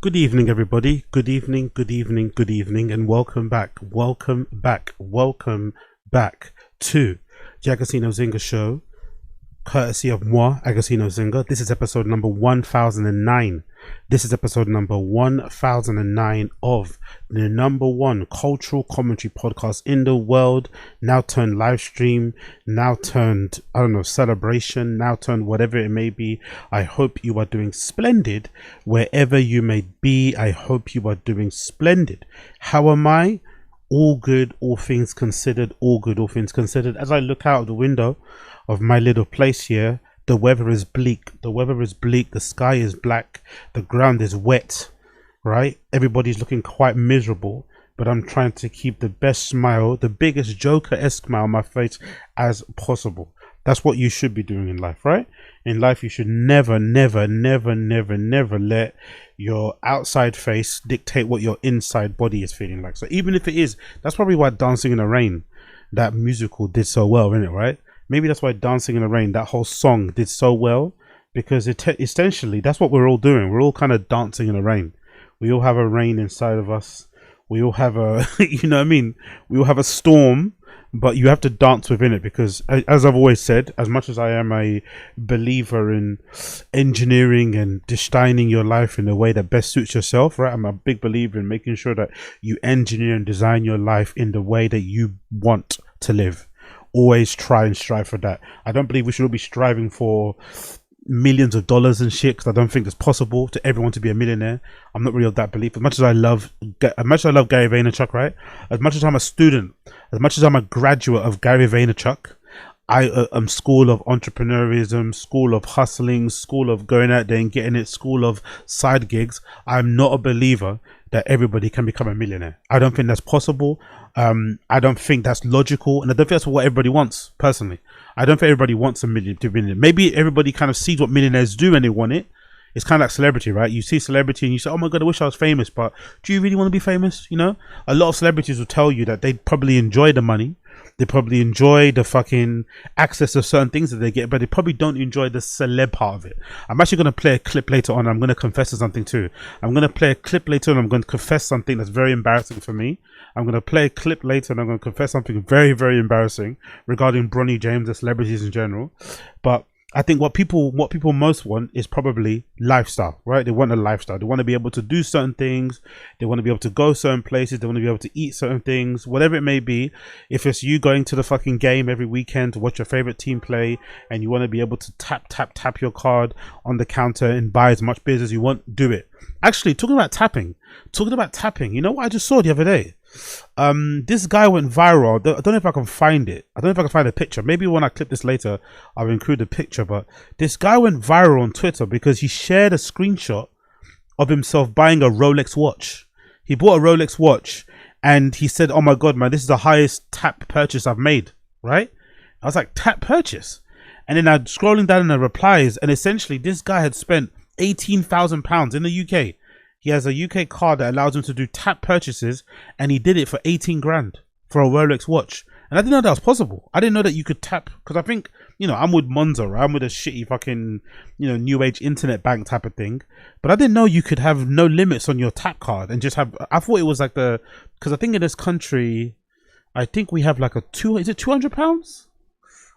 Good evening, everybody. Good evening, and welcome back. Welcome back to the Agostinho Zinga show, courtesy of moi, Agostinho Zinga. This is episode number 1009. This is episode number 1009 of the number one cultural commentary podcast in the world, now turned live stream, now turned, I don't know, celebration, now turned whatever it may be. I hope you are doing splendid wherever you may be. I hope you are doing splendid. How am I? All good, all things considered, all good, all things considered. As I look out of the window of my little place here, the weather is bleak. The weather is bleak. The sky is black. The ground is wet, right? Everybody's looking quite miserable, but I'm trying to keep the best smile, the biggest Joker-esque smile on my face as possible. That's what you should be doing in life, right? In life, you should never let your outside face dictate what your inside body is feeling like. So even if it is, that's probably why Dancing in the Rain, that musical, did so well, isn't it, right? Maybe that's why Dancing in the Rain, that whole song, did so well, because essentially that's what we're all doing. We're all kind of dancing in the rain. We all have a rain inside of us. We all have a, you know what I mean? We all have a storm, but you have to dance within it, because as I've always said, as much as I am a believer in engineering and designing your life in a way that best suits yourself, right? I'm a big believer in making sure that you engineer and design your life in the way that you want to live. Always try and strive for that. I don't believe we should all be striving for millions of dollars and shit, because I don't think it's possible to everyone to be a millionaire. I'm not really of that belief. As much as I love Gary Vaynerchuk, right? As much as I'm a student, as much as I'm a graduate of Gary Vaynerchuk, I am school of entrepreneurism, school of hustling, school of going out there and getting it, school of side gigs. I'm not a believer that everybody can become a millionaire. I don't think that's possible. I don't think that's logical, and I don't think that's what everybody wants. Personally, I don't think everybody wants a million to be millionaire. Maybe everybody kind of sees what millionaires do and they want it. It's kind of like celebrity, right? You see celebrity and you say, oh my god, I wish I was famous, but do you really want to be famous? You know, a lot of celebrities will tell you that they probably enjoy the money, they probably enjoy the fucking access to certain things that they get, but they probably don't enjoy the celeb part of it. I'm actually going to play a clip later on. I'm going to confess to something too. I'm going to play a clip later and I'm going to confess something that's very embarrassing for me. I'm going to play a clip later and I'm going to confess something very, very embarrassing regarding Bronny James and celebrities in general. But I think what people most want is probably lifestyle, right? They want a lifestyle. They want to be able to do certain things. They want to be able to go certain places. They want to be able to eat certain things, whatever it may be. If it's you going to the fucking game every weekend to watch your favorite team play, and you want to be able to tap your card on the counter and buy as much beer as you want, do it. Actually, talking about tapping, you know what I just saw the other day? This guy went viral. I don't know if I can find it. I don't know if I can find a picture. Maybe when I clip this later, I'll include a picture. But this guy went viral on Twitter because he shared a screenshot of himself buying a Rolex watch. He bought a Rolex watch and he said, oh my god, man, this is the highest tap purchase I've made, right? I was like, tap purchase? And then I'm scrolling down in the replies, and essentially this guy had spent £18,000 in the UK. He has a UK card that allows him to do tap purchases, and he did it for 18 grand for a Rolex watch. And I didn't know that was possible. I didn't know that you could tap, because I think, you know, I'm with Monzo, right? I'm with a shitty fucking, you know, new age internet bank type of thing. But I didn't know you could have no limits on your tap card and just have, I thought it was like because I think in this country, I think we have like is it £200?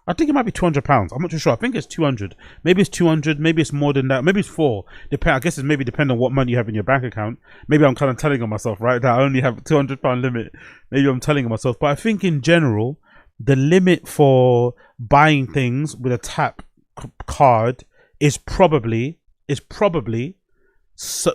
I think it might be £200. I'm not too sure. I think it's 200. Maybe it's 200. Maybe it's more than that. Maybe it's 4. I guess it's maybe depending on what money you have in your bank account. Maybe I'm kind of telling on myself, right? That I only have a £200 limit. Maybe I'm telling on myself. But I think in general, the limit for buying things with a tap card is probably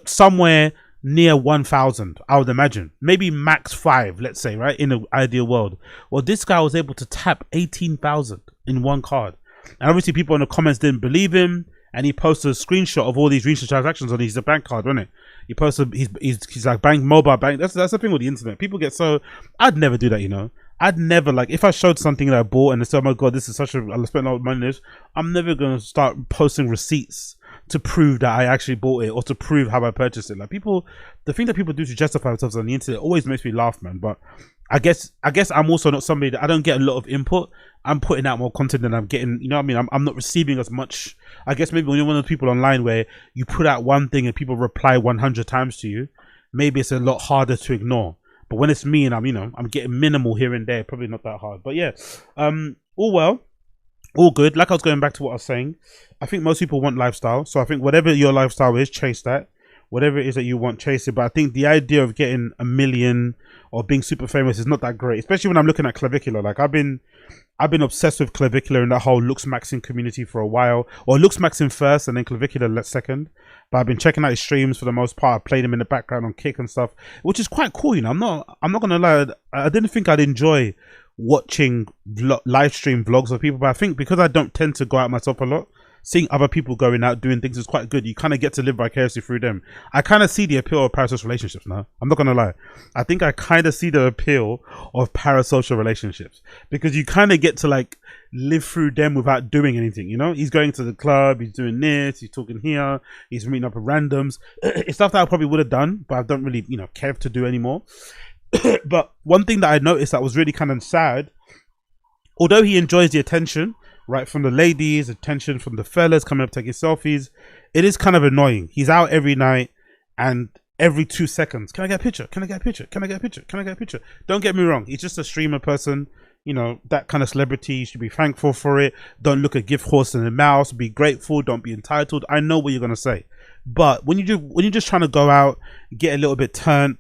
somewhere near 1,000, I would imagine. Maybe max 5, let's say, right? In an ideal world. Well, this guy was able to tap 18,000 in one card. And obviously people in the comments didn't believe him, and he posted a screenshot of all these recent transactions on his bank card, wasn't it? He posted, he's like bank, mobile bank. That's the thing with the internet. People get so, I'd never do that, you know. I'd never, like, if I showed something that I bought and they said, oh my god, this is I spent a lot of money on this, I'm never going to start posting receipts to prove that I actually bought it or to prove how I purchased it. Like, people, the thing that people do to justify themselves on the internet always makes me laugh, man. But I guess I'm also not somebody that I don't get a lot of input. I'm putting out more content than I'm getting. You know what I mean? I'm not receiving as much. I guess maybe when you're one of the people online where you put out one thing and people reply 100 times to you, maybe it's a lot harder to ignore. But when it's me and I'm getting minimal here and there, probably not that hard. But yeah, all well, all good. Like I was going back to what I was saying, I think most people want lifestyle. So I think whatever your lifestyle is, chase that. Whatever it is that you want, chase it. But I think the idea of getting a million or being super famous is not that great, especially when I'm looking at Clavicular. Like I've been obsessed with Clavicular and that whole looks maxing community for a while, or looks maxing first and then Clavicular second. But I've been checking out his streams for the most part. I played him in the background on Kick and stuff, which is quite cool. You know, I'm not gonna lie. I didn't think I'd enjoy watching live stream vlogs of people, but I think because I don't tend to go out myself a lot, seeing other people going out doing things is quite good. You kind of get to live vicariously through them. I kind of see the appeal of parasocial relationships now. I'm not gonna lie. I think I kind of see the appeal of parasocial relationships because you kind of get to like live through them without doing anything. You know, he's going to the club, he's doing this, he's talking here, he's meeting up with randoms. It's stuff that I probably would have done, but I don't really, care to do anymore. But one thing that I noticed that was really kind of sad, although he enjoys the attention, right, from the ladies, attention from the fellas coming up taking selfies, it is kind of annoying. He's out every night and every 2 seconds, can I get a picture? Can I get a picture? Can I get a picture? Can I get a picture? Don't get me wrong, he's just a streamer person. That kind of celebrity, you should be thankful for it. Don't look a gift horse in the mouth. Be grateful. Don't be entitled. I know what you're gonna say, but when you're just trying to go out, get a little bit turned,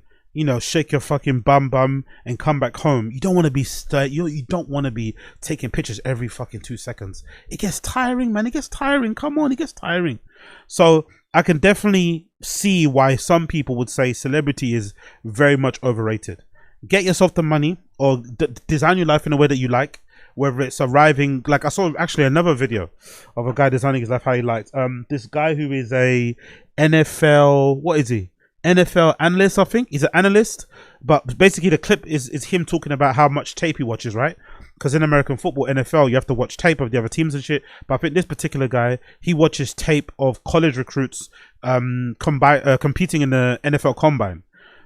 shake your fucking bum and come back home, you don't want to be you don't want to be taking pictures every fucking 2 seconds. It gets tiring, man. It gets tiring. Come on, it gets tiring. So I can definitely see why some people would say celebrity is very much overrated. Get yourself the money or design your life in a way that you like, whether it's arriving, like I saw actually another video of a guy designing his life how he likes. This guy who is a NFL, what is he? NFL analyst, I think. He's an analyst, but basically the clip is him talking about how much tape he watches, right? Because in American football, NFL, you have to watch tape of the other teams and shit. But I think this particular guy, he watches tape of college recruits competing in the NFL Combine.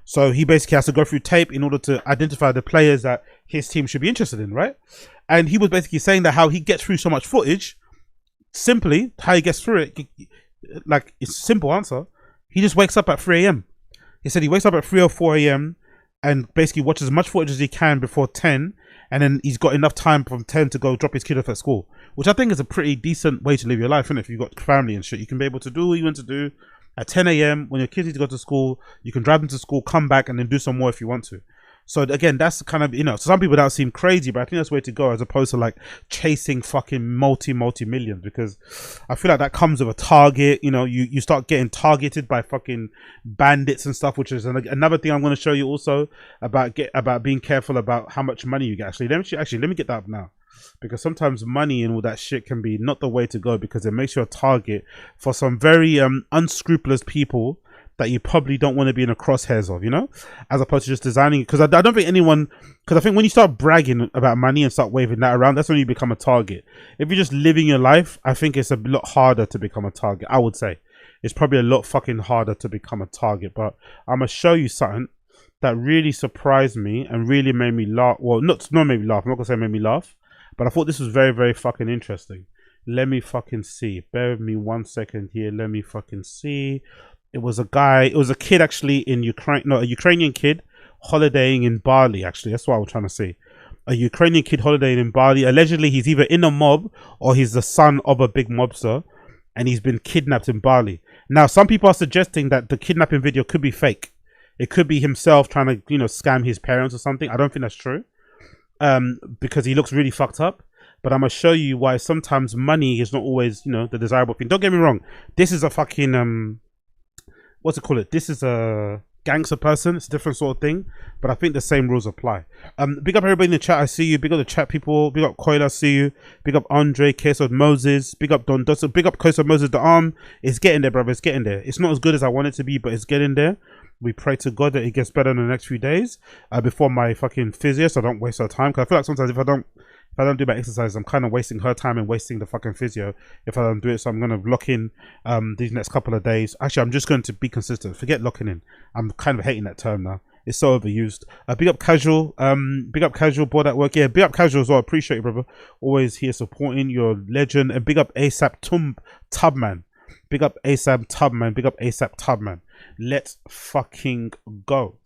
So he basically has to go through tape in order to identify the players that his team should be interested in, right? And he was basically saying that how he gets through so much footage, simply how he gets through it, like it's a simple answer. He just wakes up at 3 a.m. He said he wakes up at 3 or 4 a.m. and basically watches as much footage as he can before 10, and then he's got enough time from 10 to go drop his kid off at school, which I think is a pretty decent way to live your life, isn't it? If you've got family and shit, you can be able to do what you want to do at 10 a.m. when your kids need to go to school. You can drive them to school, come back, and then do some more if you want to. So again, that's kind of, so some people that seem crazy, but I think that's the way to go, as opposed to like chasing fucking multi millions, because I feel like that comes with a target. You start getting targeted by fucking bandits and stuff, which is another thing I'm going to show you also about being careful about how much money you get. Actually, let me get that up now, because sometimes money and all that shit can be not the way to go, because it makes you a target for some very unscrupulous people that you probably don't want to be in the crosshairs of, as opposed to just designing. Because I don't think anyone, because I think when you start bragging about money and start waving that around, that's when you become a target. If you're just living your life, I think it's a lot harder to become a target. I would say it's probably a lot fucking harder to become a target. But I'm gonna show you something that really surprised me and really made me laugh. Well, not made me laugh. I'm not gonna say made me laugh, but I thought this was very, very fucking interesting. Let me fucking see. Bear with me 1 second here. Let me fucking see. It was a kid actually in Ukraine, no, a Ukrainian kid holidaying in Bali, actually. That's what I was trying to say. A Ukrainian kid holidaying in Bali. Allegedly, he's either in a mob or he's the son of a big mobster, and he's been kidnapped in Bali. Now, some people are suggesting that the kidnapping video could be fake. It could be himself trying to, scam his parents or something. I don't think that's true, because he looks really fucked up. But I'm going to show you why sometimes money is not always, the desirable thing. Don't get me wrong. This is a fucking... what's it called? This is a gangster person. It's a different sort of thing, but I think the same rules apply. Big up everybody in the chat. I see you. Big up the chat people. Big up Coil. I see you. Big up Andre, Queso Moses. Big up Don Dustin. Big up Queso Moses. The arm is getting there, brother. It's getting there. It's not as good as I want it to be, but it's getting there. We pray to God that it gets better in the next few days before my fucking physio, so I don't waste our time. Because I feel like sometimes if I don't do my exercise, I'm kind of wasting her time and wasting the fucking physio if I don't do it. So I'm going to lock in these next couple of days. Actually, I'm just going to be consistent. Forget locking in. I'm kind of hating that term now. It's so overused. Big up Casual. Big up Casual, board at work. Yeah, big up Casual as well. Appreciate you, brother. Always here supporting your legend. And big up ASAP Tubman. Big up ASAP Tubman. Big up ASAP Tubman. Let's fucking go.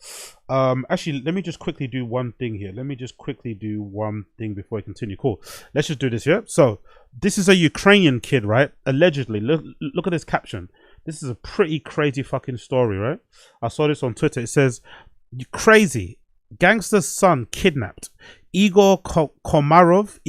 Actually, let me just quickly do one thing here. Let me just quickly do one thing before I continue. Cool. Let's just do this here. So this is a Ukrainian kid, right? Allegedly. Look at this caption. This is a pretty crazy fucking story, right? I saw this on Twitter. It says, crazy. Gangster's son kidnapped. Igor Komarov,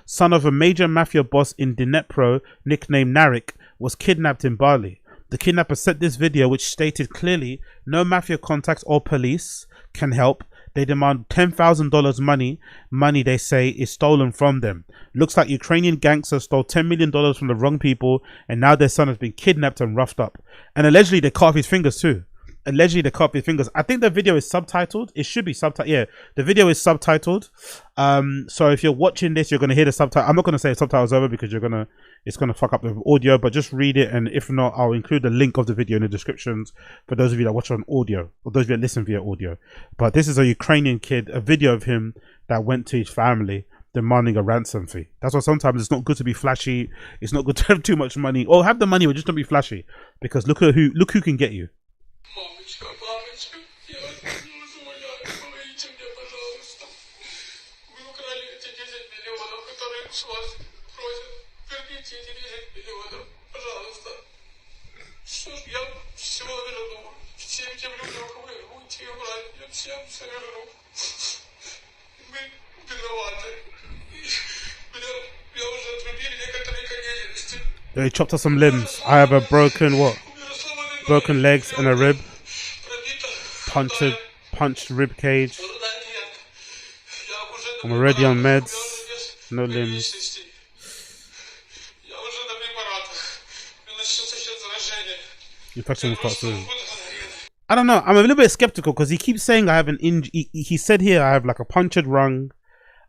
son of a major mafia boss in Dnipro, nicknamed Narek, was kidnapped in Bali. The kidnapper sent this video which stated clearly no mafia contacts or police can help. They demand $10,000 money they say is stolen from them. Looks like Ukrainian gangsters stole $10 million from the wrong people and now their son has been kidnapped and roughed up. And allegedly they cut off his fingers too. Allegedly they cut off his fingers. I think the video is subtitled. It should be subtitled. Yeah, the video is subtitled. So if you're watching this, you're gonna hear the subtitle. I'm not gonna say subtitles over because it's gonna fuck up the audio. But just read it, and if not, I'll include the link of the video in the descriptions for those of you that watch on audio or those of you that listen via audio. But this is a Ukrainian kid, a video of him that went to his family demanding a ransom fee. That's why sometimes it's not good to be flashy. It's not good to have too much money, or have the money but just don't be flashy, because look who can get you. Мамочка, я вас умоляю, помогите мне, пожалуйста. Вы украли эти 10 миллионов, которые с вас просят. Верните эти 10 миллионов, пожалуйста. Что ж, я все верну. Всем тем людям, кого я будете брать, я всем все верну. Мы виноваты. Я уже отрубили некоторые конечности. They chopped off some limbs. I have a broken what? Broken legs and a rib. Punched rib cage. I'm already on meds. No limbs. Infection will start soon. I don't know. I'm a little bit skeptical because he keeps saying I have an injury. He said here I have like a punctured lung.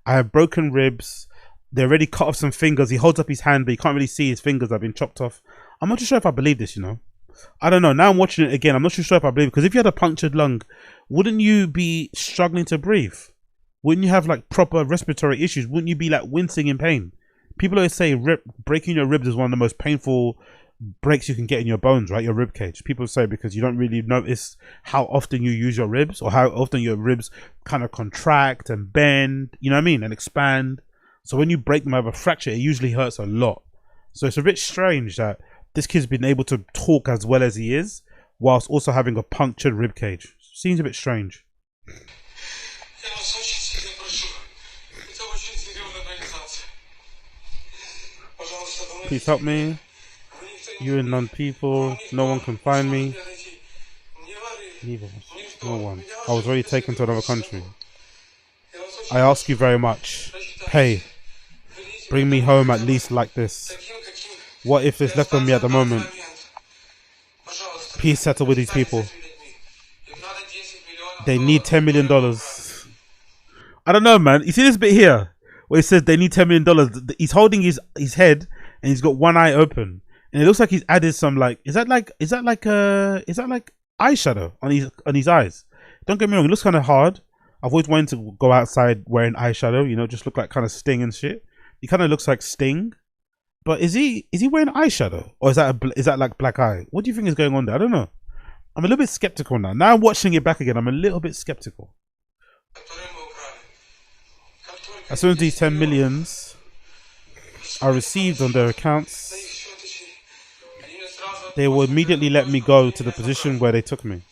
I have broken ribs. They already cut off some fingers. He holds up his hand, but you can't really see his fingers have been chopped off. I'm not too sure if I believe this, you know. I don't know. Now I'm watching it again. I'm not too sure if I believe it, because if you had a punctured lung, wouldn't you be struggling to breathe? Wouldn't you have like proper respiratory issues? Wouldn't you be like wincing in pain? People always say breaking your ribs is one of the most painful breaks you can get in your bones, right? Your rib cage. People say because you don't really notice how often you use your ribs, or how often your ribs kind of contract and bend, you know what I mean, and expand. So when you break them over a fracture, it usually hurts a lot. So it's a bit strange that this kid's been able to talk as well as he is whilst also having a punctured rib cage. Seems a bit strange. Please help me. You and none people. No one can find me. Neither. No one. I was already taken to another country. I ask you very much. Pay. Bring me home at least like this. What if there's left on me at the moment? Please settle with these people. They need $10 million. I don't know, man. You see this bit here where it says they need $10 million? He's holding his head and he's got one eye open, and it looks like he's added some like is that like eyeshadow on his eyes? Don't get me wrong, it looks kind of hard. I've always wanted to go outside wearing eyeshadow, you know, just look like kind of Sting and shit. He kind of looks like Sting. But is he wearing eyeshadow, or is that like black eye? What do you think is going on there? I don't know. I'm a little bit skeptical now. Now I'm watching it back again. I'm a little bit skeptical. As soon as these 10 millions are received on their accounts, they will immediately let me go to the position where they took me.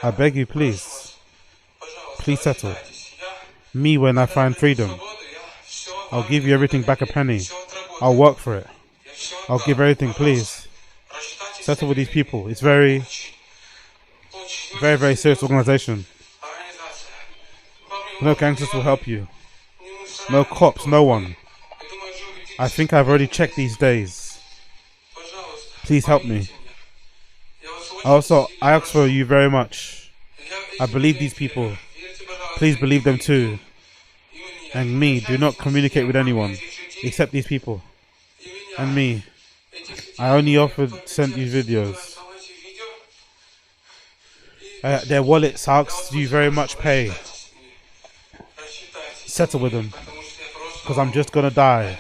I beg you, please. Please settle. Me when I find freedom. I'll give you everything back a penny. I'll work for it. I'll give everything, please. Settle with these people. It's very, very serious organization. No gangsters will help you. No cops, no one. I think I've already checked these days. Please help me. I ask for you very much. I believe these people. Please believe them too. And me, do not communicate with anyone except these people. And me. I only sent these videos. Their wallets asks you very much pay. Settle with them. Because I'm just gonna die.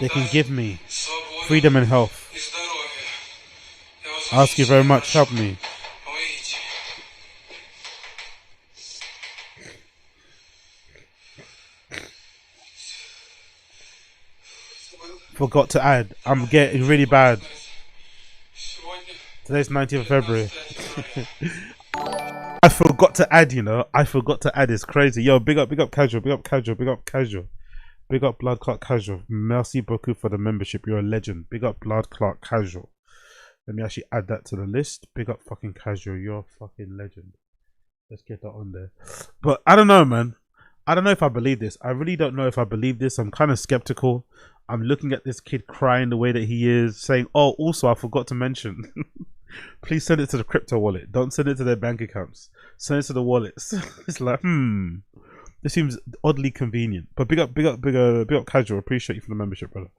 They can give me freedom and health. Ask you very much, help me. Forgot to add, I'm getting really bad. Today's 19th of February. I forgot to add, you know. I forgot to add. It's crazy. Yo, big up casual, big up casual, big up casual. Big up Blood Clot Casual. Merci beaucoup for the membership. You're a legend. Big up Blood Clot Casual. Let me actually add that to the list. Big up fucking Casual. You're a fucking legend. Let's get that on there. But I don't know, man. I don't know if I believe this. I really don't know if I believe this. I'm kind of skeptical. I'm looking at this kid crying the way that he is, saying, oh, also, I forgot to mention. Please send it to the crypto wallet. Don't send it to their bank accounts. Send it to the wallets. It's like, this seems oddly convenient. But big up Casual. Appreciate you for the membership, brother.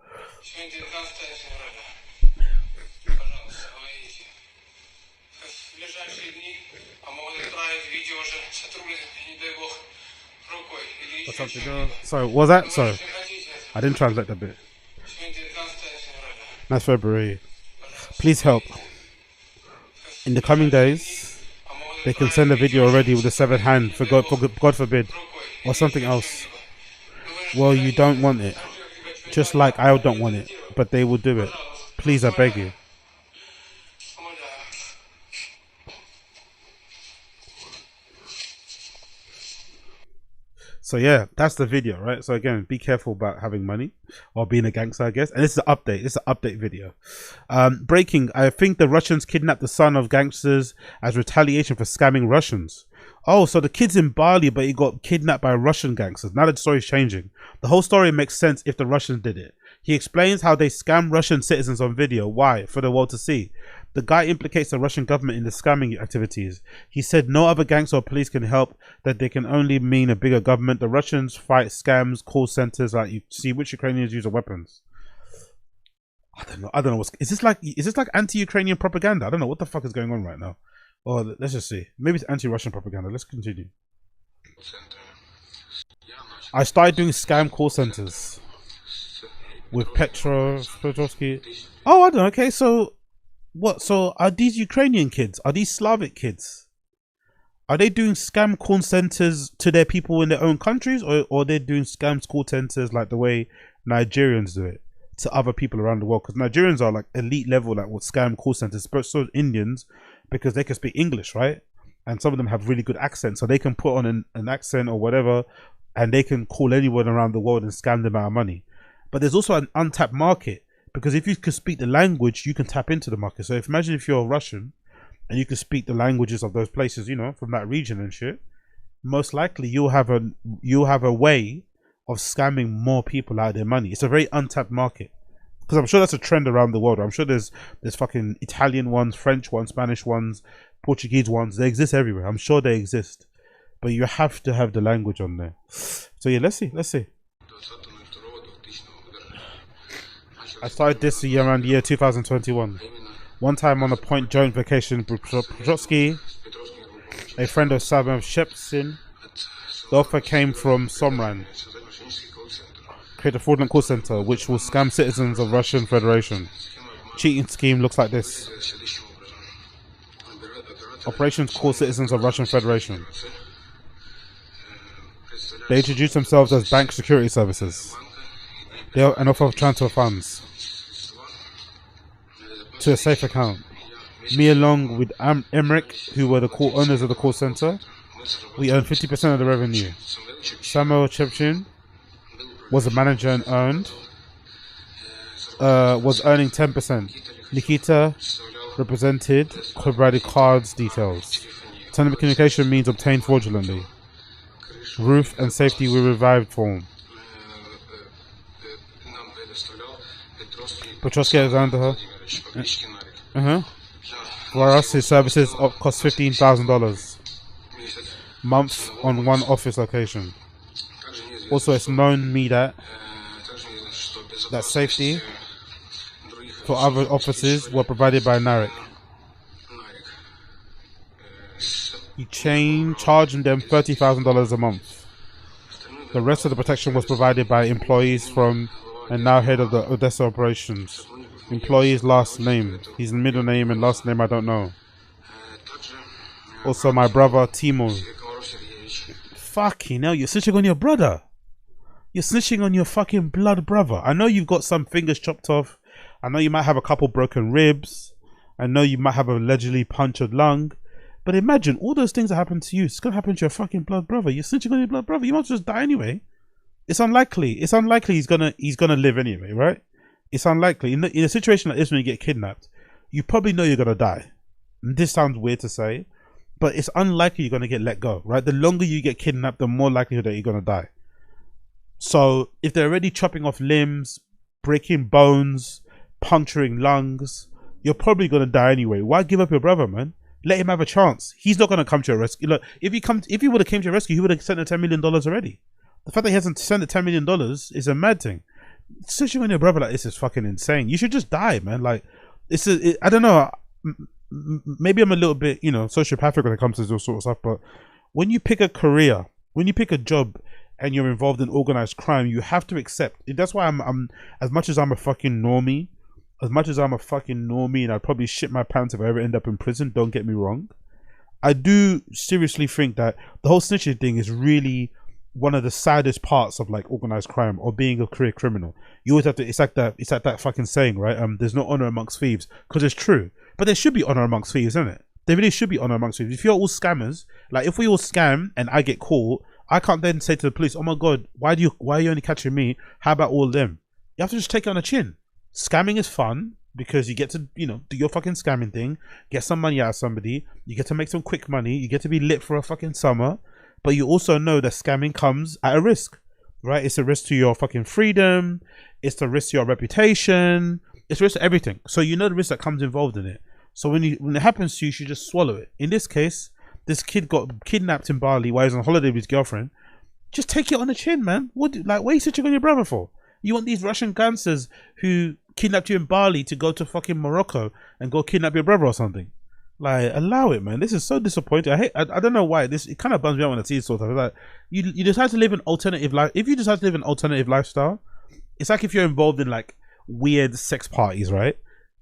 What's up, girl? Sorry, what was that? Sorry, I didn't translate that bit. Nice February. Please help. In the coming days, they can send a video already with a severed hand, for God forbid, or something else. Well, you don't want it, just like I don't want it, but they will do it. Please, I beg you. So yeah, that's the video, right? So again, be careful about having money or being a gangster, I guess. And this is an update. This is an update video. Breaking. I think the Russians kidnapped the son of gangsters as retaliation for scamming Russians. Oh, so the kid's in Bali, but he got kidnapped by Russian gangsters. Now the story's changing. The whole story makes sense if the Russians did it. He explains how they scam Russian citizens on video. Why? For the world to see. The guy implicates the Russian government in the scamming activities. He said no other gangster or police can help, that they can only mean a bigger government. The Russians fight scams, call centers, like you see which Ukrainians use weapons. I don't know what's is this like anti-Ukrainian propaganda? I don't know what the fuck is going on right now. Oh, let's just see. Maybe it's anti-Russian propaganda. Let's continue. I started doing scam call centers with Petrovsky. Oh, I don't know. Okay, so what? So are these Ukrainian kids? Are these Slavic kids? Are they doing scam call centers to their people in their own countries, or are they doing scam call centers like the way Nigerians do it to other people around the world? Because Nigerians are like elite level, like with scam call centers, but so Indians, because they can speak English, right? And some of them have really good accents, so they can put on an accent or whatever, and they can call anyone around the world and scam them out of money. But there's also an untapped market, because if you can speak the language, you can tap into the market. So imagine if you're Russian and you can speak the languages of those places, you know, from that region and shit, most likely you'll have a way of scamming more people out of their money. It's a very untapped market, because I'm sure that's a trend around the world. I'm sure there's fucking Italian ones, French ones, Spanish ones, Portuguese ones. They exist everywhere. I'm sure they exist, but you have to have the language on there. So yeah, let's see. I started this around the year 2021. One time on a point joint vacation with Petrovsky, a friend of Saban Shepsin. The offer came from Somran. Create a fraudulent call center which will scam citizens of Russian Federation. Cheating scheme looks like this. Operations call citizens of Russian Federation. They introduce themselves as bank security services. They have an offer of transfer funds to a safe account. Me along with Emmerich, who were the owners of the call center, we earned 50% of the revenue. Samuel Chepchin was a manager and was earning 10%. Nikita represented provided cards details. Telecommunication means obtained fraudulently. Roof and safety were revived form. Petrovsky is under her. For us, his services cost $15,000 month on one office location. Also, it's known me that safety for other offices were provided by Narek. charging them $30,000 a month. The rest of the protection was provided by employees from and now head of the Odessa operations. Employee's last name. His middle name and last name I don't know. Also my brother Timur. Fucking hell, you're snitching on your brother. You're snitching on your fucking blood brother. I know you've got some fingers chopped off. I know you might have a couple broken ribs. I know you might have a allegedly punctured lung. But imagine all those things that happen to you. It's gonna happen to your fucking blood brother. You're snitching on your blood brother. You might just die anyway. It's unlikely. It's unlikely he's gonna live anyway, right? It's unlikely. In a situation like this, when you get kidnapped, you probably know you're gonna die. And this sounds weird to say, but it's unlikely you're gonna get let go, right? The longer you get kidnapped, the more likelihood that you're gonna die. So if they're already chopping off limbs, breaking bones, puncturing lungs, you're probably gonna die anyway. Why give up your brother, man? Let him have a chance. He's not gonna come to your rescue. Look, if he would have came to your rescue, he would have sent the $10 million already. The fact that he hasn't sent the $10 million is a mad thing. Switching on your brother like this is fucking insane. You should just die, man. Like, I don't know. Maybe I'm a little bit, sociopathic when it comes to this sort of stuff. But when you pick a career, when you pick a job, and you're involved in organized crime, you have to accept. That's why I'm as much as I'm a fucking normie, and I'd probably shit my pants if I ever end up in prison. Don't get me wrong. I do seriously think that the whole snitching thing is really one of the saddest parts of like organized crime or being a career criminal. You always have to. It's like that fucking saying, right? There's no honor amongst thieves, because it's true. But there should be honor amongst thieves, isn't it? There really should be honor amongst thieves. If you're all scammers, like if we all scam and I get caught, I can't then say to the police, "Oh my god, why are you only catching me? How about all of them?" You have to just take it on the chin. Scamming is fun because you get to, do your fucking scamming thing, get some money out of somebody, you get to make some quick money, you get to be lit for a fucking summer, but you also know that scamming comes at a risk, right? It's a risk to your fucking freedom, it's a risk to your reputation, it's a risk to everything. So you know the risk that comes involved in it. So when it happens to you, you should just swallow it. In this case, this kid got kidnapped in Bali while he was on holiday with his girlfriend. Just take it on the chin, man. What are you switching on your brother for? You want these Russian gangsters who kidnapped you in Bali to go to fucking Morocco and go kidnap your brother or something? Like, allow it, man. This is so disappointing. I don't know why. It kind of bums me out when I see this sort of stuff. Like, you decide to live an alternative life. If you decide to live an alternative lifestyle, it's like if you're involved in like weird sex parties, right?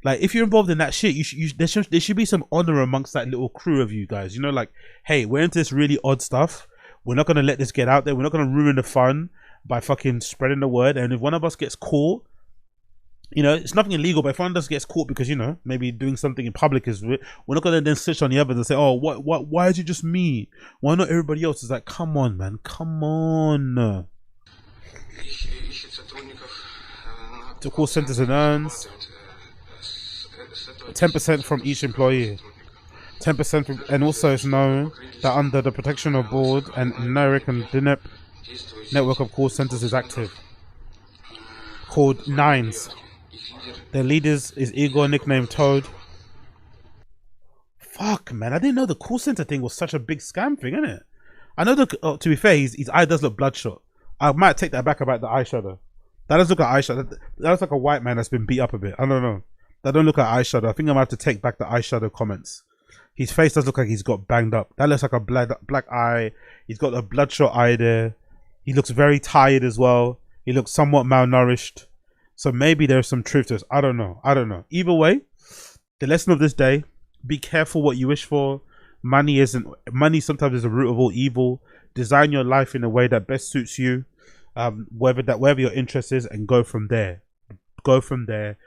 Like, if you're involved in that shit, there should be some honor amongst that little crew of you guys. Like, hey, we're into this really odd stuff. We're not going to let this get out there. We're not going to ruin the fun by fucking spreading the word. And if one of us gets caught, it's nothing illegal, but if one of us gets caught because, maybe doing something in public we're not going to then switch on the others and say, oh, why is it just me? Why not everybody else? It's like, come on, man. Come on. To call centers and earns 10% from each employee. 10% from, and also it's known that under the protection of board and American DNEP network of call centers is active, called Nines. Their leaders is Igor, nicknamed Toad. Fuck, man, I didn't know the call center thing was such a big scam thing, isn't it? I know to be fair, his eye does look bloodshot. I might take that back about the eyeshadow. That does look like eyeshadow. That looks like a white man that's been beat up a bit. I don't know. That don't look like eyeshadow. I think I might have to take back the eyeshadow comments. His face does look like he's got banged up. That looks like a black eye. He's got a bloodshot eye there. He looks very tired as well. He looks somewhat malnourished. So maybe there's some truth to this. I don't know. Either way, the lesson of this day: be careful what you wish for. Money sometimes is the root of all evil. Design your life in a way that best suits you, wherever your interest is, and go from there. Go from there.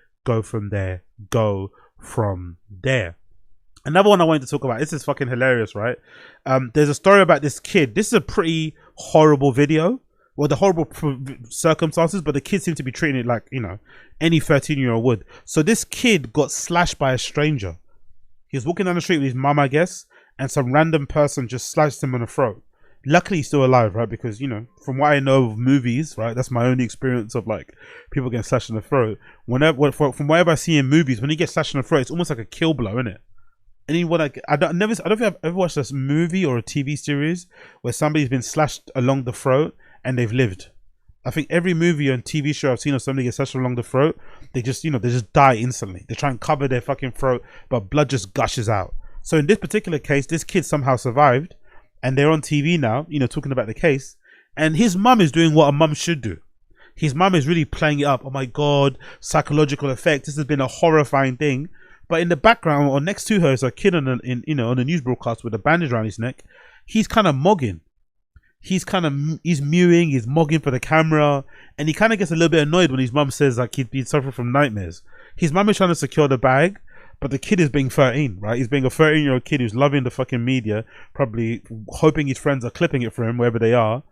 Another one I wanted to talk about. This is fucking hilarious, right? There's a story about this kid. This is a pretty horrible video. Well, the horrible circumstances, but the kid seemed to be treating it like, any 13-year-old would. So this kid got slashed by a stranger. He was walking down the street with his mum, I guess, and some random person just slashed him on the throat. Luckily, he's still alive, right? Because, from what I know of movies, right, that's my only experience of like people getting slashed in the throat. From whatever I see in movies, when he gets slashed in the throat, it's almost like a kill blow, isn't it? I don't think I've ever watched this movie or a TV series where somebody's been slashed along the throat and they've lived. I think every movie and TV show I've seen of somebody get slashed along the throat, they just die instantly. They try and cover their fucking throat, but blood just gushes out. So in this particular case, this kid somehow survived, and they're on TV now, you know, talking about the case, and his mum is doing what a mum should do. His mum is really playing it up. Oh my God, psychological effect. This has been a horrifying thing. But in the background or next to her is a kid on a news broadcast with a bandage around his neck. He's kind of mogging. He's mewing, he's mogging for the camera, and he kind of gets a little bit annoyed when his mum says like he's been suffering from nightmares. His mum is trying to secure the bag, but the kid is being 13, right? He's being a 13-year-old kid who's loving the fucking media, probably hoping his friends are clipping it for him wherever they are,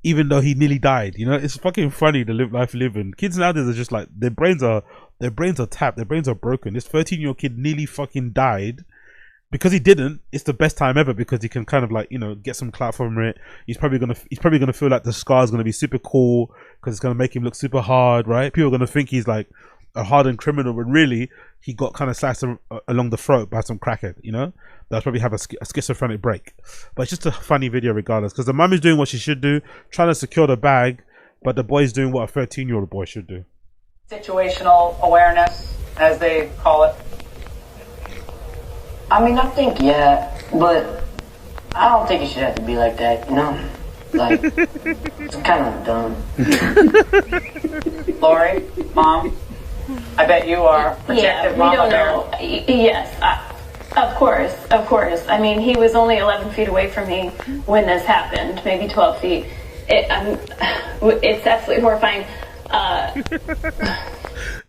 even though he nearly died. You know, it's fucking funny to live life living. Kids nowadays are just like, their brains are tapped, their brains are broken. This 13-year-old kid nearly fucking died. Because he didn't, it's the best time ever because he can kind of like, you know, get some clout from it. He's probably gonna feel like the scar is gonna be super cool because it's gonna make him look super hard, right? People are gonna think he's like a hardened criminal when really he got kind of sliced along the throat by some crackhead, you know? They'll probably have a schizophrenic break. But it's just a funny video regardless because the mum is doing what she should do, trying to secure the bag, but the boy's doing what a 13-year-old boy should do. Situational awareness, as they call it. I mean, I think, yeah, but I don't think it should have to be like that, you know? Like, it's kind of dumb. Lori, Mom, I bet you are protective we mama don't bear. know. Yes, of course. I mean, he was only 11 feet away from me when this happened, maybe 12 feet. It's absolutely horrifying.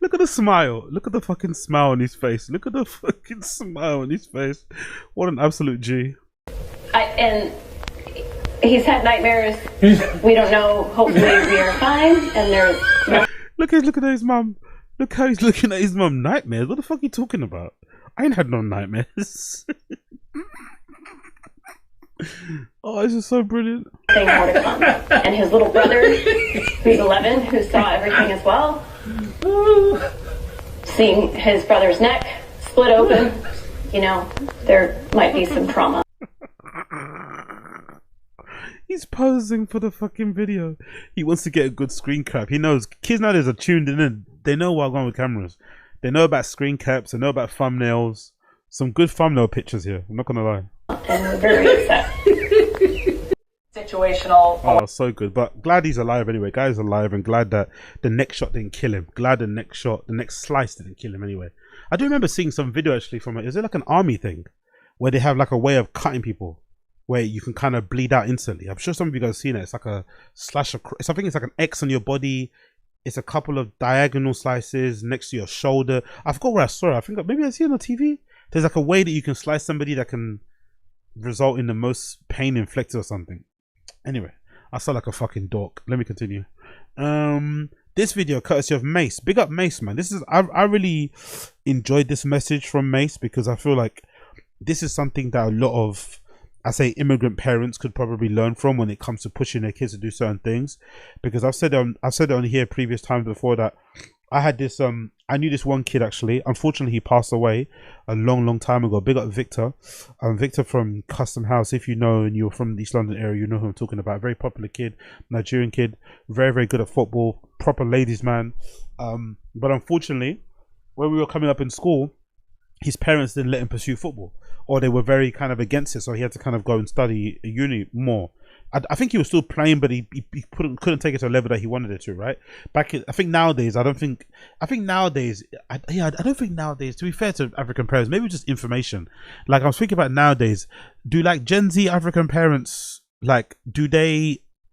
Look at the smile. Look at the fucking smile on his face. Look at the fucking smile on his face. What an absolute G. And he's had nightmares. We don't know. Hopefully we are fine. And there's no. Look, he's looking at his mum. Look how he's looking at his mum. Nightmares? What the fuck are you talking about? I ain't had no nightmares. Oh, this is so brilliant. Thing more to come. And his little brother, who's 11, who saw everything as well, seeing his brother's neck split open, you know, there might be some trauma. He's posing for the fucking video. He wants to get a good screen cap. He knows kids nowadays are tuned in. They know what's going on with cameras. They know about screen caps. They know about thumbnails. Some good thumbnail pictures here. I'm not gonna lie. And we're very upset. Situational. Oh, so good. But glad he's alive anyway. Guy's alive, and glad that the next shot didn't kill him. Glad the next slice didn't kill him anyway. I do remember seeing some video actually from it. Is it like an army thing where they have like a way of cutting people where you can kind of bleed out instantly? I'm sure some of you guys have seen it. It's like a slash. I think it's like an X on your body. It's a couple of diagonal slices next to your shoulder. I forgot where I saw it. I think maybe I see it on TV. There's like a way that you can slice somebody that can result in the most pain inflicted or something. Anyway, I sound like a fucking dork. Let me continue. This video courtesy of MaSe. Big up MaSe, man. This is I really enjoyed this message from MaSe because I feel like this is something that a lot of, I say, immigrant parents could probably learn from when it comes to pushing their kids to do certain things. Because I've said it on here previous times before that I had this I knew this one kid actually. Unfortunately, he passed away a long time ago. Big up Victor. Victor from Custom House. If you know and you're from the East London area, you know who I'm talking about. Very popular kid, Nigerian kid, very good at football, proper ladies man. But unfortunately, when we were coming up in school, his parents didn't let him pursue football, or they were very kind of against it, so he had to kind of go and study uni more. I think he was still playing, but he couldn't take it to a level that he wanted it to, right? I think nowadays, to be fair to African parents, maybe just information. Like I was thinking about nowadays, do like Gen Z African parents, like,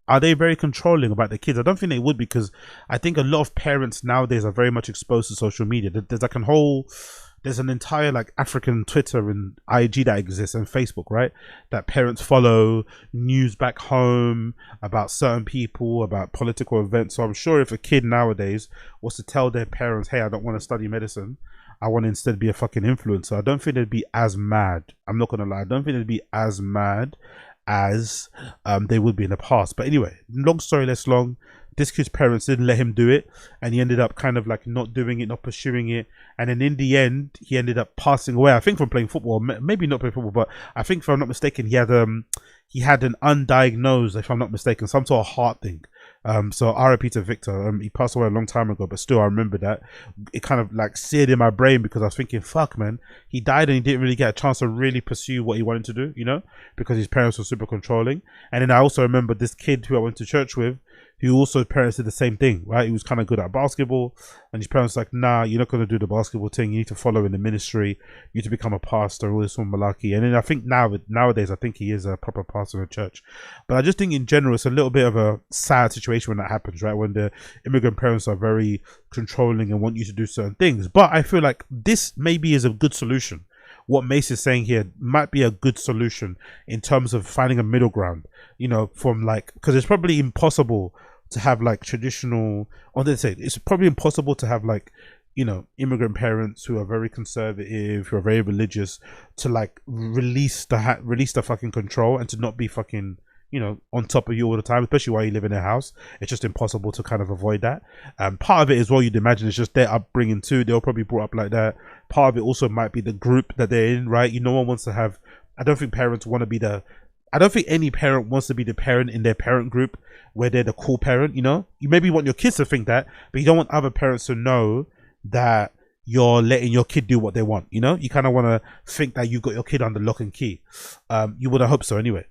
are they very controlling about their kids? I don't think they would, because I think a lot of parents nowadays are very much exposed to social media. There's an entire like African Twitter and IG that exists, and Facebook, right? That parents follow news back home about certain people, about political events. So I'm sure if a kid nowadays was to tell their parents, hey, I don't want to study medicine, I want to instead be a fucking influencer, I don't think they'd be as mad. I'm not gonna lie, I don't think they'd be as mad as they would be in the past. But anyway, long story less long, this kid's parents didn't let him do it, and he ended up kind of like not doing it, not pursuing it, and then in the end he ended up passing away, I think from playing football. Maybe not playing football, but I think, if I'm not mistaken, he had an undiagnosed, if I'm not mistaken, some sort of heart thing. So RIP to Victor. He passed away a long time ago, but still I remember that. It kind of like seared in my brain because I was thinking, fuck man, he died and he didn't really get a chance to really pursue what he wanted to do, you know, because his parents were super controlling. And then I also remember this kid who I went to church with, who also parents did the same thing, right? He was kind of good at basketball, and his parents were like, nah, you're not going to do the basketball thing. You need to follow in the ministry. You need to become a pastor, all this one malarkey. And then I think nowadays, I think he is a proper pastor in a church. But I just think in general, it's a little bit of a sad situation when that happens, right? When the immigrant parents are very controlling and want you to do certain things. But I feel like this maybe is a good solution. What MaSe is saying here might be a good solution in terms of finding a middle ground, you know, from like, because it's probably impossible to have like traditional, or let's say it's probably impossible to have like, you know, immigrant parents who are very conservative, who are very religious, to like release the fucking control and to not be fucking, you know, on top of you all the time, especially while you live in a house. It's just impossible to kind of avoid that. Part of it as well, you'd imagine, it's just their upbringing too. They were probably brought up like that. Part of it also might be the group that they're in, right? No one wants to have, I don't think parents want to be I don't think any parent wants to be the parent in their parent group where they're the cool parent, you know? You maybe want your kids to think that, but you don't want other parents to know that you're letting your kid do what they want, you know? You kind of want to think that you got your kid under lock and key. You would have hoped so anyway.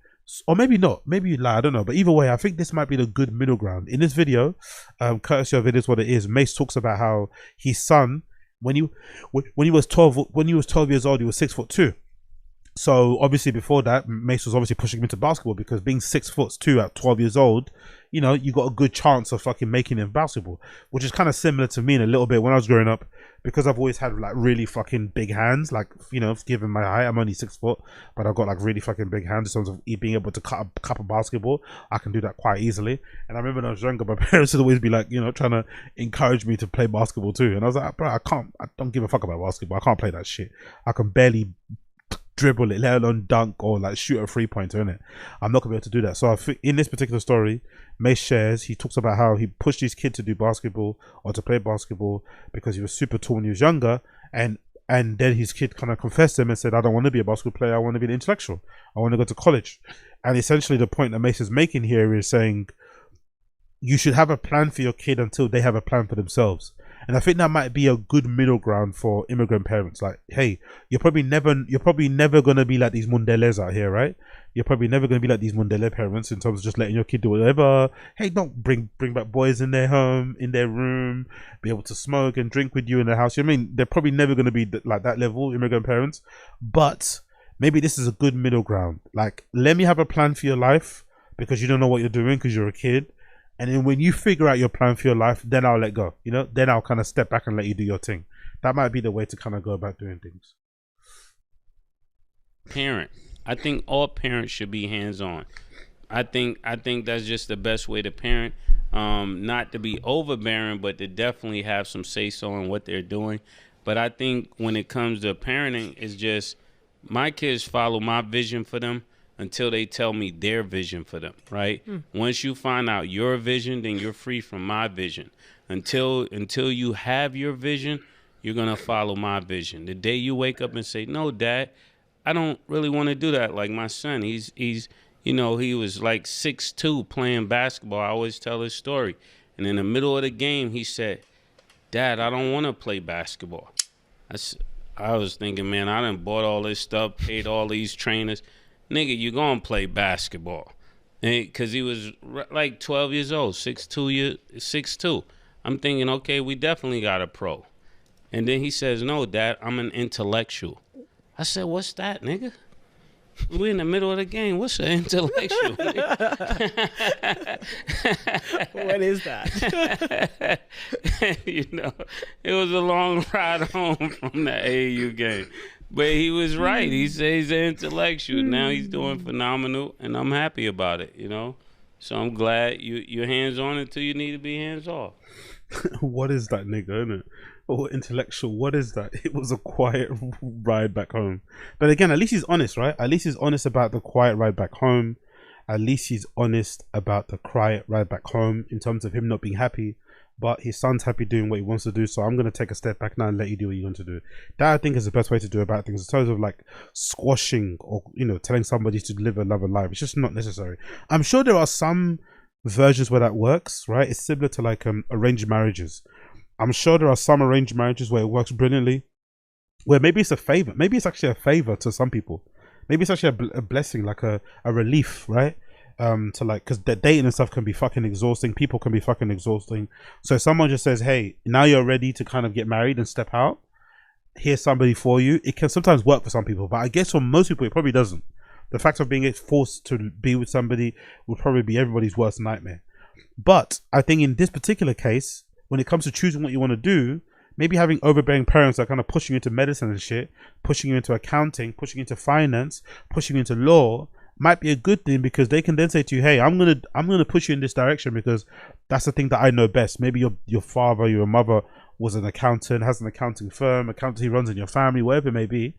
Or maybe not, maybe you lie, I don't know. But either way, I think this might be the good middle ground. In this video, courtesy of It Is What It Is, MaSe talks about how his son, when he was 12 years old, he was 6'2". So obviously before that, MaSe was obviously pushing him into basketball, because being 6'2" at 12 years old, you know, you got a good chance of fucking making it in basketball, which is kind of similar to me in a little bit when I was growing up, because I've always had like really fucking big hands, like, you know, given my height, I'm only 6 foot, but I've got like really fucking big hands in terms of being able to cut a cup of basketball. I can do that quite easily. And I remember when I was younger, my parents would always be like, you know, trying to encourage me to play basketball too. And I was like, bro, I don't give a fuck about basketball. I can't play that shit. I can barely dribble it, let alone dunk or like shoot a 3-pointer in it. I'm not gonna be able to do that. So I think in this particular story, MaSe shares, he talks about how he pushed his kid to do basketball or to play basketball because he was super tall when he was younger, and then his kid kind of confessed to him and said, I don't want to be a basketball player, I want to be an intellectual, I want to go to college. And essentially the point that MaSe is making here is saying you should have a plan for your kid until they have a plan for themselves. And I think that might be a good middle ground for immigrant parents. Like, hey, you're probably never going to be like these Mundeles out here, right? You're probably never going to be like these Mundele parents in terms of just letting your kid do whatever. Hey, don't bring back boys in their home, in their room, be able to smoke and drink with you in the house. You know what I mean? They're probably never going to be like that level, immigrant parents. But maybe this is a good middle ground. Like, let me have a plan for your life because you don't know what you're doing because you're a kid. And then when you figure out your plan for your life, then I'll let go, you know, then I'll kind of step back and let you do your thing. That might be the way to kind of go about doing things. Parent. I think all parents should be hands-on. I think that's just the best way to parent. Not to be overbearing, but to definitely have some say-so in what they're doing. But I think when it comes to parenting, it's just my kids follow my vision for them until they tell me their vision for them, right? Once you find out your vision, then you're free from my vision. Until you have your vision, you're gonna follow my vision. The day you wake up and say, no, Dad, I don't really want to do that. Like my son, he's you know, he was like 6'2" playing basketball. I always tell his story. And in the middle of the game, he said, Dad, I don't want to play basketball. I was thinking, man, I done bought all this stuff, paid all these trainers. Nigga, you gonna play basketball. Because he was like 12 years old, 6'2". I'm thinking, okay, we definitely got a pro. And then he says, no, Dad, I'm an intellectual. I said, what's that, nigga? We in the middle of the game. What's an intellectual? What is that? You know, it was a long ride home from the AAU game. But he was right. He says he's an intellectual. Now he's doing phenomenal, and I'm happy about it, you know? So I'm glad you're hands-on until you need to be hands-off. What is that, nigga, innit? Oh, intellectual, what is that? It was a quiet ride back home. But again, at least he's honest, right? At least he's honest about the quiet ride back home. At least he's honest about the quiet ride back home in terms of him not being happy. But his son's happy doing what he wants to do, so I'm going to take a step back now and let you do what you want to do. That, I think, is the best way to do about things in terms of like squashing or, you know, telling somebody to live another life. It's just not necessary. I'm sure there are some versions where that works, right? It's similar to like arranged marriages. I'm sure there are some arranged marriages where it works brilliantly, where maybe it's a favor, maybe it's actually a favor to some people, maybe it's actually a blessing, like a relief, right? To like, because the dating and stuff can be fucking exhausting, people can be fucking exhausting. So if someone just says, hey, now you're ready to kind of get married and step out, here's somebody for you, it can sometimes work for some people, but I guess for most people it probably doesn't. The fact of being forced to be with somebody would probably be everybody's worst nightmare. But I think in this particular case, when it comes to choosing what you want to do, maybe having overbearing parents that are kind of pushing you into medicine and shit, pushing you into accounting, pushing you into finance, pushing you into law, might be a good thing, because they can then say to you, hey, I'm gonna push you in this direction because that's the thing that I know best. Maybe your father, your mother was an accountant, has an accounting firm, accountancy runs in your family, whatever it may be.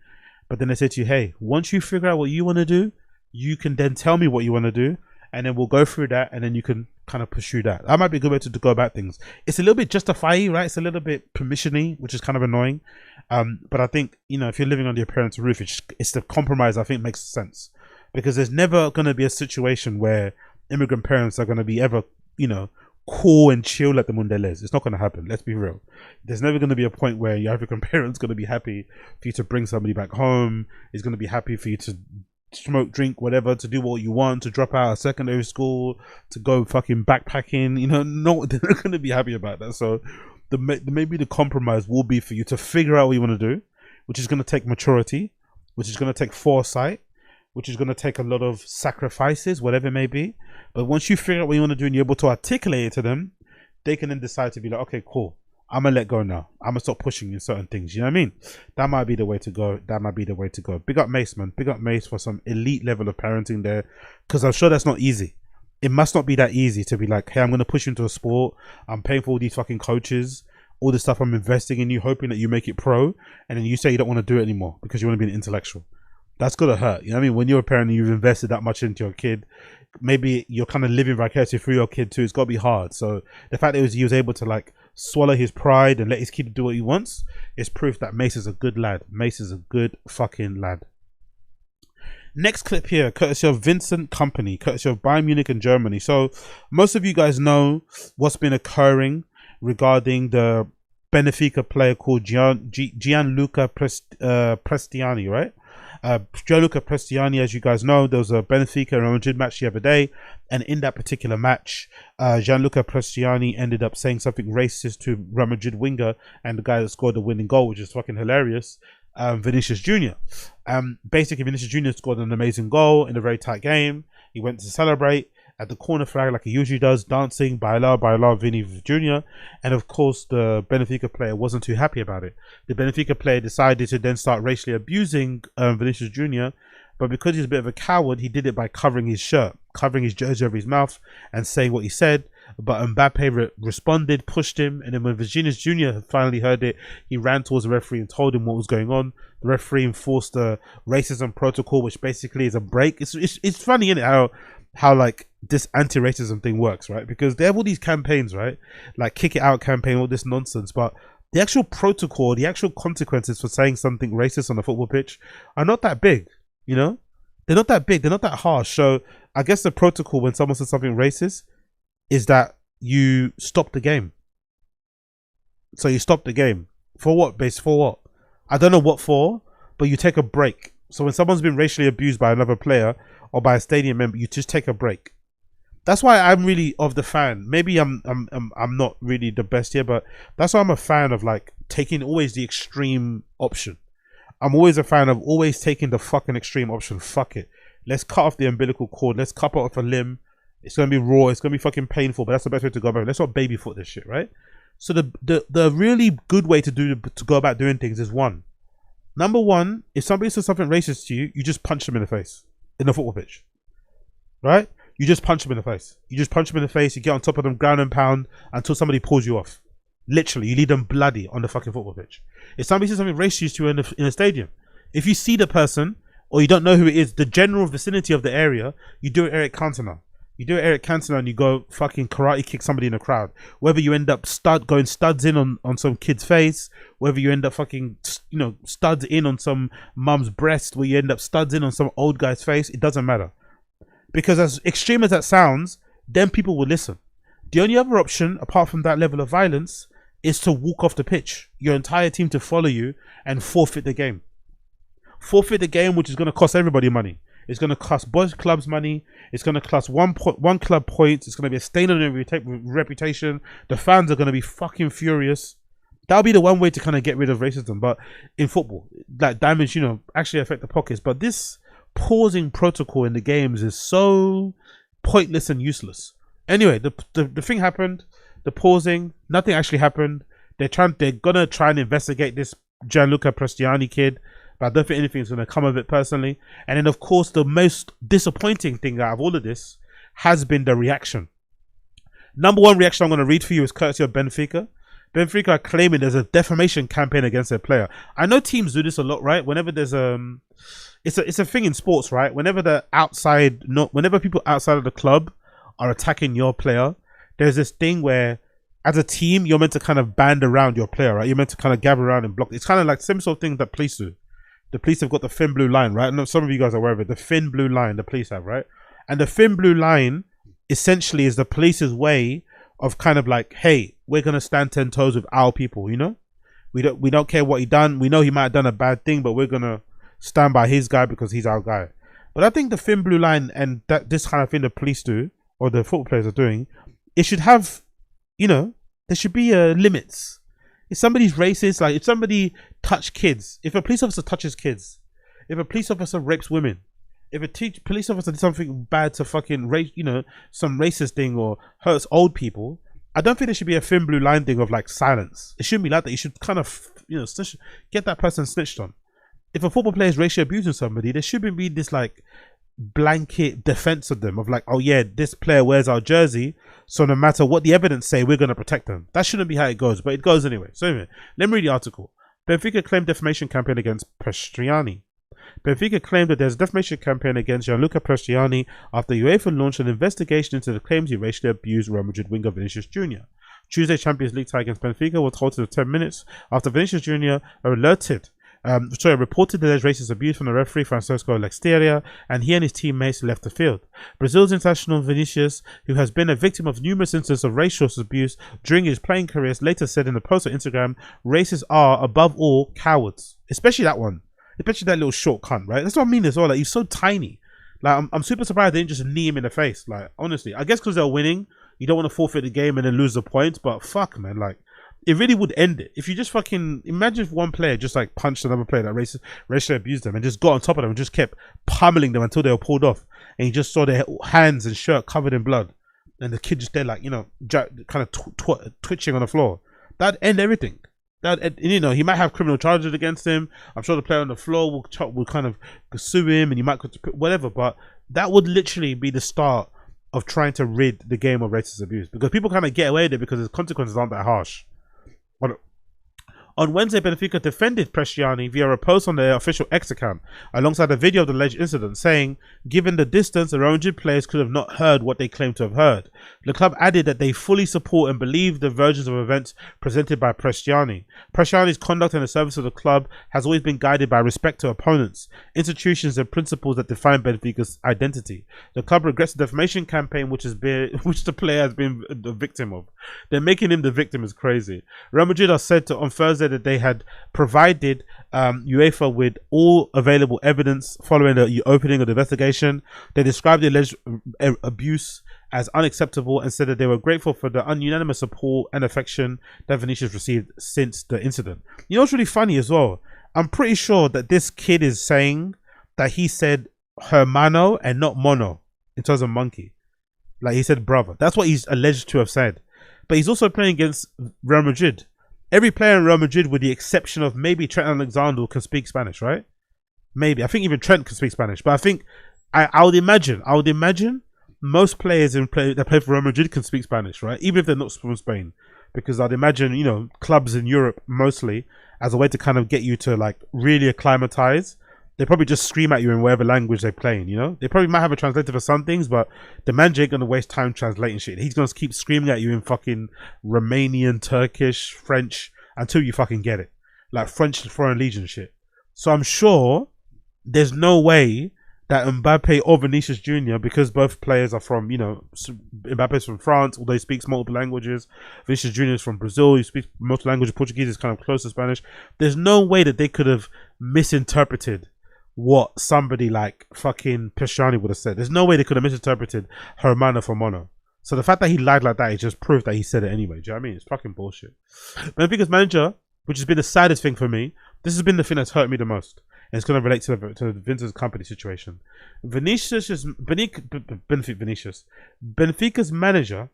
But then they say to you, hey, once you figure out what you want to do, you can then tell me what you want to do, and then we'll go through that, and then you can kind of pursue that. That might be a good way to go about things. It's a little bit justify-y, right? It's a little bit permission-y, which is kind of annoying. But I think, you know, if you're living under your parents' roof, it's the compromise I think makes sense. Because there's never going to be a situation where immigrant parents are going to be ever, you know, cool and chill at the Mundeles. It's not going to happen. Let's be real. There's never going to be a point where your African parents going to be happy for you to bring somebody back home. Is going to be happy for you to smoke, drink, whatever, to do what you want, to drop out of secondary school, to go fucking backpacking. You know, no, they're not going to be happy about that. So maybe the compromise will be for you to figure out what you want to do, which is going to take maturity, which is going to take foresight, which is going to take a lot of sacrifices, whatever it may be. But once you figure out what you want to do and you're able to articulate it to them, they can then decide to be like, okay, cool, I'm going to let go now. I'm going to stop pushing you in certain things. You know what I mean? That might be the way to go. That might be the way to go. Big up MaSe, man. Big up MaSe for some elite level of parenting there. Because I'm sure that's not easy. It must not be that easy to be like, hey, I'm going to push you into a sport. I'm paying for all these fucking coaches. All this stuff I'm investing in you, hoping that you make it pro. And then you say you don't want to do it anymore because you want to be an intellectual. That's gonna hurt. You know what I mean? When you're a parent and you've invested that much into your kid, maybe you're kind of living vicariously through your kid too. It's gotta be hard. So the fact that he was able to like swallow his pride and let his kid do what he wants is proof that MaSe is a good lad. MaSe is a good fucking lad. Next clip here, courtesy of Vincent Kompany, courtesy of Bayern Munich in Germany. So most of you guys know what's been occurring regarding the Benfica player called Gianluca Prestiani, right? Gianluca Prestiani, as you guys know, there was a Benfica and Real Madrid match the other day, and in that particular match, Gianluca Prestiani ended up saying something racist to Real Madrid winger and the guy that scored the winning goal, which is fucking hilarious, Vinicius Jr. Basically, Vinicius Jr. scored an amazing goal in a very tight game. He went to celebrate at the corner flag like he usually does, dancing, baila, Vinny Jr. And of course, the Benfica player wasn't too happy about it. The Benfica player decided to then start racially abusing Vinicius Jr. But because he's a bit of a coward, he did it by covering his shirt, covering his jersey over his mouth and saying what he said. But Mbappe responded, pushed him, and then when Vinicius Jr. finally heard it, he ran towards the referee and told him what was going on. The referee enforced a racism protocol, which basically is a break. It's funny, isn't it, how like this anti-racism thing works, right? Because they have all these campaigns, right? Like kick it out campaign, all this nonsense, but the actual protocol, the actual consequences for saying something racist on a football pitch are not that big, you know? They're not that big, they're not that harsh. So I guess the protocol when someone says something racist is that you stop the game. So you stop the game. For what, base? For what? I don't know what for, but you take a break. So when someone's been racially abused by another player or by a stadium member, you just take a break. That's why I'm really of the fan. Maybe I'm not really the best here, but that's why I'm a fan of like taking always the extreme option. I'm always a fan of always taking the fucking extreme option. Fuck it. Let's cut off the umbilical cord. Let's cut off a limb. It's gonna be raw. It's gonna be fucking painful, but that's the best way to go about it. Let's not babyfoot this shit, right? So the really good way to go about doing things is number one, if somebody says something racist to you, you just punch them in the face in the football pitch, right? You just punch them in the face. You just punch them in the face. You get on top of them, ground and pound until somebody pulls you off. Literally, you leave them bloody on the fucking football pitch. If somebody says something racist to you in a stadium, if you see the person or you don't know who it is, the general vicinity of the area, you do it Eric Cantona. You do it Eric Cantona and you go fucking karate kick somebody in the crowd. Whether you end up going studs in on some kid's face, whether you end up fucking, you know, studs in on some mum's breast, where you end up studs in on some old guy's face, it doesn't matter. Because as extreme as that sounds, then people will listen. The only other option, apart from that level of violence, is to walk off the pitch, your entire team to follow you and forfeit the game. Forfeit the game, which is going to cost everybody money. It's going to cost both clubs money. It's going to cost one club points. It's going to be a stain on their reputation. The fans are going to be fucking furious. That'll be the one way to kind of get rid of racism. But in football, like damage, actually affect the pockets. But this pausing protocol in the games is so pointless and useless. Anyway, the thing happened. The pausing, nothing actually happened. They're gonna try and investigate this Gianluca Prestiani kid, but I don't think anything's gonna come of it personally. And then, of course, the most disappointing thing out of all of this has been the reaction. Number one reaction I'm gonna read for you is courtesy of Benfica. Benfica are claiming there's a defamation campaign against their player. I know teams do this a lot, right? Whenever there's it's a thing in sports, right? Whenever whenever people outside of the club are attacking your player, there's this thing where as a team you're meant to kind of band around your player, right? You're meant to kind of gather around and block. It's kind of like same sort of thing that police do. The police have got the thin blue line, right? I know some of you guys are aware of it. The thin blue line the police have, right? And the thin blue line essentially is the police's way of kind of like, hey, we're gonna stand 10 toes with our people, we don't care what he done. We know he might have done a bad thing, but we're gonna stand by his guy because he's our guy. But I think the thin blue line and this kind of thing the police do, or the football players are doing, it should have, there should be limits. If somebody's racist, like if somebody touch kids, if a police officer touches kids, if a police officer rapes women, if a police officer did something bad to fucking race, some racist thing or hurts old people, I don't think there should be a thin blue line thing of like silence. It shouldn't be like that. You should kind of, get that person snitched on. If a football player is racially abusing somebody, there shouldn't be this like blanket defense of them of like, oh yeah, this player wears our jersey, so no matter what the evidence say, we're going to protect them. That shouldn't be how it goes, but it goes anyway. So anyway, let me read the article. Benfica claimed defamation campaign against Prestiani. Benfica claimed that there's a defamation campaign against Gianluca Prestiani after UEFA launched an investigation into the claims he racially abused Real Madrid winger Vinicius Jr. Tuesday Champions League tie against Benfica was halted for 10 minutes after Vinicius Jr. reported alleged racist abuse from the referee Francesco Lexteria, and he and his teammates left the field. Brazil's international Vinicius, who has been a victim of numerous instances of racial abuse during his playing career, later said in a post on Instagram, "Racists are, above all, cowards." Especially that one. Especially that little short cunt, right? That's what I mean as well. Like, he's so tiny. Like, I'm super surprised they didn't just knee him in the face. Like, honestly, I guess because they're winning, you don't want to forfeit the game and then lose the points. But fuck, man, like, it really would end it if you just fucking imagine if one player just like punched another player that racially abused them and just got on top of them and just kept pummeling them until they were pulled off, and you just saw their hands and shirt covered in blood, and the kid just there like kind of twitching on the floor. That'd end everything. He might have criminal charges against him. I'm sure the player on the floor will kind of sue him, and you might whatever. But that would literally be the start of trying to rid the game of racist abuse, because people kind of get away with it because the consequences aren't that harsh. On Wednesday, Benfica defended Prestiani via a post on their official X account, alongside a video of the alleged incident, saying, given the distance, the Real Madrid players could have not heard what they claimed to have heard. The club added that they fully support and believe the versions of events presented by Prestiani. Prestiani's conduct and the service of the club has always been guided by respect to opponents, institutions and principles that define Benfica's identity. The club regrets the defamation campaign which the player has been the victim of. They're making him the victim is crazy. Real Madrid are said to on Thursday that they had provided UEFA with all available evidence following the opening of the investigation. They described the alleged abuse as unacceptable and said that they were grateful for the unanimous support and affection that Vinicius received since the incident. You know what's really funny as well? I'm pretty sure that this kid is saying that he said hermano and not mono in terms of monkey. Like, he said brother. That's what he's alleged to have said. But he's also playing against Real Madrid. Every player in Real Madrid, with the exception of maybe Trent Alexander, can speak Spanish, right? Maybe. I think even Trent can speak Spanish. But I think, I would imagine most players that play for Real Madrid can speak Spanish, right? Even if they're not from Spain. Because I'd imagine, clubs in Europe mostly, as a way to kind of get you to like really acclimatize, they probably just scream at you in whatever language they're playing, They probably might have a translator for some things, but the man ain't gonna waste time translating shit. He's gonna keep screaming at you in fucking Romanian, Turkish, French, until you fucking get it. Like French Foreign Legion shit. So I'm sure there's no way that Mbappe or Vinicius Jr., because both players are from, Mbappe's from France, although he speaks multiple languages. Vinicius Jr. is from Brazil, he speaks multiple languages. Portuguese is kind of close to Spanish. There's no way that they could have misinterpreted what somebody like fucking Pesciani would have said. There's no way they could have misinterpreted Hermano for Mono. So the fact that he lied like that is just proof that he said it anyway. Do you know what I mean? It's fucking bullshit. Benfica's manager, which has been the saddest thing for me, this has been the thing that's hurt me the most. And it's going to relate to the Vincent Kompany situation. Benfica's manager,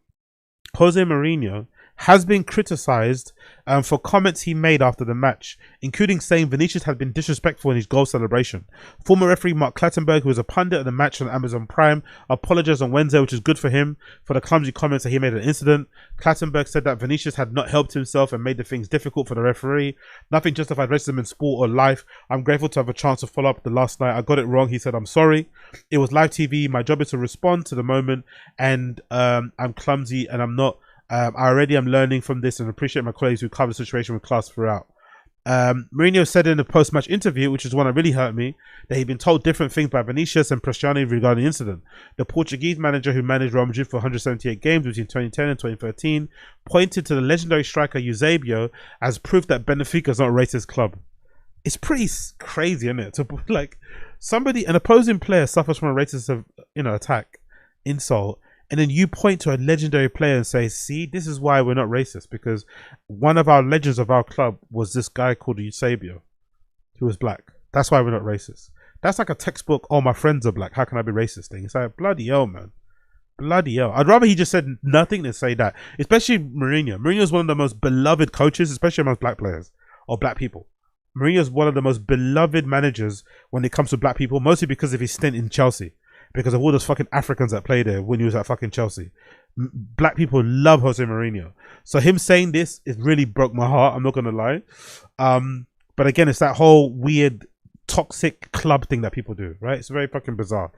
Jose Mourinho, has been criticised for comments he made after the match, including saying Vinicius had been disrespectful in his goal celebration. Former referee Mark Clattenburg, who was a pundit of the match on Amazon Prime, apologised on Wednesday, which is good for him, for the clumsy comments that he made at the incident. Clattenburg said that Vinicius had not helped himself and made the things difficult for the referee. Nothing justified racism in sport or life. I'm grateful to have a chance to follow up the last night. I got it wrong. He said, I'm sorry. It was live TV. My job is to respond to the moment, and I'm clumsy and I'm not. I already am learning from this and appreciate my colleagues who cover the situation with class throughout. Mourinho said in a post-match interview, which is one that really hurt me, that he'd been told different things by Vinicius and Pesciani regarding the incident. The Portuguese manager who managed Real Madrid for 178 games between 2010 and 2013 pointed to the legendary striker Eusebio as proof that Benfica is not a racist club. It's pretty crazy, isn't it? To like an opposing player suffers from a racist, attack, insult, and then you point to a legendary player and say, see, this is why we're not racist, because one of our legends of our club was this guy called Eusebio, who was black. That's why we're not racist. That's like a textbook, all my friends are black, how can I be racist thing? It's like, bloody hell, man. Bloody hell. I'd rather he just said nothing than say that. Especially Mourinho. Mourinho is one of the most beloved coaches, especially amongst black players or black people. Mourinho is one of the most beloved managers when it comes to black people, mostly because of his stint in Chelsea. Because of all those fucking Africans that played there when he was at fucking Chelsea. Black people love Jose Mourinho. So him saying this, it really broke my heart. I'm not going to lie. But again, it's that whole weird toxic club thing that people do, right? It's very fucking bizarre.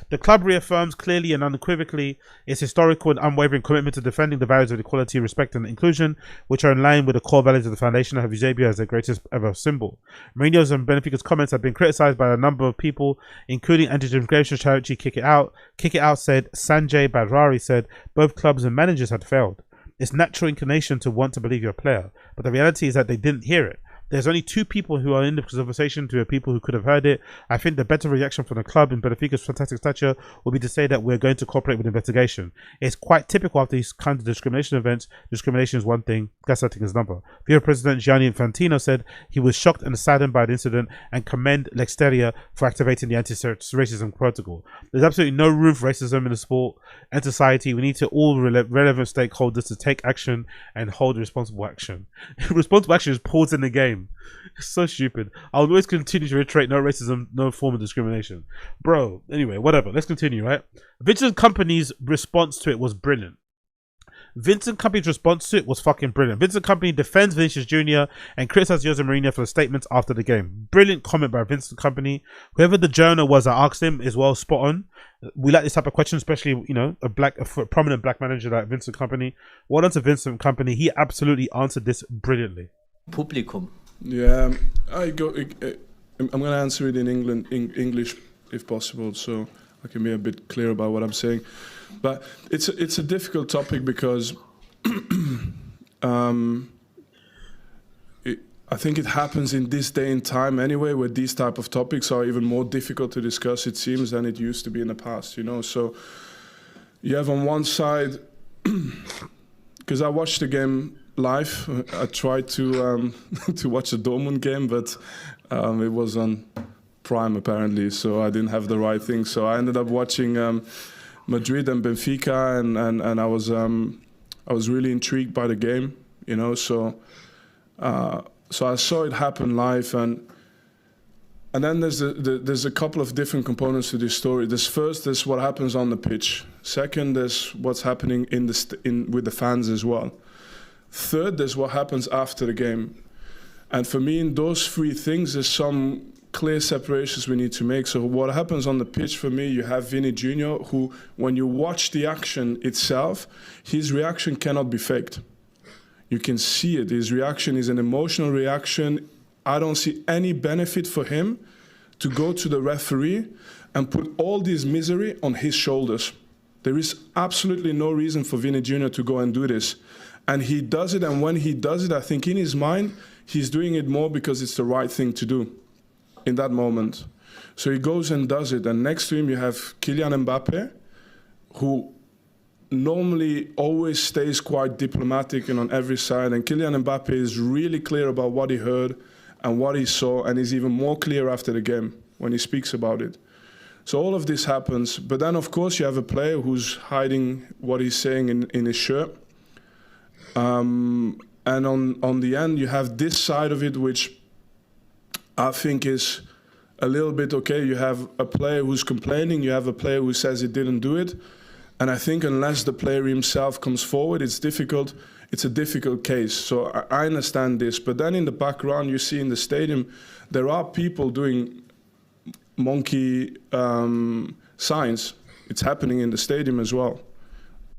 The club reaffirms clearly and unequivocally its historical and unwavering commitment to defending the values of equality, respect and inclusion, which are in line with the core values of the foundation and have Eusebio as their greatest ever symbol. Mourinho's and Benfica's comments have been criticized by a number of people, including anti-immigration charity Kick It Out. Kick It Out said, Sanjay Badrari said, both clubs and managers had failed. It's natural inclination to want to believe you're a player, but the reality is that they didn't hear it. There's only two people who are in the conversation to people who could have heard it. I think the better reaction from the club and Benfica's fantastic stature will be to say that we're going to cooperate with the investigation. It's quite typical after these kinds of discrimination events. Discrimination is one thing, gaslighting is another. FIFA President Gianni Infantino said he was shocked and saddened by the incident and commend L'Exteria for activating the anti-racism protocol. There's absolutely no room for racism in the sport and society. We need to all relevant stakeholders to take action and hold responsible action. Responsible action is pausing the game. It's so stupid. I'll always continue to reiterate no racism, no form of discrimination. Bro, anyway, whatever. Let's continue, right? Vincent Kompany's response to it was brilliant. Vincent Kompany's response to it was fucking brilliant. Vincent Kompany defends Vinicius Jr. and criticizes Jose Mourinho for the statements after the game. Brilliant comment by Vincent Kompany. Whoever the journal was that asked him is well spot on. We like this type of question, especially, a prominent black manager like Vincent Kompany. Well done to Vincent Kompany. He absolutely answered this brilliantly. Publikum. Yeah, I'm going to answer it in English if possible, so I can be a bit clear about what I'm saying. But it's a difficult topic because I think it happens in this day and time anyway, where these type of topics are even more difficult to discuss, it seems, than it used to be in the past, So you have on one side, because I watched the game live. I tried to watch the Dortmund game, but it was on Prime apparently, so I didn't have the right thing. So I ended up watching Madrid and Benfica, and I was really intrigued by the game, So I saw it happen live, and then there's a couple of different components to this story. There's what happens on the pitch. Second, there's what's happening with the fans as well. Third, there's what happens after the game. And for me, in those three things, there's some clear separations we need to make. So what happens on the pitch, for me, you have Vinny Jr., who, when you watch the action itself, his reaction cannot be faked. You can see it. His reaction is an emotional reaction. I don't see any benefit for him to go to the referee and put all this misery on his shoulders. There is absolutely no reason for Vinny Jr. to go and do this. And he does it, and when he does it, I think in his mind, he's doing it more because it's the right thing to do in that moment. So he goes and does it, and next to him you have Kylian Mbappe, who normally always stays quite diplomatic and on every side, and Kylian Mbappe is really clear about what he heard and what he saw, and he's even more clear after the game when he speaks about it. So all of this happens, but then of course you have a player who's hiding what he's saying in his shirt. And on the end you have this side of it, which I think is a little bit okay. You have a player who's complaining, you have a player who says he didn't do it, and I think unless the player himself comes forward, it's difficult. It's a difficult case, so I understand this. But then in the background, you see in the stadium, there are people doing monkey signs. It's happening in the stadium as well.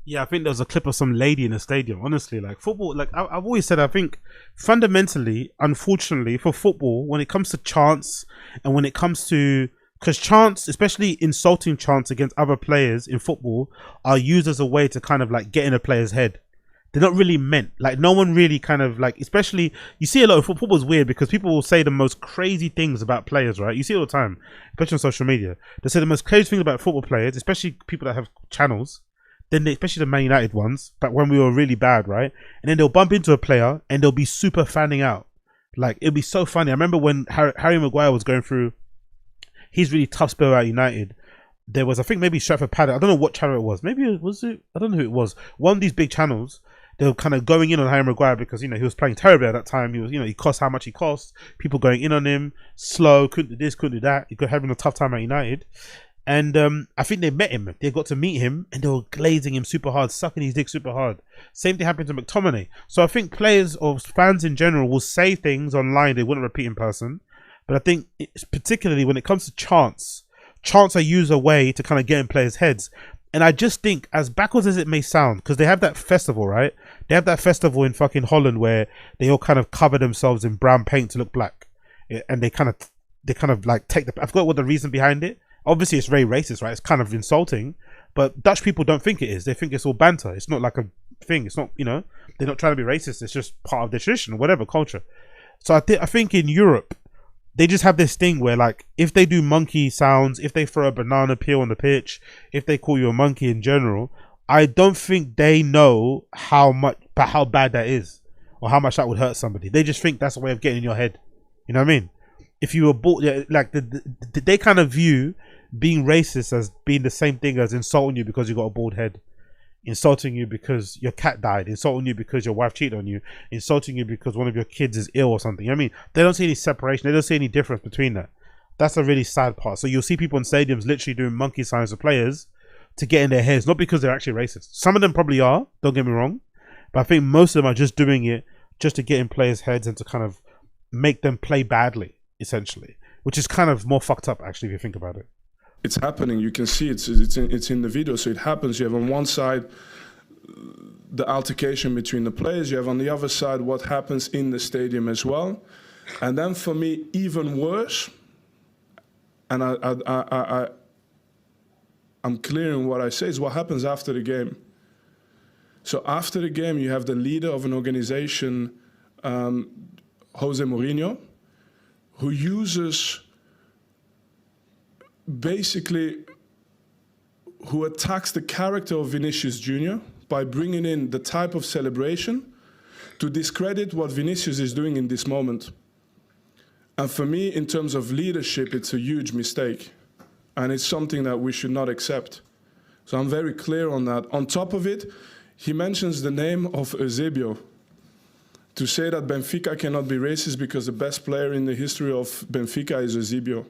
Yeah, I think there was a clip of some lady in the stadium. Honestly, like football, like I've always said, I think fundamentally, unfortunately, for football, when it comes to chants and when it comes to, because chants, especially insulting chants against other players in football, are used as a way to kind of like get in a player's head. They're not really meant. Like no one really kind of like, especially you see a lot of football's weird because people will say the most crazy things about players, right? You see it all the time, especially on social media. They say the most crazy things about football players, especially people that have channels. Then they, especially the Man United ones, but when we were really bad, right? And then they'll bump into a player and they'll be super fanning out. Like it'll be so funny. I remember when Harry Maguire was going through his really tough spell at United. There was, I think maybe Stratford Paddock. I don't know what channel it was. Maybe it was it. I don't know who it was. One of these big channels. They were kind of going in on Harry Maguire because, you know, he was playing terribly at that time. He was, you know, he cost how much he cost. People going in on him, slow, couldn't do this, couldn't do that. He could having a tough time at United. And I think they met him. They got to meet him and they were glazing him super hard, sucking his dick super hard. Same thing happened to McTominay. So I think players or fans in general will say things online they wouldn't repeat in person. But I think it's particularly when it comes to chants are used a way to kind of get in players' heads. And I just think, as backwards as it may sound, because they have that festival, right? They have that festival in fucking Holland where they all kind of cover themselves in brown paint to look black, and they kind of like take the. I forgot what the reason behind it. Obviously, it's very racist, right? It's kind of insulting, but Dutch people don't think it is. They think it's all banter. It's not like a thing. It's not, you know, they're not trying to be racist. It's just part of their tradition or whatever culture. So I think in Europe, they just have this thing where, like, if they do monkey sounds, if they throw a banana peel on the pitch, if they call you a monkey in general, I don't think they know how bad that is or how much that would hurt somebody. They just think that's a way of getting in your head. You know what I mean? If you were bought, like, they kind of view being racist as being the same thing as insulting you because you got a bald head, insulting you because your cat died, insulting you because your wife cheated on you, insulting you because one of your kids is ill or something. I mean, they don't see any separation. They don't see any difference between that. That's a really sad part. So you'll see people in stadiums literally doing monkey signs to players to get in their heads, not because they're actually racist. Some of them probably are, don't get me wrong, but I think most of them are just doing it just to get in players' heads and to kind of make them play badly, essentially, which is kind of more fucked up, actually, if you think about it. It's happening. You can see it's in the video. So it happens. You have on one side the altercation between the players. You have on the other side what happens in the stadium as well. And then for me, even worse, and I'm clearing what I say, is what happens after the game. So after the game, you have the leader of an organization, Jose Mourinho, who uses basically, who attacks the character of Vinicius Jr. by bringing in the type of celebration to discredit what Vinicius is doing in this moment. And for me, in terms of leadership, it's a huge mistake. And it's something that we should not accept. So I'm very clear on that. On top of it, he mentions the name of Eusebio. To say that Benfica cannot be racist because the best player in the history of Benfica is Eusebio.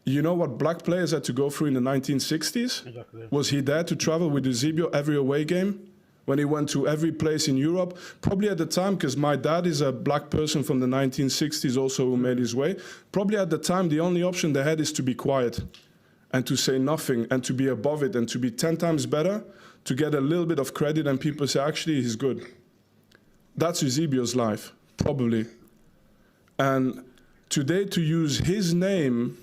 You know what black players had to go through in the 1960s? Exactly. Was he there to travel with Eusebio every away game? When he went to every place in Europe? Probably at the time, because my dad is a black person from the 1960s also who made his way. Probably at the time, the only option they had is to be quiet and to say nothing and to be above it and to be 10 times better, to get a little bit of credit and people say, actually, he's good. That's Eusebio's life, probably. And today to use his name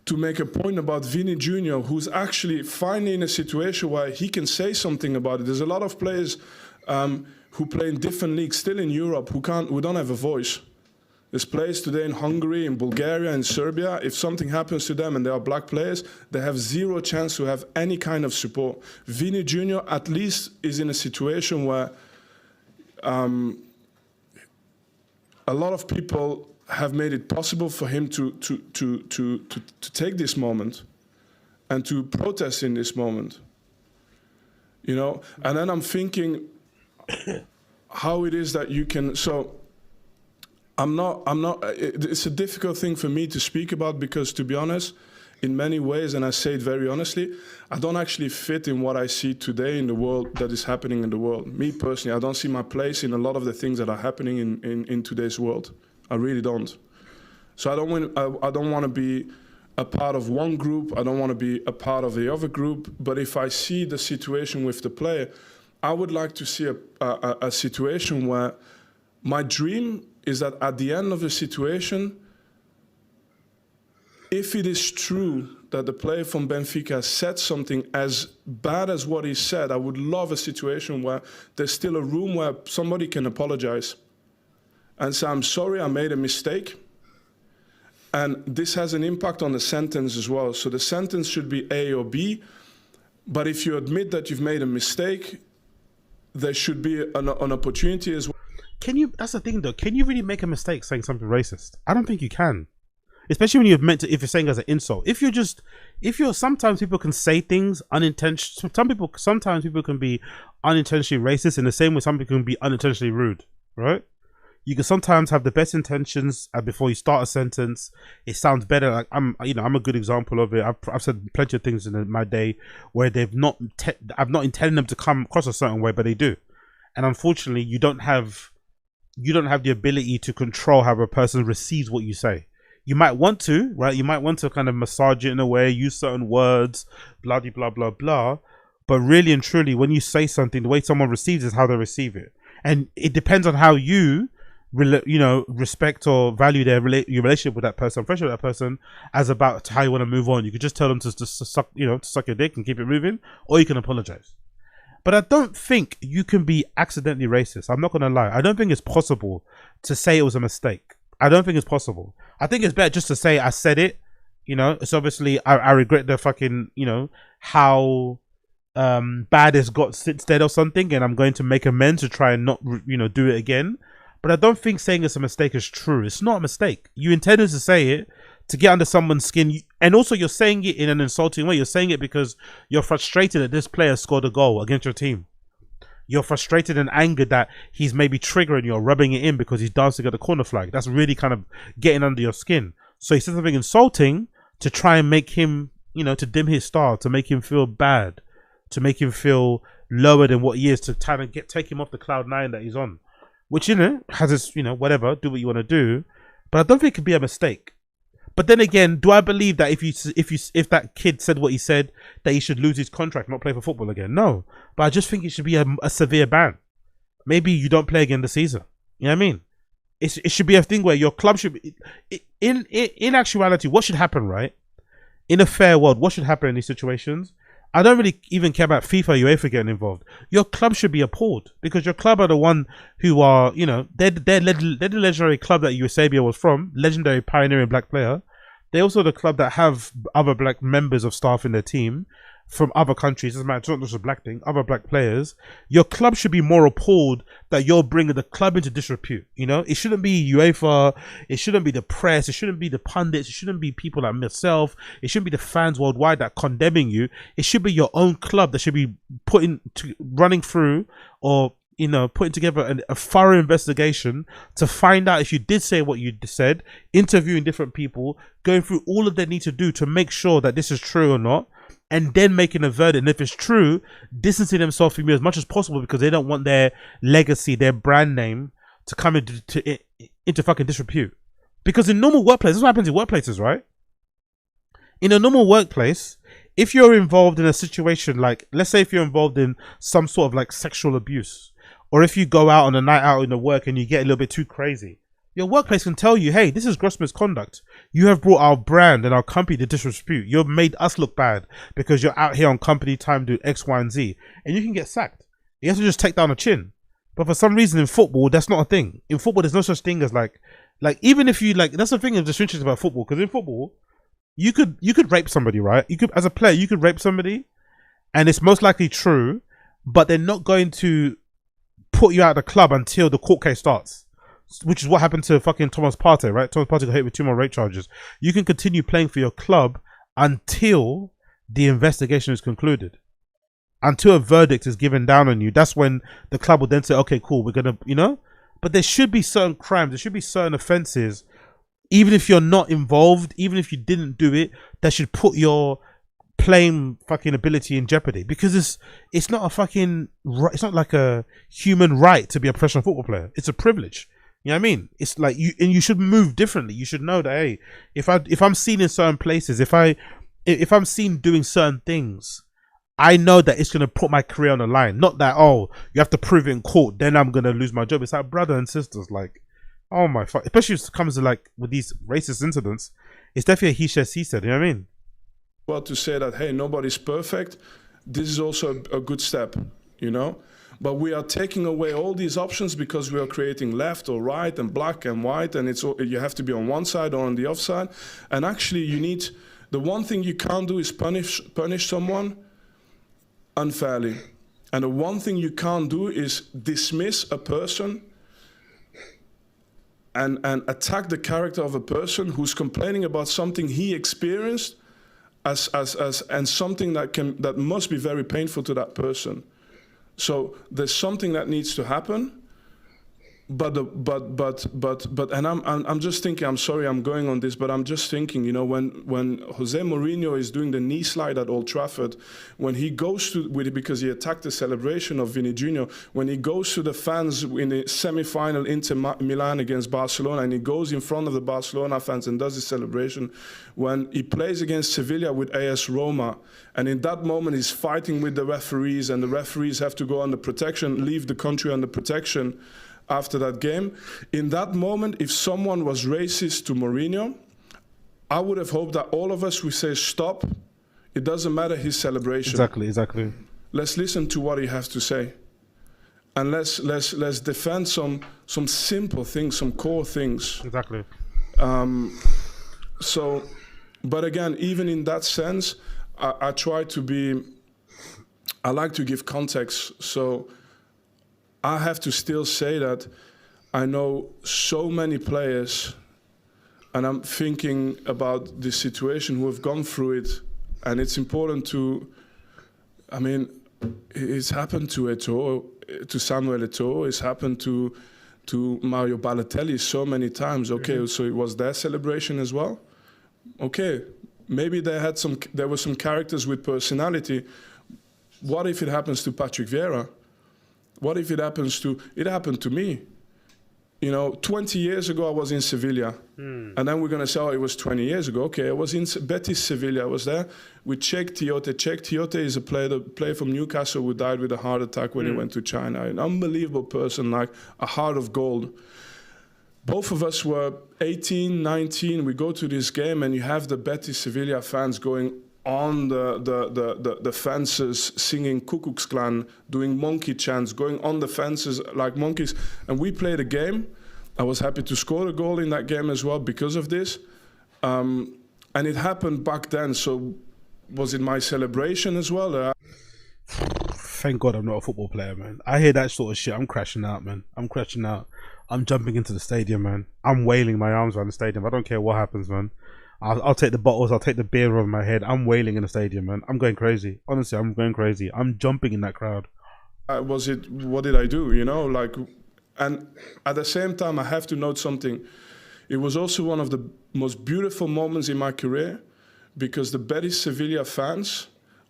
to make a point about Vinny Jr., who's actually finally in a situation where he can say something about it. There's a lot of players who play in different leagues still in Europe who don't have a voice. There's players today in Hungary, in Bulgaria, in Serbia. If something happens to them and they are black players, they have zero chance to have any kind of support. Vinny Jr. at least is in a situation where a lot of people have made it possible for him to take this moment and to protest in this moment. You know, and then I'm thinking how it is that you can, so it's a difficult thing for me to speak about because, to be honest, in many ways, and I say it very honestly, I don't actually fit in what I see today in the world that is happening in the world. Me personally, I don't see my place in a lot of the things that are happening in today's world. I really don't. So I don't want to be a part of one group. I don't want to be a part of the other group. But if I see the situation with the player, I would like to see a situation where my dream is that at the end of the situation, if it is true that the player from Benfica said something as bad as what he said, I would love a situation where there's still a room where somebody can apologize and say, I'm sorry, I made a mistake. And this has an impact on the sentence as well. So the sentence should be A or B. But if you admit that you've made a mistake, there should be an opportunity as well. That's the thing though, can you really make a mistake saying something racist? I don't think you can. Especially when if you're saying as an insult. Sometimes people can say things unintentionally. Sometimes people can be unintentionally racist in the same way some people can be unintentionally rude, right? You can sometimes have the best intentions before you start a sentence. It sounds better. Like I'm a good example of it. I've said plenty of things in my day where I've not intended them to come across a certain way, but they do. And unfortunately, you don't have the ability to control how a person receives what you say. You might want to, right? You might want to kind of massage it in a way, use certain words, blah, blah, blah, blah. But really and truly, when you say something, the way someone receives is how they receive it. And it depends on how you respect or value your relationship with that person, friendship with that person, as about how you want to move on. You could just tell them to suck your dick and keep it moving, or you can apologize. But I don't think you can be accidentally racist. I'm not going to lie. I don't think it's possible to say it was a mistake. I don't think it's possible. I think it's better just to say I said it. It's obviously I regret the fucking how bad it's got since then or something, and I'm going to make amends to try and not do it again. But I don't think saying it's a mistake is true. It's not a mistake. You intended to say it to get under someone's skin, and also you're saying it in an insulting way. You're saying it because you're frustrated that this player scored a goal against your team. You're frustrated and angered that he's maybe triggering you or rubbing it in because he's dancing at the corner flag. That's really kind of getting under your skin. So he said something insulting to try and make him, to dim his star, to make him feel bad, to make him feel lower than what he is, to try and take him off the cloud nine that he's on. Which, has its, whatever, do what you want to do. But I don't think it could be a mistake. But then again, do I believe that if that kid said what he said, that he should lose his contract, not play for football again? No. But I just think it should be a severe ban. Maybe you don't play again this season. You know what I mean? It should be a thing where your club should be... In actuality, what should happen, right? In a fair world, what should happen in these situations? I don't really even care about FIFA, UEFA getting involved. Your club should be appalled because your club are the one who are, they're the legendary club that Eusebio was from, legendary pioneering black player. They're also the club that have other black members of staff in their team from other countries. Doesn't matter, it's not just a black thing, other black players. Your club should be more appalled that you're bringing the club into disrepute. It shouldn't be UEFA, it shouldn't be the press, it shouldn't be the pundits, it shouldn't be people like myself, it shouldn't be the fans worldwide that condemning you. It should be your own club that should be running through or putting together a thorough investigation to find out if you did say what you said, interviewing different people, going through all that they need to do to make sure that this is true or not, and then making a verdict. And if it's true, distancing themselves from you as much as possible because they don't want their legacy, their brand name to come into fucking disrepute. Because in normal workplaces, this is what happens in workplaces, right? In a normal workplace, if you're involved in a situation like, let's say if you're involved in some sort of like sexual abuse, or if you go out on a night out in the work and you get a little bit too crazy, Your workplace can tell you, hey, this is gross misconduct. You have brought our brand and our company to disrepute. You've made us look bad because you're out here on company time doing X, Y, and Z. And you can get sacked. You have to just take down a chin. But for some reason in football, that's not a thing. In football, there's no such thing as like even if you like, that's the thing that's just interesting about football. Because in football, you could rape somebody, right? You could, as a player, you could rape somebody, and it's most likely true. But they're not going to put you out of the club until the court case starts. Which is what happened to fucking Thomas Partey, right? Thomas Partey got hit with 2 more rape charges. You can continue playing for your club until the investigation is concluded. Until a verdict is given down on you. That's when the club will then say, okay, cool, we're going to, you know? But there should be certain crimes, there should be certain offences, even if you're not involved, even if you didn't do it, that should put your playing fucking ability in jeopardy. Because it's not a fucking, it's not like a human right to be a professional football player. It's a privilege. You know what I mean? It's like you should move differently. You should know that, hey, if I'm seen in certain places, if I'm seen doing certain things, I know that it's gonna put my career on the line. Not that, oh, you have to prove it in court, then I'm gonna lose my job. It's like, brother and sisters, like, oh my fuck. Especially when it comes to like with these racist incidents, it's definitely a he said, he said. You know what I mean? Well, to say that, hey, nobody's perfect, this is also a good step, you know? But we are taking away all these options because we are creating left or right and black and white, and you have to be on one side or on the other side. And actually, the one thing you can't do is punish someone unfairly. And the one thing you can't do is dismiss a person and attack the character of a person who's complaining about something he experienced and something that must be very painful to that person. So there's something that needs to happen, but and I'm just thinking, I'm sorry I'm going on this, but I'm just thinking, you know, when Jose Mourinho is doing the knee slide at Old Trafford, when he goes to because he attacked the celebration of Vinny Jr., when he goes to the fans in the semi-final Inter Milan against Barcelona, and he goes in front of the Barcelona fans and does his celebration, when he plays against Sevilla with AS Roma, and in that moment he's fighting with the referees, and the referees have to go under protection, leave the country under protection after that game. In that moment, if someone was racist to Mourinho, I would have hoped that all of us would say, stop, it doesn't matter his celebration. Exactly. Let's listen to what he has to say. And let's defend some simple things, some core things. Exactly. So, but again, even in that sense, I like to give context. So I have to still say that I know so many players, and I'm thinking about this situation, who have gone through it, and it's important I mean, it's happened to Eto'o, to Samuel Eto'o, it's happened to Mario Balotelli so many times. Okay, so it was their celebration as well. Okay, maybe there were some characters with personality. What if it happens to Patrick Vieira? What if it happened to me? You know, 20 years ago I was in Sevilla. And then we're going to say, oh, it was 20 years ago. Okay, I was in Betis Sevilla. I was there with Cheikh Tiote. Cheikh Tiote is a player from Newcastle who died with a heart attack when he went to China. An unbelievable person, like a heart of gold. Both of us were 18, 19. We go to this game and you have the Betis Sevilla fans going on the fences, singing Ku Klux Klan, doing monkey chants, going on the fences like monkeys. And we played a game. I was happy to score a goal in that game as well because of this. And it happened back then. So was it my celebration as well? Thank God I'm not a football player, man. I hear that sort of shit, I'm crashing out, man. I'm crashing out. I'm jumping into the stadium, man. I'm wailing my arms around the stadium. I don't care what happens, man. I'll take the bottles, I'll take the beer over my head. I'm wailing in the stadium, man. I'm going crazy. Honestly, I'm going crazy. I'm jumping in that crowd. What did I do, you know? Like, and at the same time, I have to note something. It was also one of the most beautiful moments in my career because the Betis Sevilla fans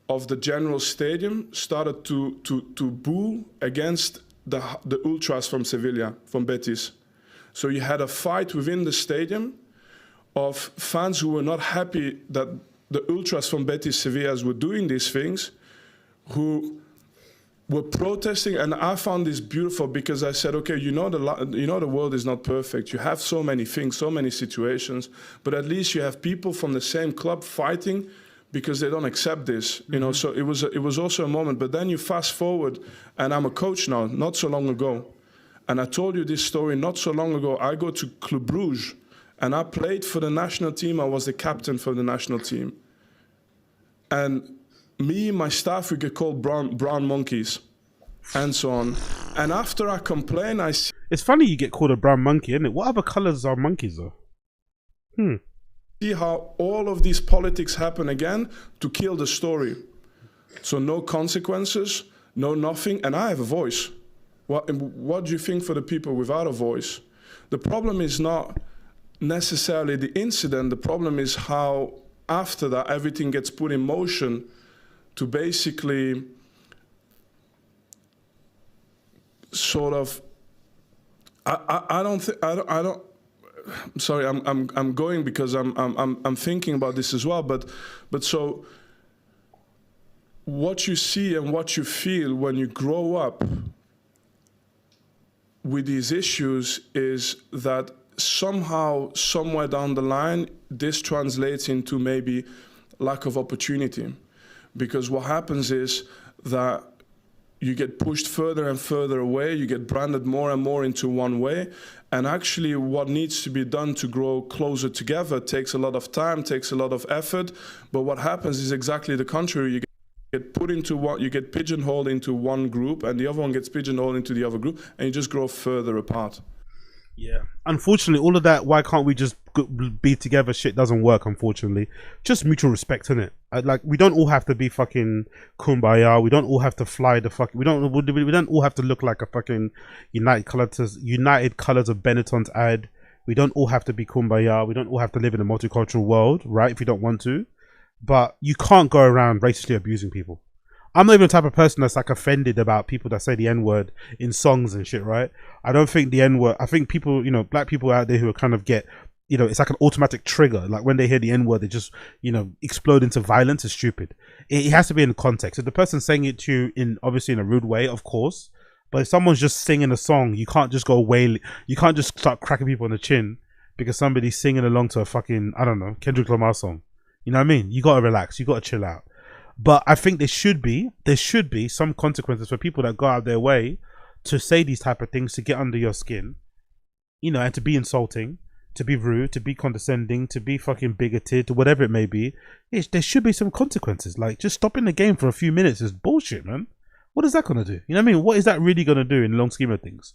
of the General Stadium started to boo against the ultras from Sevilla, from Betis. So you had a fight within the stadium of fans who were not happy that the ultras from Betis Sevillas were doing these things, who were protesting, and I found this beautiful because I said, okay, the world is not perfect. You have so many things, so many situations, but at least you have people from the same club fighting because they don't accept this, you know. So it was also a moment. But then you fast forward, and I'm a coach now, not so long ago, and I told you this story not so long ago. I go to Club Brugge, and I played for the national team. I was the captain for the national team, and me, my staff, we get called brown monkeys, and so on. And after I complain, I see It's funny you get called a brown monkey, isn't it? What other colors are monkeys though? how all of these politics happen again to kill the story. So no consequences, no nothing, and I have a voice. What do you think for the people without a voice? The problem is not necessarily the incident. The problem is how after that everything gets put in motion to basically sort of, I'm sorry, I'm going because I'm thinking about this as well, but so what you see and what you feel when you grow up with these issues is that somehow, somewhere down the line, this translates into maybe lack of opportunity. Because what happens is that you get pushed further and further away, you get branded more and more into one way, and actually what needs to be done to grow closer together takes a lot of time, takes a lot of effort, but what happens is exactly the contrary. You get put into what you get pigeonholed into one group, and the other one gets pigeonholed into the other group, and you just grow further apart. Yeah, unfortunately, all of that, why can't we just be together, shit doesn't work, unfortunately. Just mutual respect, innit? Like, we don't all have to be fucking kumbaya, we don't all have to fly the fucking, we don't all have to look like a fucking United Colors of Benetton's ad. We don't all have to be kumbaya, we don't all have to live in a multicultural world, right, if you don't want to. But you can't go around racistly abusing people. I'm not even the type of person that's like offended about people that say the N-word in songs and shit, right? I don't think the N-word, I think people, you know, black people out there who are kind of get, you know, it's like an automatic trigger. Like when they hear the N-word, they just, you know, explode into violence. Is stupid. It has to be in context. If the person's saying it to you in, obviously in a rude way, of course, but if someone's just singing a song, you can't just go wail, you can't just start cracking people on the chin because somebody's singing along to a fucking, I don't know, Kendrick Lamar song. You know what I mean? You gotta relax, you gotta chill out. But I think there should be some consequences for people that go out of their way to say these type of things, to get under your skin, you know, and to be insulting, to be rude, to be condescending, to be fucking bigoted, whatever it may be. There should be some consequences. Like, just stopping the game for a few minutes is bullshit, man. What is that going to do? You know what I mean? What is that really going to do in the long scheme of things?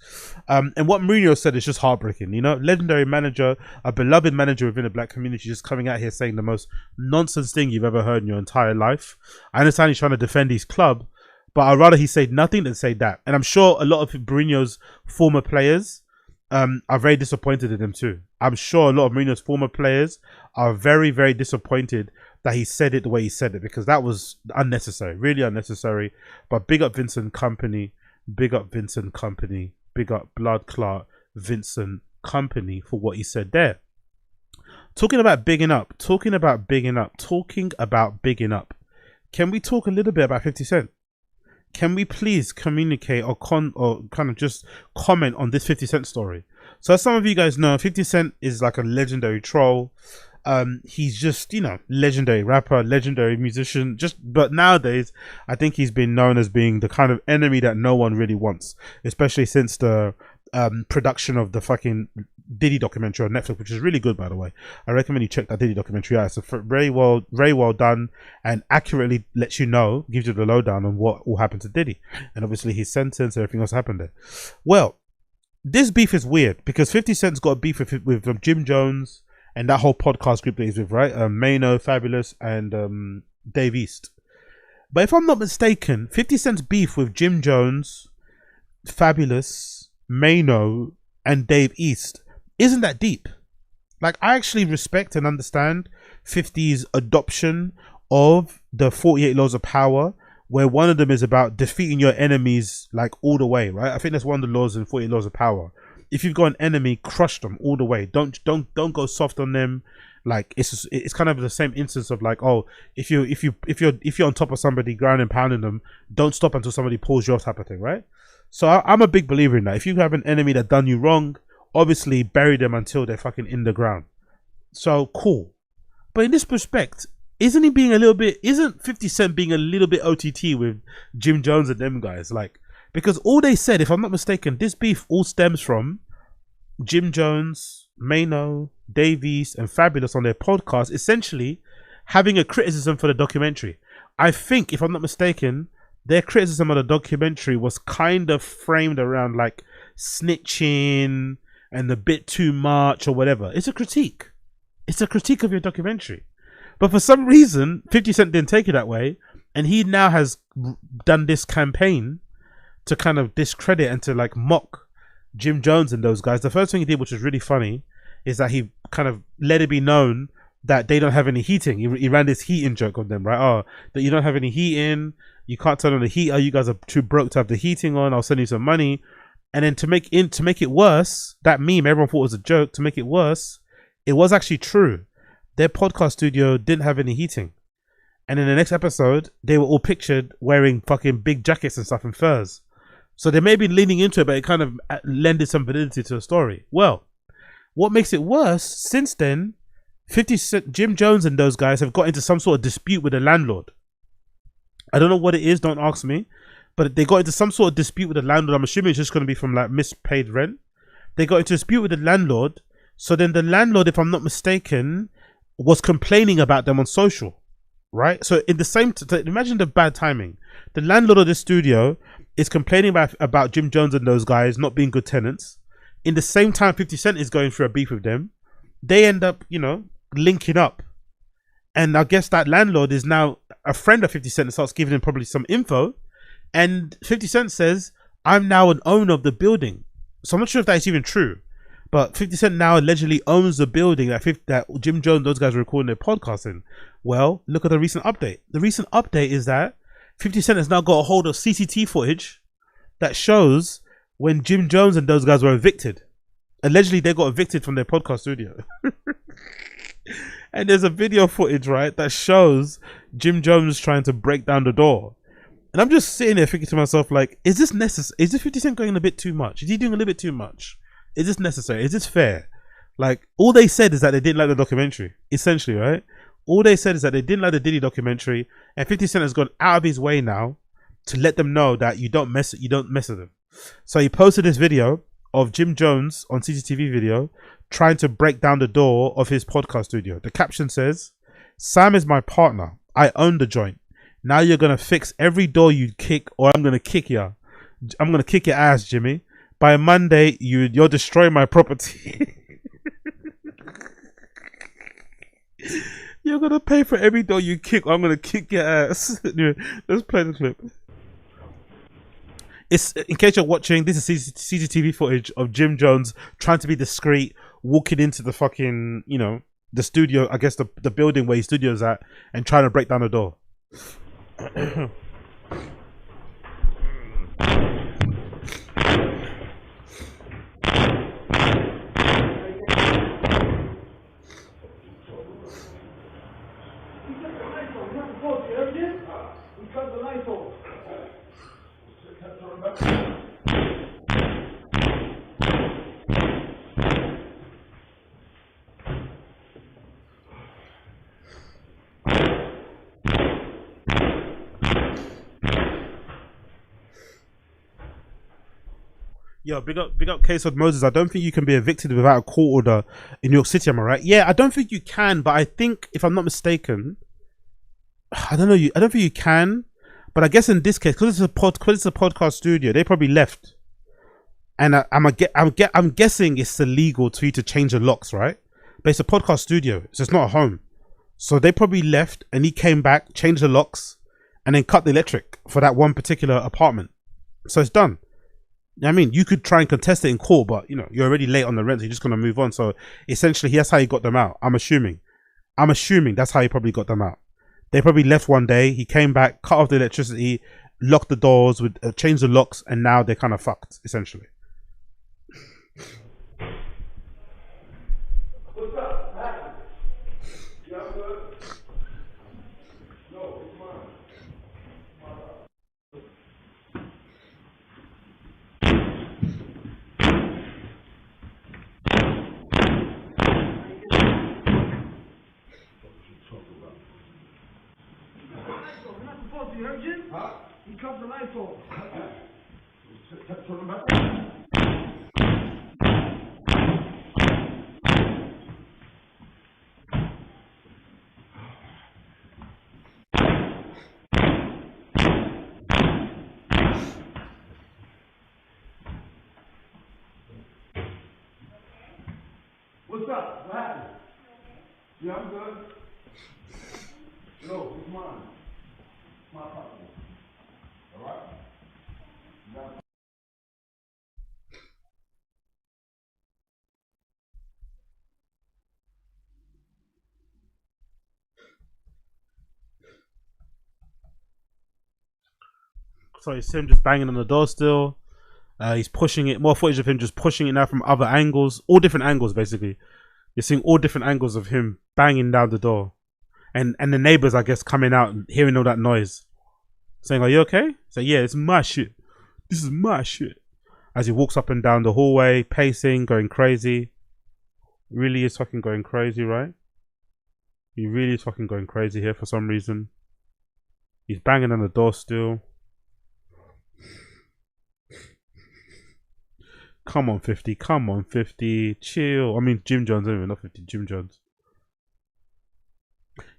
And what Mourinho said is just heartbreaking. You know, legendary manager, a beloved manager within the black community, just coming out here saying the most nonsense thing you've ever heard in your entire life. I understand he's trying to defend his club, but I'd rather he say nothing than say that. And I'm sure a lot of Mourinho's former players are very disappointed in him too. I'm sure a lot of Mourinho's former players are very, very disappointed that he said it the way he said it, because that was unnecessary, really unnecessary. But big up Vincent Kompany, big up Vincent Kompany, big up Blood Clot Vincent Kompany for what he said there. Talking about bigging up, can we talk a little bit about 50 Cent? Can we please communicate or kind of just comment on this 50 Cent story? So as some of you guys know, 50 Cent is like a legendary troll. He's just, you know, legendary rapper, legendary musician, but nowadays I think he's been known as being the kind of enemy that no one really wants, especially since the production of the fucking Diddy documentary on Netflix, which is really good, by the way. I recommend you check that Diddy documentary out. It's very well done, and accurately lets you know, gives you the lowdown on what will happen to Diddy, and obviously his sentence and everything else happened there. Well, this beef is weird because 50 Cent's got a beef with Jim Jones and that whole podcast group that he's with, right? Mainoo, Fabulous, and Dave East. But if I'm not mistaken, 50 Cent's beef with Jim Jones, Fabulous, Mainoo, and Dave East isn't that deep. Like, I actually respect and understand 50's adoption of the 48 Laws of Power, where one of them is about defeating your enemies like all the way, right? I think that's one of the laws in 48 Laws of Power. If you've got an enemy, crush them all the way. Don't go soft on them. Like it's kind of the same instance of like, oh, if you're on top of somebody ground and pounding them, don't stop until somebody pulls you off, type of thing, right? So I'm a big believer in that. If you have an enemy that done you wrong, obviously bury them until they're fucking in the ground. So cool. But in this respect, isn't 50 Cent being a little bit OTT with Jim Jones and them guys? Like, because all they said, if I'm not mistaken, this beef all stems from Jim Jones, Mainoo, Davies, and Fabulous on their podcast, essentially having a criticism for the documentary. I think, if I'm not mistaken, their criticism of the documentary was kind of framed around like snitching and a bit too much or whatever. It's a critique. It's a critique of your documentary. But for some reason, 50 Cent didn't take it that way, and he now has done this campaign to kind of discredit and to like mock Jim Jones and those guys. The first thing he did, which was really funny, is that he kind of let it be known that they don't have any heating. He ran this heating joke on them, right? Oh, that you don't have any heating, you can't turn on the heater, you guys are too broke to have the heating on, I'll send you some money. And then to make it worse, that meme everyone thought was a joke. To make it worse, it was actually true. Their podcast studio didn't have any heating, and in the next episode they were all pictured wearing fucking big jackets and stuff and furs. So they may be leaning into it, but it kind of lended some validity to the story. Well, what makes it worse, since then, 50 Cent, Jim Jones and those guys have got into some sort of dispute with the landlord. I don't know what it is, don't ask me, but they got into some sort of dispute with the landlord. I'm assuming it's just going to be from like mispaid rent. They got into a dispute with the landlord. So then the landlord, if I'm not mistaken, was complaining about them on social, right? So in the same, imagine the bad timing. The landlord of the studio is complaining about Jim Jones and those guys not being good tenants. In the same time, 50 Cent is going through a beef with them. They end up, linking up. And I guess that landlord is now a friend of 50 Cent and starts giving him probably some info. And 50 Cent says, I'm now an owner of the building. So I'm not sure if that's even true. But 50 Cent now allegedly owns the building that Jim Jones, those guys were recording their podcast in. Well, look at the recent update. The recent update is that 50 Cent has now got a hold of CCTV footage that shows when Jim Jones and those guys were evicted. Allegedly, they got evicted from their podcast studio. And there's a video footage, right, that shows Jim Jones trying to break down the door. And I'm just sitting there thinking to myself, like, is this necessary? Is this 50 Cent going a bit too much? Is he doing a little bit too much? Is this necessary? Is this fair? Like, all they said is that they didn't like the documentary, essentially, right? All they said is that they didn't like the Diddy documentary, and 50 Cent has gone out of his way now to let them know that you don't mess with them. So he posted this video of Jim Jones on CCTV video trying to break down the door of his podcast studio. The caption says, "Sam is my partner. I own the joint. Now you're gonna fix every door you kick, or I'm gonna kick you. I'm gonna kick your ass, Jimmy. By Monday, you'll destroy my property." You're gonna pay for every door you kick, or I'm gonna kick your ass. Anyway, let's play the clip. It's, in case you're watching, this is CCTV footage of Jim Jones trying to be discreet, walking into the fucking, the studio, I guess the building where his studio's at, and trying to break down the door. Yo, big up case of Moses. I don't think you can be evicted without a court order in New York City, am I right? Yeah, I don't think you can, but I think, if I'm not mistaken, I don't think you can, but I guess in this case, because it's a podcast studio, they probably left. And I'm guessing it's illegal for you to change the locks, right? But it's a podcast studio, so it's not a home. So they probably left, and he came back, changed the locks, and then cut the electric for that one particular apartment. So it's done. I mean, you could try and contest it in court, but you're already late on the rent, so you're just gonna move on. So essentially, that's how he got them out. I'm assuming that's how he probably got them out. They probably left one day, he came back, cut off the electricity, locked the doors, changed the locks, and now they're kind of fucked, essentially. He cut the lights off. Turn them back. What's up? What happened? Yeah, I'm good. No, it's mine. It's my property. All right? You got it. So it's him just banging on the door still. He's pushing it. More footage of him just pushing it now from other angles. All different angles, basically. You're seeing all different angles of him banging down the door. And the neighbors, I guess, coming out and hearing all that noise. Saying, are you okay? Say, yeah, it's my shit. This is my shit. As he walks up and down the hallway, pacing, going crazy. Really is fucking going crazy, right? He really is fucking going crazy here for some reason. He's banging on the door still. Come on, 50. Come on, 50. Chill. I mean, Jim Jones, anyway, not 50. Jim Jones.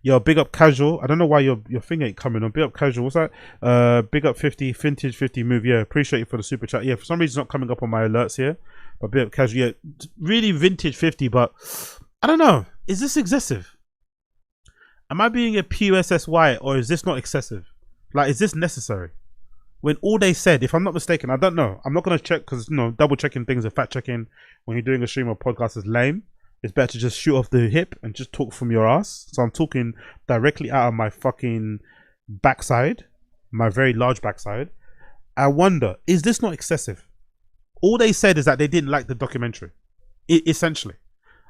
Yo, big up Casual. I don't know why your thing ain't coming on. Big up Casual. What's that? Big up 50. Vintage 50 move. Yeah, appreciate you for the super chat. Yeah, for some reason it's not coming up on my alerts here. But big up Casual. Yeah, really vintage 50. But I don't know. Is this excessive? Am I being a PUSSY or is this not excessive? Like, is this necessary? When all they said, if I'm not mistaken, I don't know. I'm not going to check because, you know, double checking things and fact checking when you're doing a stream or podcast is lame. It's better to just shoot off the hip and just talk from your ass. So I'm talking directly out of my fucking backside, my very large backside. I wonder, is this not excessive? All they said is that they didn't like the documentary, essentially.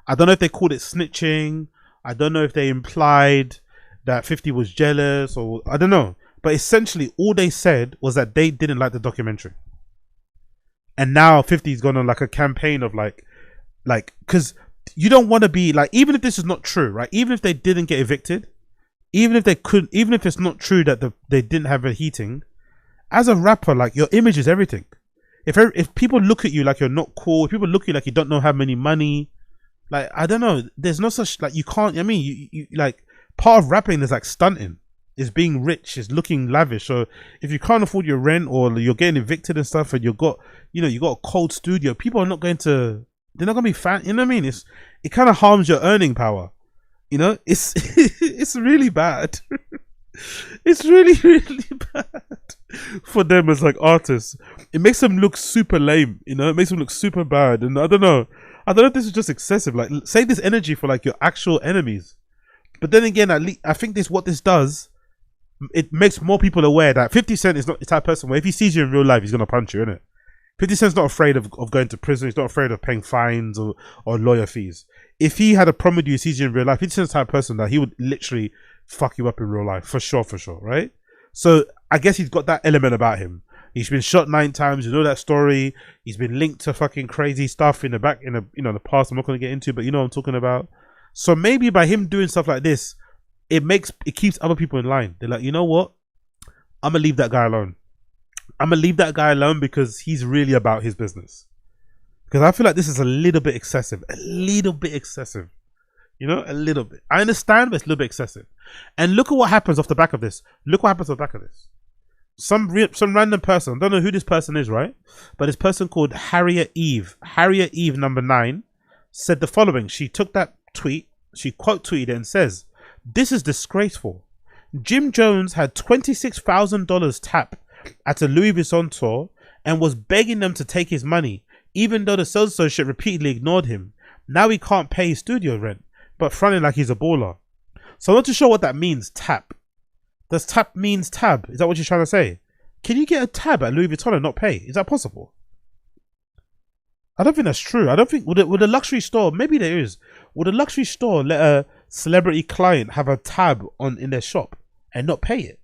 I don't know if they called it snitching. I don't know if they implied that 50 was jealous or I don't know. But essentially, all they said was that they didn't like the documentary. And now 50's gone on like a campaign of like, because you don't want to be like, even if this is not true, right? Even if they didn't get evicted, even if they could, even if it's not true that they didn't have a heating, as a rapper, like your image is everything. If people look at you like you're not cool, if people look at you like you don't know how many money, like, I don't know, there's no such, like, you can't, I mean, you like, part of rapping is like stunting. Is being rich, is looking lavish. So if you can't afford your rent or you're getting evicted and stuff, and you got a cold studio, people are not going to. They're not gonna be fan. You know what I mean? It kind of harms your earning power. You know, it's it's really bad. It's really bad for them as like artists. It makes them look super lame. You know, it makes them look super bad. And I don't know if this is just excessive. Like, save this energy for like your actual enemies. But then again, at least I think what this does. It makes more people aware that 50 Cent is not the type of person where if he sees you in real life, he's going to punch you, innit? 50 Cent's not afraid of going to prison. He's not afraid of paying fines or lawyer fees. If he had a problem with you, sees you in real life, 50 Cent's the type of person that he would literally fuck you up in real life. For sure, right? So I guess he's got that element about him. He's been shot 9 times. You know that story. He's been linked to fucking crazy stuff in the the past. I'm not going to get into, but you know what I'm talking about. So maybe by him doing stuff like this, it keeps other people in line. They're like, you know what? I'm gonna leave that guy alone. I'm gonna leave that guy alone because he's really about his business. Because I feel like this is a little bit excessive. You know, a little bit. I understand, but it's a little bit excessive. And look at what happens off the back of this. Some random person, I don't know who this person is, right? But this person called Harriet Eve number 9, said the following. She took that tweet, she quote tweeted it and says, "This is disgraceful. Jim Jones had $26,000 tap at a Louis Vuitton tour and was begging them to take his money, even though the sales associate repeatedly ignored him. Now he can't pay his studio rent, but fronting like he's a baller." So I'm not too sure what that means, tap. Does tap means tab? Is that what you're trying to say? Can you get a tab at Louis Vuitton and not pay? Is that possible? I don't think that's true. I don't think, would a luxury store, maybe there is, would a luxury store let a celebrity client have a tab in their shop and not pay it?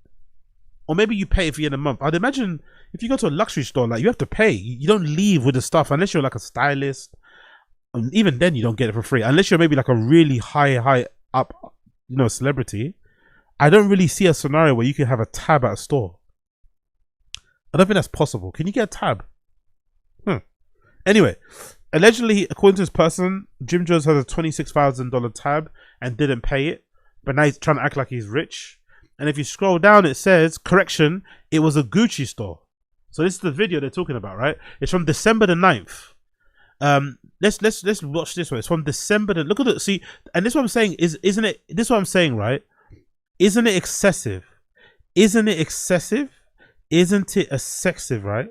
Or maybe you pay it for the end of the month. I'd imagine if you go to a luxury store, like, you have to pay. You don't leave with the stuff unless you're like a stylist. And even then you don't get it for free. Unless you're maybe like a really high up, celebrity. I don't really see a scenario where you can have a tab at a store. I don't think that's possible. Can you get a tab? Anyway, allegedly, according to this person, Jim Jones has a $26,000 tab and didn't pay it, but now he's trying to act like he's rich. And if you scroll down, it says, correction, it was a Gucci store. So this is the video they're talking about, right? It's from December the 9th. Let's watch this one. It's from December. Look at it. See, and this is what I'm saying isn't it? This is what I'm saying, right? Isn't it excessive? Isn't it excessive? Isn't it excessive, right?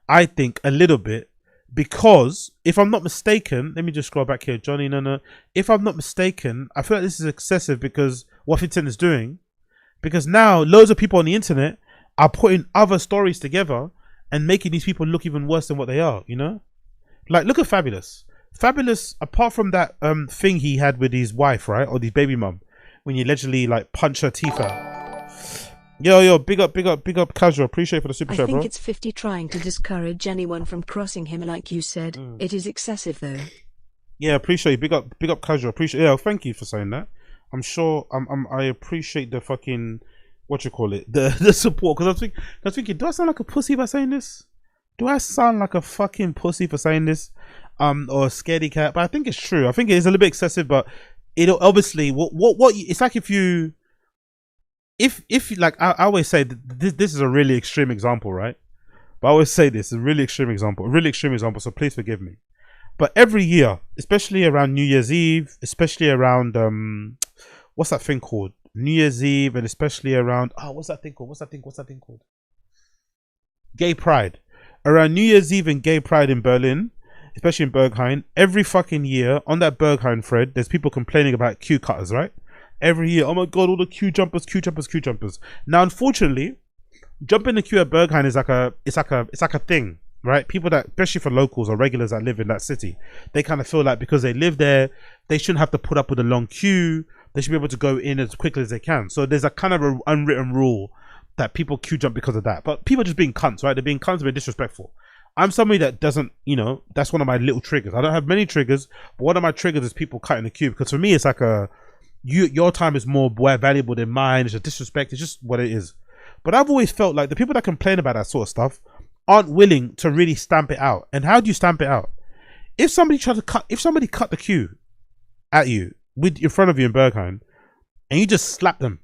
I think a little bit, because if I'm not mistaken, let me just scroll back here, Johnny. No. If I'm not mistaken, I feel like this is excessive because what 50 Cent is doing, because now loads of people on the internet are putting other stories together and making these people look even worse than what they are, you know? Like, look at Fabulous. Fabulous, apart from that thing he had with his wife, right? Or his baby mum, when he allegedly, like, punched her teeth out. Yo, big up, Casual. Appreciate for the super chat, bro. I think it's 50 trying to discourage anyone from crossing him, like you said. It is excessive, though. Yeah, appreciate you. Big up, Casual. Appreciate. Yeah, thank you for saying that. I'm sure. I appreciate the fucking, what you call it, the support. Because I was thinking, do I sound like a pussy by saying this? Do I sound like a fucking pussy for saying this? Or a scaredy cat? But I think it's true. I think it is a little bit excessive, but it'll obviously what it's like if like I always say this is a really extreme example, right? But I always say this is a really extreme example, so please forgive me. But every year, especially around New Year's Eve, especially around what's that thing called? New Year's Eve, and especially around what's that thing called? Gay Pride. Around New Year's Eve and Gay Pride in Berlin, especially in Berghain, every fucking year on that Berghain thread, there's people complaining about queue cutters, right? Every year, oh my god, all the queue jumpers. Now, unfortunately, jumping the queue at Berghain is like a thing, right? People that, especially for locals or regulars that live in that city, they kind of feel like because they live there, they shouldn't have to put up with a long queue. They should be able to go in as quickly as they can. So there's a kind of an unwritten rule that people queue jump because of that. But people are just being cunts, right? They're being cunts, being disrespectful. I'm somebody that doesn't, you know, that's one of my little triggers. I don't have many triggers, but one of my triggers is people cutting the queue, because for me, it's like your time is more valuable than mine. It's a disrespect. It's just what it is. But I've always felt like the people that complain about that sort of stuff aren't willing to really stamp it out. And how do you stamp it out? If somebody cut the queue at you in front of you in Berghain, and you just slap them,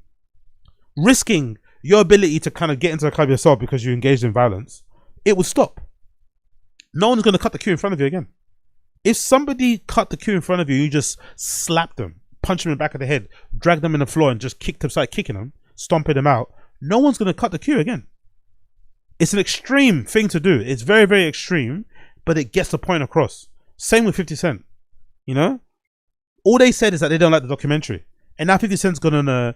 risking your ability to kind of get into the club yourself because you engaged in violence, it will stop. No one's going to cut the queue in front of you again. If somebody cut the queue in front of you, you just slap them, punch them in the back of the head, drag them in the floor, and just start kicking them, stomping them out, no one's going to cut the queue again. It's an extreme thing to do. It's very, very extreme, but it gets the point across. Same with 50 Cent. You know? All they said is that they don't like the documentary. And now 50 Cent's gone on a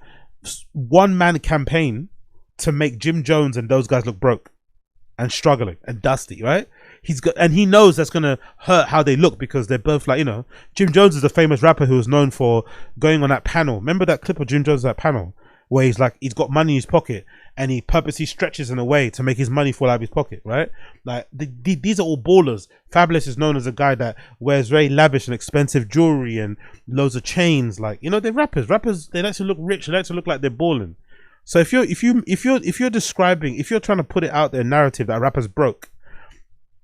one-man campaign to make Jim Jones and those guys look broke and struggling and dusty, right? And he knows that's gonna hurt how they look, because they're both like, you know, Jim Jones is a famous rapper who was known for going on that panel. Remember that clip of Jim Jones, that panel where he's like, he's got money in his pocket and he purposely stretches in a way to make his money fall out of his pocket, right? Like these are all ballers. Fabulous is known as a guy that wears very lavish and expensive jewelry and loads of chains. Like, you know, they're rappers. They like to look rich. They like to look like they're balling. So if you're describing, if you're trying to put it out there, narrative that a rapper's broke,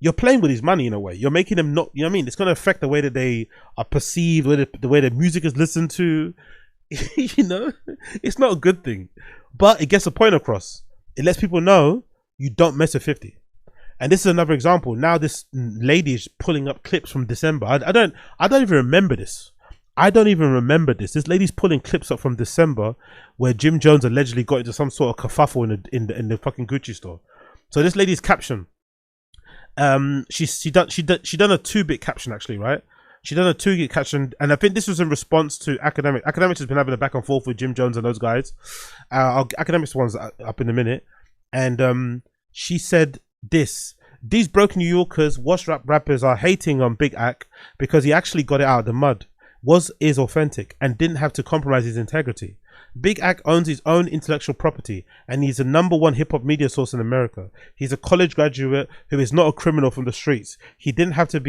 you're playing with his money in a way. You're making them not, you know what I mean? It's going to affect the way that they are perceived, the way their music is listened to. You know, it's not a good thing, but it gets a point across. It lets people know you don't mess with 50. And this is another example. Now this lady is pulling up clips from December. I don't even remember this. This lady's pulling clips up from December where Jim Jones allegedly got into some sort of kerfuffle in the fucking Gucci store. So this lady's caption, she done a 2-bit caption, actually, right? She done a 2-bit caption, and I think this was in response to Akademiks. Akademiks has been having a back and forth with Jim Jones and those guys. Our Akademiks one's up in a minute, and she said this: "These broken New Yorkers, washed rap rappers are hating on Big Ak because he actually got it out of the mud, is authentic, and didn't have to compromise his integrity. Big Ak owns his own intellectual property, and he's the #1 hip-hop media source in America. He's a college graduate who is not a criminal from the streets. He didn't have to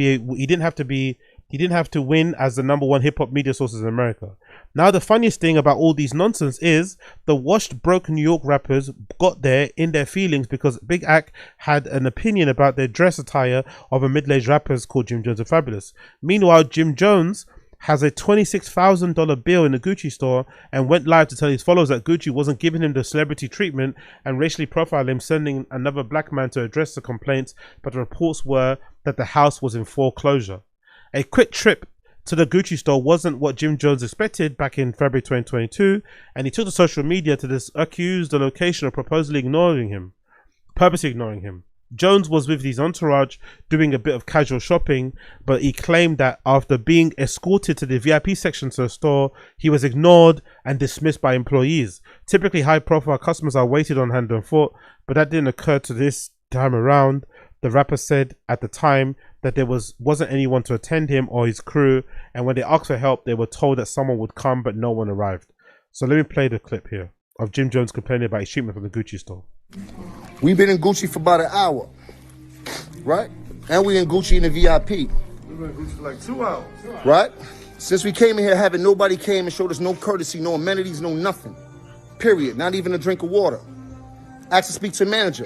win as the #1 hip-hop media sources in America. Now the funniest thing about all these nonsense is the washed, broke New York rappers got there in their feelings because Big Ak had an opinion about their dress attire of a middle-aged rappers called Jim Jones and Fabulous. Meanwhile, Jim Jones has a $26,000 bill in the Gucci store and went live to tell his followers that Gucci wasn't giving him the celebrity treatment and racially profile him, sending another black man to address the complaints, but the reports were that the house was in foreclosure. A quick trip to the Gucci store wasn't what Jim Jones expected back in February 2022, and he took to social media to accuse the location of purposely ignoring him. Jones was with his entourage doing a bit of casual shopping, but he claimed that after being escorted to the VIP section of the store, he was ignored and dismissed by employees. Typically high-profile customers are waited on hand and foot, but that didn't occur to this time around. The rapper said at the time that there wasn't anyone to attend him or his crew, and when they asked for help, they were told that someone would come, but no one arrived. So let me play the clip here of Jim Jones complaining about his treatment from the Gucci store. We've been in Gucci for about an hour, right? And we in Gucci in the VIP. We've been in Gucci for like 2 hours. Right? Since we came in here, having nobody came and showed us no courtesy, no amenities, no nothing. Period. Not even a drink of water. Asked to speak to the manager.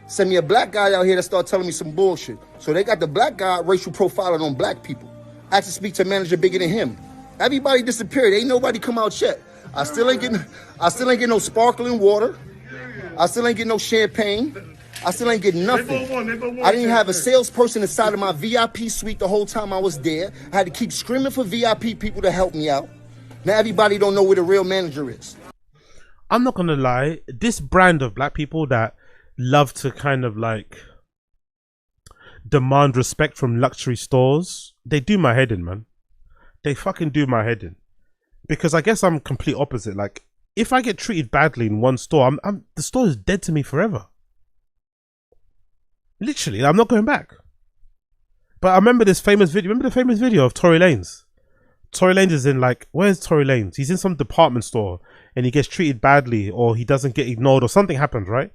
Send me a black guy out here that start telling me some bullshit. So they got the black guy racial profiling on black people. Asked to speak to a manager bigger than him. Everybody disappeared. Ain't nobody come out yet. I still ain't getting no sparkling water. I still ain't getting no champagne. I still ain't getting nothing. I didn't have a salesperson inside of my VIP suite the whole time I was there. I had to keep screaming for VIP people to help me out. Now everybody don't know where the real manager is. I'm not gonna lie, this brand of black people that love to kind of like demand respect from luxury stores, they do my head in, man. They fucking do my head in. Because I guess I'm complete opposite. Like, if I get treated badly in one store, the store is dead to me forever. Literally, I'm not going back. But I remember this famous video. Remember the famous video of Tory Lanez? Tory Lanez is in, like, where's Tory Lanez? He's in some department store and he gets treated badly, or he doesn't get ignored, or something happens, right?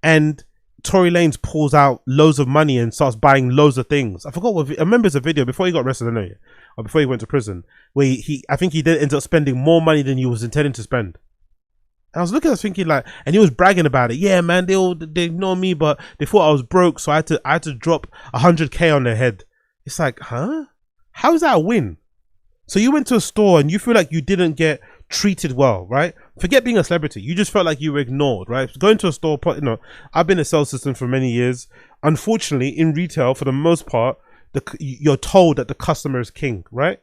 And Tory Lanez pulls out loads of money and starts buying loads of things. I forgot what. I remember it's a video before he got arrested, I know, or before he went to prison, where I think he did end up spending more money than he was intending to spend. And I was looking at it thinking like, and he was bragging about it. Yeah, man, they know me, but they thought I was broke, so I had to drop 100K on their head. It's like, huh? How is that a win? So you went to a store and you feel like you didn't get treated well, right? Forget being a celebrity. You just felt like you were ignored, right? Going to a store, you know, I've been in a sales system for many years. Unfortunately, in retail, for the most part, you're told that the customer is king, right?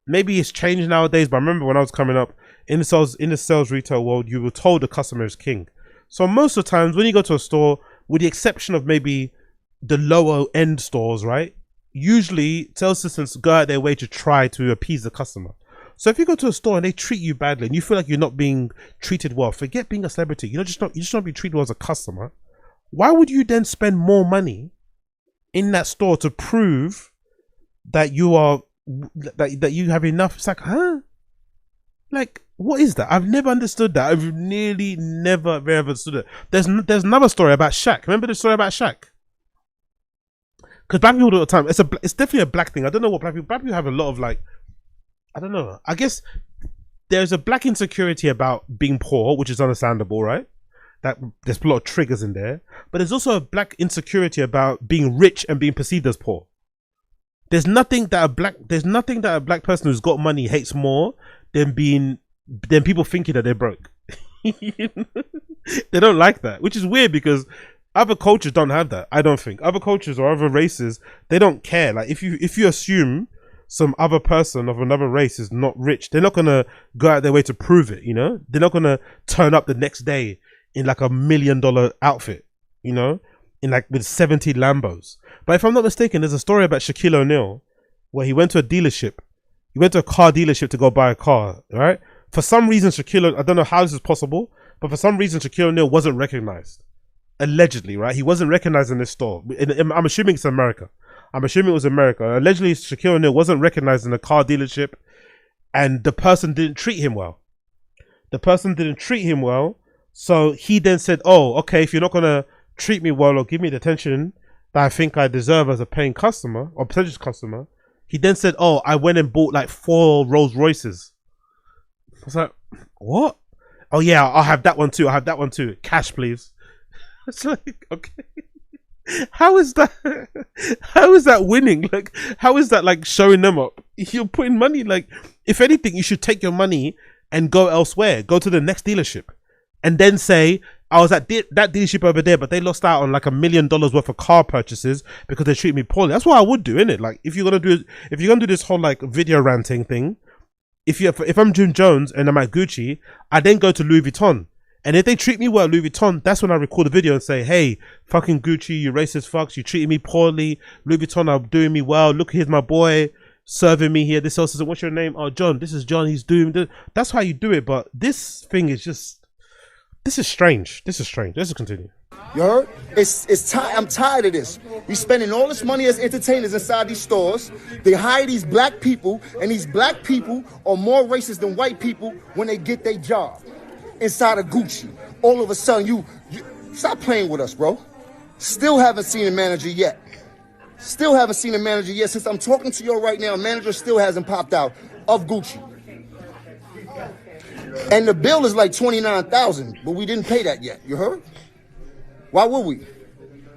Maybe it's changed nowadays, but I remember when I was coming up in the sales retail world, you were told the customer is king. So most of the times when you go to a store, with the exception of maybe the lower end stores, right? Usually sales assistants go out their way to try to appease the customer. So if you go to a store and they treat you badly and you feel like you're not being treated well, forget being a celebrity. You just not be treated well as a customer. Why would you then spend more money in that store to prove that you are that you have enough? It's like, huh? Like, what is that? I've never understood that. I've nearly never ever understood it. There's another story about Shaq. Remember the story about Shaq? Because black people all the time, it's definitely a black thing. I don't know what black people have a lot of, like, I don't know. I guess there's a black insecurity about being poor, which is understandable, right? That there's a lot of triggers in there. But there's also a black insecurity about being rich and being perceived as poor. There's nothing that a black person who's got money hates more than people thinking that they're broke. They don't like that, which is weird because other cultures don't have that. I don't think other cultures or other races, they don't care. Like if you assume some other person of another race is not rich, they're not gonna go out their way to prove it. You know, they're not gonna turn up the next day in like $1 million outfit. You know, in like with 70 Lambos. But if I'm not mistaken, there's a story about Shaquille O'Neal where he went to a dealership. He went to a car dealership to go buy a car. Right? For some reason, I don't know how this is possible, but for some reason, Shaquille O'Neal wasn't recognized. Allegedly, right? He wasn't recognized in this store. I'm assuming it's America. I'm assuming it was America. Allegedly, Shaquille O'Neal wasn't recognized in a car dealership, and the person didn't treat him well. So he then said, "Oh, okay, if you're not gonna treat me well or give me the attention that I think I deserve as a paying customer or potential customer," he then said, "Oh, I went and bought like 4 Rolls Royces." was like, what? Oh yeah, I'll have that one too. I'll have that one too. Cash, please. It's like, okay. How is that? How is that winning? Like, how is that like showing them up? You're putting money. Like, if anything, you should take your money and go elsewhere. Go to the next dealership, and then say, I was at that dealership over there, but they lost out on like $1 million worth of car purchases because they treat me poorly. That's what I would do, innit? Like, if you're gonna do this whole like video ranting thing, if I'm Jim Jones and I'm at Gucci, I then go to Louis Vuitton. And if they treat me well at Louis Vuitton, that's when I record a video and say, hey, fucking Gucci, you racist fucks, you treated me poorly. Louis Vuitton are doing me well. Look, here's my boy serving me here. This else is, what's your name? Oh, John, this is John. He's doing this. That's how you do it. But this thing is just, this is strange. This is strange. Let's continue. You heard? I'm tired of this. We spending all this money as entertainers inside these stores. They hire these black people, and these black people are more racist than white people when they get their job. Inside of Gucci, all of a sudden you stop playing with us, bro. Still haven't seen a manager yet. Still haven't seen a manager yet. Since I'm talking to you right now, a manager still hasn't popped out of Gucci. And the bill is like $29,000, but we didn't pay that yet. You heard? Why would we?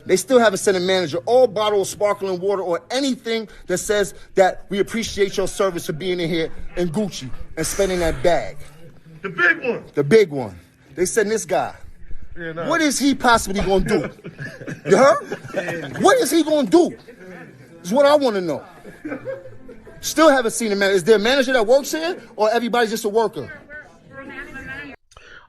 They still haven't sent a manager or bottle of sparkling water or anything that says that we appreciate your service for being in here in Gucci and spending that bag. The big one. The big one. They send this guy. Yeah, no. What is he possibly going to do? You heard? What is he going to do? Is what I want to know. Still haven't seen a manager. Is there a manager that works here, or everybody's just a worker?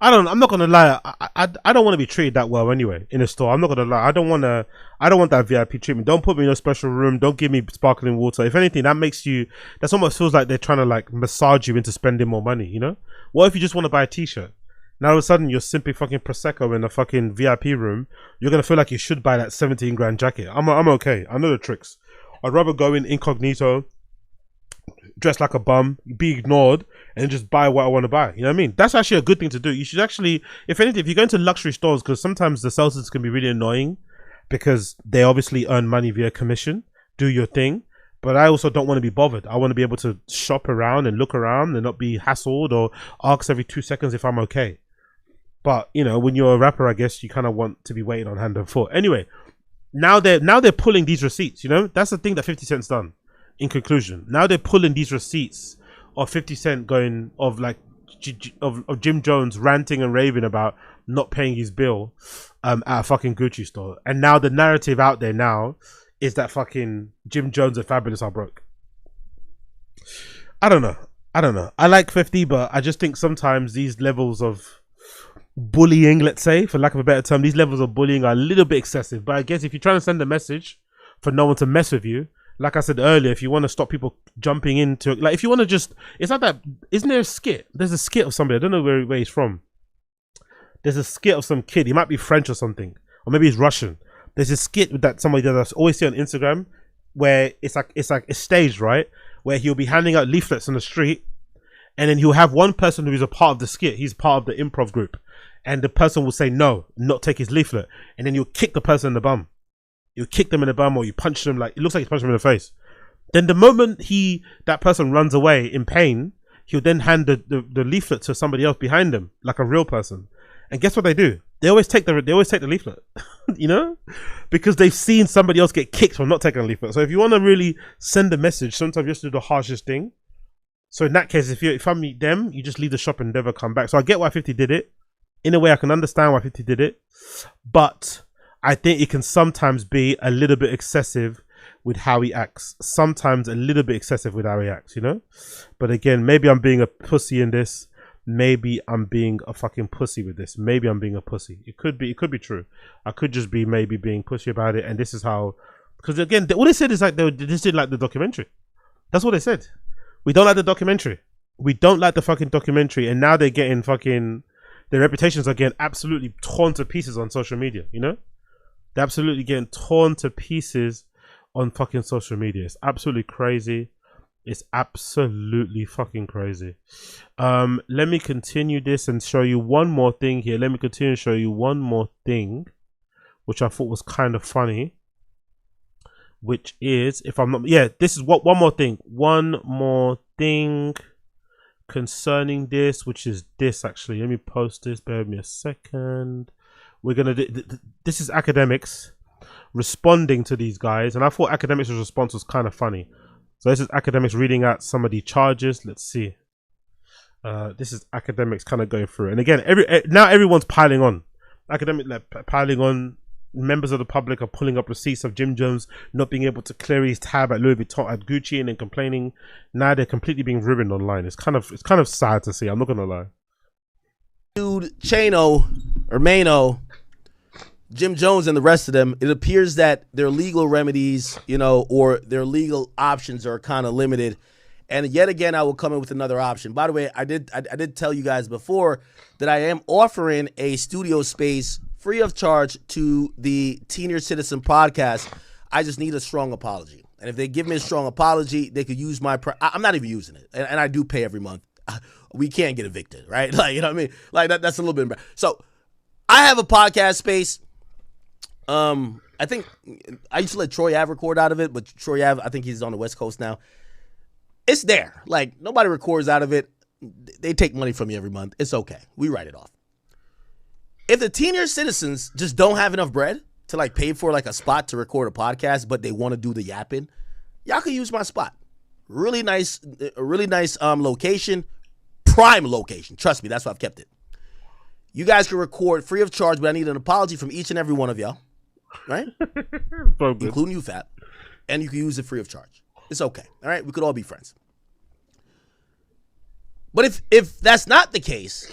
I'm not gonna lie. I don't want to be treated that well anyway in a store. I'm not gonna lie. I don't want that VIP treatment. Don't put me in a special room. Don't give me sparkling water. If anything, that almost feels like they're trying to like massage you into spending more money. You know? What if you just want to buy a t-shirt? Now all of a sudden you're simply fucking Prosecco in a fucking VIP room. You're gonna feel like you should buy that 17 grand jacket. I'm okay. I know the tricks. I'd rather go in incognito, dress like a bum, be ignored, and just buy what I want to buy. You know what I mean? That's actually a good thing to do. You should actually, if anything, if you go into luxury stores, because sometimes the salesmen can be really annoying because they obviously earn money via commission. Do your thing. But I also don't want to be bothered. I want to be able to shop around and look around and not be hassled or asked every 2 seconds if I'm okay. But, you know, when you're a rapper, I guess you kind of want to be waiting on hand and foot. Anyway, now they're pulling these receipts, you know? That's the thing that 50 Cent's done. In conclusion, now they're pulling these receipts of 50 Cent going of like of Jim Jones ranting and raving about not paying his bill at a fucking Gucci store. And now the narrative out there now is that fucking Jim Jones and Fabulous are broke. I don't know. I like 50, but I just think sometimes these levels of bullying, let's say, for lack of a better term, these levels of bullying are a little bit excessive. But I guess if you're trying to send a message for no one to mess with you, like I said earlier, if you want to stop people jumping into, like, if you want to just, it's not that, isn't there a skit? There's a skit of somebody, I don't know where he's from. There's a skit of some kid, he might be French or something, or maybe he's Russian. There's a skit that somebody does, I always see on Instagram, where it's staged, right? Where he'll be handing out leaflets on the street, and then he'll have one person who is a part of the skit, he's part of the improv group, and the person will say no, not take his leaflet, and then you'll kick the person in the bum. You kick them in the bum or you punch them, like it looks like he's punching them in the face. Then the moment that person runs away in pain, he'll then hand the leaflet to somebody else behind them, like a real person. And guess what they do? They always take the leaflet, you know, because they've seen somebody else get kicked for not taking a leaflet. So if you want to really send a message, sometimes you have to do the harshest thing. So in that case, if I meet them, you just leave the shop and never come back. So I get why 50 did it. In a way, I can understand why 50 did it, but I think it can sometimes be a little bit excessive with how he acts. Sometimes a little bit excessive with how he acts, you know? But again, maybe I'm being a pussy in this. Maybe I'm being a fucking pussy with this. Maybe I'm being a pussy. It could be true. I could just be maybe being pussy about it. And this is how, because again, what they said is like they just didn't like the documentary. That's what they said. We don't like the documentary. We don't like the fucking documentary. And now they're getting fucking, their reputations are getting absolutely torn to pieces on social media, you know? They're absolutely getting torn to pieces on fucking social media. It's absolutely crazy. It's absolutely fucking crazy. Let me continue this and show you one more thing here. Let me continue to show you one more thing, which I thought was kind of funny. Which is, if I'm not, yeah, this is what one more thing. One more thing. concerning this, which is this actually. Let me post this. Bear with me a second. We're gonna do this is Akademiks responding to these guys, and I thought Akademiks' response was kind of funny. So this is Akademiks reading out some of the charges. Let's see. This is Akademiks kind of going through, and again, now everyone's piling on. Piling on. Members of the public are pulling up receipts of Jim Jones not being able to clear his tab at Louis Vuitton at Gucci, and then complaining. Now they're completely being ruined online. It's kind of sad to see. I'm not gonna lie. Dude, Chano or Mainoo, Jim Jones and the rest of them, it appears that their legal remedies, or their legal options are kind of limited. And yet again, I will come in with another option. By the way, I did tell you guys before that I am offering a studio space free of charge to the Senior Citizen podcast. I just need a strong apology. And if they give me a strong apology, they could use my I'm not even using it. And I do pay every month. We can't get evicted, right? Like, you know what I mean? Like, that's a little bit embarrassing. So I have a podcast space. I think I used to let Troy Ave record out of it, but Troy Ave, I think he's on the West Coast now. It's there. Like, nobody records out of it. They take money from you every month. It's okay. We write it off. If the Senior Citizens just don't have enough bread to like pay for like a spot to record a podcast, but they want to do the yapping, y'all can use my spot. Really nice location, prime location. Trust me, that's why I've kept it. You guys can record free of charge, but I need an apology from each and every one of y'all, right? Including you, Fat. And you can use it free of charge. It's okay. All right, we could all be friends. But if that's not the case,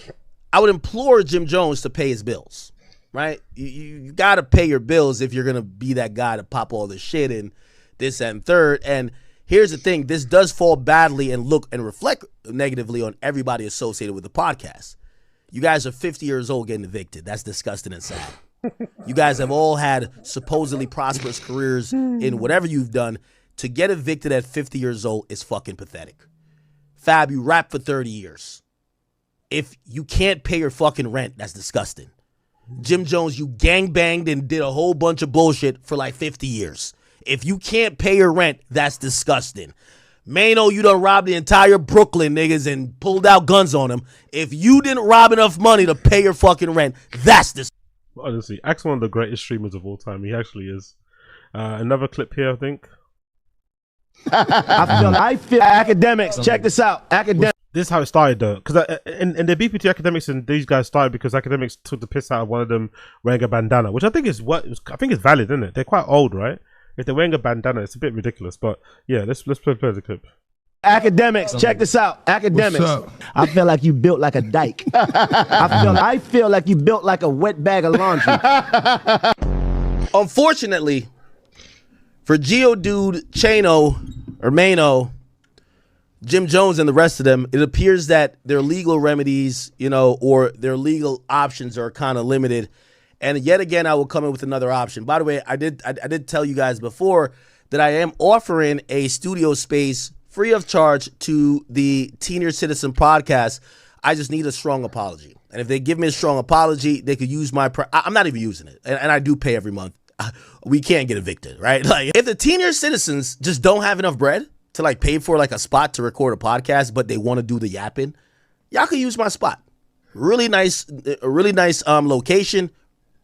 I would implore Jim Jones to pay his bills, right? You got to pay your bills if you're going to be that guy to pop all this shit and this and third. And here's the thing. This does fall badly and look and reflect negatively on everybody associated with the podcast. You guys are 50 years old getting evicted. That's disgusting and sad. You guys have all had supposedly prosperous careers in whatever you've done. To get evicted at 50 years old is fucking pathetic. Fab, you rap for 30 years. If you can't pay your fucking rent, that's disgusting. Jim Jones, you gangbanged and did a whole bunch of bullshit for like 50 years. If you can't pay your rent, that's disgusting. Mainoo, you done robbed the entire Brooklyn niggas and pulled out guns on them. If you didn't rob enough money to pay your fucking rent, that's disgusting. Honestly, Axe one of the greatest streamers of all time. He actually is. Another clip here, I think. I feel Akademiks. Check this out. Akademiks. This is how it started though, because and the BPT Akademiks and these guys started because Akademiks took the piss out of one of them wearing a bandana, which I think is valid, isn't it? They're quite old, right? If they're wearing a bandana, it's a bit ridiculous. But yeah, let's play the clip. Akademiks, check this out. Akademiks. I feel like you built like a dyke. I feel like you built like a wet bag of laundry. Unfortunately, for Geodude, Chano, or Mainoo, Jim Jones and the rest of them, it appears that their legal remedies, or their legal options are kind of limited. And yet again, I will come in with another option. By the way, I did tell you guys before that I am offering a studio space free of charge to the Senior Citizen podcast. I just need a strong apology. And if they give me a strong apology, they could use my I'm not even using it. And I do pay every month. We can't get evicted, right? Like, if the Senior Citizens just don't have enough bread to like pay for like a spot to record a podcast, but they want to do the yapping, y'all can use my spot. Really nice location,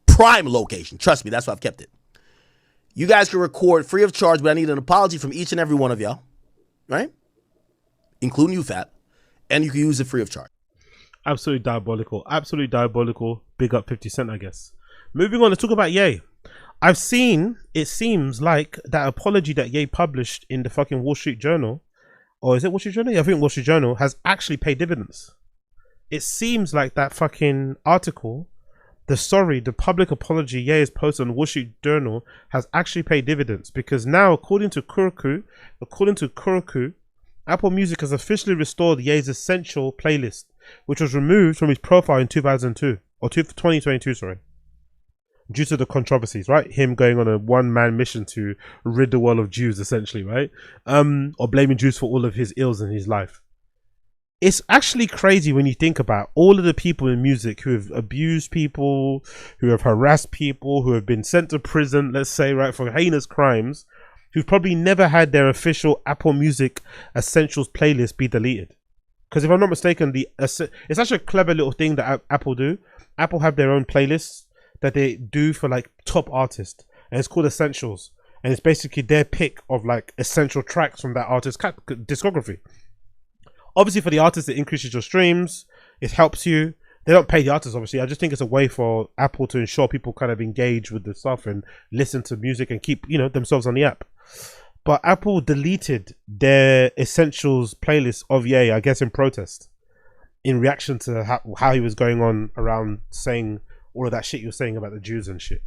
prime location. Trust me, that's why I've kept it. You guys can record free of charge, but I need an apology from each and every one of y'all, right? Including you, Fat. And you can use it free of charge. Absolutely diabolical. Absolutely diabolical. Big up 50 Cent, I guess. Moving on, let's talk about Ye. I've seen, it seems like that apology that Ye published in the fucking Wall Street Journal, or is it Wall Street Journal? Yeah, I think Wall Street Journal has actually paid dividends. It seems like that fucking article, the public apology Ye has posted on Wall Street Journal has actually paid dividends, because now, according to Kuroku, Apple Music has officially restored Ye's Essential playlist, which was removed from his profile in 2022, sorry. Due to the controversies, right? Him going on a one-man mission to rid the world of Jews, essentially, right? Or blaming Jews for all of his ills in his life. It's actually crazy when you think about all of the people in music who have abused people, who have harassed people, who have been sent to prison, let's say, right, for heinous crimes, who've probably never had their official Apple Music Essentials playlist be deleted. Because if I'm not mistaken, it's such a clever little thing that Apple do. Apple have their own playlists that they do for like top artists, and it's called Essentials, and it's basically their pick of like essential tracks from that artist's discography. Obviously, for the artist, it increases your streams. It helps you. They don't pay the artists, obviously. I just think it's a way for Apple to ensure people kind of engage with the stuff and listen to music and keep, you know, themselves on the app. But Apple deleted their Essentials playlist of Ye, I guess in protest, in reaction to how he was going on around saying all of that shit you were saying about the Jews and shit.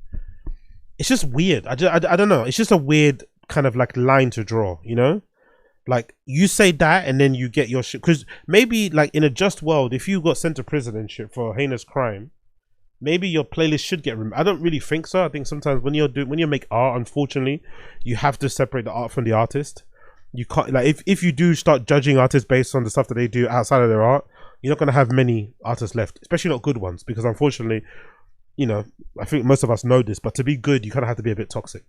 It's just weird. I don't know. It's just a weird kind of like line to draw, you know? Like, you say that and then you get your shit. Because maybe, like, in a just world, if you got sent to prison and shit for a heinous crime, maybe your playlist should get removed. I don't really think so. I think sometimes when you make art, unfortunately, you have to separate the art from the artist. You can't, like, if you do start judging artists based on the stuff that they do outside of their art, you're not going to have many artists left, especially not good ones, because unfortunately, you know, I think most of us know this, but to be good, you kind of have to be a bit toxic.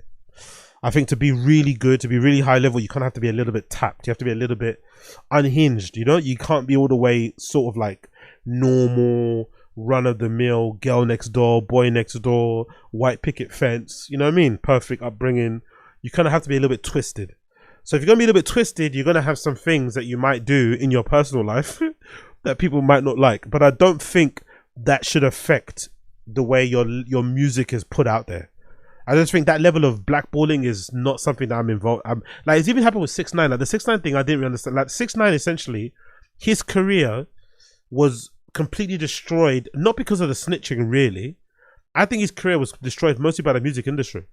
I think to be really good, to be really high level, you kind of have to be a little bit tapped. You have to be a little bit unhinged, you know? You can't be all the way sort of like normal, run-of-the-mill, girl next door, boy next door, white picket fence, you know what I mean? Perfect upbringing. You kind of have to be a little bit twisted. So if you're going to be a little bit twisted, you're going to have some things that you might do in your personal life that people might not like. But I don't think that should affect the way your music is put out there. I just think that level of blackballing is not something that I'm involved. Like, it's even happened with 6ix9ine. Like the 6ix9ine thing, I didn't really understand. Like 6ix9ine, essentially, his career was completely destroyed, not because of the snitching, really. I think his career was destroyed mostly by the music industry,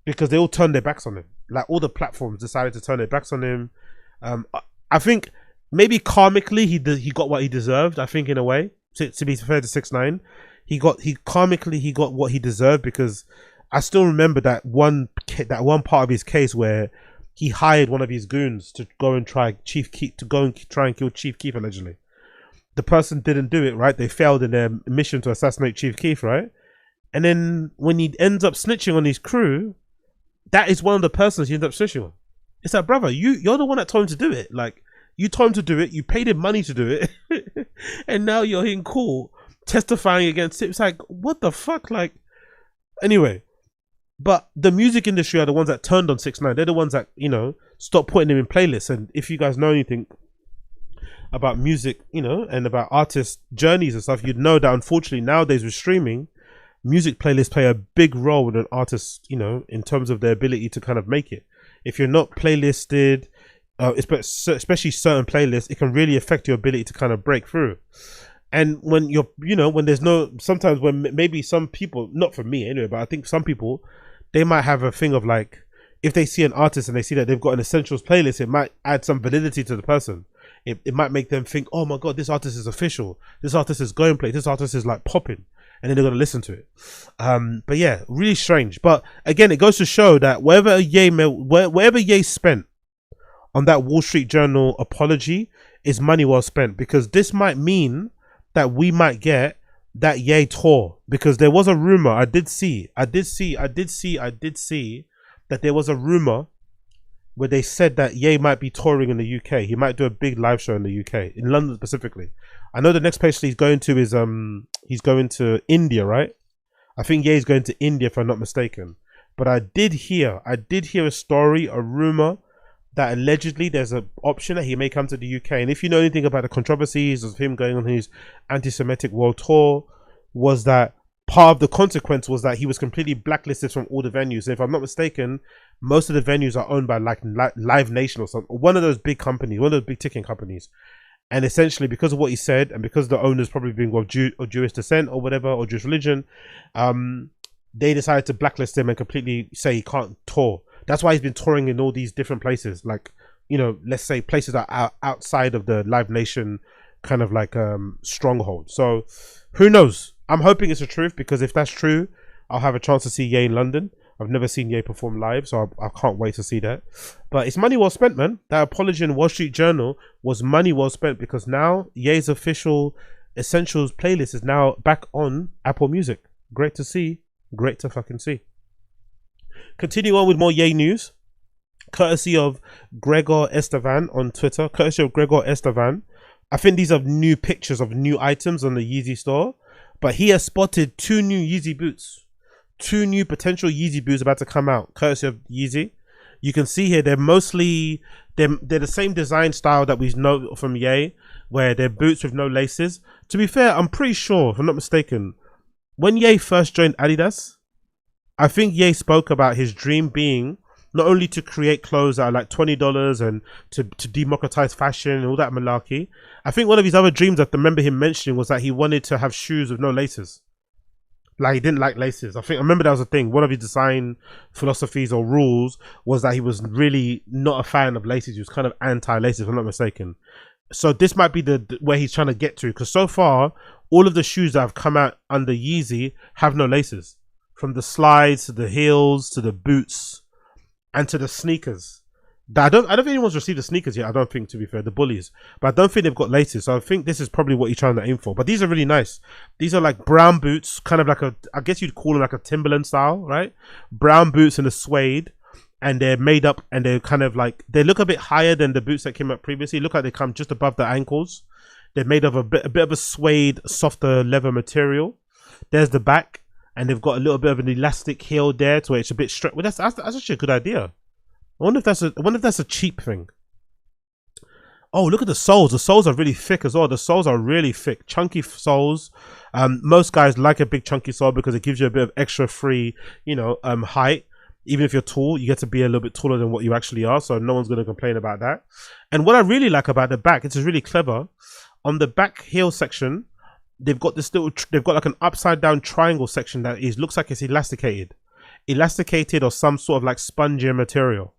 because they all turned their backs on him. Like, all the platforms decided to turn their backs on him. I think maybe karmically he got what he deserved. I think in a way, to be fair to 6ix9ine, he got what he deserved, because I still remember that one part of his case where he hired one of his goons to go and try and kill Chief Keef, allegedly. The person didn't do it, right? They failed in their mission to assassinate Chief Keef, right? And then when he ends up snitching on his crew, that is one of the persons he ends up snitching on. It's like, brother, you're the one that told him to do it. Like, you told him to do it, you paid him money to do it, and now you're in court testifying against it. It's like, what the fuck? Like, anyway. But the music industry are the ones that turned on 6ix9ine. They're the ones that, you know, stopped putting him in playlists. And if you guys know anything about music, you know, and about artist journeys and stuff, you'd know that unfortunately nowadays with streaming, music playlists play a big role in an artist, you know, in terms of their ability to kind of make it. If you're not playlisted, especially certain playlists, it can really affect your ability to kind of break through. And when you're, you know, when there's no, sometimes when maybe some people, not for me anyway, but I think some people, they might have a thing of like, if they see an artist and they see that they've got an essentials playlist, it might add some validity to the person. It might make them think, oh my God, this artist is official. This artist is going play. This artist is like popping. And then they're going to listen to it. But yeah, really strange. But again, it goes to show that wherever Ye spent on that Wall Street Journal apology is money well spent, because this might mean that we might get that Ye tour, because there was a rumor. I did see that there was a rumor where they said that Ye might be touring in the UK. He might do a big live show in the UK, in London specifically. I know the next place he's going to is he's going to India, right? I think Ye's going to India if I'm not mistaken. But I did hear a story, a rumor, that allegedly there's an option that he may come to the UK. And if you know anything about the controversies of him going on his anti-Semitic world tour, was that part of the consequence was that he was completely blacklisted from all the venues. And if I'm not mistaken, most of the venues are owned by like Live Nation or something, one of those big companies, one of those big ticking companies. And essentially, because of what he said, and because the owners probably being of Jewish descent or whatever, or Jewish religion, they decided to blacklist him and completely say he can't tour. That's why he's been touring in all these different places, like, you know, let's say places that are outside of the Live Nation kind of like stronghold. So who knows? I'm hoping it's the truth, because if that's true, I'll have a chance to see Ye in London. I've never seen Ye perform live, so I can't wait to see that. But it's money well spent, man. That apology in Wall Street Journal was money well spent, because now Ye's official Essentials playlist is now back on Apple Music. Great to see. Great to fucking see. Continue on with more Ye news, courtesy of Gregor Estevan on Twitter. Courtesy of Gregor Estevan I think these are new pictures of new items on the Yeezy store, but he has spotted 2 new Yeezy boots. 2 new potential Yeezy boots about to come out, courtesy of Yeezy. You can see here they're mostly they're the same design style that we know from Ye, where they're boots with no laces. To be fair, I'm pretty sure, if I'm not mistaken, when Ye first joined Adidas, I think Ye spoke about his dream being not only to create clothes that are like $20 and to democratize fashion and all that malarkey. I think one of his other dreams I remember him mentioning was that he wanted to have shoes with no laces. Like, he didn't like laces. I remember that was a thing. One of his design philosophies or rules was that he was really not a fan of laces. He was kind of anti-laces, if I'm not mistaken. So this might be the where he's trying to get to, because so far all of the shoes that have come out under Yeezy have no laces, from the slides to the heels to the boots and to the sneakers. I don't think anyone's received the sneakers yet. I don't think, to be fair, the bullies, but I don't think they've got laces. So I think this is probably what he's trying to aim for. But these are really nice. These are like brown boots, kind of like I guess you'd call them like a Timberland style, right? Brown boots in a suede, and they're made up, and they're kind of like, they look a bit higher than the boots that came out previously. Look like they come just above the ankles. They're made of a bit of a suede, softer leather material. There's the back, and they've got a little bit of an elastic heel there to where it's a bit stretched. Well, that's actually a good idea. I wonder if that's a cheap thing. Oh, look at the soles. The soles are really thick as well. The soles are really thick, chunky soles. Most guys like a big chunky sole because it gives you a bit of extra free, height. Even if you're tall, you get to be a little bit taller than what you actually are. So no one's going to complain about that. And what I really like about the back, it's really clever. On the back heel section, they've got like an upside down triangle section that looks like it's elasticated or some sort of like spongy material.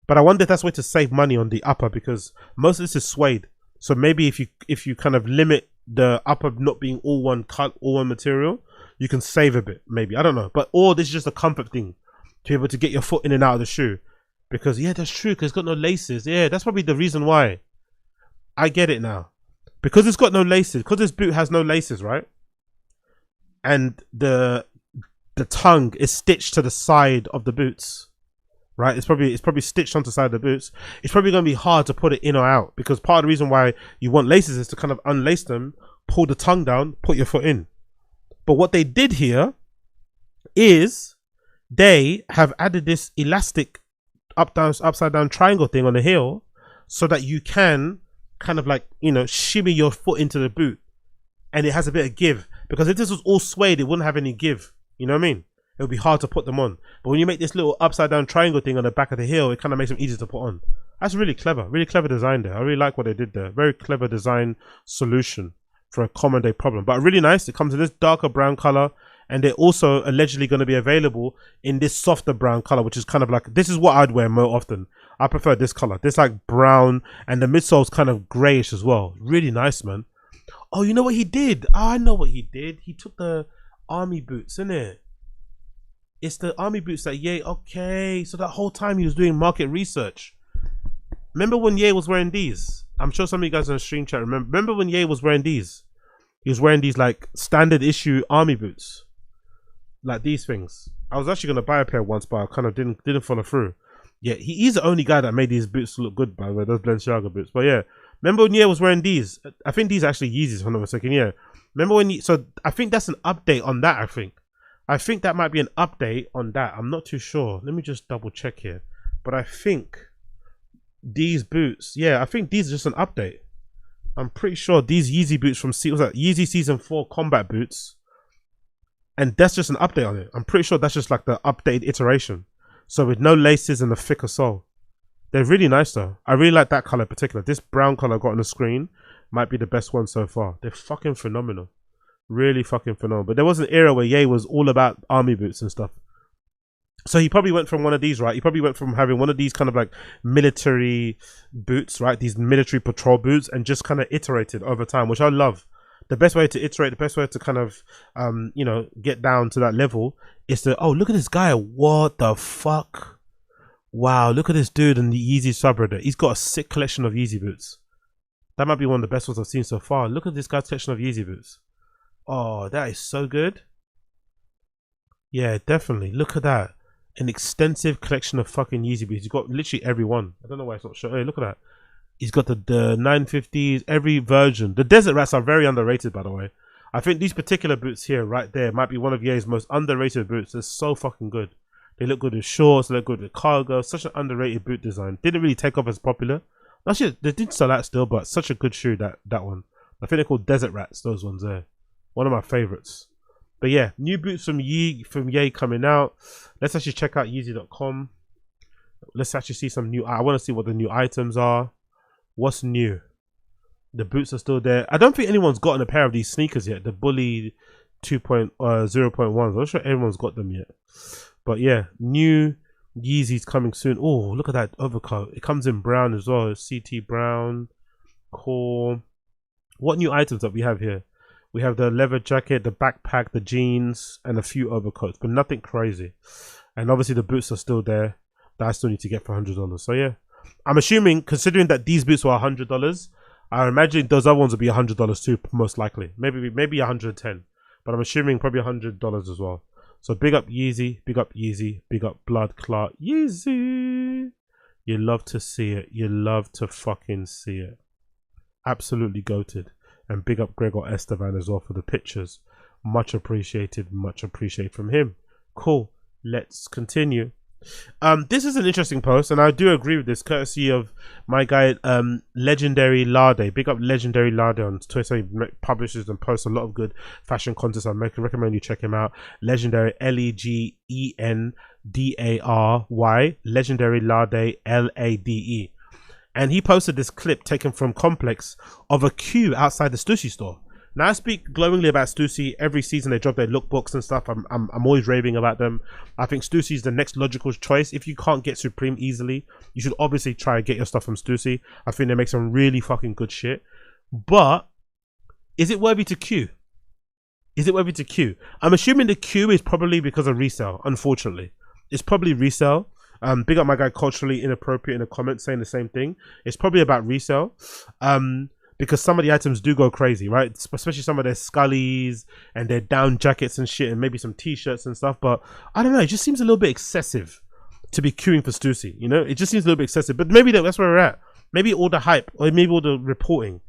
But I wonder if that's a way to save money on the upper, because most of this is suede. So maybe if you kind of limit the upper not being all one cut, all one material, you can save a bit, maybe. I don't know. Or this is just a comfort thing to be able to get your foot in and out of the shoe. Because yeah, that's true, because it's got no laces. Yeah, that's probably the reason why. I get it now. Because it's got no laces, because this boot has no laces, right? And the tongue is stitched to the side of the boots. Right, it's probably stitched onto the side of the boots. It's probably going to be hard to put it in or out, because part of the reason why you want laces is to kind of unlace them, pull the tongue down, put your foot in. But what they did here is they have added this elastic upside down triangle thing on the heel, so that you can kind of like, shimmy your foot into the boot, and it has a bit of give. Because if this was all suede, it wouldn't have any give. You know what I mean? It would be hard to put them on. But when you make this little upside down triangle thing on the back of the heel, it kind of makes them easier to put on. That's really clever design there. I really like what they did there. Very clever design solution for a common day problem. But really nice. It comes in this darker brown color, and they're also allegedly going to be available in this softer brown color, which is kind of like, this is what I'd wear more often. I prefer this color. This like brown, and the midsole's kind of grayish as well. Really nice, man. Oh, you know what he did? Oh, I know what he did. He took the army boots, innit? It's the army boots that Ye, okay. So that whole time he was doing market research. Remember when Ye was wearing these? I'm sure some of you guys on the stream chat remember when Ye was wearing these? He was wearing these like standard issue army boots. Like these things. I was actually going to buy a pair once, but I kind of didn't follow through. Yeah, he's the only guy that made these boots look good, by the way, those Balenciaga boots. But yeah, remember when Ye was wearing these? I think these are actually Yeezys, if I'm not mistaken. Yeah. Remember when so I think that's an update on that, I think that might be an update on that. I'm not too sure. Let me just double check here. But I think these boots, yeah, I think these are just an update. I'm pretty sure these Yeezy boots from Yeezy Season 4 combat boots. And that's just an update on it. I'm pretty sure that's just like the updated iteration. So with no laces and a thicker sole. They're really nice though. I really like that color in particular. This brown color I got on the screen might be the best one so far. They're fucking phenomenal. Really fucking phenomenal. But there was an era where Ye was all about army boots and stuff. So he probably went from one of these, right? He probably went from having one of these kind of like military boots, right? These military patrol boots, and just kind of iterated over time, which I love. The best way to iterate, the best way to kind of, get down to that level is to, oh, look at this guy. What the fuck? Wow, look at this dude in the Yeezy subreddit. He's got a sick collection of Yeezy boots. That might be one of the best ones I've seen so far. Look at this guy's collection of Yeezy boots. Oh, that is so good. Yeah, definitely. Look at that. An extensive collection of fucking Yeezy boots. You've got literally every one. I don't know why it's not showing. Hey, look at that. He's got the 950s, every version. The Desert Rats are very underrated, by the way. I think these particular boots here, right there, might be one of Ye's most underrated boots. They're so fucking good. They look good with shorts, they look good with cargo. Such an underrated boot design. Didn't really take off as popular. Actually, they did sell out still, but such a good shoe, that one. I think they're called Desert Rats, those ones there. One of my favorites. But yeah, new boots from Ye coming out. Let's actually check out YEEZY.com. Let's actually see some new. I want to see what the new items are. What's new? The boots are still there. I don't think anyone's gotten a pair of these sneakers yet. The Bully 0.1s. I'm not sure everyone's got them yet. But yeah, new Yeezys coming soon. Oh, look at that overcoat. It comes in brown as well. CT brown, core. What new items that we have here? We have the leather jacket, the backpack, the jeans, and a few overcoats, but nothing crazy. And obviously the boots are still there that I still need to get for $100. So yeah, I'm assuming, considering that these boots were $100, I imagine those other ones will be $100 too, most likely. Maybe $110, but I'm assuming probably $100 as well. So big up Yeezy, big up Yeezy, big up Blood Clot Yeezy. You love to see it. You love to fucking see it. Absolutely goated. And big up Gregor Esteban as well for the pictures. Much appreciated from him. Cool. Let's continue. This is an interesting post, and I do agree with this, courtesy of my guy Legendary Lade. Big up Legendary Lade on Twitter. He publishes and posts a lot of good fashion content. I recommend you check him out. Legendary, LEGENDARY, Legendary Lade, LADE. And he posted this clip taken from Complex of a queue outside the Stussy store. Now, I speak glowingly about Stussy. Every season they drop their lookbooks and stuff. I'm always raving about them. I think Stussy is the next logical choice. If you can't get Supreme easily, you should obviously try and get your stuff from Stussy. I think they make some really fucking good shit. But is it worthy to queue? Is it worthy to queue? I'm assuming the queue is probably because of resale, unfortunately. It's probably resale. Big up my guy Culturally Inappropriate in the comments saying the same thing. It's probably about resale. Because some of the items do go crazy, right? Especially some of their Scullies and their down jackets and shit, and maybe some t-shirts and stuff. But I don't know, it just seems a little bit excessive to be queuing for Stussy, you know? It just seems a little bit excessive. But maybe that's where we're at. Maybe all the hype, or maybe all the reporting,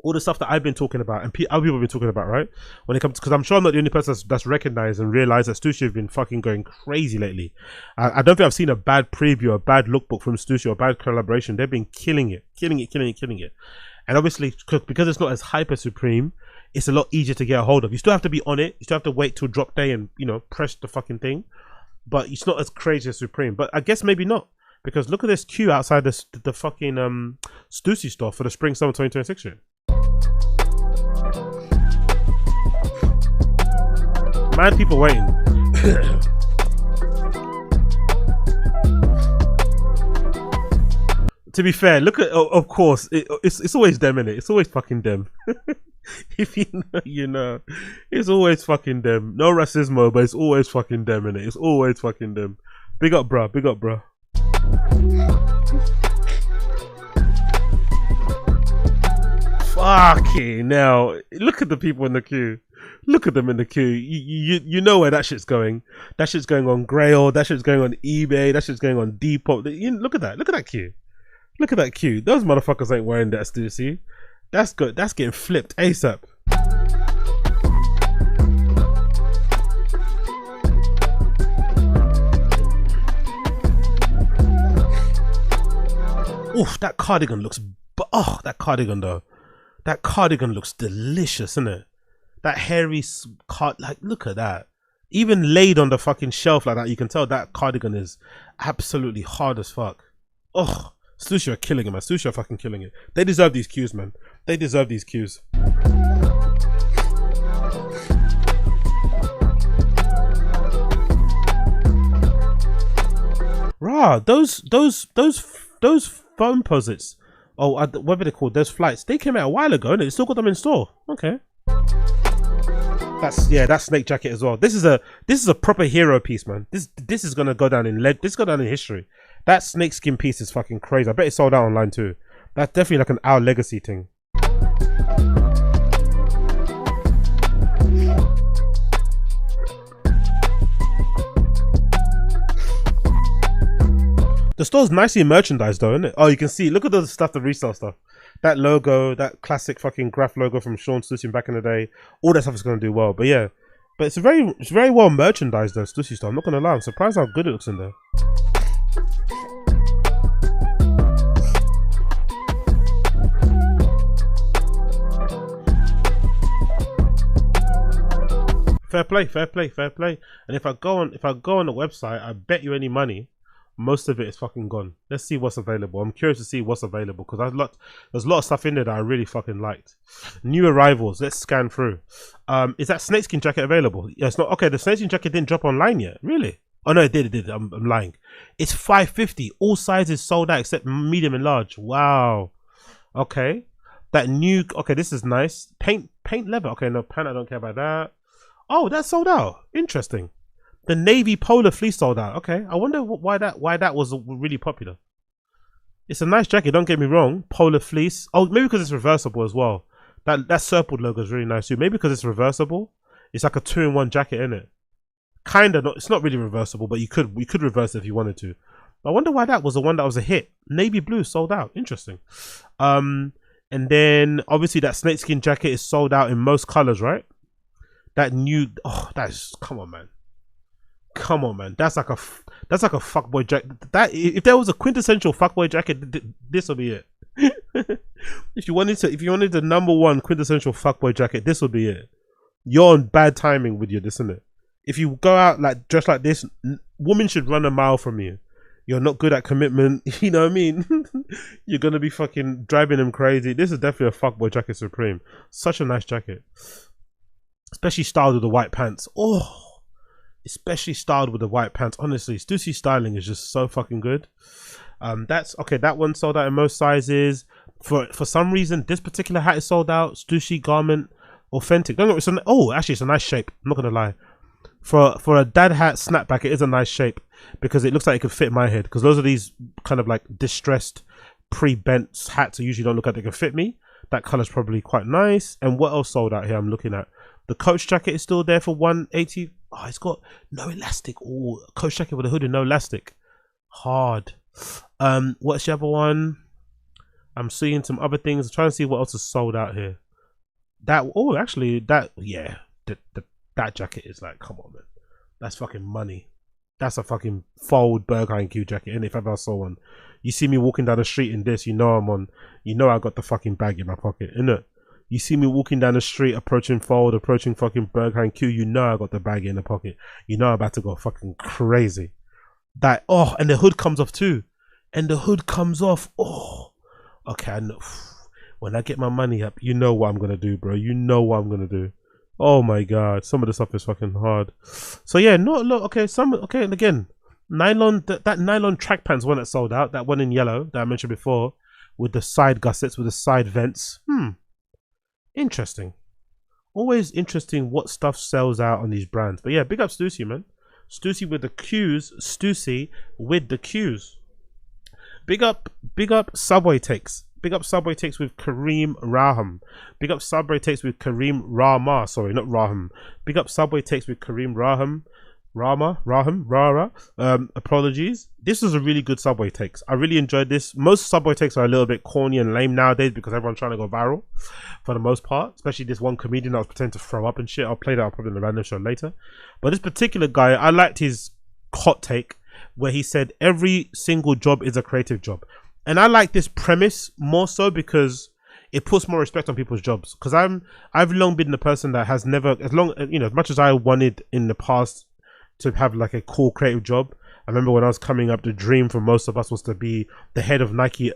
all the stuff that I've been talking about and other people have been talking about, right? When it comes to, because I'm sure I'm not the only person that's recognized and realized that Stussy have been fucking going crazy lately. I don't think I've seen a bad preview, a bad lookbook from Stussy, or a bad collaboration. They've been killing it. And obviously, because it's not as hyper Supreme, it's a lot easier to get a hold of. You still have to be on it. You still have to wait till drop day and, you know, press the fucking thing. But it's not as crazy as Supreme. But I guess maybe not. Because look at this queue outside the fucking Stussy store for the spring summer 2026 shit. Mad people waiting. To be fair, look at, of course, it's always them, innit? It's always fucking them. If you know, you know. It's always fucking them. No racismo, but it's always fucking them, innit? It's always fucking them. Big up, bruh. Big up, bruh. Fucking now. Look at the people in the queue. Look at them in the queue. You know where that shit's going. That shit's going on Grail. That shit's going on eBay. That shit's going on Depop. Look at that. Look at that queue. Look at that queue. Those motherfuckers ain't wearing that, Stussy. That's good. That's getting flipped ASAP. Oof, that cardigan looks... Oh, that cardigan though. That cardigan looks delicious, isn't it? That hairy like, look at that. Even laid on the fucking shelf like that, you can tell that cardigan is absolutely hard as fuck. Oh, Stussy are killing it, man. Stussy are fucking killing it. They deserve these queues, man. They deserve these queues. Rah, those phone posits, whatever they're called, those flights, they came out a while ago and they still got them in store. Okay. That snake jacket as well. This is a proper hero piece, man. This is gonna go down in history. That snakeskin piece is fucking crazy. I bet it's sold out online too. That's definitely like an Our Legacy thing. The store's nicely merchandised though, isn't it? Oh, you can see. Look at the stuff, the resale stuff. That logo, that classic fucking graph logo from Sean Stussy back in the day. All that stuff is gonna do well. But yeah, but it's very well merchandised though, Stussy store. I'm not gonna lie. I'm surprised how good it looks in there. Fair play, fair play, fair play. And if I go on the website, I bet you any money, most of it is fucking gone. Let's see what's available. I'm curious to see what's available because there's a lot of stuff in there that I really fucking liked. New arrivals. Let's scan through. Is that snakeskin jacket available? Yeah, it's not. Okay, the snakeskin jacket didn't drop online yet. Really? Oh no, it did. I'm lying. It's $5.50. All sizes sold out except medium and large. Wow. Okay. That new. Okay, this is nice. Paint leather. Okay, no pant. I don't care about that. Oh, that's sold out. Interesting. The navy polar fleece sold out. Okay, I wonder why that was really popular. It's a nice jacket. Don't get me wrong. Polar fleece. Oh, maybe because it's reversible as well. That circled logo is really nice too. Maybe because it's reversible. It's like a 2-in-1 jacket, isn't it? Kinda. Not. It's not really reversible, but you could reverse it if you wanted to. I wonder why that was the one that was a hit. Navy blue sold out. Interesting. And then obviously that snakeskin jacket is sold out in most colors, right? That new, come on man, that's like a fuckboy jacket. That if there was a quintessential fuckboy jacket, this will be it. if you wanted the #1 quintessential fuckboy jacket, this would be it. You're on bad timing with this, isn't it? If you go out like dressed like this, women should run a mile from you. You're not good at commitment. You know what I mean? You're gonna be fucking driving them crazy. This is definitely a fuckboy jacket supreme. Such a nice jacket. Especially styled with the white pants. Oh, especially styled with the white pants. Honestly, Stussy styling is just so fucking good. That's okay. That one sold out in most sizes. For some reason, this particular hat is sold out. Stussy garment, authentic. Don't get me. Actually, it's a nice shape. I'm not gonna lie. For a dad hat snapback, it is a nice shape because it looks like it could fit my head. Because those are these kind of like distressed, pre-bent hats. I usually don't look like they can fit me. That color's probably quite nice. And what else sold out here? I'm looking at. The coach jacket is still there for $180. Oh, it's got no elastic. Oh, coach jacket with a hood and no elastic. Hard. What's the other one? I'm seeing some other things. I'm trying to see what else is sold out here. That jacket is like, come on, man. That's fucking money. That's a fucking fold Berghain Q jacket. And if ever I saw one, you see me walking down the street in this, you know I got the fucking bag in my pocket, innit? You see me walking down the street, approaching fold, approaching fucking Berghain Q, you know I got the bag in the pocket. You know I'm about to go fucking crazy. And the hood comes off too. And the hood comes off. Oh, okay, I know. When I get my money up, you know what I'm gonna do, bro. You know what I'm gonna do. Oh my god, some of the stuff is fucking hard. So yeah, and again, nylon, that nylon track pants one that sold out, that one in yellow that I mentioned before, with the side gussets, with the side vents. Interesting. Always interesting what stuff sells out on these brands. But yeah, big up Stussy, man. Stussy with the Qs. Stussy with the Qs. Big up SubwayTakes. Big up SubwayTakes with Kareem Rahma. Big up SubwayTakes with Kareem Rahma. Sorry, not Raham. Big up SubwayTakes with Kareem Rahma. Apologies. This was a really good SubwayTakes. I really enjoyed this. Most SubwayTakes are a little bit corny and lame nowadays because everyone's trying to go viral for the most part, especially this one comedian that was pretending to throw up and shit. I'll play that up probably in the random show later. But this particular guy, I liked his hot take where he said every single job is a creative job. And I like this premise more so because it puts more respect on people's jobs. Because I've long been the person that has never, as much as I wanted in the past to have like a cool creative job. I remember when I was coming up, the dream for most of us was to be the head of Nike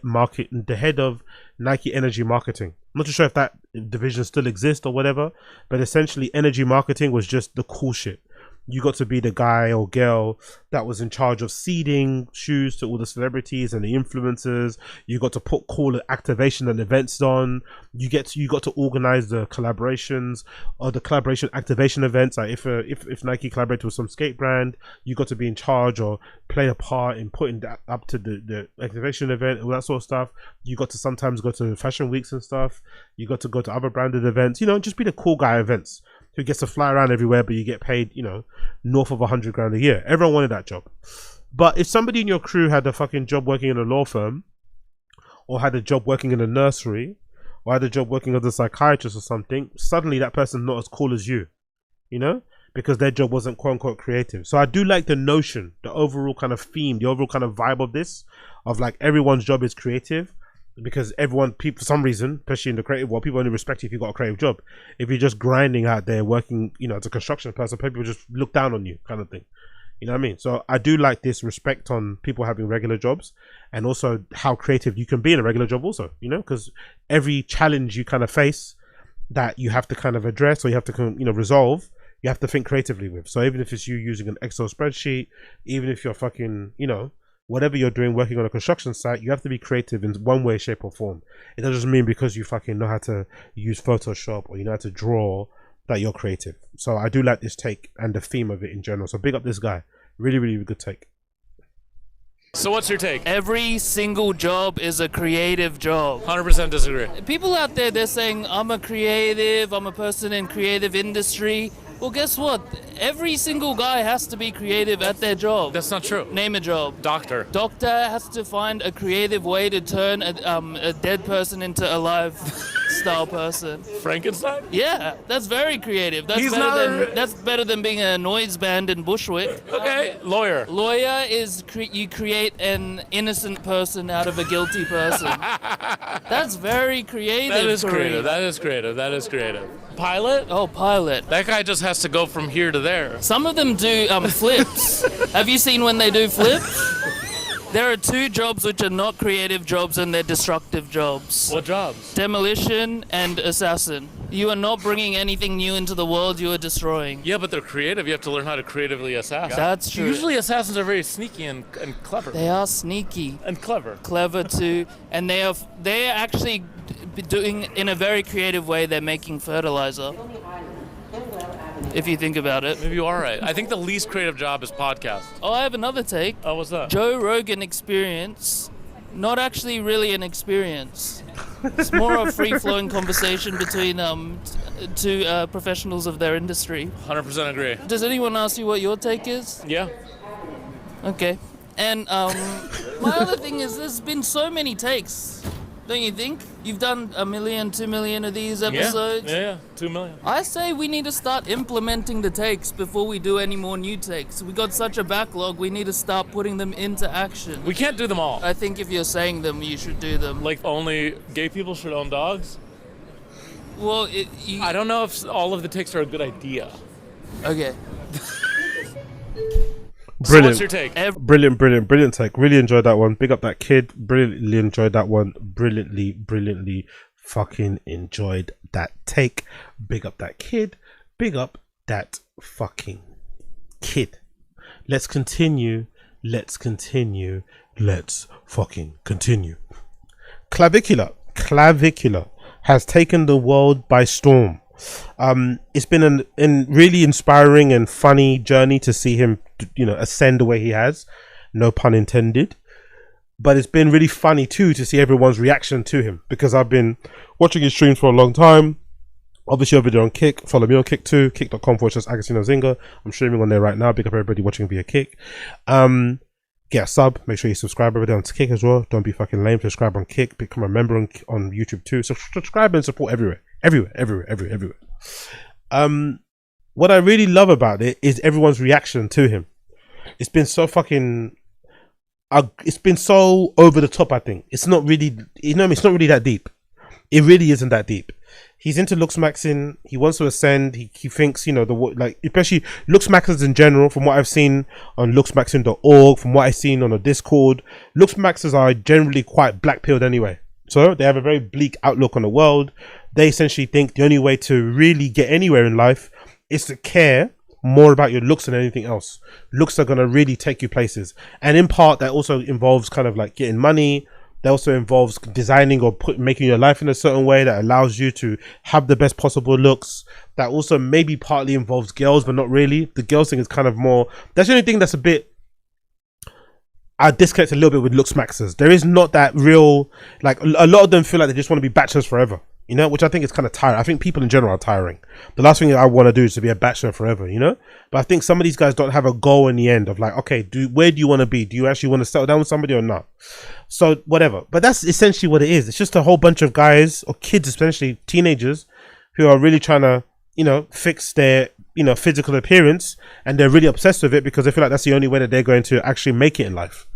Energy Marketing. I'm not too sure if that division still exists or whatever, but essentially energy marketing was just the cool shit. You got to be the guy or girl that was in charge of seeding shoes to all the celebrities and the influencers. You got to put cool activation and events on. You got to organize the collaborations or the collaboration activation events. Like if Nike collaborated with some skate brand, you got to be in charge or play a part in putting that up to the activation event, all that sort of stuff. You got to sometimes go to fashion weeks and stuff. You got to go to other branded events. Just be the cool guy events. Who gets to fly around everywhere, but you get paid, north of $100 grand a year. Everyone wanted that job. But if somebody in your crew had a fucking job working in a law firm, or had a job working in a nursery, or had a job working as a psychiatrist or something, suddenly that person's not as cool as you, you know, because their job wasn't quote unquote creative. So I do like the notion, the overall kind of theme, the overall kind of vibe of this, of like everyone's job is creative, because people, for some reason, especially in the creative world, people only respect you if you've got a creative job. If you're just grinding out there working, you know, as a construction person, people just look down on you, kind of thing. You know what I mean? So I do like this respect on people having regular jobs, and also how creative you can be in a regular job also, you know, because every challenge you kind of face that you have to kind of address, or you have to, you know, resolve, you have to think creatively with. So even if it's you using an Excel spreadsheet, even if you're fucking, you know, whatever you're doing working on a construction site, you have to be creative in one way, shape or form. It doesn't mean because you fucking know how to use Photoshop or you know how to draw that you're creative. So I do like this take and the theme of it in general. So big up this guy. Really, really good take. So what's your take? Every single job is a creative job. 100% disagree. People out there, they're saying, I'm a creative, I'm a person in creative industry. Well, guess what? Every single guy has to be creative at their job. That's not true. Name a job. Doctor. Doctor has to find a creative way to turn a dead person into a live style person. Frankenstein? Yeah, that's very creative. That's better than being a noise band in Bushwick. Okay, lawyer. Lawyer is you create an innocent person out of a guilty person. That's very creative. That is creative. That is creative. That is creative. Pilot? Oh, pilot. That guy just has to go from here to there. Some of them do flips. Have you seen when they do flips? There are two jobs which are not creative jobs and they're destructive jobs. What jobs? Demolition and assassin. You are not bringing anything new into the world, you are destroying. Yeah, but they're creative. You have to learn how to creatively assassin. That's true. Usually assassins are very sneaky and clever. They are sneaky. And clever. Clever too. And they are actually doing, in a very creative way, they're making fertilizer. If you think about it. Maybe you are right. I think the least creative job is podcast. Oh, I have another take. Oh, what's that? Joe Rogan experience, not actually really an experience. It's more a free-flowing conversation between two professionals of their industry. 100% agree. Does anyone ask you what your take is? Yeah. Okay. And my other thing is there's been so many takes. Don't you think? You've done 1 million, 2 million of these episodes. Yeah, 2 million. I say we need to start implementing the takes before we do any more new takes. We got such a backlog, we need to start putting them into action. We can't do them all. I think if you're saying them, you should do them. Like only gay people should own dogs? Well, I don't know if all of the takes are a good idea. Okay. Brilliant. So what's your take? Brilliant take. Really enjoyed that one. Big up that kid. Brilliantly enjoyed that one. Brilliantly fucking enjoyed that take. Big up that kid. Big up that fucking kid. Let's continue. Let's fucking continue. Clavicular has taken the world by storm. It's been a really inspiring and funny journey to see him, you know, ascend the way he has, no pun intended. But it's been really funny too to see everyone's reaction to him, because I've been watching his streams for a long time. Obviously over there on Kick. Follow me on Kick too, kick.com/AgostinoZinga. I'm streaming on there right now. Big up everybody watching via Kick. Get a sub. Make sure you subscribe over there on Kick as well. Don't be fucking lame. Subscribe on Kick. Become a member on YouTube too. So subscribe and support everywhere. What I really love about it is everyone's reaction to him. It's been so fucking it's been so over the top. I think it's not really, you know, it's not really that deep. It really isn't that deep. He's into looks maxing. He wants to ascend. He thinks, you know, especially looks maxers in general, from what I've seen on looksmaxing.org, from what I've seen on a Discord, looks maxers are generally quite black pilled anyway. So they have a very bleak outlook on the world. They essentially think the only way to really get anywhere in life is to care more about your looks than anything else. Looks are going to really take you places. And in part, that also involves kind of like getting money. That also involves designing or making your life in a certain way that allows you to have the best possible looks. That also maybe partly involves girls, but not really. The girls thing is kind of more, that's the only thing that's a bit, I disconnect a little bit with looks maxers. There is not that real, like, a lot of them feel like they just want to be bachelors forever. you know, which I think is kind of tiring. I think people in general are tiring. The last thing I want to do is to be a bachelor forever, you know. But I think some of these guys don't have a goal in the end of like, okay, where do you want to be? Do you actually want to settle down with somebody or not? So whatever. But that's essentially what it is. It's just a whole bunch of guys or kids, especially teenagers, who are really trying to, you know, fix their, you know, physical appearance, and they're really obsessed with it because they feel like that's the only way that they're going to actually make it in life.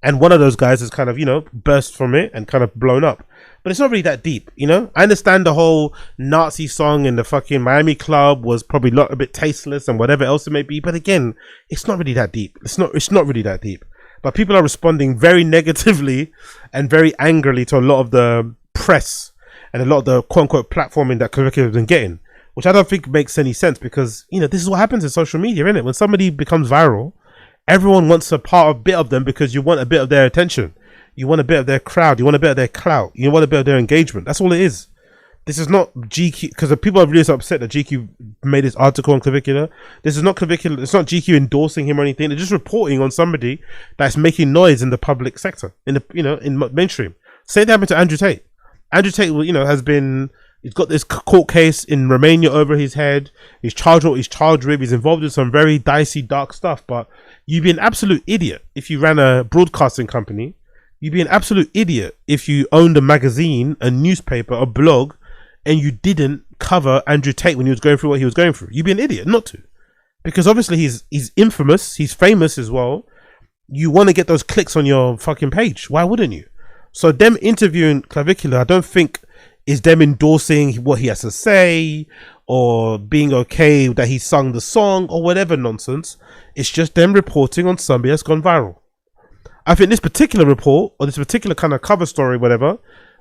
And one of those guys has kind of, you know, burst from it and kind of blown up. But it's not really that deep, you know. I understand the whole Nazi song in the fucking Miami club was probably a bit tasteless and whatever else it may be. But again, it's not really that deep. It's not really that deep. But people are responding very negatively and very angrily to a lot of the press and a lot of the quote unquote platforming that Kareem has been getting, which I don't think makes any sense because, you know, this is what happens in social media, isn't it? When somebody becomes viral, everyone wants a bit of them because you want a bit of their attention. You want a bit of their crowd. You want a bit of their clout. You want a bit of their engagement. That's all it is. This is not GQ, because the people are really so upset that GQ made this article on Clavicular. This is not Clavicular. It's not GQ endorsing him or anything. They're just reporting on somebody that's making noise in the public sector, in the, you know, in mainstream. Same thing happened to Andrew Tate. Andrew Tate, you know, he's got this court case in Romania over his head. He's charged with. He's involved in some very dicey, dark stuff. But you'd be an absolute idiot if you ran a broadcasting company. You'd be an absolute idiot if you owned a magazine, a newspaper, a blog, and you didn't cover Andrew Tate when he was going through what he was going through. You'd be an idiot not to. Because obviously he's infamous, he's famous as well. You want to get those clicks on your fucking page. Why wouldn't you? So them interviewing Clavicular, I don't think is them endorsing what he has to say or being okay that he sung the song or whatever nonsense. It's just them reporting on somebody that's gone viral. I think this particular report or this particular kind of cover story, whatever,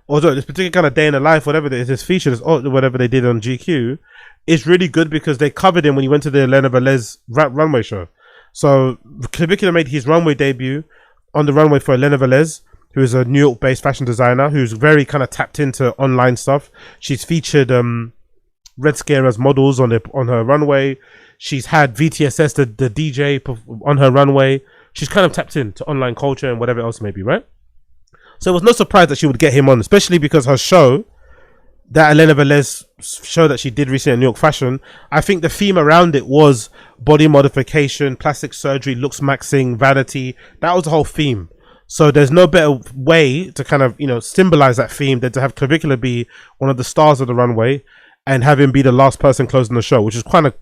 or this particular kind of day in the life, whatever this feature, or whatever they did on GQ, is really good because they covered him when he went to the Elena Velez runway show. So Clavicular made his runway debut on the runway for Elena Velez, who is a New York-based fashion designer who's very kind of tapped into online stuff. She's featured Red Scare as models on her runway. She's had VTSS, the DJ, on her runway. She's kind of tapped into online culture and whatever else it may be, right? So it was no surprise that she would get him on, especially because her show, that Elena Velez show that she did recently in New York Fashion, I think the theme around it was body modification, plastic surgery, looks maxing, vanity. That was the whole theme. So there's no better way to kind of, you know, symbolize that theme than to have Clavicular be one of the stars of the runway and have him be the last person closing the show, which is kind of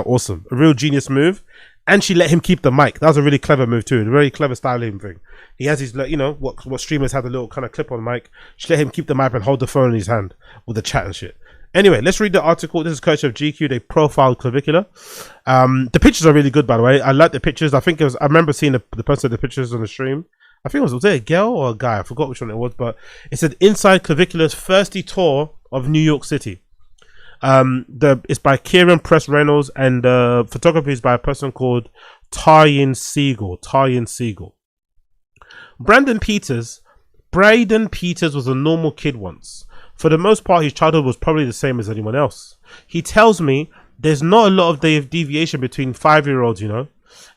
awesome. A real genius move. And she let him keep the mic. That was a really clever move too. A very clever styling thing. He has his, you know, what streamers have, a little kind of clip on mic. She let him keep the mic and hold the phone in his hand with the chat and shit. Anyway, let's read the article. This is courtesy of GQ. They profiled Clavicular. The pictures are really good, by the way. I like the pictures. I remember seeing the person with the pictures on the stream. I think was it a girl or a guy? I forgot which one it was, but it said inside Clavicular's thirsty tour of New York City. It's by Kieran Press Reynolds, and photography is by a person called Taryn Siegel. Braden Peters was a normal kid once. For the most part, his childhood was probably the same as anyone else. He tells me there's not a lot of deviation between 5-year-olds, you know.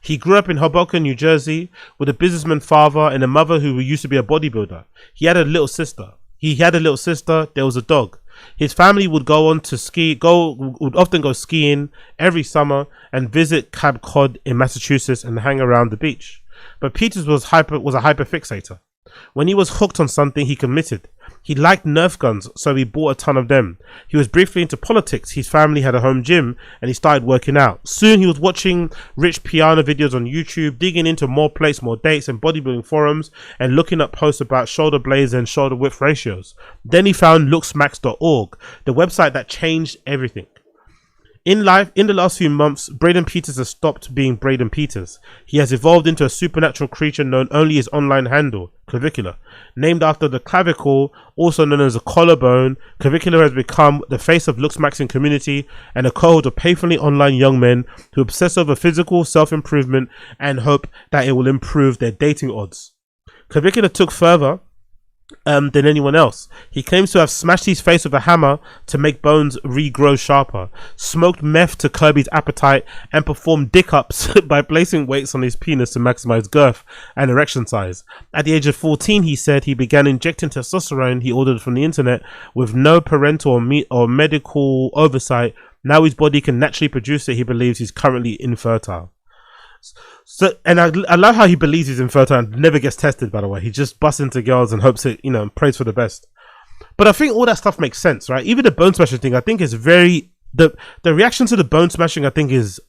He grew up in Hoboken, New Jersey, with a businessman father and a mother who used to be a bodybuilder. He had a little sister. There was a dog. His family would would often go skiing every summer and visit Cape Cod in Massachusetts and hang around the beach. But Peters was a hyperfixator. When he was hooked on something, he committed. He liked Nerf guns, so he bought a ton of them. He was briefly into politics. His family had a home gym and he started working out. Soon he was watching rich piano videos on YouTube, digging into more plates, more dates and bodybuilding forums, and looking up posts about shoulder blades and shoulder width ratios. Then he found looksmax.org, the website that changed everything. In the last few months, Braden Peters has stopped being Braden Peters. He has evolved into a supernatural creature known only as online handle, Clavicular. Named after the clavicle, also known as a collarbone, Clavicular has become the face of looks maxing community and a cohort of painfully online young men who obsess over physical self-improvement and hope that it will improve their dating odds. Clavicular took further than anyone else. He claims to have smashed his face with a hammer to make bones regrow sharper, smoked meth to curb his appetite, and performed dick-ups by placing weights on his penis to maximize girth and erection size. At the age of 14, he said he began injecting testosterone he ordered from the internet with no parental or medical oversight. Now his body can naturally produce it. He believes he's currently infertile. So, and I love how he believes he's infertile and never gets tested, by the way. He just busts into girls and hopes it, and prays for the best. But I think all that stuff makes sense, right? Even the bone smashing thing, I think is the reaction to the bone smashing, I think, is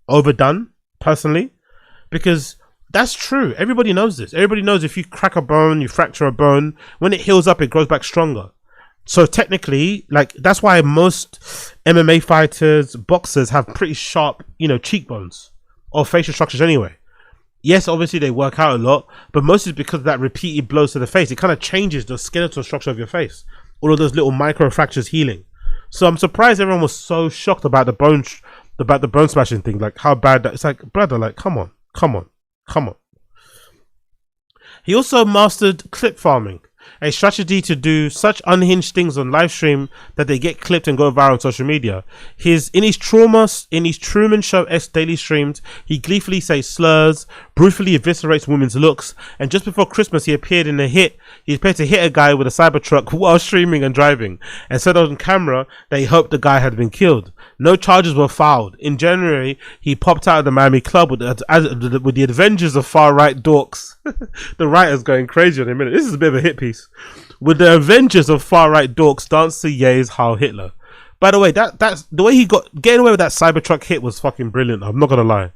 overdone, personally, because that's true. Everybody knows this. Everybody knows if you crack a bone, you fracture a bone, when it heals up, it grows back stronger. So technically, like, that's why most MMA fighters, boxers have pretty sharp, cheekbones or facial structures anyway. Yes, obviously they work out a lot, but most is because of that repeated blows to the face. It kind of changes the skeletal structure of your face. All of those little micro fractures healing. So I'm surprised everyone was so shocked about the bone smashing thing, like how bad that. It's like, brother, like, come on. He also mastered clip farming, a strategy to do such unhinged things on live stream that they get clipped and go viral on social media. In his Truman Show-esque daily streams, he gleefully says slurs, brutally eviscerates women's looks, and just before Christmas he appeared to hit a guy with a Cybertruck while streaming and driving, and said on camera that he hoped the guy had been killed. No charges were filed. In January, he popped out of the Miami club with the Avengers of far-right dorks. The writer's going crazy on a minute. This is a bit of a hit piece. With the Avengers of far-right dorks dance to Ye's Heil Hitler. By the way, that's the way he getting away with that Cybertruck hit was fucking brilliant. I'm not gonna lie.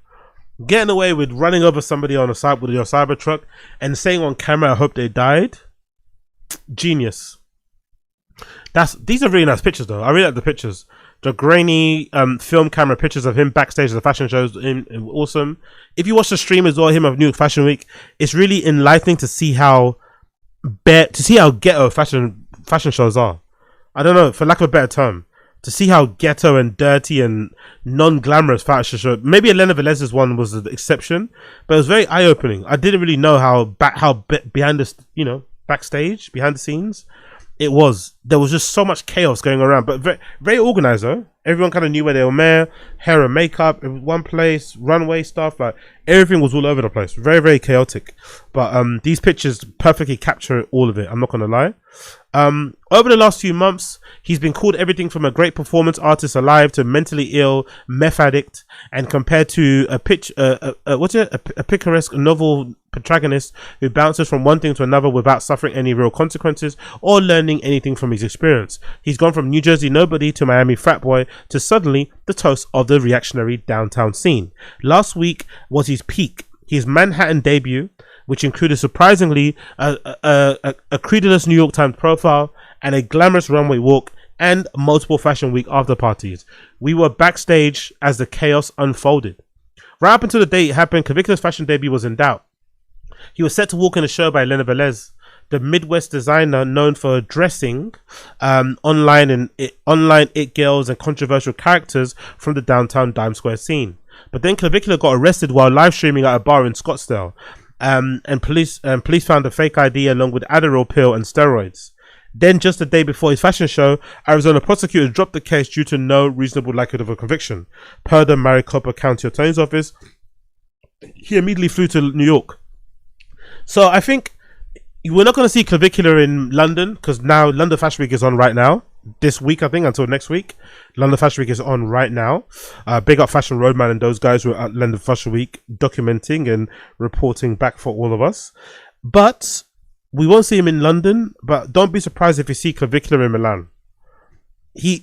Getting away with running over somebody on with your Cybertruck and saying on camera, "I hope they died." Genius. These are really nice pictures though. I really like the pictures. The grainy film camera pictures of him backstage at the fashion shows awesome. If you watch the stream as well, him of New York Fashion Week, it's really enlightening to see how ghetto fashion shows are. I don't know, for lack of a better term, to see how ghetto and dirty and non-glamorous fashion show. Maybe Elena Velez's one was the exception, but it was very eye-opening. I didn't really know how behind the backstage, behind the scenes, there was just so much chaos going around, but very, very organized though. Everyone kind of knew where they were, hair and makeup in one place, runway stuff, like everything was all over the place. Very, very chaotic. But these pictures perfectly capture all of it. I'm not gonna lie. Over the last few months, he's been called everything from a great performance artist alive to mentally ill meth addict, and compared to a picaresque novel protagonist who bounces from one thing to another without suffering any real consequences or learning anything from his experience. He's gone from New Jersey nobody to Miami frat boy to suddenly the toast of the reactionary downtown scene. Last week was his peak. His Manhattan debut, which included surprisingly a credulous New York Times profile and a glamorous runway walk and multiple Fashion Week after parties. We were backstage as the chaos unfolded. Right up until the day it happened, Clavicula's fashion debut was in doubt. He was set to walk in a show by Elena Velez, the Midwest designer known for dressing online it girls and controversial characters from the downtown Dime Square scene. But then Clavicula got arrested while live streaming at a bar in Scottsdale. And police found a fake ID along with Adderall pill and steroids. Then, just the day before his fashion show, Arizona prosecutors dropped the case due to no reasonable likelihood of a conviction. Per the Maricopa County Attorney's Office, he immediately flew to New York. So I think we're not going to see Clavicula in London, because now London Fashion Week is on right now. This week, I think, until next week. London Fashion Week is on right now. Big up Fashion Roadman and those guys who are at London Fashion Week documenting and reporting back for all of us. But we won't see him in London, but don't be surprised if you see Clavicular in Milan.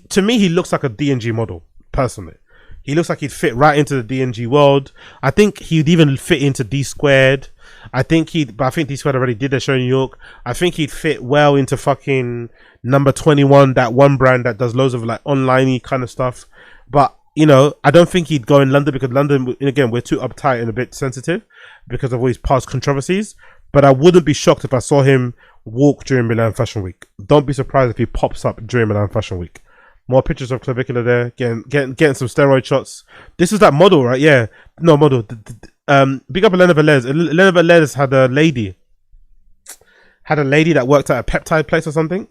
To me, he looks like a D&G model, personally. He looks like he'd fit right into the D&G world. I think he'd even fit into D Squared. I think D Squared already did their show in New York. I think he'd fit well into fucking Number 21, that one brand that does loads of like online-y kind of stuff. But, I don't think he'd go in London, because London, again, we're too uptight and a bit sensitive because of all his past controversies. But I wouldn't be shocked if I saw him walk during Milan Fashion Week. Don't be surprised if he pops up during Milan Fashion Week. More pictures of Clavicular there, getting some steroid shots. This is that model, right? Yeah, no model. Big up Elena Velez. Elena Velez had a lady. had a lady that worked at a peptide place or something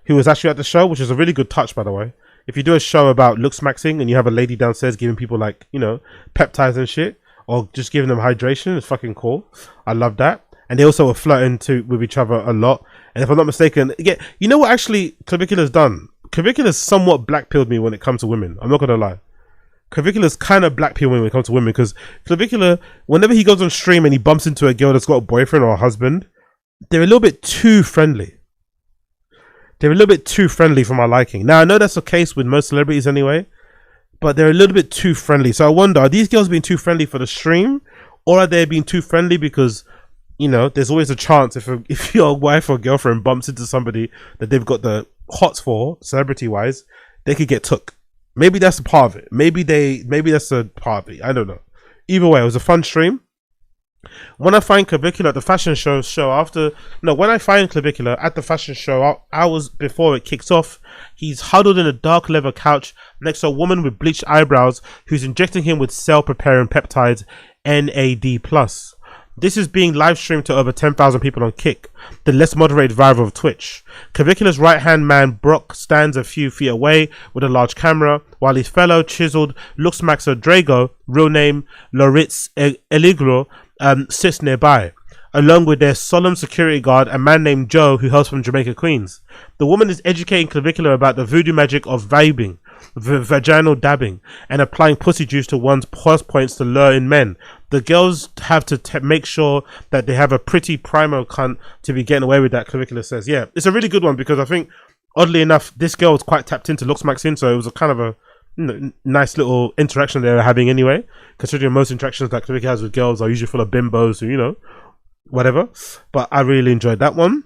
who was actually at the show, which is a really good touch, by the way. If you do a show about looks maxing and you have a lady downstairs giving people like, you know, peptides and shit, or just giving them hydration, it's fucking cool. I love that. And they also were flirting with each other a lot. And if I'm not mistaken, again, you know what actually Clavicula's done? Clavicula's somewhat black-pilled me when it comes to women. I'm not going to lie. Clavicula's kind of black-pilled me when it comes to women, because Clavicula, whenever he goes on stream and he bumps into a girl that's got a boyfriend or a husband, they're a little bit too friendly. They're a little bit too friendly for my liking. Now, I know that's the case with most celebrities anyway, but they're a little bit too friendly. So I wonder, are these girls being too friendly for the stream, or are they being too friendly because, you know, there's always a chance if your wife or girlfriend bumps into somebody that they've got the hots for, celebrity-wise, they could get took. Maybe that's a part of it. Maybe that's a part of it. I don't know. Either way, it was a fun stream. When I find Clavicula at the fashion show when I find Clavicula at the fashion show hours before it kicks off, he's huddled in a dark leather couch next to a woman with bleached eyebrows who's injecting him with cell-preparing peptides NAD+. This is being live streamed to over 10,000 people on Kick, the less moderated rival of Twitch. Clavicula's right-hand man Brock stands a few feet away with a large camera, while his fellow chiseled Luxmaxer Drago, real name Loritz Eligro, sits nearby, along with their solemn security guard, a man named Joe who hails from Jamaica, Queens. The woman is educating Clavicula about the voodoo magic of vibing, vaginal dabbing, and applying pussy juice to one's pulse points to lure in men. The girls have to make sure that they have a pretty primo cunt to be getting away with that, Clavicula says. Yeah, it's a really good one because I think, oddly enough, this girl was quite tapped into Looks Maxing, so it was a kind of a nice little interaction they were having anyway, considering most interactions that Clavicula has with girls are usually full of bimbos who, you know, whatever. But I really enjoyed that one.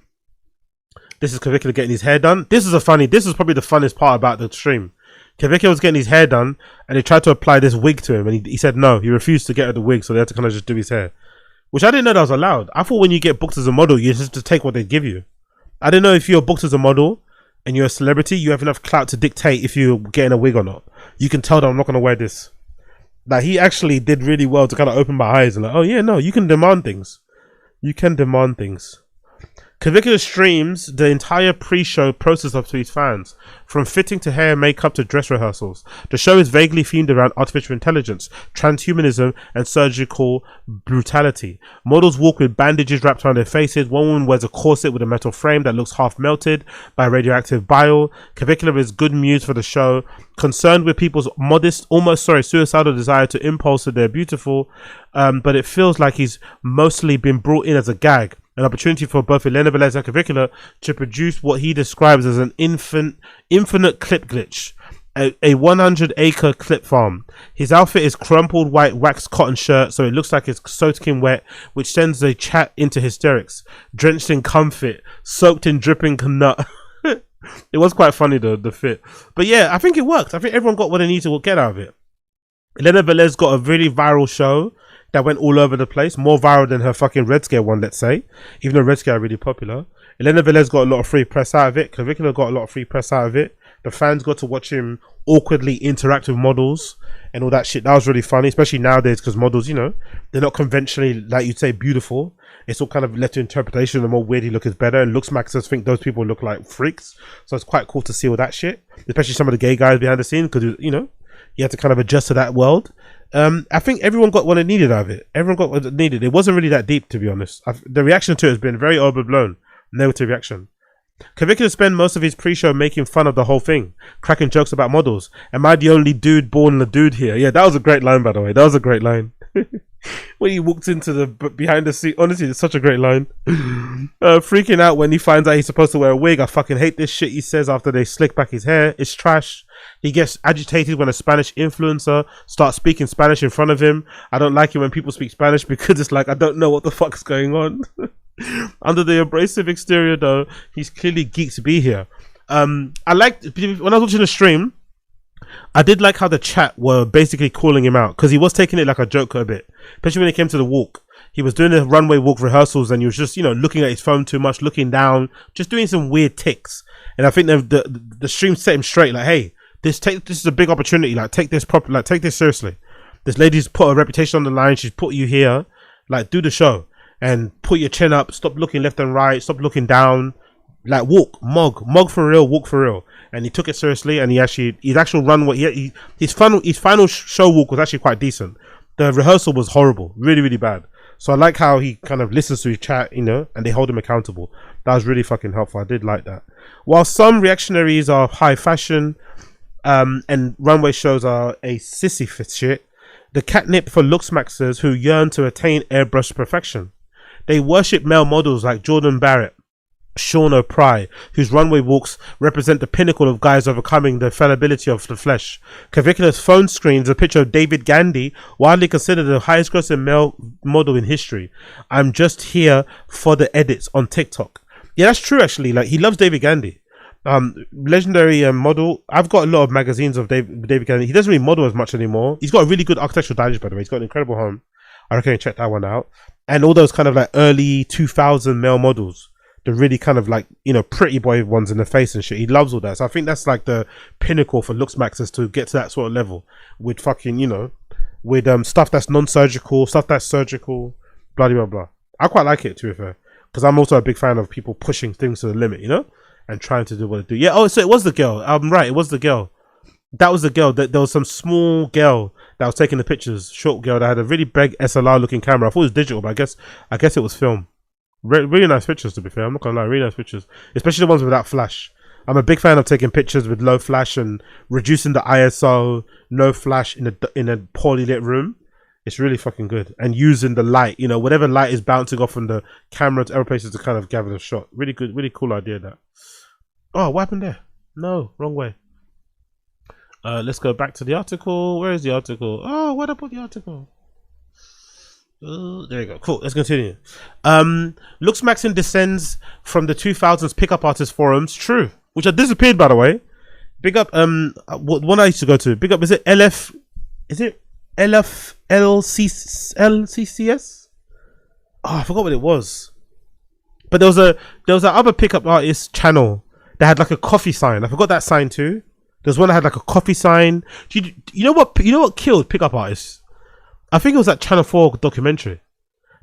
This is Clavicula getting his hair done. This is probably the funnest part about the stream. Clavicula was getting his hair done and they tried to apply this wig to him and he said no, he refused to get the wig, so they had to kind of just do his hair, which I didn't know that was allowed. I thought when you get booked as a model, you just have to take what they give you. I didn't know if you're booked as a model and you're a celebrity, you have enough clout to dictate if you're getting a wig or not. You can tell them, I'm not going to wear this. Like, he actually did really well to kind of open my eyes and like, oh yeah, no, you can demand things. You can demand things. Clavicula streams the entire pre-show process up to his fans, from fitting to hair, makeup to dress rehearsals. The show is vaguely themed around artificial intelligence, transhumanism, and surgical brutality. Models walk with bandages wrapped around their faces. One woman wears a corset with a metal frame that looks half melted by radioactive bile. Clavicula is good muse for the show, concerned with people's modest, almost suicidal desire to impulse that they're beautiful, but it feels like he's mostly been brought in as a gag. An opportunity for both Elena Velez and Clavicula to produce what he describes as an infinite clip glitch, a 100-acre clip farm. His outfit is crumpled white waxed cotton shirt, so it looks like it's soaking wet, which sends the chat into hysterics. Drenched in comfort, soaked in dripping nut. It was quite funny though, the fit. But yeah, I think it worked. I think everyone got what they needed to get out of it. Elena Velez got a really viral show that went all over the place, more viral than her fucking Red Scare one, let's say, even though Red Scare are really popular. Elena Velez got a lot of free press out of it. Clavicula got a lot of free press out of it. The fans got to watch him awkwardly interact with models and all that shit. That was really funny, especially nowadays, because models, you know, they're not conventionally, like you'd say, beautiful. It's all kind of left to interpretation. The more weird he looks is better, and looks maxers think those people look like freaks. So it's quite cool to see all that shit, especially some of the gay guys behind the scene, because, you know, you have to kind of adjust to that world. I think everyone got what they needed out of it. Everyone got what they needed. It wasn't really that deep, to be honest. The reaction to it has been very overblown. Negative reaction. Clavicula spent most of his pre-show making fun of the whole thing, cracking jokes about models. Am I the only dude born a dude here? Yeah, that was a great line, by the way. That was a great line. When he walked into the behind the seat, honestly, it's such a great line. Freaking out when he finds out he's supposed to wear a wig. I fucking hate this shit, he says after they slick back his hair. It's trash. He gets agitated when a Spanish influencer starts speaking Spanish in front of him. I don't like it when people speak Spanish because it's like, I don't know what the fuck's going on. Under the abrasive exterior though, he's clearly geeked to be here. I liked, when I was watching the stream, I did like how the chat were basically calling him out, because he was taking it like a joke a bit, especially when it came to the walk. He was doing the runway walk rehearsals and he was just, you know, looking at his phone too much, looking down, just doing some weird ticks. And I think the stream set him straight, like, hey, this is a big opportunity, like, take this properly, like, take this seriously. This lady's put her reputation on the line, she's put you here, like, do the show. and put your chin up, stop looking left and right, stop looking down, like walk, mug for real, walk for real. And he took it seriously, and his actual runway, his final show walk was actually quite decent. The rehearsal was horrible, really, really bad. So I like how he kind of listens to his chat, you know, and they hold him accountable. That was really fucking helpful. I did like that. While some reactionaries are high fashion, and runway shows are a sissy fit shit, the catnip for looksmaxers who yearn to attain airbrush perfection. They worship male models like Jordan Barrett, Sean O'Pry, whose runway walks represent the pinnacle of guys overcoming the fallibility of the flesh. Clavicular's phone screens a picture of David Gandy, widely considered the highest grossing male model in history. I'm just here for the edits on TikTok. Yeah, that's true actually. Like, he loves David Gandy. Legendary model. I've got a lot of magazines of David Gandy. He doesn't really model as much anymore. He's got a really good architectural digest, by the way. He's got an incredible home. I recommend check that one out. And all those kind of like early 2000 male models. The really kind of like, you know, pretty boy ones in the face and shit. He loves all that. So I think that's like the pinnacle for looksmaxers to get to that sort of level with fucking, you know, with stuff that's non-surgical, stuff that's surgical, blah blah blah. I quite like it, to be fair, because I'm also a big fan of people pushing things to the limit, you know, and trying to do what they do. Yeah. Oh, so it was the girl. I'm right. It was the girl. That was the girl. There was some small girl that was taking the pictures. Short girl that had a really big SLR looking camera. I thought it was digital, but I guess it was film. Really nice pictures, to be fair. I'm not gonna lie, really nice pictures, especially the ones without flash. I'm a big fan of taking pictures with low flash and reducing the ISO, no flash in a poorly lit room. It's really fucking good, and using the light, you know, whatever light is bouncing off from the camera to other places to kind of gather the shot. Really good, really cool idea. That. Oh, what happened there? No, wrong way. Let's go back to the article. Where is the article? Oh, where'd I put the article? There you go. Cool. Let's continue. Looksmaxing descends from the 2000s pickup artist forums. True, which had disappeared, by the way. Big up. What one I used to go to. Big up. Is it LF? Is it LCCS? Oh, I forgot what it was. But there was that other pickup artist channel that had like a coffee sign. I forgot that sign too. There's one that had like a coffee sign. You know what? You know what killed pickup artists? I think it was that Channel 4 documentary.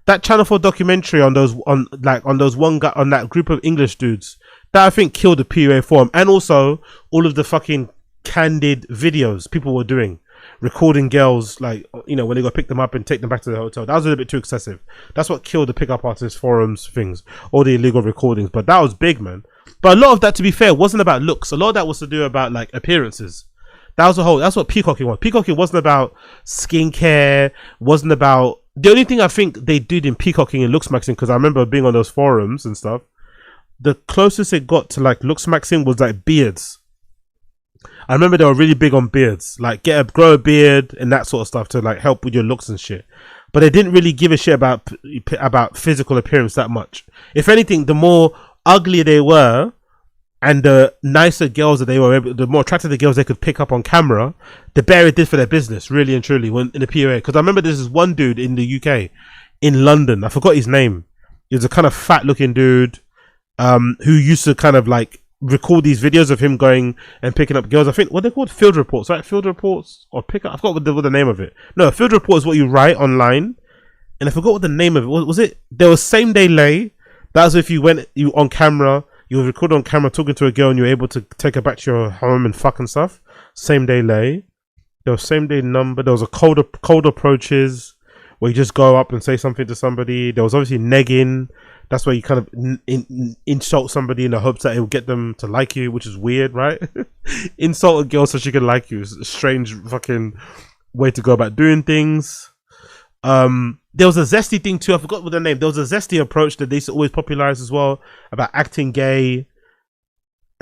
That Channel 4 documentary on that group of English dudes. That I think killed the PUA forum, and also all of the fucking candid videos people were doing, recording girls, like, you know, when they go pick them up and take them back to the hotel. That was a little bit too excessive. That's what killed the pickup artist forums things, all the illegal recordings. But that was big, man. But a lot of that, to be fair, wasn't about looks. A lot of that was to do about like appearances. That's what peacocking was. Peacocking wasn't about skincare, wasn't about... The only thing I think they did in peacocking and looksmaxing, because I remember being on those forums and stuff, the closest it got to like looksmaxing was like beards. I remember they were really big on beards, like grow a beard and that sort of stuff to like help with your looks and shit. But they didn't really give a shit about physical appearance that much. If anything, the more ugly they were, and the nicer girls that they were the more attractive the girls they could pick up on camera, the better it did for their business, really and truly, when in the POA. Because I remember there's this one dude in the UK, in London, I forgot his name. He was a kind of fat looking dude, who used to kind of like record these videos of him going and picking up girls. I think, what they're called, field reports, right? Field reports or pick up. I forgot what the name of it. No, field report is what you write online, and I forgot what the name of it was. Was it? There was same day lay. That was if you on camera. You were recording on camera talking to a girl and you were able to take her back to your home and fuck and stuff. Same day lay. There was same day number. There was a cold approaches where you just go up and say something to somebody. There was obviously negging. That's where you kind of insult somebody in the hopes that it will get them to like you, which is weird, right? Insult a girl so she can like you. It's a strange fucking way to go about doing things. There was a zesty thing too. I forgot what the name. There was a zesty approach that they used to always popularize as well, about acting gay,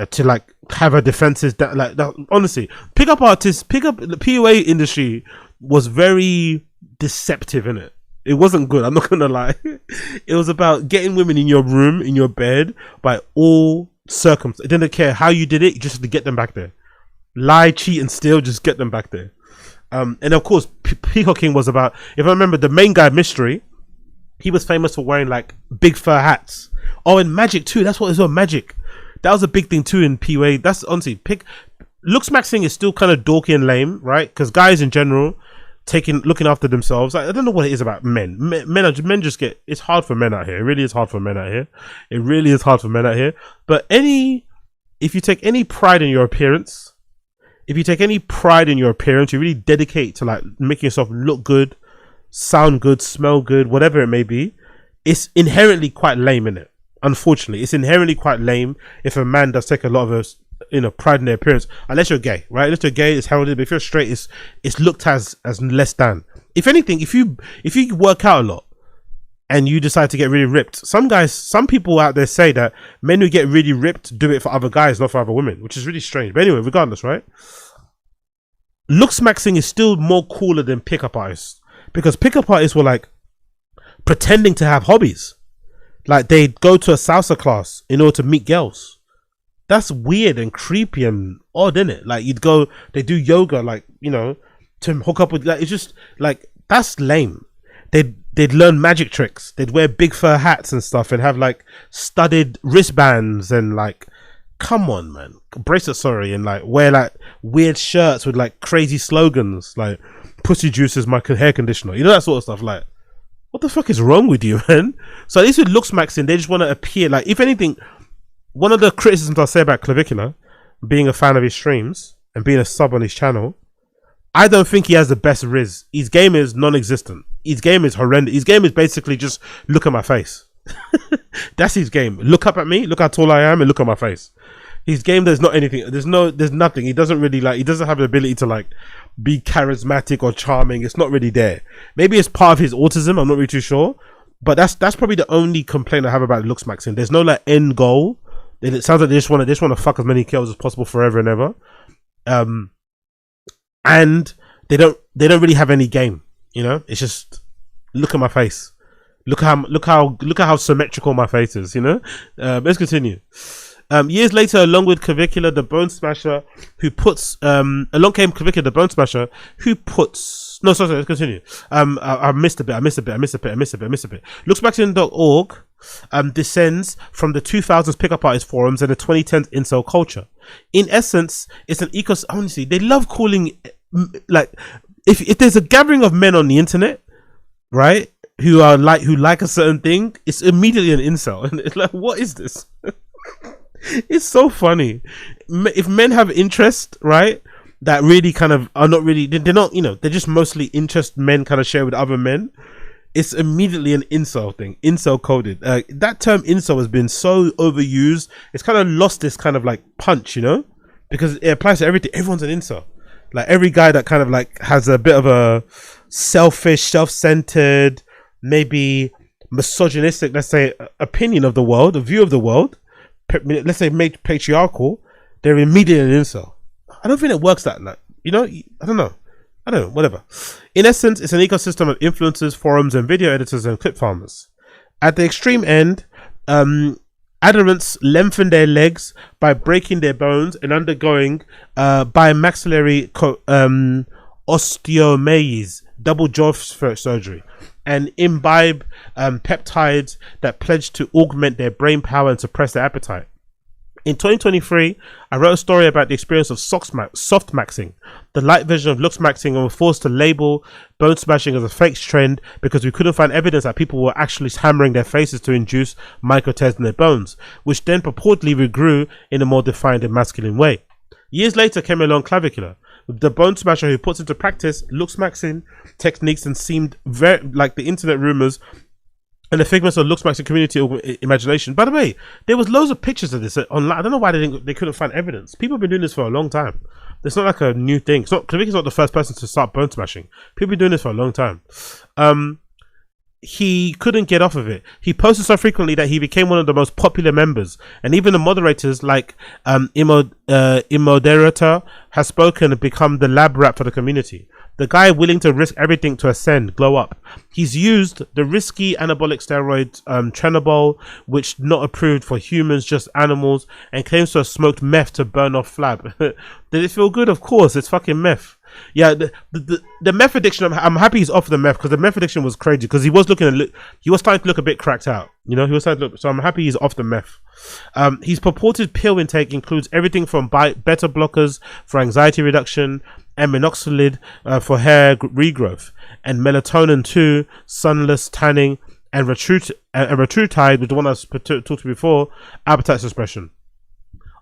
to like have a defenses that like that. Honestly, the PUA industry was very deceptive in it. It wasn't good. I'm not gonna lie. It was about getting women in your room, in your bed, by all circumstances. It didn't care how you did it. You just had to get them back there. Lie, cheat, and steal. Just get them back there. And of course, peacocking was about, if I remember, the main guy, Mystery, he was famous for wearing like big fur hats. Oh, and Magic too. That's what it was on Magic. That was a big thing too in PUA. That's honestly, looksmaxing is still kind of dorky and lame, right? Because guys in general looking after themselves. I don't know what it is about men. Men just get. It's hard for men out here. It really is hard for men out here. It really is hard for men out here. But if you take any pride in your appearance, you really dedicate to like making yourself look good, sound good, smell good, whatever it may be. It's inherently quite lame, innit? Unfortunately, it's inherently quite lame if a man does take a lot of pride in their appearance, unless you're gay, right? Unless you're gay, it's heralded. But if you're straight, it's looked as less than. If anything, if you work out a lot and you decide to get really ripped, some people out there say that men who get really ripped do it for other guys, not for other women, which is really strange. But anyway, regardless, right? Looks maxing is still more cooler than pickup artists, because pickup artists were like pretending to have hobbies, like they'd go to a salsa class in order to meet girls. That's weird and creepy and odd, isn't it? Like they do yoga, like, to hook up with, like, it's just like, that's lame. They'd learn magic tricks. They'd wear big fur hats and stuff and have like studded wristbands and like, come on, man, bracelet, sorry, and like wear like weird shirts with like crazy slogans like "Pussy juice is my hair conditioner," that sort of stuff. Like, what the fuck is wrong with you, man? So at least with looks maxing, they just want to appear. Like, if anything, one of the criticisms I'll say about Clavicular, being a fan of his streams and being a sub on his channel, I don't think he has the best riz. His game is non-existent. His game is horrendous. His game is basically just look at my face. That's his game. Look up at me, look how tall I am, and look at my face. His game, there's not anything. There's nothing. He doesn't really he doesn't have the ability to like be charismatic or charming. It's not really there. Maybe it's part of his autism. I'm not really too sure. But that's probably the only complaint I have about looks maxing. There's no like end goal. It sounds like they just want to fuck as many kills as possible forever and ever. And they don't really have any game. It's just look at my face. Look how symmetrical my face is. Let's continue. Years later, along with Clavicular, the Bone Smasher, along came Clavicular, the Bone Smasher, no, sorry, let's continue. I missed a bit. Looksmaxing.org descends from the 2000s pickup artist forums and the 2010s incel culture. In essence, it's an ecosystem. Honestly, they love calling, like, if there's a gathering of men on the internet, right, who like a certain thing, it's immediately an incel. And it's like, what is this? It's so funny. If men have interest, right, that really kind of are not really, they're not, they're just mostly interest men kind of share with other men, it's immediately an incel thing, incel coded. That term incel has been so overused, it's kind of lost this kind of like punch, because it applies to everything. Everyone's an incel. Like every guy that kind of like has a bit of a selfish, self-centered, maybe misogynistic, let's say, opinion of the world, a view of the world, let's say patriarchal, they're immediately an incel. I don't think it works that like, I don't know, whatever. In essence, it's an ecosystem of influencers, forums, and video editors and clip farmers. At the extreme end, adherents lengthen their legs by breaking their bones and undergoing bimaxillary osteomasis, double jaw surgery, and imbibe peptides that pledge to augment their brain power and suppress their appetite. In 2023, I wrote a story about the experience of soft maxing, the light version of looks maxing, and were forced to label bone smashing as a fake trend because we couldn't find evidence that people were actually hammering their faces to induce micro tears in their bones, which then purportedly regrew in a more defined and masculine way. Years later came along Clavicular, the bone smasher who puts into practice looks maxing techniques and seemed very like the internet rumors and the figments of looks maxing community imagination. By the way, there was loads of pictures of this online. I don't know why they couldn't find evidence. People have been doing this for a long time. It's not like a new thing. Clavicula's not the first person to start bone smashing. People have been doing this for a long time. He couldn't get off of it. He posted so frequently that he became one of the most popular members, and even the moderators like Immoderator has spoken and become the lab rat for the community. The guy willing to risk everything to ascend, glow up. He's used the risky anabolic steroid Trenabol, which not approved for humans, just animals, and claims to have smoked meth to burn off flab. Did it feel good? Of course, it's fucking meth. Yeah, the meth addiction. I'm happy he's off the meth because the meth addiction was crazy because he was starting to look a bit cracked out. He was starting to look. So I'm happy he's off the meth. His purported pill intake includes everything from beta blockers for anxiety reduction and minoxidil for hair regrowth, and melatonin 2, sunless tanning, and retrutide, with the one I talked to before, appetite suppression.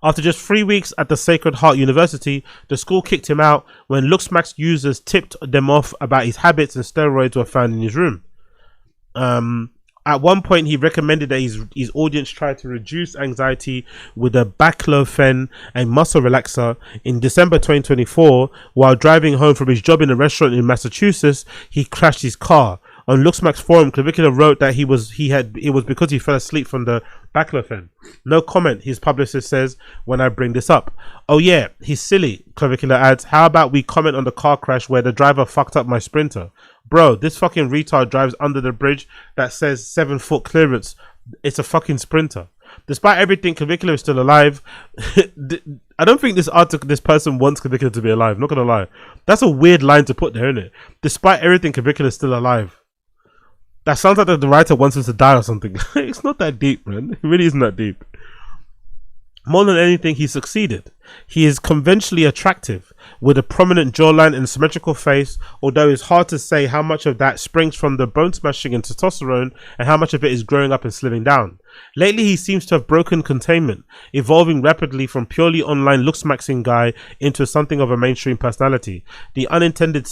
After just 3 weeks at the Sacred Heart University, the school kicked him out when Looksmax users tipped them off about his habits and steroids were found in his room. At one point, he recommended that his audience try to reduce anxiety with a baclofen and muscle relaxer. In December 2024, while driving home from his job in a restaurant in Massachusetts, he crashed his car. On Looksmax forum, Clavicular wrote that it was because he fell asleep from the baclofen. No comment, his publicist says when I bring this up. Oh yeah, he's silly, Clavicular adds. How about we comment on the car crash where the driver fucked up my Sprinter? Bro, this fucking retard drives under the bridge that says 7-foot clearance. It's a fucking Sprinter. Despite everything, Clavicular is still alive. I don't think this person wants Clavicular to be alive, not gonna lie. That's a weird line to put there, isn't it? Despite everything, Clavicular is still alive. That sounds like the writer wants him to die or something. It's not that deep, man. It really isn't that deep. More than anything, he succeeded. He is conventionally attractive, with a prominent jawline and symmetrical face, although it's hard to say how much of that springs from the bone smashing and testosterone and how much of it is growing up and slimming down. Lately, he seems to have broken containment, evolving rapidly from purely online looksmaxing guy into something of a mainstream personality. The uninitiated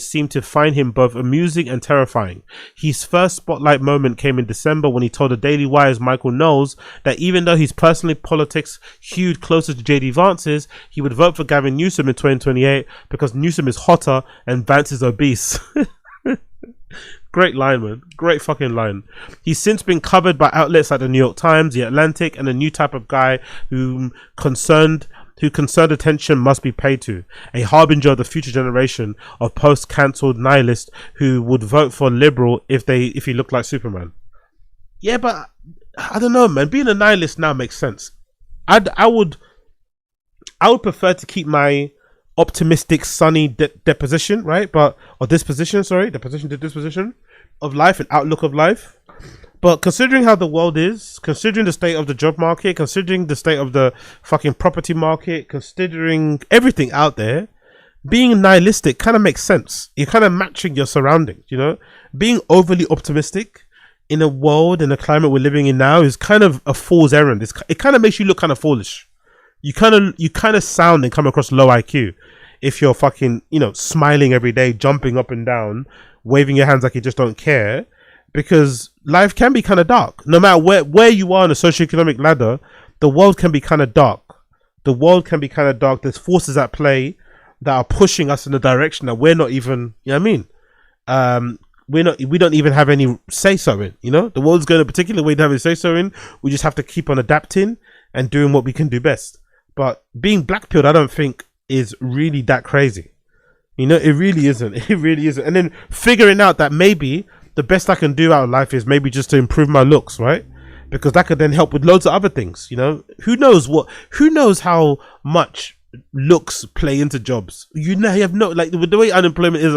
seem to find him both amusing and terrifying. His first spotlight moment came in December when he told the Daily Wire's Michael Knowles that even though his personal politics hewed closer to JD Vance's, he would vote for Gavin Newsom in 2028 because Newsom is hotter and Vance is obese. Great line, man. Great fucking line. He's since been covered by outlets like the New York Times, The Atlantic, and a new type of guy who concerned attention must be paid to. A harbinger of the future generation of post-cancelled nihilists who would vote for liberal if he looked like Superman. Yeah, but I don't know, man. Being a nihilist now makes sense. I would prefer to keep my optimistic, sunny disposition, right? The disposition of life and outlook of life. But considering how the world is, considering the state of the job market, considering the state of the fucking property market, considering everything out there, being nihilistic kind of makes sense. You're kind of matching your surroundings, you know? Being overly optimistic in a world and a climate we're living in now is kind of a fool's errand. It kind of makes you look kind of foolish. You kind of sound and come across low IQ if you're fucking, smiling every day, jumping up and down, waving your hands like you just don't care, because life can be kind of dark. No matter where you are on the socioeconomic ladder, the world can be kind of dark. There's forces at play that are pushing us in a direction that we're not even, we don't even have any say so in, the world's going a particular way to have a say so in. We just have to keep on adapting and doing what we can do best. But being black-pilled, I don't think is really that crazy. It really isn't. It really isn't. And then figuring out that maybe the best I can do out of life is maybe just to improve my looks, right? Because that could then help with loads of other things, Who knows how much looks play into jobs? You have no, like, with the way unemployment is,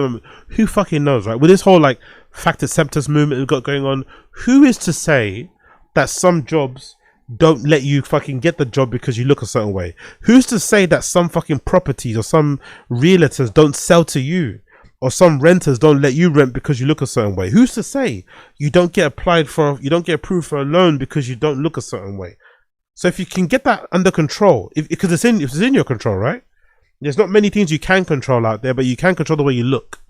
who fucking knows, right? With this whole, like, fact acceptance movement we've got going on, who is to say that some jobs don't let you fucking get the job because you look a certain way? Who's to say that some fucking properties or some realtors don't sell to you, or some renters don't let you rent because you look a certain way? Who's to say you don't get approved for a loan because you don't look a certain way? So if you can get that under control, because it's in your control, right? There's not many things you can control out there, but you can control the way you look,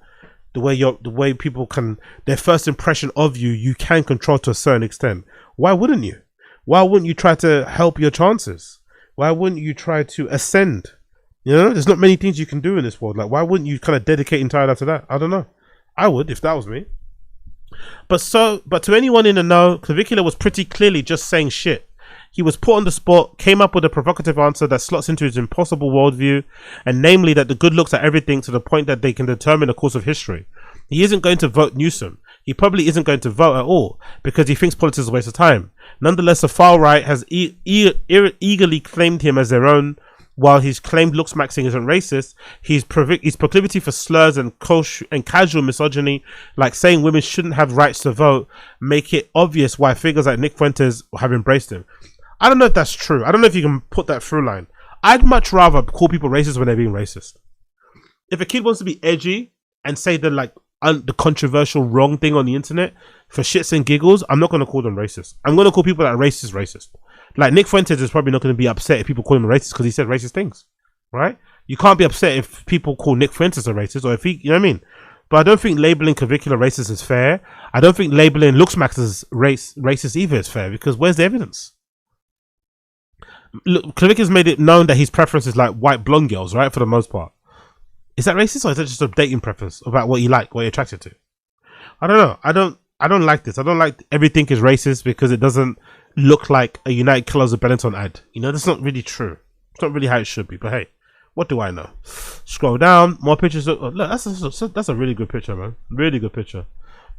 the way people can, their first impression of you can control to a certain extent. Why wouldn't you? Why wouldn't you try to help your chances? Why wouldn't you try to ascend? There's not many things you can do in this world. Like, why wouldn't you kind of dedicate entirely to that? I don't know. I would if that was me. But to anyone in the know, Clavicular was pretty clearly just saying shit. He was put on the spot, came up with a provocative answer that slots into his impossible worldview, and namely that the good looks are everything to the point that they can determine the course of history. He isn't going to vote Newsom. He probably isn't going to vote at all because he thinks politics is a waste of time. Nonetheless, the far right has eagerly claimed him as their own. While his claimed looksmaxing isn't racist, his proclivity for slurs and casual misogyny, like saying women shouldn't have rights to vote, make it obvious why figures like Nick Fuentes have embraced him. I don't know if that's true. I don't know if you can put that through line. I'd much rather call people racist when they're being racist. If a kid wants to be edgy and say the controversial wrong thing on the internet for shits and giggles, I'm not going to call them racist. I'm going to call people that are racist. Like Nick Fuentes is probably not going to be upset if people call him racist because he said racist things, right? You can't be upset if people call Nick Fuentes a racist or if he, you know what I mean? But I don't think labeling Clavicular racist is fair. I don't think labeling Looksmax as racist either is fair because where's the evidence? Look, Clavicula's made it known that his preference is like white blonde girls, right? For the most part. Is that racist or is that just a dating preference about what you like, what you're attracted to? I don't know. I don't like this. I don't like everything is racist because it doesn't look like a United Colors of Benetton ad. You know, that's not really true. It's not really how it should be. But hey, what do I know? Scroll down, more pictures. Look, that's a really good picture, man. Really good picture.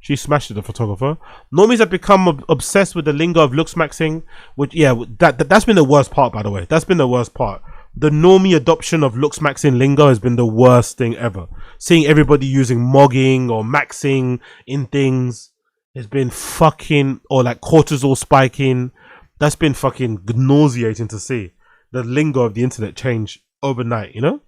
She smashed it, the photographer. Normies have become obsessed with the lingo of looksmaxing, which, yeah, that's been the worst part, by the way. That's been the worst part. The normie adoption of looksmaxing lingo has been the worst thing ever. Seeing everybody using mogging or maxing in things has been fucking, or like cortisol spiking. That's been fucking nauseating to see. The lingo of the internet change overnight, you know?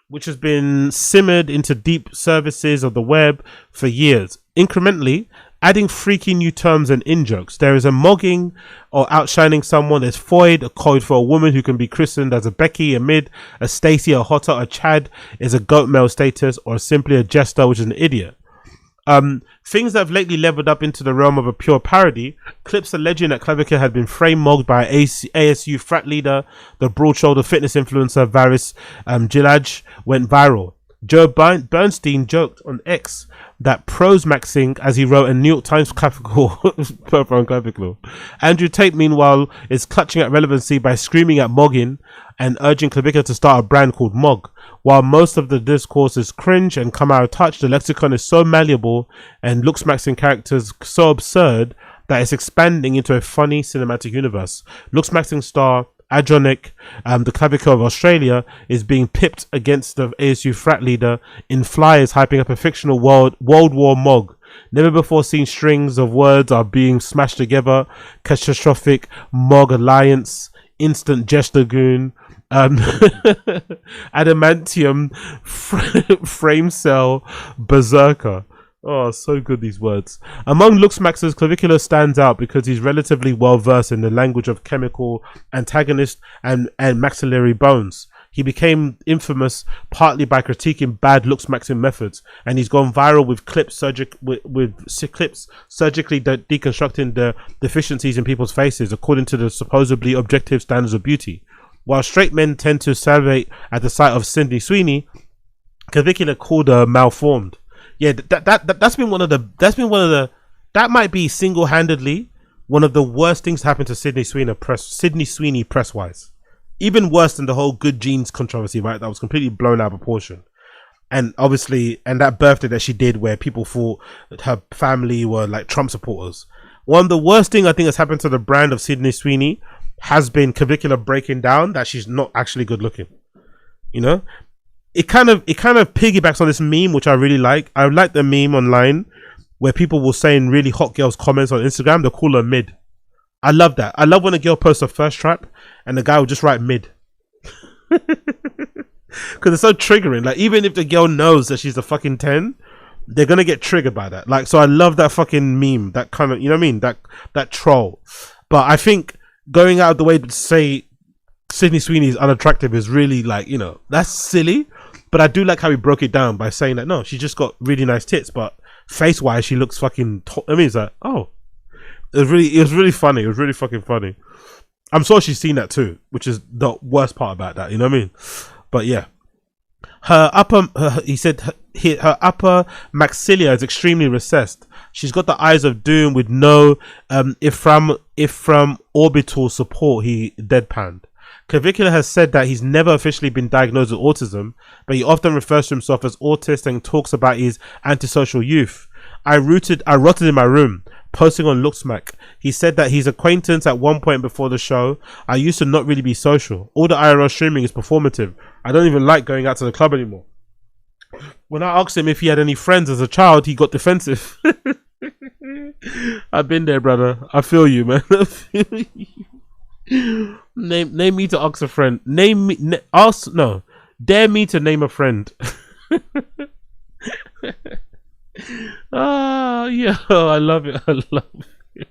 Which has been simmered into deep services of the web for years, incrementally adding freaky new terms and in-jokes. There is a mogging or outshining someone. There's Foyd, a code for a woman who can be christened as a Becky, a Mid, a Stacy, a Hotter, a Chad is a goat male status, or simply a jester, which is an idiot. Things that have lately leveled up into the realm of a pure parody. Clips alleging that Clavicular had been frame mogged by ASU frat leader, the broad-shouldered fitness influencer Varis Gilaj went viral. Joe Bernstein joked on X that prose maxing, as he wrote a New York Times clavicle. Andrew Tate, meanwhile, is clutching at relevancy by screaming at mogging and urging Clavicular to start a brand called Mog. While most of the discourse is cringe and come out of touch, the lexicon is so malleable and looksmaxing characters so absurd that it's expanding into a funny cinematic universe. Looksmaxing star Adronic, the Clavicular of Australia, is being pipped against the ASU frat leader in flyers hyping up a fictional World War Mog. Never before seen strings of words are being smashed together. Catastrophic Mog Alliance, Instant Jester Goon, Adamantium, Frame Cell, Berserker. Oh, so good, these words. Among looksmaxers, Clavicular stands out because he's relatively well versed in the language of chemical antagonist and maxillary bones. He became infamous partly by critiquing bad looksmaxing methods, and he's gone viral with clips clips surgically deconstructing the deficiencies in people's faces according to the supposedly objective standards of beauty. While straight men tend to salivate at the sight of Sydney Sweeney, Clavicular called her malformed. Yeah, that's been one of the that might be single-handedly one of the worst things to happen to Sydney Sweeney press wise. Even worse than the whole Good Genes controversy, right? That was completely blown out of proportion. And obviously, and that birthday that she did where people thought that her family were like Trump supporters. One of the worst thing I think that's happened to the brand of Sydney Sweeney has been Clavicular breaking down that she's not actually good looking. You know? It kind of piggybacks on this meme, which I really like. I like the meme online where people will say in really hot girls' comments on Instagram, they'll call her mid. I love that. I love when a girl posts her first trap and the guy will just write mid. Because it's so triggering. Like, even if the girl knows that she's a fucking 10, they're going to get triggered by that. Like, so I love that fucking meme. That kind of, you know what I mean? That troll. But I think going out of the way to say Sydney Sweeney is unattractive is really like, you know, that's silly. But I do like how he broke it down by saying that, no, she just got really nice tits, but face-wise, she looks fucking... I mean, it's like, oh. It was really funny. It was really fucking funny. I'm sure she's seen that too, which is the worst part about that, you know what I mean? But yeah. He said her upper maxilla is extremely recessed. She's got the eyes of doom with no, if from orbital support, he deadpanned. Clavicular has said that he's never officially been diagnosed with autism, but he often refers to himself as autist and talks about his antisocial youth. I rotted in my room, posting on Looksmack. He said that his acquaintance at one point before the show, I used to not really be social. All the IRL streaming is performative. I don't even like going out to the club anymore. When I asked him if he had any friends as a child, he got defensive. I've been there, brother. I feel you, man. I feel you. Name me to ask a friend. Name me. Ask no. Dare me to name a friend. Yeah, I love it. I love it.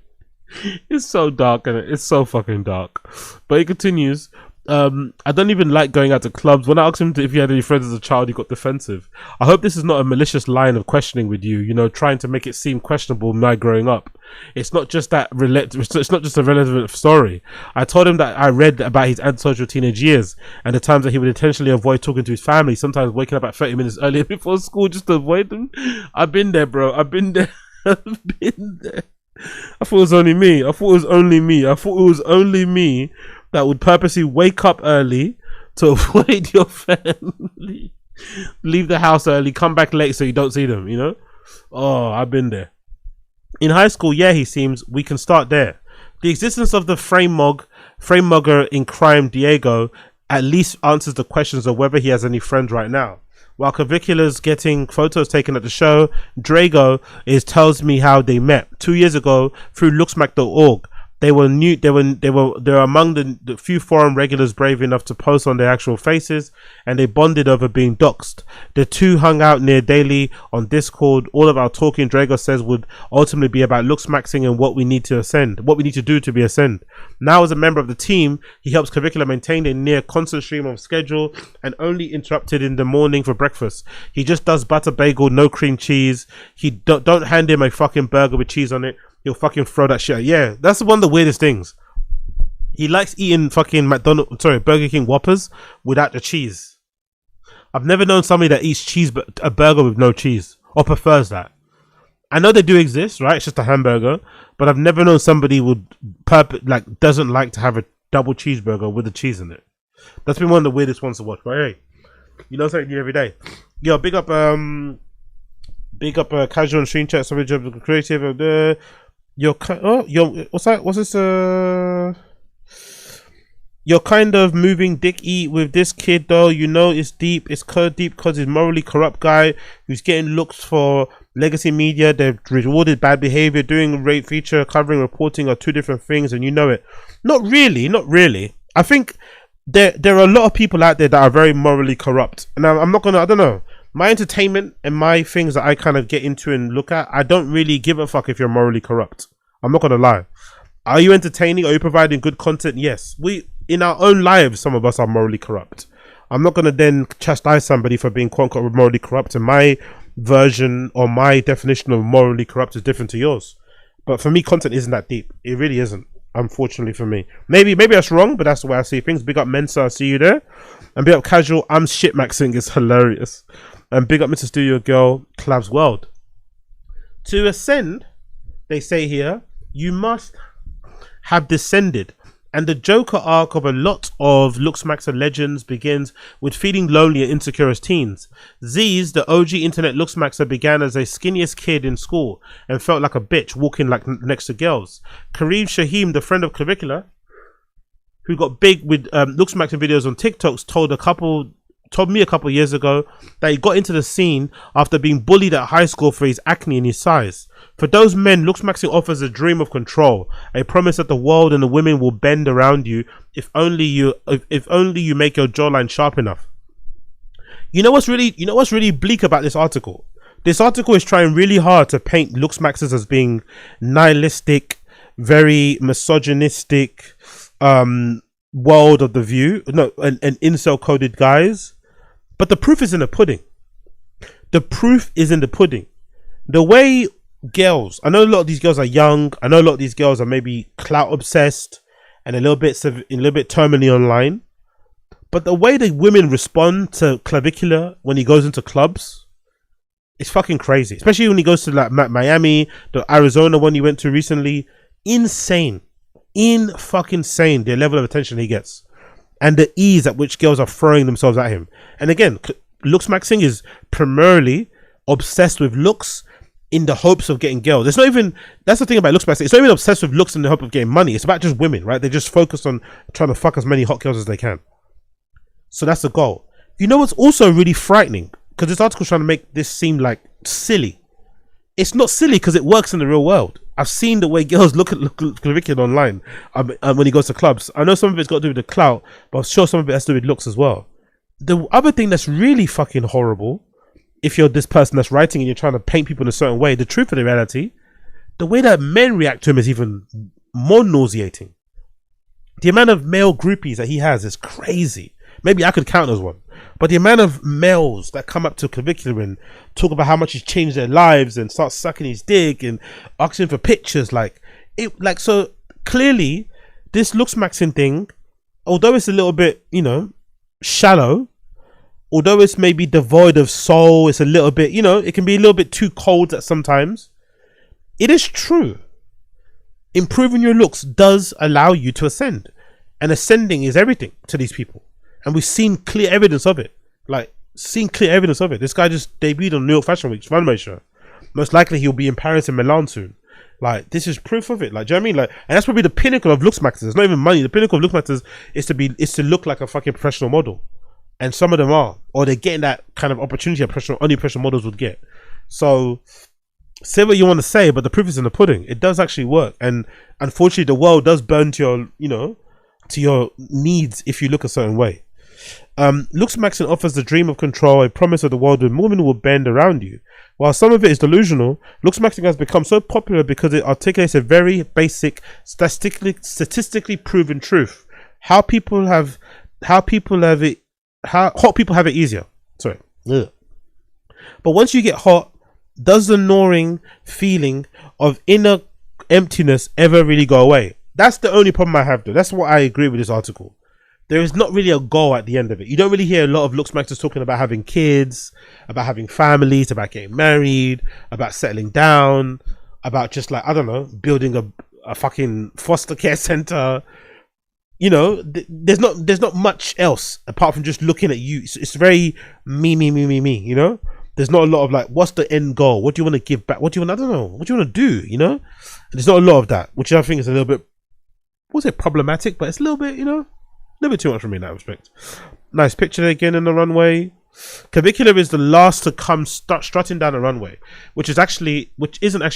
It's so dark, and it's so fucking dark. But he continues. I don't even like going out to clubs. When I asked him if he had any friends as a child, he got defensive. I hope this is not a malicious line of questioning with you. You know, trying to make it seem questionable. My growing up, it's not just that. It's not just a relevant story. I told him that I read about his antisocial teenage years and the times that he would intentionally avoid talking to his family. Sometimes waking up at 30 minutes earlier before school just to avoid them. I've been there, bro. I've been there. I've been there. I thought it was only me. I thought it was only me that would purposely wake up early to avoid your family, leave the house early, come back late so you don't see them, you know? Oh, I've been there. In high school, yeah, he seems, we can start there. The existence of the frame mugger in crime, Diego, at least answers the questions of whether he has any friends right now. While Clavicula's getting photos taken at the show, Drago tells me how they met 2 years ago through looksmack.org. They were among the few forum regulars brave enough to post on their actual faces, and they bonded over being doxxed. The two hung out near daily on Discord. All of our talking, Drago says, would ultimately be about looksmaxing and what we need to do to be ascend. Now, as a member of the team, he helps Clavicula maintain a near constant stream of schedule and only interrupted in the morning for breakfast. He just does butter bagel, no cream cheese. He don't hand him a fucking burger with cheese on it. He'll fucking throw that shit out. Yeah, that's one of the weirdest things. He likes eating fucking Burger King Whoppers without the cheese. I've never known somebody that eats a burger with no cheese or prefers that. I know they do exist, right? It's just a hamburger, but I've never known somebody doesn't like to have a double cheeseburger with the cheese in it. That's been one of the weirdest ones to watch. But hey, you know something new every day. Yo, big up casual and stream chat. Somebody job creative of the. What's that? What's this? You're kind of moving dick-y with this kid, though. You know it's deep. It's deep because he's morally corrupt guy who's getting looks for legacy media. They've rewarded bad behavior. Doing rape feature, covering, reporting are two different things, and you know it. Not really. I think there are a lot of people out there that are very morally corrupt, and I'm not gonna. I don't know. My entertainment and my things that I kind of get into and look at, I don't really give a fuck if you're morally corrupt. I'm not gonna lie. Are you entertaining? Are you providing good content? Yes. In our own lives, some of us are morally corrupt. I'm not gonna then chastise somebody for being quote unquote morally corrupt, and my version or my definition of morally corrupt is different to yours. But for me, content isn't that deep. It really isn't. Unfortunately for me. Maybe that's wrong, but that's the way I see things. Big up Mensa, I see you there. And big up Casual, I'm shit maxing is hilarious. And big up Mr. Studio Girl, Clav's World. To ascend, they say here, you must have descended. And the Joker arc of a lot of Looksmaxer legends begins with feeling lonely and insecure as teens. Z's, the OG internet Looksmaxer, began as a skinniest kid in school and felt like a bitch walking like next to girls. Kareem Shaheem, the friend of Clavicular, who got big with Looksmaxer videos on TikToks, told me a couple years ago that he got into the scene after being bullied at high school for his acne and his size. For those men, looksmaxing offers a dream of control, a promise that the world and the women will bend around you if only you make your jawline sharp enough. You know what's really bleak about this article? This article is trying really hard to paint looksmaxers as being nihilistic, very misogynistic, world of the view, and incel coded guys. But the proof is in the pudding. The proof is in the pudding. The way girls, I know a lot of these girls are young. I know a lot of these girls are maybe clout obsessed and a little bit terminally online. But the way the women respond to Clavicular when he goes into clubs, it's fucking crazy. Especially when he goes to like Miami, the Arizona one he went to recently. Insane. Fucking insane the level of attention he gets and the ease at which girls are throwing themselves at him. And again, looksmaxing is primarily obsessed with looks in the hopes of getting girls. It's not even, that's the thing about looksmaxing, it's not even obsessed with looks in the hope of getting money. It's about just women, right? They just focus on trying to fuck as many hot girls as they can. So that's the goal. You know what's also really frightening, because this article's trying to make this seem like silly. It's not silly because it works in the real world. I've seen the way girls look at Clavicular online when he goes to clubs. I know some of it's got to do with the clout, but I'm sure some of it has to do with looks as well. The other thing that's really fucking horrible, if you're this person that's writing and you're trying to paint people in a certain way, the truth of the reality, the way that men react to him is even more nauseating. The amount of male groupies that he has is crazy. Maybe I could count as one. But the amount of males that come up to Clavicular and talk about how much he's changed their lives and start sucking his dick and asking for pictures, so clearly this looks maxing thing, although it's a little bit, shallow, although it's maybe devoid of soul, it's a little bit, it can be a little bit too cold at sometimes. It is true. Improving your looks does allow you to ascend, and ascending is everything to these people. And we've seen clear evidence of it. This guy just debuted on New York Fashion Week's runway show. Most likely he'll be in Paris and Milan soon. This is proof of it. Do you know what I mean? And that's probably the pinnacle of looks maxers. It's not even money. The pinnacle of looks maxers is to look like a fucking professional model. And some of them are. Or they're getting that kind of opportunity that only professional models would get. So, say what you want to say, but the proof is in the pudding. It does actually work. And unfortunately, the world does burn to your needs if you look a certain way. Looks maxing offers the dream of control, a promise of the world where women will bend around you. While some of it is delusional, looks maxing has become so popular because it articulates a very basic, statistically proven truth. Hot people have it easier. Sorry. Ugh. But once you get hot, does the gnawing feeling of inner emptiness ever really go away? That's the only problem I have though. That's what I agree with this article. There is not really a goal at the end of it. You don't really hear a lot of looks maxers talking about having kids, about having families, about getting married, about settling down, about just building a fucking foster care center. There's not much else apart from just looking at you. It's very me. There's not a lot of what's the end goal? What do you want to give back? What do you want? I don't know. What do you want to do? There's not a lot of that, which I think is a little bit, problematic, but it's a little bit, a little bit too much for me in that respect. Nice picture there again in the runway. Clavicular is the last to come strutting down a runway, which isn't actually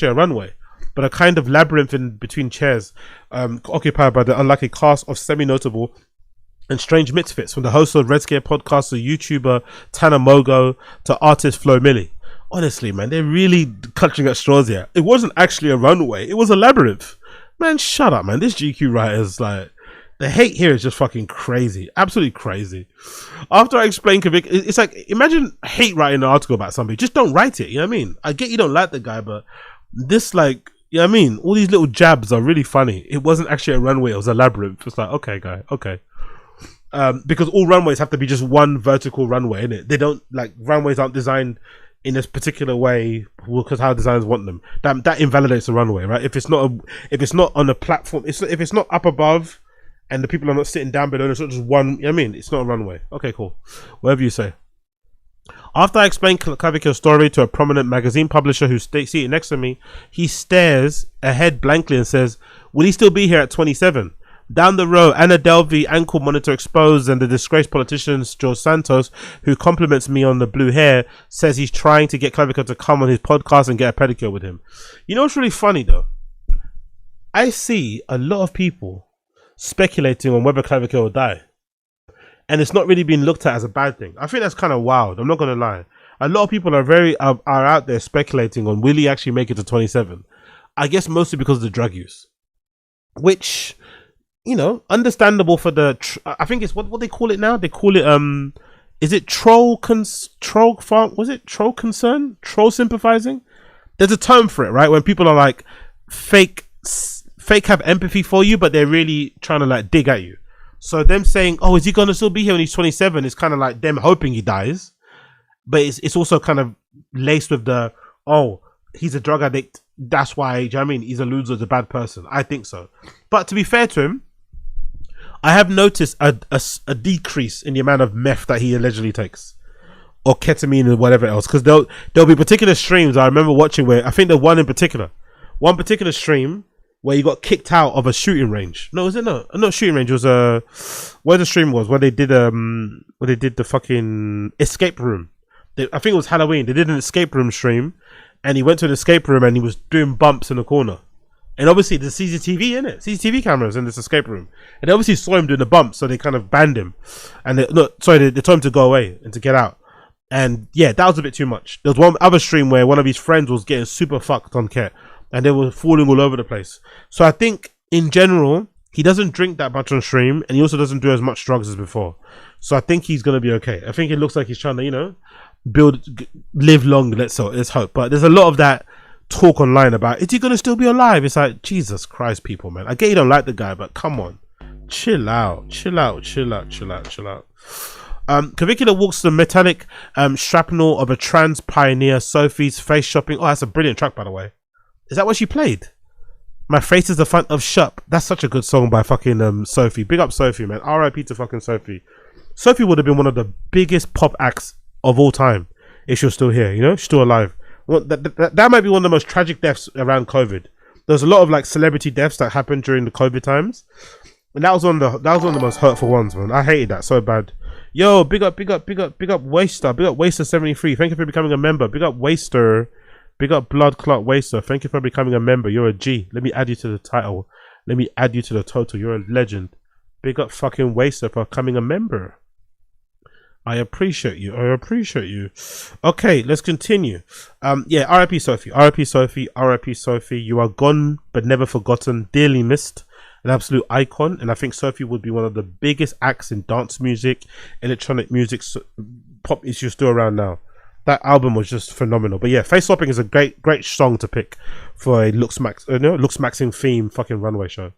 a runway, but a kind of labyrinth in between chairs, occupied by the unlikely cast of semi-notable and strange misfits, from the host of Red Scare podcast to YouTuber Tana Mogo to artist Flo Milli. Honestly, man, they're really clutching at straws here. It wasn't actually a runway, it was a labyrinth. Man, shut up, man. This GQ writer is the hate here is just fucking crazy. Absolutely crazy. After I explain Clavicular, it's imagine hate writing an article about somebody. Just don't write it, you know what I mean? I get you don't like the guy, but this you know what I mean? All these little jabs are really funny. It wasn't actually a runway, it was a labyrinth. It's okay, guy, okay. Because all runways have to be just one vertical runway, innit? They don't, runways aren't designed in this particular way because how designers want them. That invalidates the runway, right? If it's not on a platform, if it's not up above and the people are not sitting down below, it's not just one, you know what I mean? It's not a runway. Okay, cool. Whatever you say. After I explain Clavicular's story to a prominent magazine publisher who's seated next to me, he stares ahead blankly and says, will he still be here at 27? Down the row, Anna Delvey, ankle monitor exposed, and the disgraced politician George Santos, who compliments me on the blue hair, says he's trying to get Clavicular to come on his podcast and get a pedicure with him. You know what's really funny though? I see a lot of people speculating on whether Clavicular will die, and it's not really being looked at as a bad thing. I think that's kind of wild. I'm not gonna lie. A lot of people are out there speculating on will he actually make it to 27. I guess mostly because of the drug use, which, understandable for I think it's what they call it now. They call it is it troll farm? Was it troll concern? Troll sympathizing? There's a term for it, right? When people are fake have empathy for you, but they're really trying to dig at you. So them saying, oh, is he gonna still be here when he's 27? Is kind of them hoping he dies, but it's also kind of laced with the, oh, he's a drug addict, that's why, do you know what I mean? He's a loser, he's a bad person. I think so. But to be fair to him, I have noticed a decrease in the amount of meth that he allegedly takes, or ketamine or whatever else. Because there'll be particular streams I remember watching where, I think the one particular stream where he got kicked out of a shooting range. No, was it not? Not shooting range. It was where the stream was, where they did the fucking escape room. I think it was Halloween. They did an escape room stream, and he went to an escape room and he was doing bumps in the corner. And obviously there's CCTV in it, CCTV cameras in this escape room. And they obviously saw him doing the bump, so they kind of banned him. And they told him to go away and to get out. And yeah, that was a bit too much. There was one other stream where one of his friends was getting super fucked on Ket, and they were falling all over the place. So I think in general, he doesn't drink that much on stream, and he also doesn't do as much drugs as before. So I think he's gonna be okay. I think it looks like he's trying to, you know, live long. Let's hope. But there's a lot of that talk online about, is he gonna still be alive? It's like, Jesus Christ, people, man. I get you don't like the guy, but come on, chill out. Clavicular walks the metallic shrapnel of a trans pioneer, Sophie's face shopping. Oh, that's a brilliant track, by the way. Is that what she played? My face is the front of Shop. That's such a good song by fucking Sophie. Big up Sophie, man. R.I.P. to fucking Sophie. Sophie would have been one of the biggest pop acts of all time if she was still here, you know, she's still alive. Well, that might be one of the most tragic deaths around COVID. There's a lot of like celebrity deaths that happened during the COVID times, and that was one of the most hurtful ones, man. I hated that so bad. Yo, big up Waster, big up Waster 73. Thank you for becoming a member. Big up Waster, big up Blood Clot Waster. Thank you for becoming a member. You're a G. Let me add you to the title. Let me add you to the total. You're a legend. Big up fucking Waster for becoming a member. I appreciate you. Okay, let's continue. Yeah, R.I.P. Sophie. R.I.P. Sophie. You are gone but never forgotten. Dearly missed. An absolute icon. And I think Sophie would be one of the biggest acts in dance music, electronic music, pop issues still around now. That album was just phenomenal. But yeah, Face Swapping is a great song to pick for a Looks Maxing theme fucking runway show.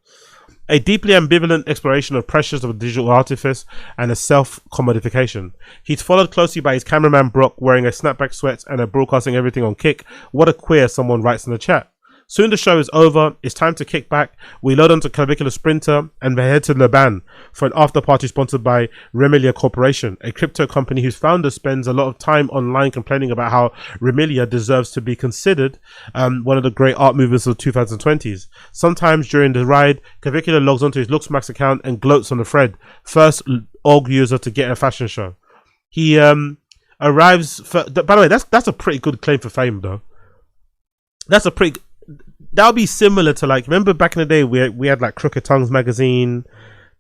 A deeply ambivalent exploration of pressures of digital artifice and a self-commodification. He's followed closely by his cameraman Brock, wearing a snapback sweats and a broadcasting everything on kick. What a queer, someone writes in the chat. Soon the show is over. It's time to kick back. We load onto Clavicular Sprinter and we head to Leban for an after party sponsored by Remilia Corporation, a crypto company whose founder spends a lot of time online complaining about how Remilia deserves to be considered one of the great art movers of the 2020s. Sometimes during the ride, Clavicular logs onto his LooksMax account and gloats on the thread. First org user to get a fashion show. He arrives. By the way, that's a pretty good claim for fame, though. That'll be similar to, like, remember back in the day we had like Crooked Tongues magazine.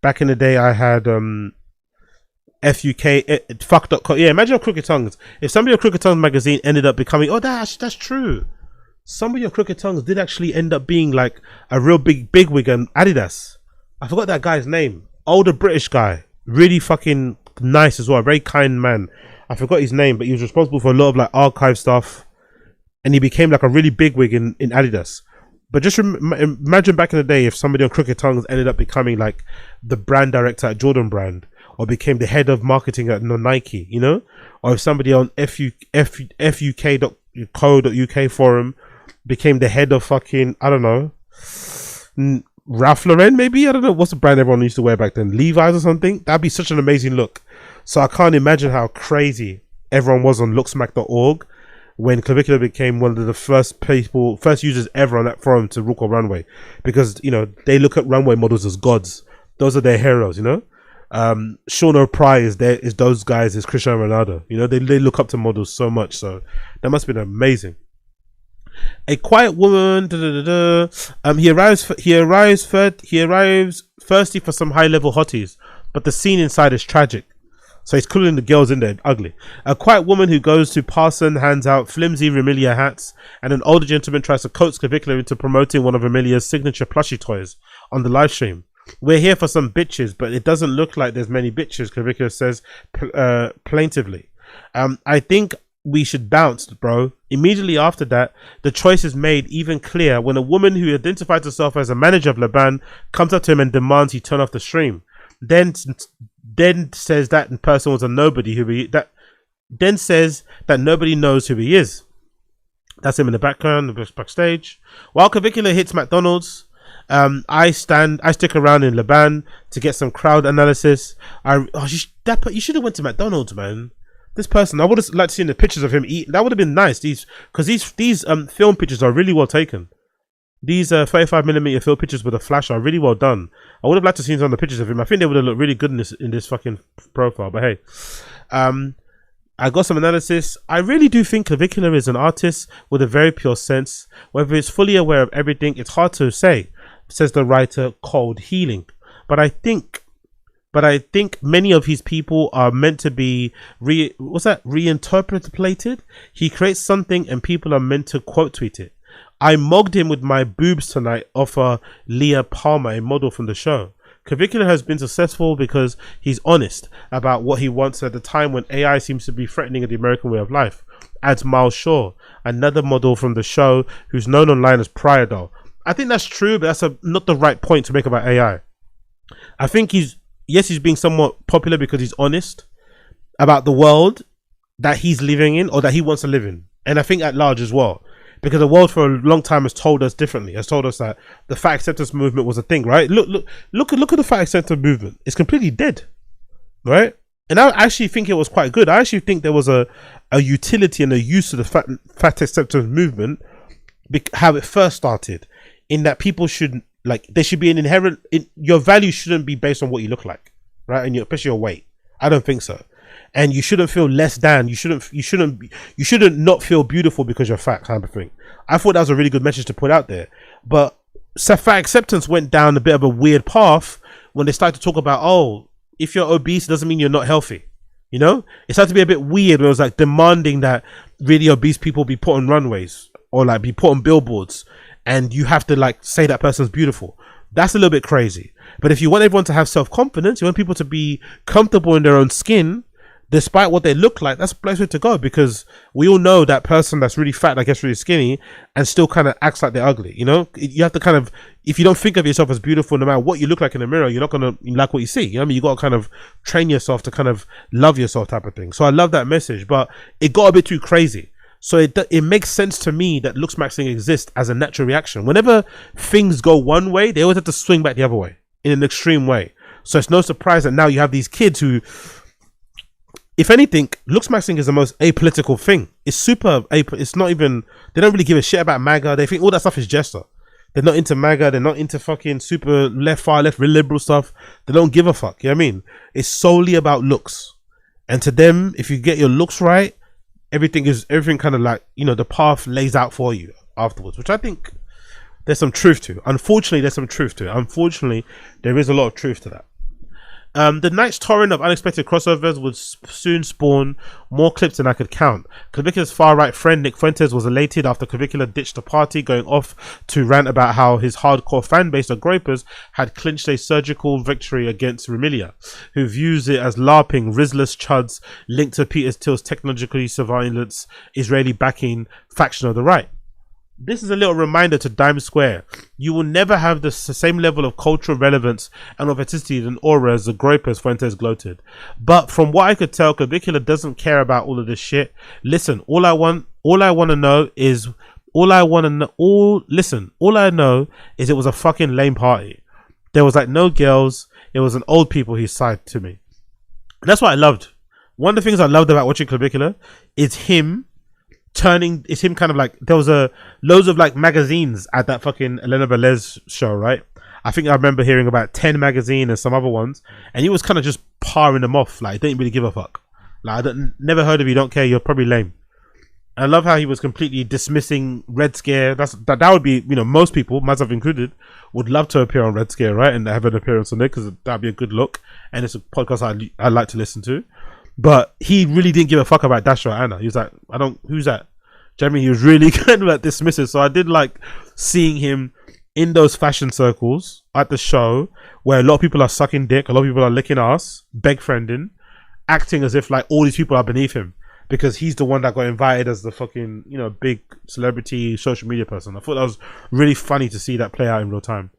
Back in the day I had FUK fuck.com. Yeah, imagine Crooked Tongues. If somebody on Crooked Tongues magazine ended up becoming, oh, that's true. Somebody on Crooked Tongues did actually end up being like a real bigwig in Adidas. I forgot that guy's name. Older British guy, really fucking nice as well, a very kind man. I forgot his name, but he was responsible for a lot of like archive stuff, and he became like a really bigwig in Adidas. But just imagine back in the day if somebody on Crooked Tongues ended up becoming like the brand director at Jordan Brand, or became the head of marketing at Nike, you know? Or if somebody on fuk.co.uk forum became the head of fucking, I don't know, Ralph Lauren maybe? I don't know. What's the brand everyone used to wear back then? Levi's or something? That'd be such an amazing look. So I can't imagine how crazy everyone was on looksmack.org when Clavicular became one of the first users ever on that forum to rook a runway, because, you know, they look at runway models as gods. Those are their heroes, you know. Sean O'Pride is those guys, is Cristiano Ronaldo, you know. They look up to models so much, so that must have been amazing. A quiet woman. He arrives thirsty for some high level hotties, but the scene inside is tragic. So he's cooling the girls in there, ugly. A quiet woman who goes to Parson hands out flimsy Remilia hats, and an older gentleman tries to coax Clavicular into promoting one of Remilia's signature plushie toys on the live stream. We're here for some bitches, but it doesn't look like there's many bitches, Clavicular says plaintively. I think we should bounce, bro. Immediately after that, the choice is made even clear when a woman who identifies herself as a manager of Leban comes up to him and demands he turn off the stream. Then says that in person was a nobody then says that nobody knows who he is. That's him in the background, backstage. While Clavicular hits McDonald's, I stick around in Leban to get some crowd analysis. You should have went to McDonald's, man. This person, I would have liked to see the pictures of him eat. That would have been nice. These film pictures are really well taken. These 35mm film pictures with a flash are really well done. I would have liked to see some of the pictures of him. I think they would have looked really good in this fucking profile. But hey, I got some analysis. I really do think Clavicular is an artist with a very pure sense. Whether he's fully aware of everything, it's hard to say, says the writer Cold Healing. But I think many of his people are meant to be reinterpreted. He creates something and people are meant to quote tweet it. I mogged him with my boobs tonight off Leah Palmer, a model from the show. Clavicular has been successful because he's honest about what he wants at the time when AI seems to be threatening the American way of life. Adds Miles Shaw, another model from the show who's known online as Priadol. I think that's true, but that's not the right point to make about AI. I think he's being somewhat popular because he's honest about the world that he's living in or that he wants to live in. And I think at large as well. Because the world for a long time has told us differently. Has told us that the fat acceptance movement was a thing, right? Look at the fat acceptance movement. It's completely dead, right? And I actually think it was quite good. I actually think there was a utility and a use of the fat acceptance movement, how it first started, in that people should, like, there should be an inherent, your value shouldn't be based on what you look like, right? And especially your weight. I don't think so. And you shouldn't feel less than. You shouldn't not feel beautiful because you're fat, kind of thing. I thought that was a really good message to put out there. But fat acceptance went down a bit of a weird path when they started to talk about, oh, if you're obese, it doesn't mean you're not healthy. You know, it started to be a bit weird. When it was like demanding that really obese people be put on runways or like be put on billboards, and you have to like say that person's beautiful. That's a little bit crazy. But if you want everyone to have self-confidence, you want people to be comfortable in their own skin, despite what they look like, that's the place to go, because we all know that person that's really fat, that gets really skinny and still kind of acts like they're ugly. You know, you have to kind of, if you don't think of yourself as beautiful, no matter what you look like in the mirror, you're not going to like what you see. You know what I mean? You got to kind of train yourself to kind of love yourself, type of thing. So I love that message, but it got a bit too crazy. So it makes sense to me that looks maxing exists as a natural reaction. Whenever things go one way, they always have to swing back the other way in an extreme way. So it's no surprise that now you have these kids who, if anything, looks maxing is the most apolitical thing. It's super it's not even, they don't really give a shit about MAGA. They think all that stuff is jester. They're not into MAGA. They're not into fucking super left, far left, real liberal stuff. They don't give a fuck. You know what I mean? It's solely about looks. And to them, if you get your looks right, everything kind of like, you know, the path lays out for you afterwards, which I think there's some truth to. Unfortunately, there's some truth to it. Unfortunately, there is a lot of truth to that. The night's torrent of unexpected crossovers would soon spawn more clips than I could count. Clavicular's far-right friend Nick Fuentes was elated after Clavicular ditched the party, going off to rant about how his hardcore fan base of gropers had clinched a surgical victory against Remilia, who views it as LARPing, Rizless chuds linked to Peter Thiel's technologically surveillance Israeli backing faction of the right. This is a little reminder to Dime Square. You will never have the same level of cultural relevance and authenticity than aura as the gropers, Fuentes gloated. But from what I could tell, Clavicular doesn't care about all of this shit. Listen, all I know is it was a fucking lame party. There was like no girls. It was an old people, he sighed to me. And that's what I loved. One of the things I loved about watching Clavicular is him kind of like, there was loads of like magazines at that fucking Elena Velez show, right? I think I remember hearing about 10 magazine and some other ones, and he was kind of just parring them off, like, didn't really give a fuck. Like, never heard of you, don't care, you're probably lame. I love how he was completely dismissing Red Scare. That would be, you know, most people, myself included, would love to appear on Red Scare, right? And have an appearance on there, because that'd be a good look, and it's a podcast I like to listen to. But he really didn't give a fuck about Dasha or Anna. He was like, who's that? Jeremy, he was really kind of like dismissive. So I did like seeing him in those fashion circles at the show where a lot of people are sucking dick, a lot of people are licking ass, beg-friending, acting as if like all these people are beneath him because he's the one that got invited as the fucking, you know, big celebrity social media person. I thought that was really funny to see that play out in real time.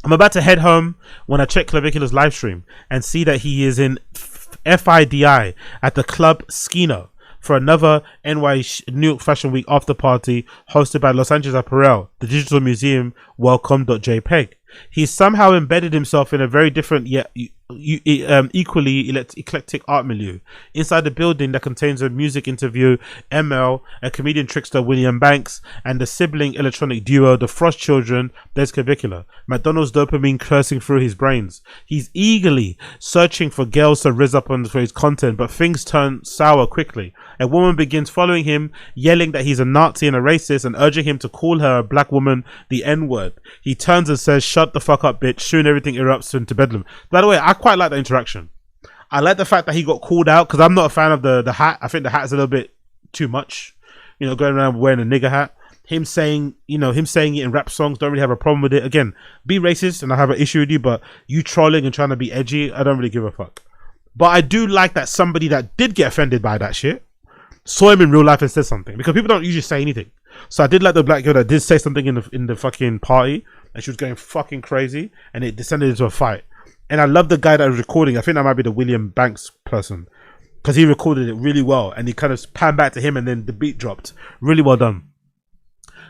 I'm about to head home when I check Clavicular's live stream and see that he is in FIDI at the Club Skino for another New York Fashion Week after party hosted by Los Angeles Apparel, the digital museum welcome.jpg. He's somehow embedded himself in a very different yet equally eclectic art milieu. Inside the building that contains a music interview, ML, a comedian trickster William Banks, and the sibling electronic duo The Frost Children, there's Clavicular. McDonald's dopamine coursing through his brains. He's eagerly searching for girls to rizz up on for his content, but things turn sour quickly. A woman begins following him, yelling that he's a Nazi and a racist, and urging him to call her a black woman the N-word. He turns and says, "Shut the fuck up, bitch." Soon everything erupts into bedlam. By the way, I quite like the interaction. I like the fact that he got called out, because I'm not a fan of the hat. I think the hat's a little bit too much. You know, going around wearing a nigger hat. Him saying it in rap songs, don't really have a problem with it. Again, be racist and I have an issue with you, but you trolling and trying to be edgy, I don't really give a fuck. But I do like that somebody that did get offended by that shit saw him in real life and said something, because people don't usually say anything. So I did like the black girl that did say something in the fucking party, and she was going fucking crazy, and it descended into a fight. And I love the guy that was recording. I think that might be the William Banks person, because he recorded it really well, and he kind of panned back to him, and then the beat dropped. Really well done.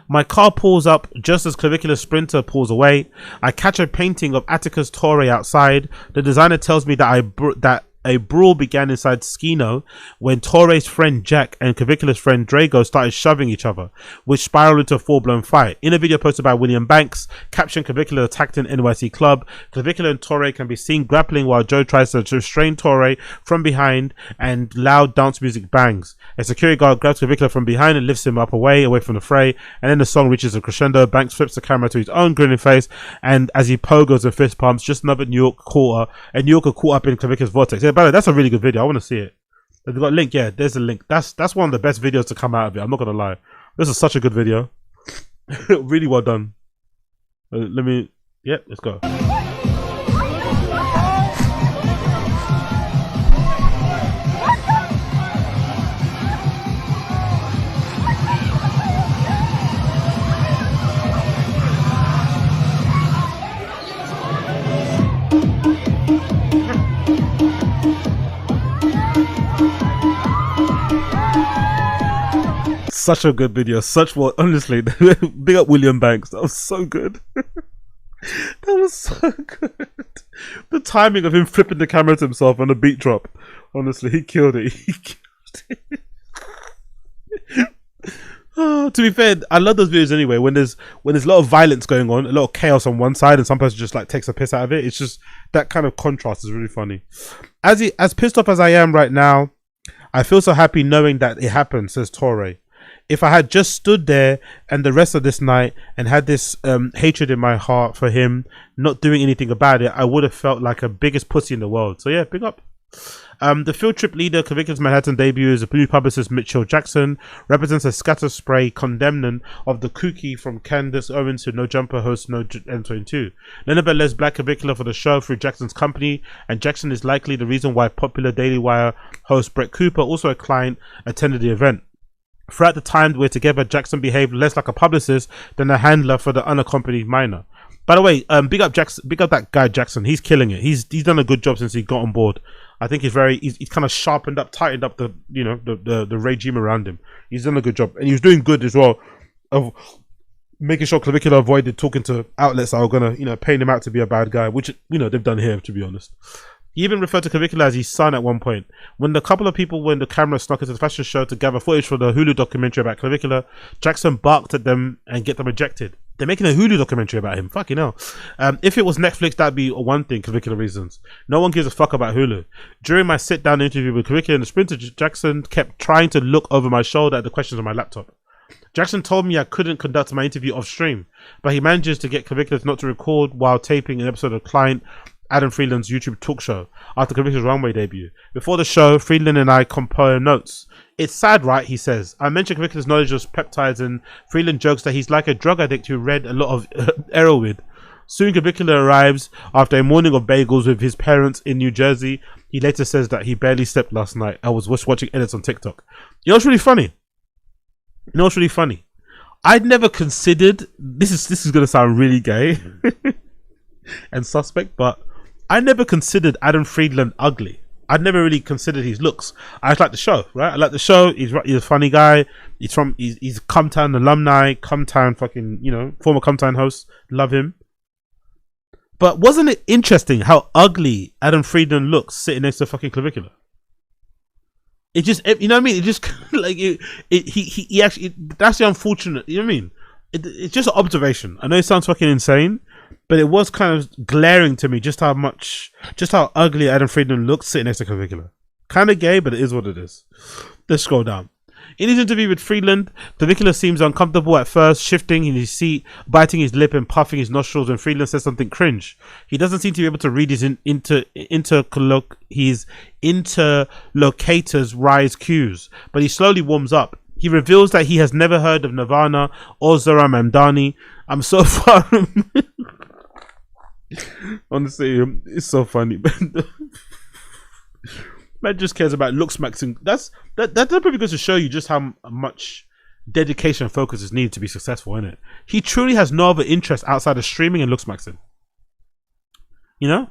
My car pulls up just as Clavicular Sprinter pulls away. I catch a painting of Atticus Dore outside. The designer tells me that a brawl began inside Skino when Torre's friend Jack and Clavicular's friend Drago started shoving each other, which spiraled into a full-blown fight. In a video posted by William Banks, caption Clavicular attacked an NYC club. Clavicular and Dore can be seen grappling while Joe tries to restrain Dore from behind, and loud dance music bangs. A security guard grabs Clavicular from behind and lifts him up away from the fray, and then the song reaches a crescendo. Banks flips the camera to his own grinning face, and as he pogos and fist pumps, just another New Yorker caught up in Clavicular's vortex. Yeah, by the way, that's a really good video. I want to see it. They've got a link. Yeah, there's a link. That's one of the best videos to come out of it. I'm not gonna lie. This is such a good video. Really well done. Let's go. Such a good video. Honestly, big up William Banks. That was so good. That was so good. The timing of him flipping the camera to himself on the beat drop. Honestly, he killed it. Oh, to be fair, I love those videos anyway. When there's a lot of violence going on, a lot of chaos on one side, and some person just like takes a piss out of it. It's just that kind of contrast is really funny. As pissed off as I am right now, I feel so happy knowing that it happened, says Dore. If I had just stood there and the rest of this night and had this hatred in my heart for him, not doing anything about it, I would have felt like a biggest pussy in the world. So yeah, big up. The field trip leader, Clavicular's Manhattan debut as a blue publicist, Mitchell Jackson, represents a scatter spray condemnation of the kooky from Candace Owens to No Jumper host No M22. Lennabeth les Black Clavicular for the show through Jackson's company, and Jackson is likely the reason why popular Daily Wire host Brett Cooper, also a client, attended the event. Throughout the time we're together, Jackson behaved less like a publicist than a handler for the unaccompanied minor. By the way, big up that guy Jackson. He's killing it. He's done a good job since he got on board. I think he's kind of sharpened up, tightened up the regime around him. He's done a good job, and he was doing good as well of making sure Clavicular avoided talking to outlets that are gonna paint him out to be a bad guy, which they've done here, to be honest. He even referred to Clavicular as his son at one point. When the couple of people when the camera snuck into the fashion show to gather footage for the Hulu documentary about Clavicular, Jackson barked at them and get them ejected. They're making a Hulu documentary about him. Fucking hell. If it was Netflix, that'd be one thing, Clavicular reasons. No one gives a fuck about Hulu. During my sit-down interview with Clavicular and the Sprinter, Jackson kept trying to look over my shoulder at the questions on my laptop. Jackson told me I couldn't conduct my interview off stream, but he manages to get Clavicular not to record while taping an episode of Client Adam Friedland's YouTube talk show after Clavicular's runway debut. Before the show, Friedland and I compare notes. It's sad, right? He says. I mentioned Clavicular's knowledge of peptides, and Friedland jokes that he's like a drug addict who read a lot of Erowid. Soon Clavicular arrives after a morning of bagels with his parents in New Jersey. He later says that he barely slept last night. I was just watching edits on TikTok. You know what's really funny? I'd never considered, this is going to sound really gay and suspect, but I never considered Adam Friedland ugly. I'd never really considered his looks. I just like the show, right? I like the show. He's a funny guy. He's Cumtown alumni, Cumtown fucking, former Cumtown host. Love him. But wasn't it interesting how ugly Adam Friedland looks sitting next to fucking Clavicular? It just, you know what I mean? It just like he actually. That's the unfortunate. You know what I mean? It's just an observation. I know it sounds fucking insane, but it was kind of glaring to me just how ugly Adam Friedland looks sitting next to Clavicular. Kind of gay, but it is what it is. Let's scroll down. In his interview with Friedland, Clavicular seems uncomfortable at first, shifting in his seat, biting his lip and puffing his nostrils when Friedland says something cringe. He doesn't seem to be able to read his interlocutor's rise cues, but he slowly warms up. He reveals that he has never heard of Nirvana or Zora Mamdani. I'm so far... Honestly, it's so funny. Man just cares about looks maxing. That probably goes to show you just how much dedication and focus is needed to be successful in it. He truly has no other interest outside of streaming and looks maxing. You know?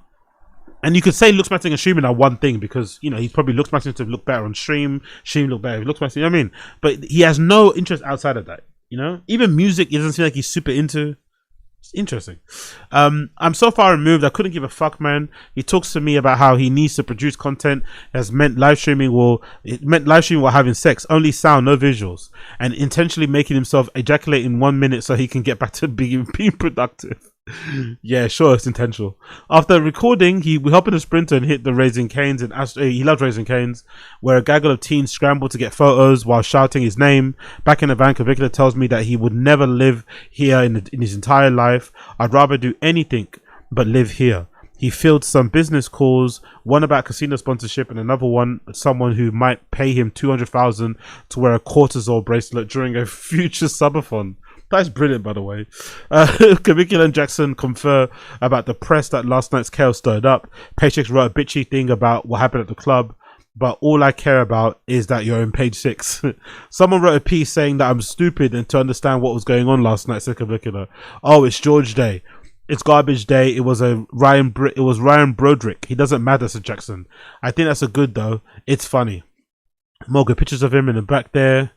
And you could say looks maxing and streaming are one thing because, you know, he's probably looks maxing to look better on stream look better, looks maxing, you know what I mean? But he has no interest outside of that, you know? Even music, it doesn't seem like he's super into. It's interesting. I'm so far removed, I couldn't give a fuck, man. He talks to me about how he needs to produce content has meant live streaming while having sex, only sound, no visuals, and intentionally making himself ejaculate in 1 minute so he can get back to being productive. Yeah, sure, it's intentional. After recording, we hop in a Sprinter and hit the Raising Cane's, and he loves Raising Cane's, where a gaggle of teens scramble to get photos while shouting his name. Back in the van, Clavicular tells me that he would never live here in his entire life. I'd rather do anything but live here. He fielded some business calls, one about casino sponsorship and another one, someone who might pay him $200,000 to wear a cortisol bracelet during a future subathon. That's brilliant, by the way. Clavicular and Jackson confer about the press that last night's chaos stirred up. Paychecks wrote a bitchy thing about what happened at the club, but all I care about is that you're in page 6. Someone wrote a piece saying that I'm stupid and to understand what was going on last night, said Clavicular. Oh, it's George Day. It's garbage day. It was Ryan Broderick. He doesn't matter, said Jackson. I think that's a good though. It's funny. More good pictures of him in the back there.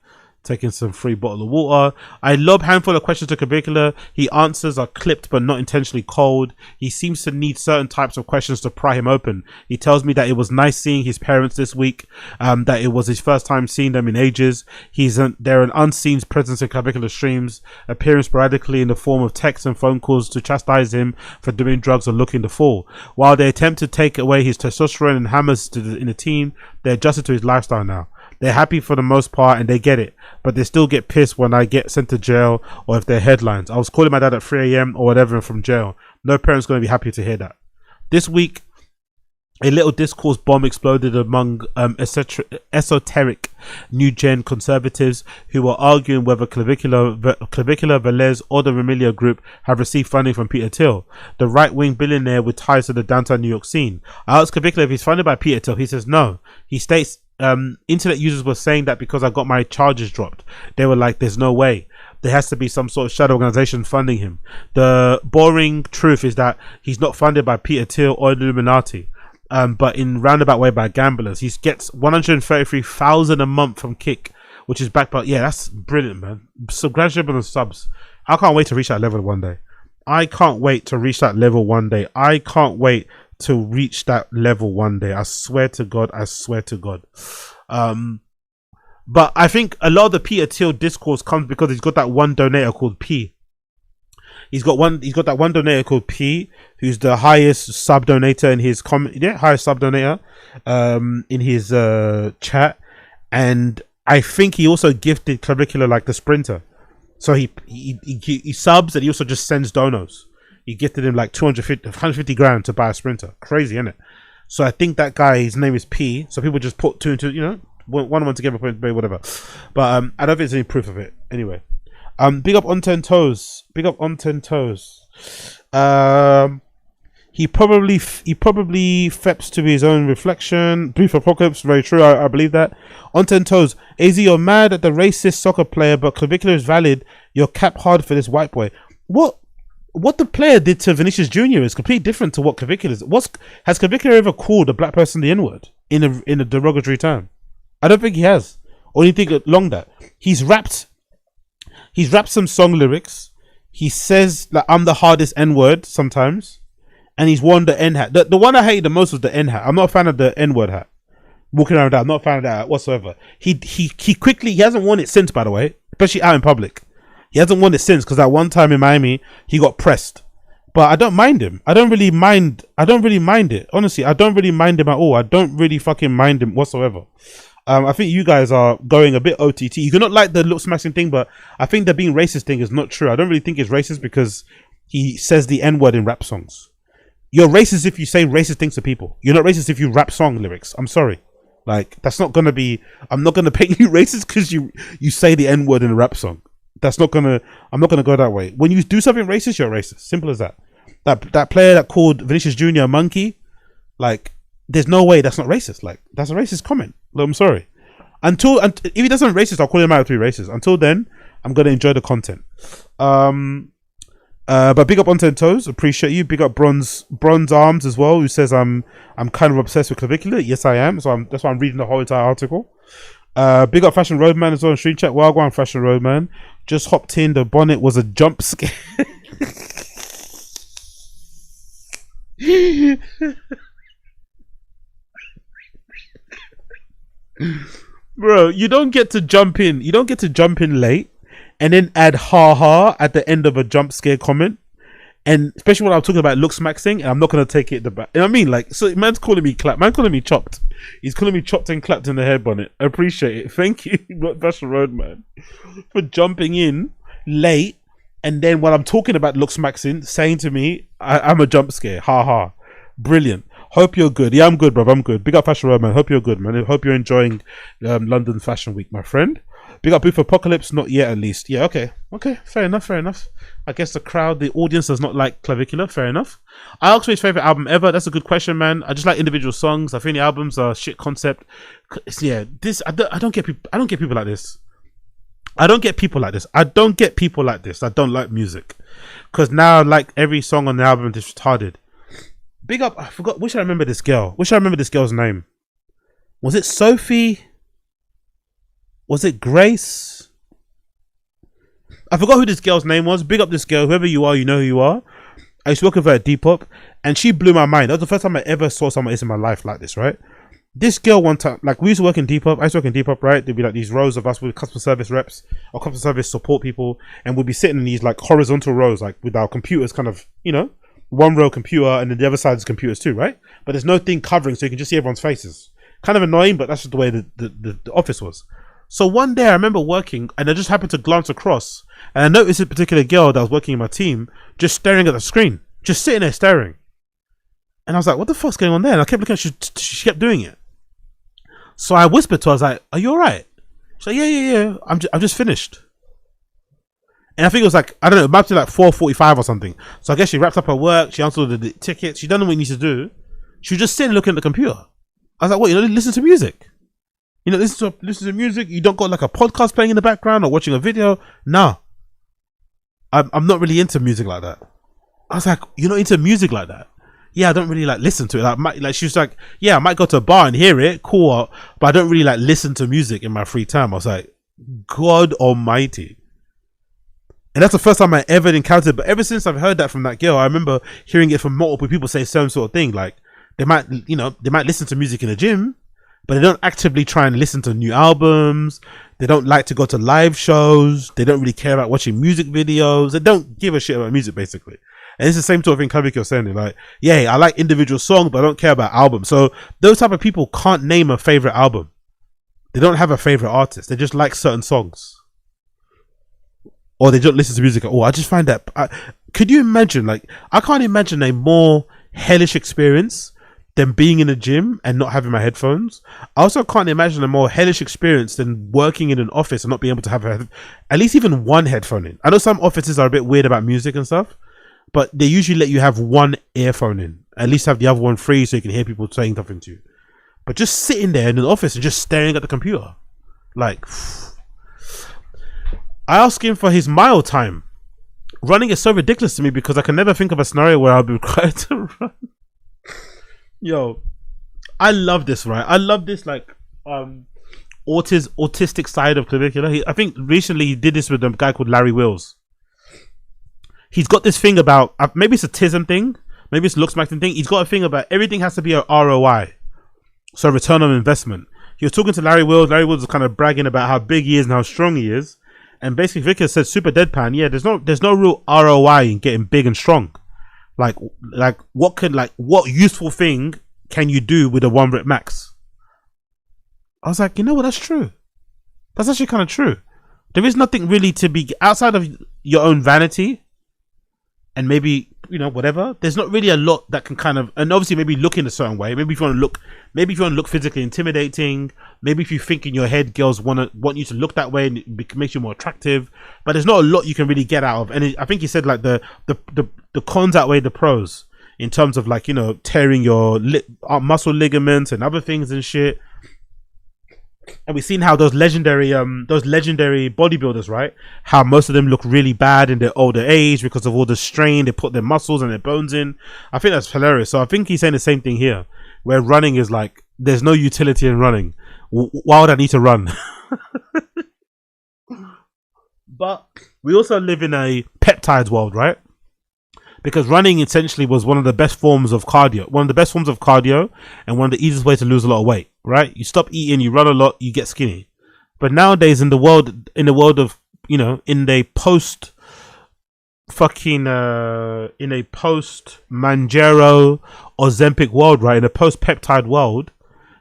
Taking some free bottle of water. I lob handful of questions to Clavicular. He answers are clipped but not intentionally cold. He seems to need certain types of questions to pry him open. He tells me that it was nice seeing his parents this week, that it was his first time seeing them in ages. They're an unseen presence in Clavicular streams, appearing sporadically in the form of texts and phone calls to chastise him for doing drugs or looking to fall. While they attempt to take away his testosterone and hammers in the team, they're adjusted to his lifestyle now. They're happy for the most part and they get it, but they still get pissed when I get sent to jail or if they're headlines. I was calling my dad at 3 a.m. or whatever from jail. No parent's going to be happy to hear that. This week, a little discourse bomb exploded among esoteric new-gen conservatives who were arguing whether Clavicular, Velez or the Remilio Group have received funding from Peter Thiel, the right-wing billionaire with ties to the downtown New York scene. I asked Clavicular if he's funded by Peter Thiel. He says no. He states internet users were saying that because I got my charges dropped. They were like, there's no way. There has to be some sort of shadow organization funding him. The boring truth is that he's not funded by Peter Thiel or Illuminati. But in roundabout way by gamblers. He gets $133,000 a month from Kick, which is backed by, yeah, that's brilliant, man. So congratulations on the subs. I can't wait to reach that level one day. I can't wait to reach that level one day. I can't wait to reach that level one day. I swear to God. I swear to God. But I think a lot of the Peter Thiel discourse comes because he's got that one donator called P. He's got that one donator called P, who's the highest sub donator in his highest sub donator in his chat, and I think he also gifted Clavicular like the Sprinter. So he subs and he also just sends donos. He gifted him like 150 grand to buy a Sprinter. Crazy, isn't it? So I think that guy, his name is P. So people just put two and two, you know, one and one together, whatever. But I don't think there's any proof of it. Anyway, big up on 10 toes. Big up on 10 toes. He probably feps to his own reflection. Brief apocalypse, very true. I believe that. On 10 toes. AZ, you're mad at the racist soccer player, but Clavicular is valid. You're cap hard for this white boy. What the player did to Vinicius Jr. is completely different to what Clavicular is. Has Clavicular ever called a black person the N-word in a derogatory term? I don't think he has. Or anything along that. He's rapped some song lyrics. He says like I'm the hardest N-word sometimes. and he's worn the N hat. The one I hated the most was the N hat. I'm not a fan of the N word hat. Walking around with that, I'm not a fan of that whatsoever. He quickly, he hasn't worn it since, by the way, especially out in public. He hasn't worn it since, because that one time in Miami he got pressed. But I don't mind him. I don't really mind it. Honestly, I don't really mind him at all. I don't really fucking mind him whatsoever. I think you guys are going a bit OTT. You cannot like the look smashing thing, but I think the being racist thing is not true. I don't really think it's racist because he says the N word in rap songs. You're racist if you say racist things to people. You're not racist if you rap song lyrics. I'm sorry. Like, that's not gonna be, I'm not gonna paint you racist because you say the N word in a rap song. That's not gonna, I'm not gonna go that way. When you do something racist, you're racist. Simple as that. That player that called Vinicius Jr. a monkey, like, there's no way that's not racist. Like, that's a racist comment. Like, I'm sorry. If he doesn't racist, I'll call him out to be racist. Until then, I'm gonna enjoy the content. But big up on 10 toes, appreciate you. Big up bronze arms as well, who says I'm kind of obsessed with Clavicular. Yes, I am. So that's why I'm reading the whole entire article. Big up Fashion Roadman as well on Stream Chat. Wagwan Fashion Roadman just hopped in. The bonnet was a jump scare. Bro, you don't get to jump in. You don't get to jump in late and then add ha ha at the end of a jump scare comment. And especially when I'm talking about look smaxing, and I'm not gonna take it the back. You know what I mean? Like, so man's calling me chopped. He's calling me chopped and clapped in the head bonnet. I appreciate it. Thank you, Fashion Roadman, for jumping in late. And then when I'm talking about look smaxing, saying to me, I'm a jump scare. Ha ha. Brilliant. Hope you're good. Yeah, I'm good, bro. I'm good. Big up Fashion Roadman. Hope you're good, man. I hope you're enjoying London Fashion Week, my friend. Big up Booth Apocalypse. Not yet, at least. Yeah, okay. Okay, fair enough. I guess the audience does not like Clavicular. Fair enough. I asked for his favorite album ever. That's a good question, man. I just like individual songs. I think the albums are shit concept. Yeah, I don't get people. I don't get people like this. I don't get people like this. I don't like music. Because now, like, every song on the album is retarded. Big up, I forgot, wish I remember this girl. Wish I remember this girl's name. Was it Sophie? Was it Grace? I forgot who this girl's name was. Big up this girl. Whoever you are, you know who you are. I used to work with her at Depop, and she blew my mind. That was the first time I ever saw someone in my life like this, right? This girl one time, like, we used to work in Depop. I used to work in Depop, right? There'd be like these rows of us with customer service reps or customer service support people, and we'd be sitting in these like horizontal rows, like with our computers kind of, you know, one row computer, and then the other side is computers too, right? But there's no thing covering, so you can just see everyone's faces. Kind of annoying, but that's just the way the office was. So one day I remember working, and I just happened to glance across, and I noticed a particular girl that was working in my team just staring at the screen, just sitting there staring. And I was like, what the fuck's going on there? And I kept looking at her, she kept doing it. So I whispered to her, I was like, are you alright? She's like, yeah. I'm just finished. And I think it was like, I don't know, it might be like 4:45 or something. So I guess she wrapped up her work, she answered the tickets, she done what you need to do. She was just sitting looking at the computer. I was like, what, you know, listen to music? You know, listen to music? You don't got like a podcast playing in the background or watching a video? No. I'm not really into music like that. I was like, you're not into music like that? Yeah, I don't really like listen to it. Like she was like, yeah, I might go to a bar and hear it, cool, but I don't really like listen to music in my free time. I was like, God Almighty. And that's the first time I ever encountered. But ever since I've heard that from that girl, I remember hearing it from multiple people say same sort of thing. Like they might listen to music in the gym, but they don't actively try and listen to new albums. They don't like to go to live shows. They don't really care about watching music videos. They don't give a shit about music, basically. And it's the same sort of thing Clavicular saying. They're like, yeah, I like individual songs, but I don't care about albums. So those type of people can't name a favorite album. They don't have a favorite artist. They just like certain songs. Or they don't listen to music at all. I just find that... could you imagine, like... I can't imagine a more hellish experience than being in a gym and not having my headphones. I also can't imagine a more hellish experience than working in an office and not being able to have at least even one headphone in. I know some offices are a bit weird about music and stuff, but they usually let you have one earphone in. At least have the other one free so you can hear people saying something to you. But just sitting there in an office and just staring at the computer. Like... I asked him for his mile time. Running is so ridiculous to me because I can never think of a scenario where I'll be required to run. Yo, I love this, right? I love this, like, autistic side of Clavicular. I think recently he did this with a guy called Larry Wills. He's got this thing about, maybe it's a tism thing, Maybe it's looks Maxton thing. He's got a thing about everything has to be a ROI, so return on investment. He was talking to Larry Wills. Larry Wills was kind of bragging about how big he is and how strong he is. And basically, Vicker said super deadpan. Yeah, there's no real ROI in getting big and strong. Like what useful thing can you do with a 1 rep max? I was like, you know what? That's true. That's actually kind of true. There is nothing really to be outside of your own vanity, and maybe, you know, whatever. There's not really a lot that can kind of, and obviously maybe look in a certain way. Maybe if you want to look physically intimidating. Maybe if you think in your head girls want you to look that way and it makes you more attractive. But there's not a lot you can really get out of. And I think he said like the cons outweigh the pros in terms of, like, you know, tearing your muscle ligaments and other things and shit. And we've seen how those legendary bodybuilders, right? How most of them look really bad in their older age because of all the strain they put their muscles and their bones in. I think that's hilarious. So I think he's saying the same thing here, where running is like, there's no utility in running. Why would I need to run? But we also live in a peptides world, right? Because running essentially was one of the best forms of cardio, and one of the easiest ways to lose a lot of weight, right? You stop eating, you run a lot, you get skinny. But nowadays in the world of, you know, in a post Manjaro, Ozempic world, right? In a post peptide world,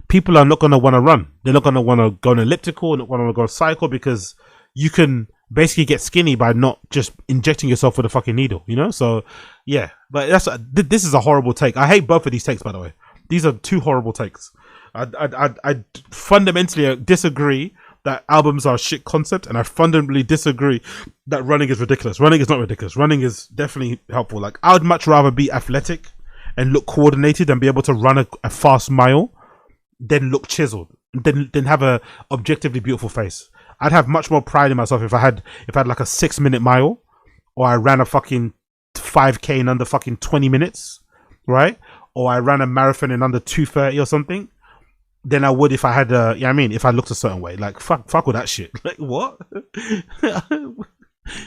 people are not going to want to run. They're not going to want to go on elliptical, not want to go cycle, because you can basically get skinny by not just injecting yourself with a fucking needle, you know? So yeah, but this is a horrible take. I hate both of these takes, by the way. These are two horrible takes. I fundamentally disagree that albums are a shit concept, and I fundamentally disagree that running is ridiculous. Running is not ridiculous. Running is definitely helpful. Like, I would much rather be athletic and look coordinated and be able to run a fast mile than look chiseled, than have a objectively beautiful face. I'd have much more pride in myself if I had like a 6-minute mile, or I ran a fucking 5K in under fucking 20 minutes, right? Or I ran a marathon in under 2:30 or something, than I would if I had if I looked a certain way. Like, fuck all that shit. Like, what?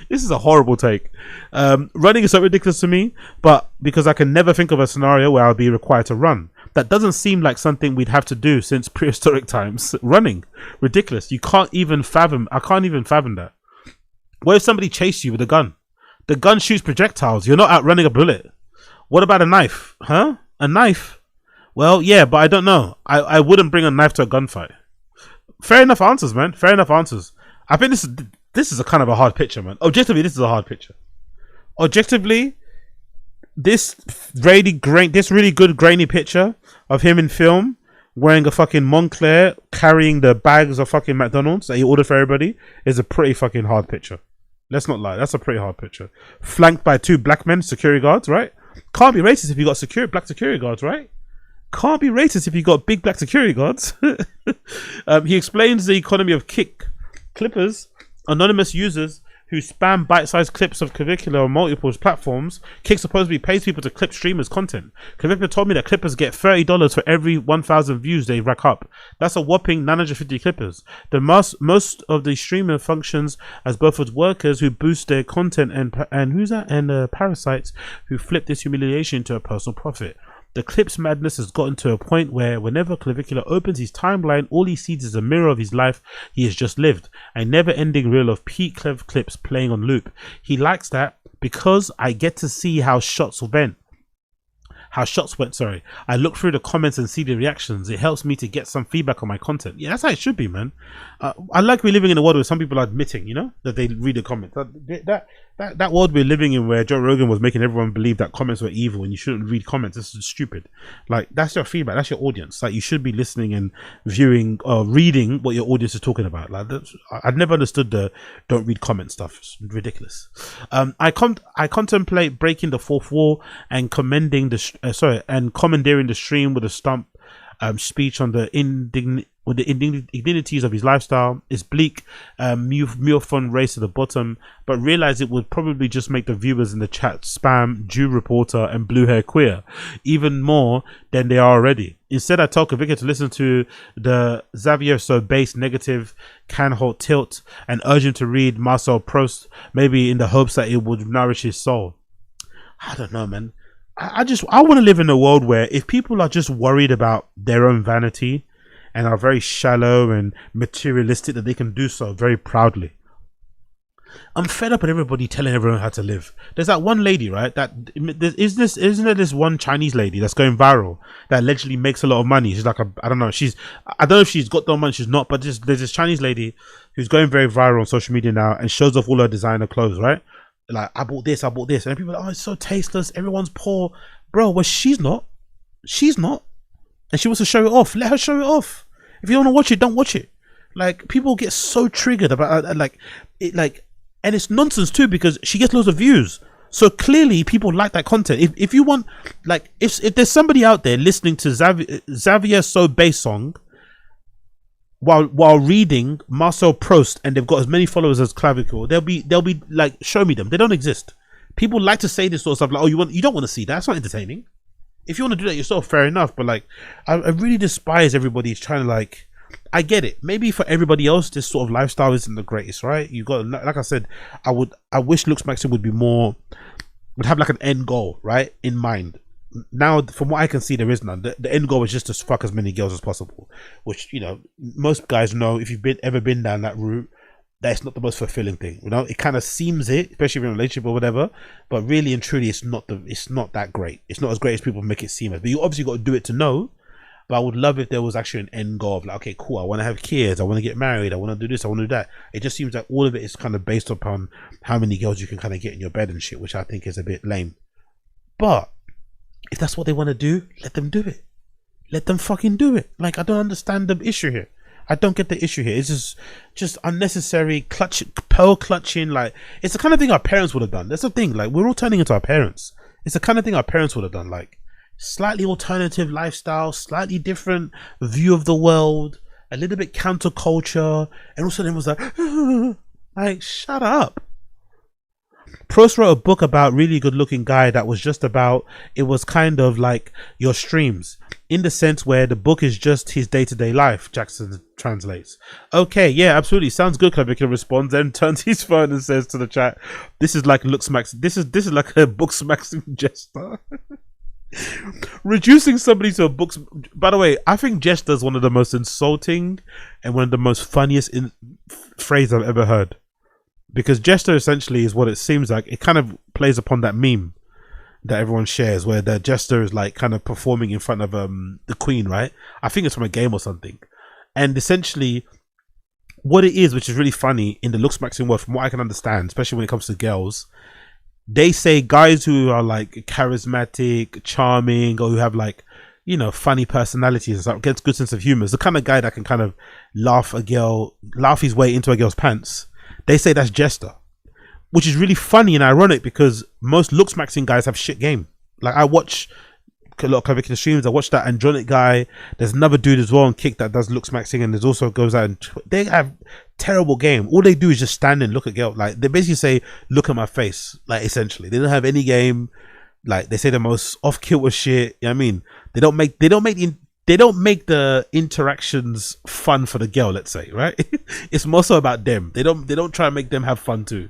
This is a horrible take. Running is so ridiculous to me, but because I can never think of a scenario where I'll be required to run. That doesn't seem like something we'd have to do since prehistoric times. Running, ridiculous. I can't even fathom that. What if somebody chased you with a gun? The gun shoots projectiles. You're not outrunning a bullet. What about a knife? Huh? A knife? Well, yeah, but I don't know. I wouldn't bring a knife to a gunfight. Fair enough answers, man. Fair enough answers. I think this is a kind of a hard picture, man. Objectively, this is a hard picture. Objectively, this really good grainy picture of him in film wearing a fucking Moncler, carrying the bags of fucking McDonald's that he ordered for everybody, is a pretty fucking hard picture. Let's not lie. That's a pretty hard picture. Flanked by 2 black men, security guards, right? Can't be racist if you got black security guards, right? Can't be racist if you got big black security guards. He explains the economy of clippers, anonymous users who spam bite-sized clips of Clavicular on multiple platforms. Kick supposedly pays people to clip streamers' content. Clavicular told me that clippers get $30 for every 1,000 views they rack up. That's a whopping 950 clippers. Most of the streamer functions as both as workers who boost their content and parasites who flip this humiliation into a personal profit. The clips madness has gotten to a point where whenever Clavicular opens his timeline, all he sees is a mirror of his life he has just lived. A never-ending reel of peak Clev clips playing on loop. He likes that because I get to see how shots went. I look through the comments and see the reactions. It helps me to get some feedback on my content. Yeah, that's how it should be, man. I like we're living in a world where some people are admitting, you know, that they read the comments. That world we're living in, where Joe Rogan was making everyone believe that comments were evil and you shouldn't read comments. This is stupid. Like, that's your feedback. That's your audience. Like, you should be listening and viewing or reading what your audience is talking about. Like, I've never understood the don't read comment stuff. It's ridiculous. I contemplate breaking the fourth wall and commandeering the stream with a stump speech on the indignities of his lifestyle. Is bleak, fun race to the bottom, but realize it would probably just make the viewers in the chat spam Jew reporter and blue hair queer even more than they are already. Instead, I tell Kavica to listen to the Xavier So Base Negative Can Hold Tilt and urge him to read Marcel Proust, maybe in the hopes that it would nourish his soul. I don't know, man. I want to live in a world where if people are just worried about their own vanity and are very shallow and materialistic, that they can do so very proudly. I'm fed up with everybody telling everyone how to live. There's that one lady, right? Isn't there this one Chinese lady that's going viral that allegedly makes a lot of money? She's like I don't know if she's got the money, she's not, but there's this Chinese lady who's going very viral on social media now and shows off all her designer clothes, right? Like, I bought this, and people are like, oh, it's so tasteless, everyone's poor. Bro, well, she's not, and she wants to show it off. Let her show it off. If you don't want to watch it, don't watch it. Like, people get so triggered about and it's nonsense too, because she gets loads of views. So clearly people like that content. If you want, like, if there's somebody out there listening to Xavier Sobey's song while reading Marcel Proust and they've got as many followers as Clavicular, they'll be like, show me them. They don't exist. People like to say this sort of stuff like, oh, you don't want to see that. That's not entertaining. If you want to do that yourself, fair enough. But like, I really despise everybody who's trying to, like, I get it. Maybe for everybody else, this sort of lifestyle isn't the greatest, right? You got, like I said, I wish Looks Maxim would have like an end goal, right, in mind. Now, from what I can see, there is none. The end goal is just to fuck as many girls as possible, which, you know, most guys know, if you've ever been down that route, that's not the most fulfilling thing. You know, it kind of seems it, especially if you're in a relationship or whatever, but really and truly, it's not that great. It's not as great as people make it seem. But you obviously got to do it to know. But I would love if there was actually an end goal of like, okay, cool, I want to have kids, I want to get married, I want to do this, I want to do that. It just seems like all of it is kind of based upon how many girls you can kind of get in your bed and shit, which I think is a bit lame. But if that's what they want to do, let them do it. Let them fucking do it. Like, I don't understand the issue here. I don't get the issue here. It's just unnecessary pearl clutching. Like, it's the kind of thing our parents would have done. That's the thing. Like, we're all turning into our parents. It's the kind of thing our parents would have done. Like, slightly alternative lifestyle, slightly different view of the world, a little bit counterculture, and also then was like, shut up. Prost wrote a book about really good looking guy that was just about, it was kind of like your streams, in the sense where the book is just his day-to-day life, Jackson translates. Okay, yeah, absolutely, sounds good. Clavicular responds, then turns his phone and says to the chat, this is like Looks Max, this is like a book smacking jester. Reducing somebody to a book. By the way, I think jester is one of the most insulting and one of the most funniest phrase I've ever heard, because jester essentially is what it seems like. It kind of plays upon that meme that everyone shares where the jester is like kind of performing in front of the queen, right? I think it's from a game or something, and essentially what it is, which is really funny in the Looks Maxim world, from what I can understand, especially when it comes to girls, they say guys who are like charismatic, charming, or who have like, you know, funny personalities and stuff, gets good sense of humor, is the kind of guy that can kind of laugh his way into a girl's pants. They say that's jester, which is really funny and ironic because most Looks Maxing guys have shit game. Like, I watch a lot of Clavicular streams. I watch that Andronic guy. There's another dude as well on Kick that does Looks Maxing, and there's also goes out and they have terrible game. All they do is just stand and look at girl. Like, they basically say, look at my face. Like, essentially, they don't have any game. Like, they say the most off kilter shit. You know what I mean? They don't make the interactions fun for the girl, let's say, right? It's more so about them. They don't try and make them have fun too.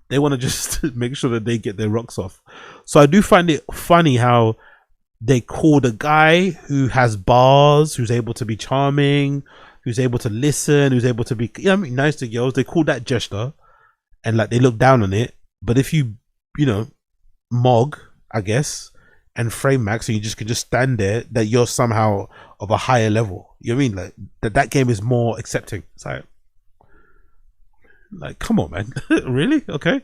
They want to just make sure that they get their rocks off. So I do find it funny how they call the guy who has bars, who's able to be charming, who's able to listen, who's able to be, you know, I mean, nice to girls, they call that jester, and like they look down on it. But if you know, mog, I guess, and frame max, so you just can just stand there, that you're somehow of a higher level. You know what I mean? Like that game is more accepting. It's like come on, man. Really? Okay.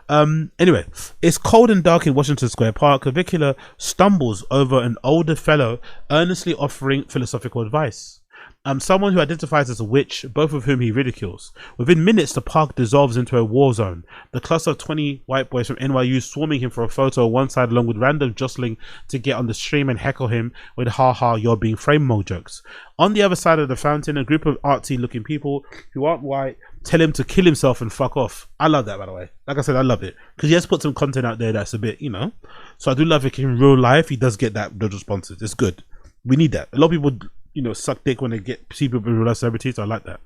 Anyway, it's cold and dark in Washington Square Park. Clavicular stumbles over an older fellow earnestly offering philosophical advice. Someone who identifies as a witch, both of whom he ridicules. Within minutes, the park dissolves into a war zone. The cluster of 20 white boys from NYU swarming him for a photo on one side, along with random jostling to get on the stream and heckle him with "ha ha, you're being framed" mo jokes. On the other side of the fountain, a group of artsy looking people who aren't white tell him to kill himself and fuck off. I love that, by the way. Like I said, I love it because he has put some content out there that's a bit, you know. So I do love it. In real life, he does get those responses. It's good. We need that. A lot of people, you know, suck dick when they see people in real life celebrities. So I like that.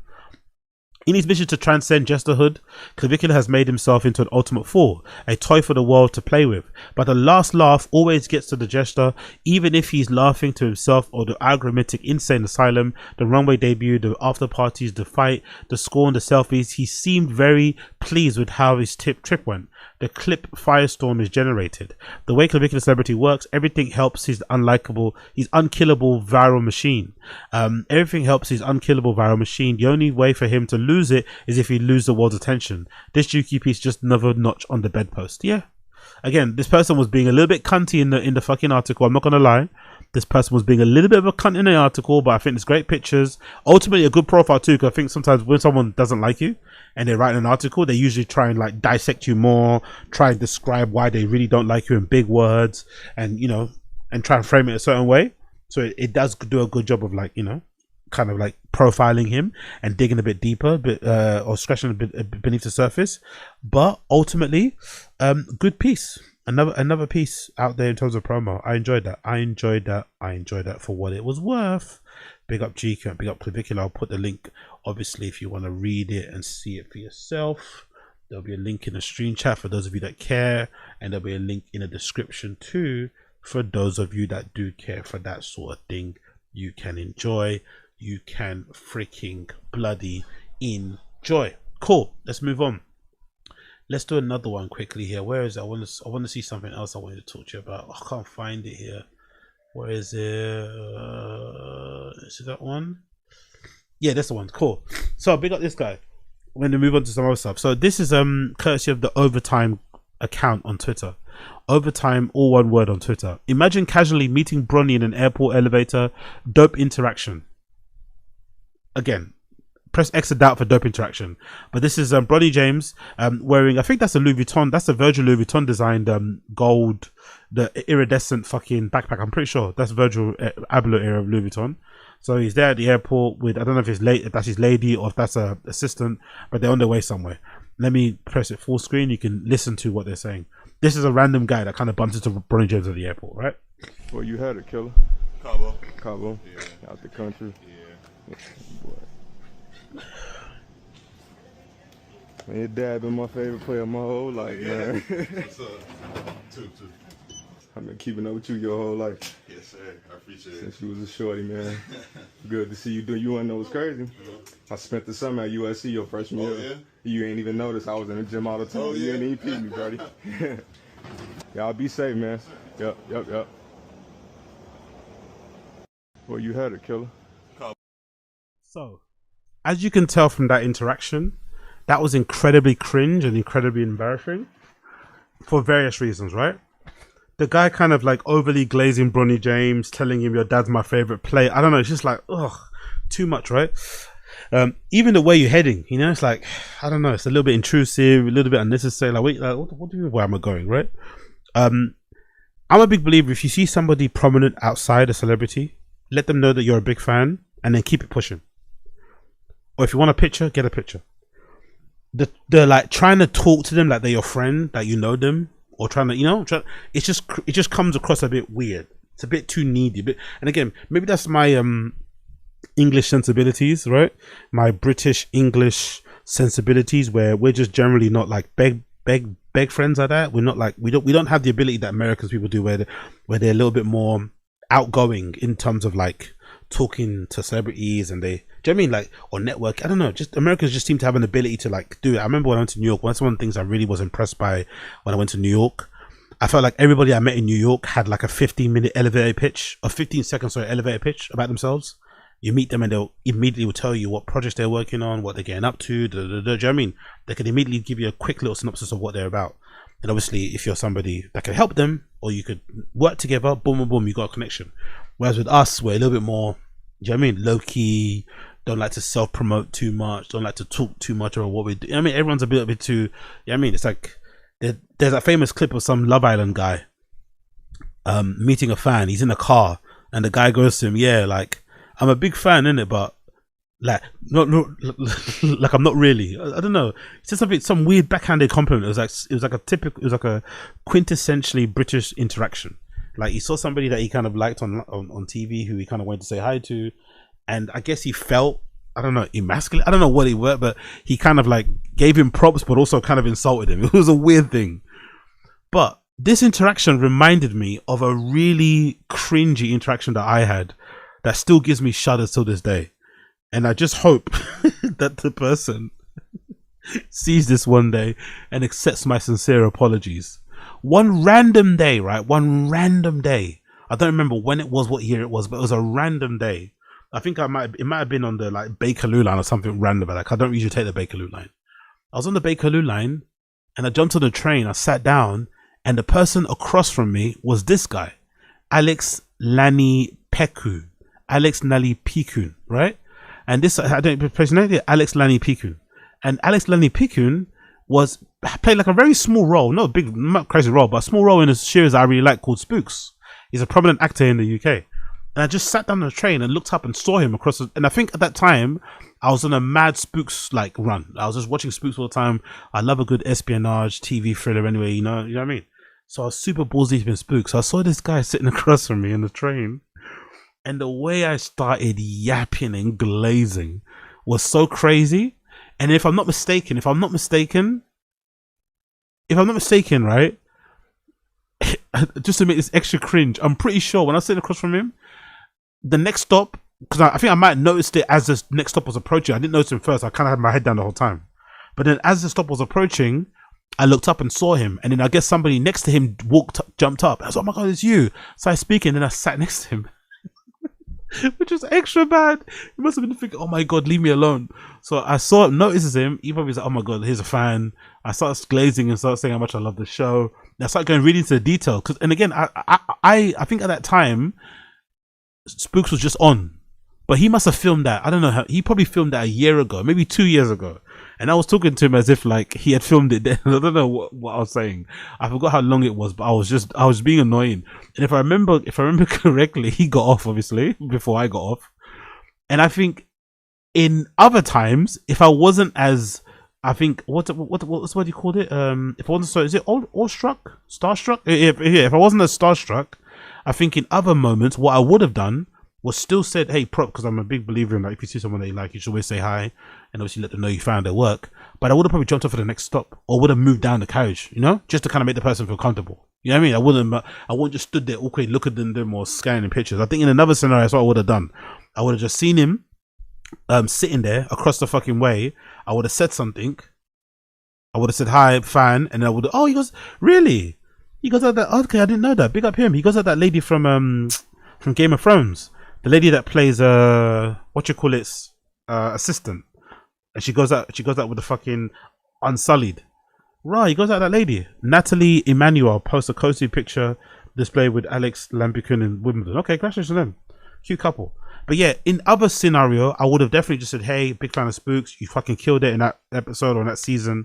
In his mission to transcend jesterhood, Clavicular has made himself into an ultimate fool, a toy for the world to play with. But the last laugh always gets to the jester, even if he's laughing to himself or the algorithmic insane asylum, the runway debut, the after parties, the fight, the scorn, the selfies. He seemed very pleased with how his trip went. The clip firestorm is generated. The way Clavicular Celebrity works, everything helps his unkillable viral machine. Everything helps his unkillable viral machine. The only way for him to lose it is if he loses the world's attention. This GQ piece just another notch on the bedpost. Yeah. Again, this person was being a little bit cunty in the fucking article. I'm not gonna lie. This person was being a little bit of a cunt in the article, but I think there's great pictures. Ultimately, a good profile too, because I think sometimes when someone doesn't like you and they write an article, they usually try and like dissect you more, try and describe why they really don't like you in big words, and you know, and try and frame it a certain way. So it does do a good job of like, you know, kind of like profiling him and digging a bit deeper, or scratching a bit beneath the surface. But ultimately, good piece. Another piece out there in terms of promo. I enjoyed that. I enjoyed that for what it was worth. Big up GQ and big up Clavicular. I'll put the link, obviously, if you want to read it and see it for yourself. There'll be a link in the stream chat for those of you that care, and there'll be a link in the description too for those of you that do care for that sort of thing. You can enjoy. You can freaking bloody enjoy. Cool. Let's move on. Let's do another one quickly here. Where is it? I want to see something else I wanted to talk to you about. I can't find it here. Where is it? Is it that one? Yeah, that's the one. Cool. So big up this guy. We're going to move on to some other stuff. So this is courtesy of the Overtime account on Twitter. Overtime, all one word on Twitter. Imagine casually meeting Bronny in an airport elevator. Dope interaction. Again, press X to doubt for dope interaction. But this is Bronny James wearing, I think that's a Louis Vuitton, that's a Virgil Louis Vuitton designed gold, the iridescent fucking backpack. I'm pretty sure that's Virgil Abloh era of Louis Vuitton. So he's there at the airport with, I don't know if that's his lady or if that's a assistant, but they're on their way somewhere. Let me press it full screen. You can listen to what they're saying. This is a random guy that kind of bumps into Bronny James at the airport, right? Well, you had it, killer. Cabo. Yeah. Out the country. Yeah. Boy. Man, your dad been my favorite player my whole life, man. What's up? Two. I've been keeping up with you your whole life. Yes, sir. I appreciate it. Since you was a shorty, man. Good to see you doing. You wanna know what's crazy? I spent the summer at USC your freshman year. Yeah? You ain't even noticed I was in the gym all the time. Oh, You yeah? ain't even peep me, buddy. Y'all be safe, man. Yep. Well, you had it, killer. So, as you can tell from that interaction, that was incredibly cringe and incredibly embarrassing for various reasons, right? The guy kind of like overly glazing Bronny James, telling him your dad's my favorite player. I don't know, it's just like, ugh, too much, right? Even the way you're heading, you know, it's like, I don't know, it's a little bit intrusive, a little bit unnecessary. Like, wait, what do you mean where am I going, right? I'm a big believer, if you see somebody prominent outside a celebrity, let them know that you're a big fan and then keep it pushing. Or if you want a picture, get a picture. They're like trying to talk to them like they're your friend, that you know them, or trying to, you know, it just comes across a bit weird. It's a bit too needy. And again, maybe that's my English sensibilities, right? My British English sensibilities, where we're just generally not like beg friends like that. We're not like we don't have the ability that Americans people do, where they're a little bit more outgoing in terms of like talking to celebrities, and they, do you know what I mean, like, or network. I don't know, just Americans just seem to have an ability to like do it. I remember when I went to New York, that's one of the things I really was impressed by when I went to New York. I felt like everybody I met in New York had like a 15-minute elevator pitch, or 15-second elevator pitch about themselves. You meet them and they'll immediately will tell you what projects they're working on, what they're getting up to. Do you know what I mean? They can immediately give you a quick little synopsis of what they're about. And obviously, if you're somebody that can help them, or you could work together, boom, you got a connection. Whereas with us, we're a little bit more, do you know what I mean, low key, don't like to self-promote too much, don't like to talk too much about what we do. I mean, everyone's a bit too, you know what I mean? It's like, there's a famous clip of some Love Island guy meeting a fan. He's in a car, and the guy goes to him, yeah, like, I'm a big fan, innit, but like, not like I'm not really. I don't know. It's just some weird backhanded compliment. It was like a quintessentially British interaction. Like, he saw somebody that he kind of liked on TV, who he kind of wanted to say hi to, and I guess he felt I don't know, emasculate. I don't know what he were, but he kind of like gave him props, but also kind of insulted him. It was a weird thing. But this interaction reminded me of a really cringy interaction that I had that still gives me shudders till this day. And I just hope that the person sees this one day and accepts my sincere apologies. One random day, right? One random day. I don't remember when it was, what year it was, but it was a random day. I think it might have been on the like Bakerloo line or something random. Like I don't usually take the Bakerloo line. I was on the Bakerloo line and I jumped on the train. I sat down and the person across from me was this guy, Alex Lanipekun. Alex Lanipekun, right? And this, I don't personally, Alex Lanipekun. And Alex Lanipekun played like a very small role, not a big, not crazy role, but a small role in a series I really like called Spooks. He's a prominent actor in the UK. And I just sat down on the train and looked up and saw him across and I think at that time I was on a mad Spooks like run. I was just watching Spooks all the time. I love a good espionage TV thriller anyway, you know what I mean? So I was super balls deep in Spooks. So I saw this guy sitting across from me in the train, and the way I started yapping and glazing was so crazy. And if I'm not mistaken, right, just to make this extra cringe, I'm pretty sure when I was sitting across from him, the next stop, because I think I might have noticed it as the next stop was approaching. I didn't notice him first. I kind of had my head down the whole time. But then as the stop was approaching, I looked up and saw him. And then I guess somebody next to him jumped up. I was like, oh my God, it's you. So I speak and then I sat next to him. Which was extra bad. He must have been thinking, oh my God, leave me alone. So I saw him, notices him. He probably was like, oh my God, here's a fan. I started glazing and started saying how much I love the show. And I started going really into the detail. And again, I think at that time, Spooks was just on, but he must have filmed that. I don't know how. He probably filmed that a year ago, maybe 2 years ago. And I was talking to him as if like he had filmed it then. I don't know what I was saying. I forgot how long it was, but I was being annoying. And if I remember correctly, he got off obviously before I got off. And I think in other times, if I wasn't as, I think what do you call it? If I wasn't so, is it awestruck, starstruck? If I wasn't as starstruck, I think in other moments, what I would have done was still said, hey, prop, because I'm a big believer in like, if you see someone that you like, you should always say hi and obviously let them know you found their work. But I would have probably jumped off for the next stop or would have moved down the carriage, you know, just to kind of make the person feel comfortable. You know what I mean? I wouldn't just stood there awkwardly looking at them or scanning pictures. I think in another scenario, that's what I would have done. I would have just seen him sitting there across the fucking way. I would have said something. I would have said, hi, fan. And I would have, oh, he goes, really? He goes like that. Okay, I didn't know that. Big up him. He goes like that lady from Game of Thrones, the lady that plays assistant, and she goes out with the fucking Unsullied. Right, he goes like that lady. Natalie Emmanuel posts a cozy picture displayed with Alex Lanipekun in Wimbledon. Okay, congratulations to them. Cute couple. But yeah, in other scenario, I would have definitely just said, hey, big fan of Spooks. You fucking killed it in that episode or in that season.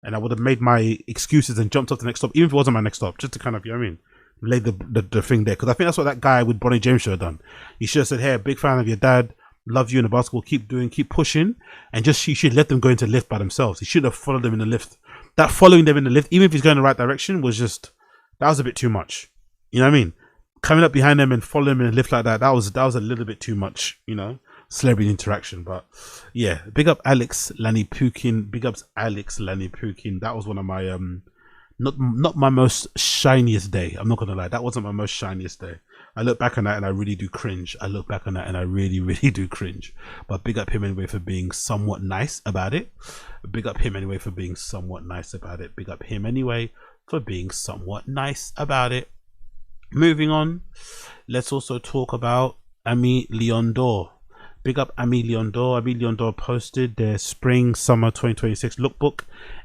And I would have made my excuses and jumped off the next stop, even if it wasn't my next stop, just to kind of, you know what I mean, lay the thing there. Because I think that's what that guy with Bronny James should have done. He should have said, hey, big fan of your dad, love you in the basketball, keep pushing, and just you should let them go into the lift by themselves. He should have followed them in the lift. That following them in the lift, even if he's going in the right direction, was just, that was a bit too much. You know what I mean? Coming up behind them and following them in the lift like that, that was a little bit too much, you know? Celebrity interaction. But yeah, big up Alex Lanipekun. Big ups Alex Lanipekun. That was one of my not my most shiniest day. I'm not gonna lie, that wasn't my most shiniest day. I look back on that and I really do cringe. Really do cringe. But big up him anyway for being somewhat nice about it. Big up him anyway for being somewhat nice about it. Big up him anyway for being somewhat nice about it. Moving on, let's also talk about Aimé Dore. Big up Aimé Dore. Aimé Dore posted their spring summer 2026 lookbook,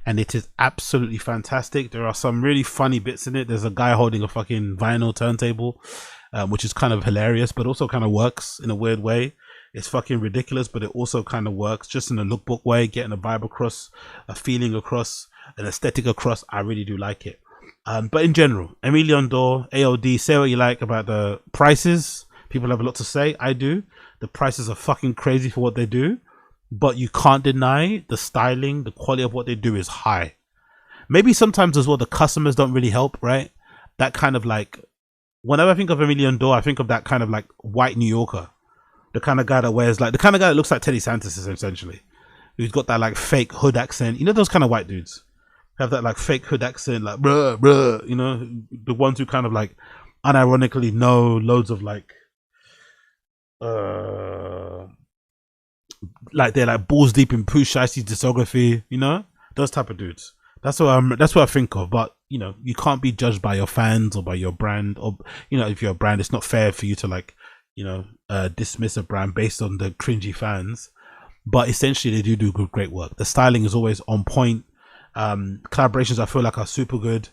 and it is absolutely fantastic. There are some really funny bits in it. There's a guy holding a fucking vinyl turntable, which is kind of hilarious, but also kind of works in a weird way. It's fucking ridiculous, but it also kind of works just in a lookbook way, getting a vibe across, a feeling across, an aesthetic across. I really do like it. But in general, Aimé Dore, AOD, say what you like about the prices. People have a lot to say. I do. The prices are fucking crazy for what they do, but you can't deny the styling, the quality of what they do is high. Maybe sometimes as well, the customers don't really help, right? That kind of like, whenever I think of Aimé Dore, I think of that kind of like white New Yorker The kind of guy that wears like the kind of guy that looks like Teddy Santis essentially, who's got that like fake hood accent. You know those kind of white dudes have that like fake hood accent, like bruh bruh. You know, the ones who kind of like unironically know loads of like they're like balls deep in Pooh Shicey's discography. You know, those type of dudes. That's what I think of. But you know, you can't be judged by your fans or by your brand, or you know, if you're a brand, it's not fair for you to like, you know, dismiss a brand based on the cringy fans. But essentially, they do great work. The styling is always on point. Collaborations I feel like are super good,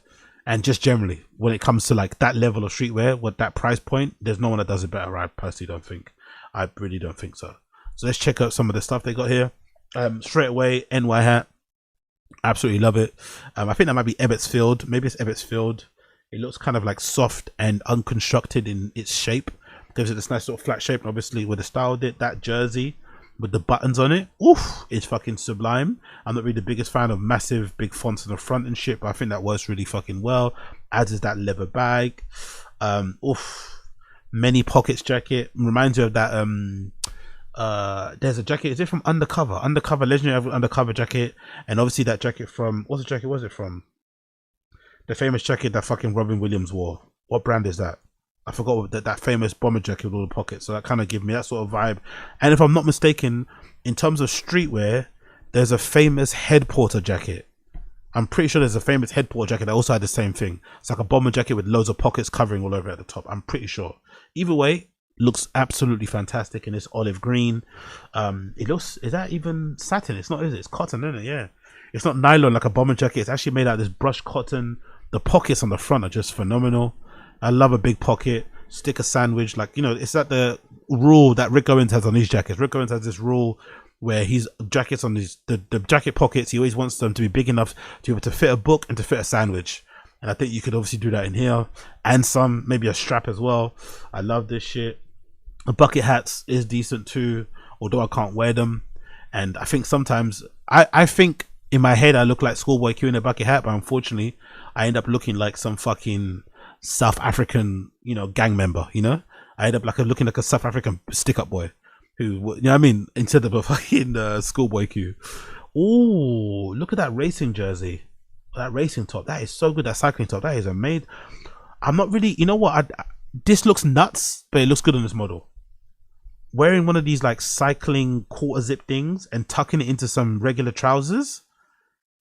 and just generally when it comes to like that level of streetwear, with that price point, there's no one that does it better. I personally don't think. I really don't think so. So let's check out some of the stuff they got here. Straight away, NY hat. Absolutely love it. I think that might be Ebbets Field. Maybe it's Ebbets Field. It looks kind of like soft and unconstructed in its shape. Gives it this nice sort of flat shape. And obviously with the style did that jersey with the buttons on it, oof, it's fucking sublime. I'm not really the biggest fan of massive big fonts in the front and shit, but I think that works really fucking well. As is that leather bag. Oof. Many pockets jacket. Reminds you of that there's a jacket, is it from Undercover, legendary Undercover jacket, and obviously that jacket from, what's the jacket was it from? The famous jacket that fucking Robin Williams wore. What brand is that? I forgot what that famous bomber jacket with all the pockets. So that kind of give me that sort of vibe. And if I'm not mistaken, in terms of streetwear, there's a famous head porter jacket. I'm pretty sure there's a famous head porter jacket that also had the same thing. It's like a bomber jacket with loads of pockets covering all over at the top. I'm pretty sure. Either way, looks absolutely fantastic in this olive green. It looks, is that even satin? It's not, is it? It's cotton, isn't it? Yeah, it's not nylon like a bomber jacket. It's actually made out of this brushed cotton. The pockets on the front are just phenomenal. I love a big pocket. Stick a sandwich, like, you know, it's that the rule that Rick Owens has on his jackets. Rick Owens has this rule where his jackets on his the jacket pockets, he always wants them to be big enough to be able to fit a book and to fit a sandwich. And I think you could obviously do that in here, and some, maybe a strap as well. I love this shit. The bucket hats is decent too, although I can't wear them. And I think sometimes I think in my head I look like Schoolboy Q in a bucket hat, but unfortunately I end up looking like some fucking South African, you know, gang member. You know, I end up like looking like a South African stick-up boy who, you know what I mean, instead of a fucking Schoolboy Q. Oh, look at that racing jersey, that racing top. That is so good. That cycling top, that is amazing. I'm not really, you know what, this looks nuts, but it looks good on this model. Wearing one of these like cycling quarter zip things and tucking it into some regular trousers,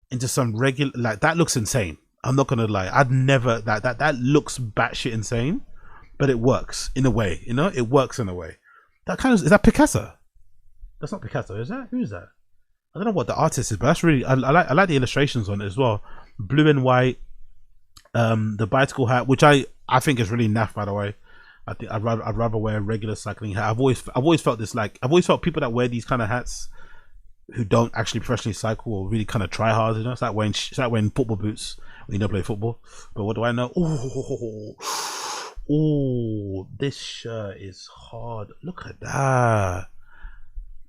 into some regular, like, that looks insane. I'm not gonna lie, I'd never, that looks batshit insane, but it works in a way, you know, it works in a way. That kind of, is that Picasso? That's not Picasso, is that? Who is that? I don't know what the artist is, but that's really, I like the illustrations on it as well. Blue and white, the bicycle hat, which I think is really naff, by the way. I think I'd rather wear a regular cycling hat. I've always felt this, like, I've always felt people that wear these kind of hats who don't actually professionally cycle or really kind of try hard, you know. It's like wearing football boots when you don't play football. But what do I know? Oh, this shirt is hard. Look at that.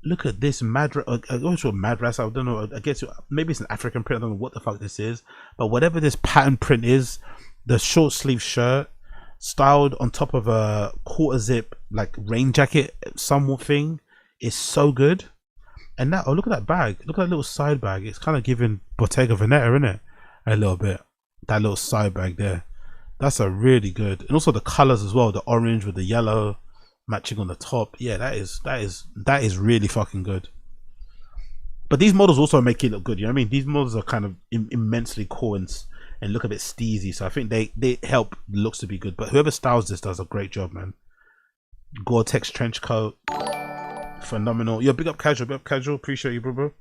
Look at this madras. I don't know. I guess maybe it's an African print. I don't know what the fuck this is. But whatever this pattern print is, the short sleeve shirt styled on top of a quarter zip like rain jacket somewhat thing is so good. And that, oh, look at that bag. Look at that little side bag. It's kind of giving Bottega Veneta, isn't it? A little bit. That little side bag there. That's a really good. And also the colors as well. The orange with the yellow matching on the top. Yeah, that is really fucking good. But these models also make it look good. You know what I mean? These models are kind of immensely cool and look a bit steezy. So I think they help the looks to be good. But whoever styles this does a great job, man. Gore-Tex trench coat. Phenomenal. Yo, big up casual, appreciate you, bro.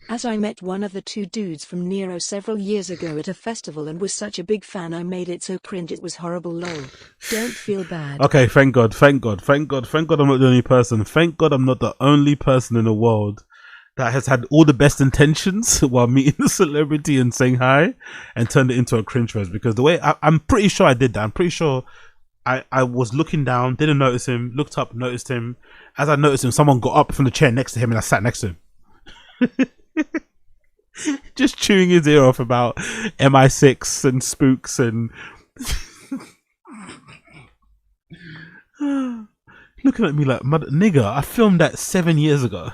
As I met one of the two dudes from Nero several years ago at a festival and was such a big fan, I made it so cringe it was horrible. Lol. Don't feel bad. Okay, thank God I'm not the only person. Thank God I'm not the only person in the world that has had all the best intentions while meeting a celebrity and saying hi and turned it into a cringe fest. Because the way I'm pretty sure I did that. I'm pretty sure I was looking down, didn't notice him, looked up, noticed him. As I noticed him, someone got up from the chair next to him and I sat next to him. Just chewing his ear off about MI6 and spooks and looking at me like, nigga, I filmed that 7 years ago.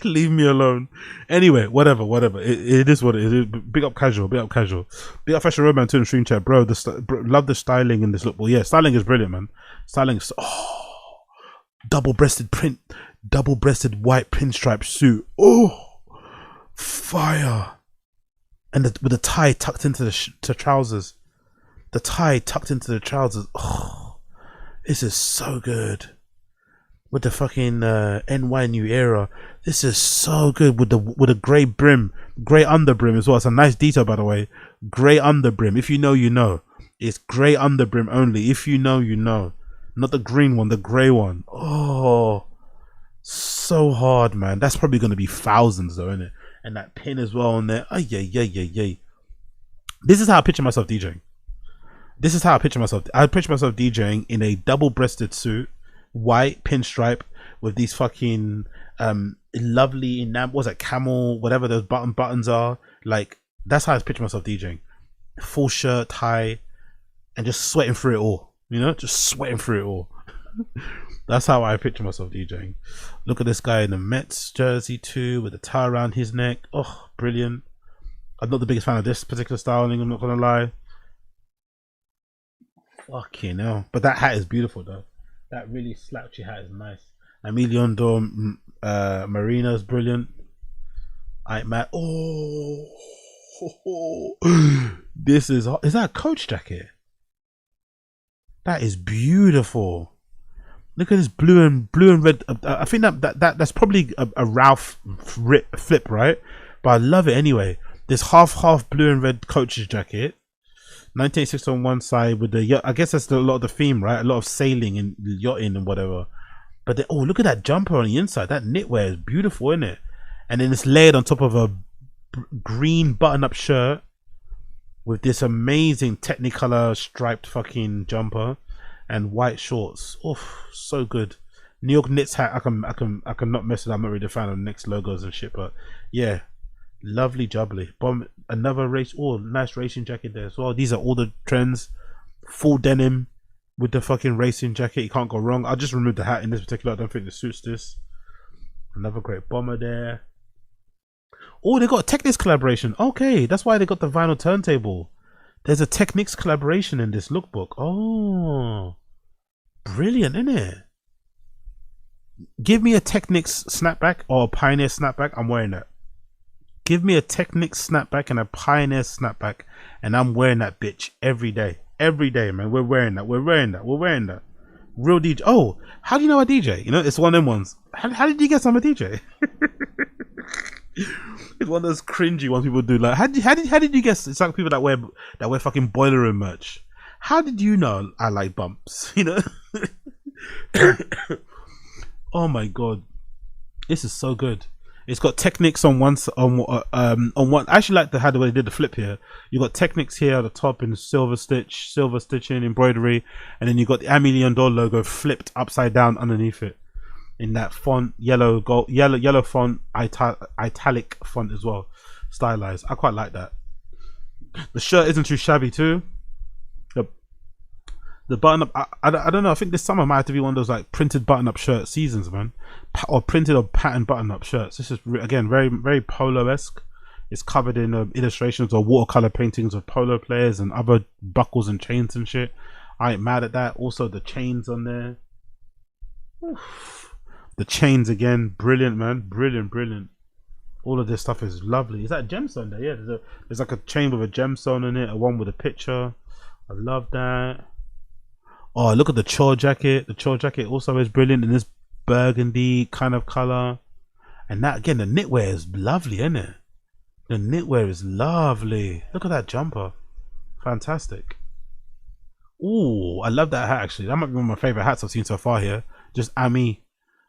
Leave me alone. Anyway, whatever. It is what it is. Big up casual. Big up Fashion Romance in stream chat, bro. Love the styling in this look. Well, yeah, styling is brilliant, man. Styling is double-breasted white pinstripe suit. Oh, fire! And with the tie tucked into the trousers. The tie tucked into the trousers. Oh, this is so good. With the fucking NY New Era, this is so good. With a grey brim, grey under brim as well. It's a nice detail, by the way. Grey under brim. If you know, you know. It's grey under brim only. If you know, you know. Not the green one, the grey one. Oh, so hard, man. That's probably gonna be thousands, though, isn't it? And that pin as well on there. Ay, yay, yay, yay, yay. This is how I picture myself DJing. I picture myself DJing in a double-breasted suit. White pinstripe with these fucking lovely what's that, camel, whatever those buttons are. Like, that's how I picture myself DJing. Full shirt, tie, and just sweating through it all. You know, just sweating through it all. That's how I picture myself DJing. Look at this guy in the Mets jersey too, with the tie around his neck. Oh, brilliant. I'm not the biggest fan of this particular styling, I'm not gonna lie. Fucking hell. But that hat is beautiful though. That really slouchy hat is nice. Aimé and Dore Marina is brilliant. Aimé. Oh, this is that a Coach jacket? That is beautiful. Look at this blue and red. I think that's probably a Ralph flip, right? But I love it anyway. This half blue and red Coach's jacket. 1986 on one side with the, I guess that's a lot of the theme, right? A lot of sailing and yachting and whatever. But then, oh, look at that jumper on the inside. That knitwear is beautiful, isn't it? And then it's layered on top of a green button-up shirt with this amazing Technicolor striped fucking jumper and white shorts. Oh, so good. New York Knicks hat. I can not mess with that. I'm not really a fan of Knicks logos and shit, but yeah. Lovely jubbly. Another race. Oh, nice racing jacket there as well. These are all the trends. Full denim with the fucking racing jacket. You can't go wrong. I'll just remove the hat in this particular. I don't think it suits this. Another great bomber there. Oh, they got a Technics collaboration. Okay, that's why they got the vinyl turntable. There's a Technics collaboration in this lookbook. Oh, brilliant, isn't it? Give me a Technics snapback or a Pioneer snapback. I'm wearing that. Give me a Technics snapback and a Pioneer snapback, and I'm wearing that bitch every day. Every day, man. We're wearing that. Real DJ. Oh, how do you know I DJ? You know, it's one of them ones. How did you guess I'm a DJ? It's one of those cringy ones people do. Like, how did you guess? It's like people that wear fucking boiler room merch. How did you know I like bumps? You know. Oh my god, this is so good. It's got Technics on one. I actually like the how the way they did the flip here. You got Technics here at the top in silver stitching, embroidery, and then you got the Aimé and Dore logo flipped upside down underneath it in that font, yellow font, italic font as well, stylized. I quite like that. The shirt isn't too shabby too. The button up, I don't know. I think this summer might have to be one of those like printed button up shirt seasons, man, or printed or patterned button up shirts. This is again very polo-esque. It's covered in illustrations or watercolor paintings of polo players and other buckles and chains and shit. I ain't mad at that. Also the chains on there. Oof. The chains again, brilliant, man, brilliant. All of this stuff is lovely. Is that a gemstone there? Yeah, there's like a chain with a gemstone in it, a one with a picture. I love that. Oh, look at the chore jacket. The chore jacket also is brilliant in this burgundy kind of color. And that again, the knitwear is lovely, isn't it? The knitwear is lovely. Look at that jumper. Fantastic. Ooh, I love that hat actually. That might be one of my favorite hats I've seen so far here. Just Aimé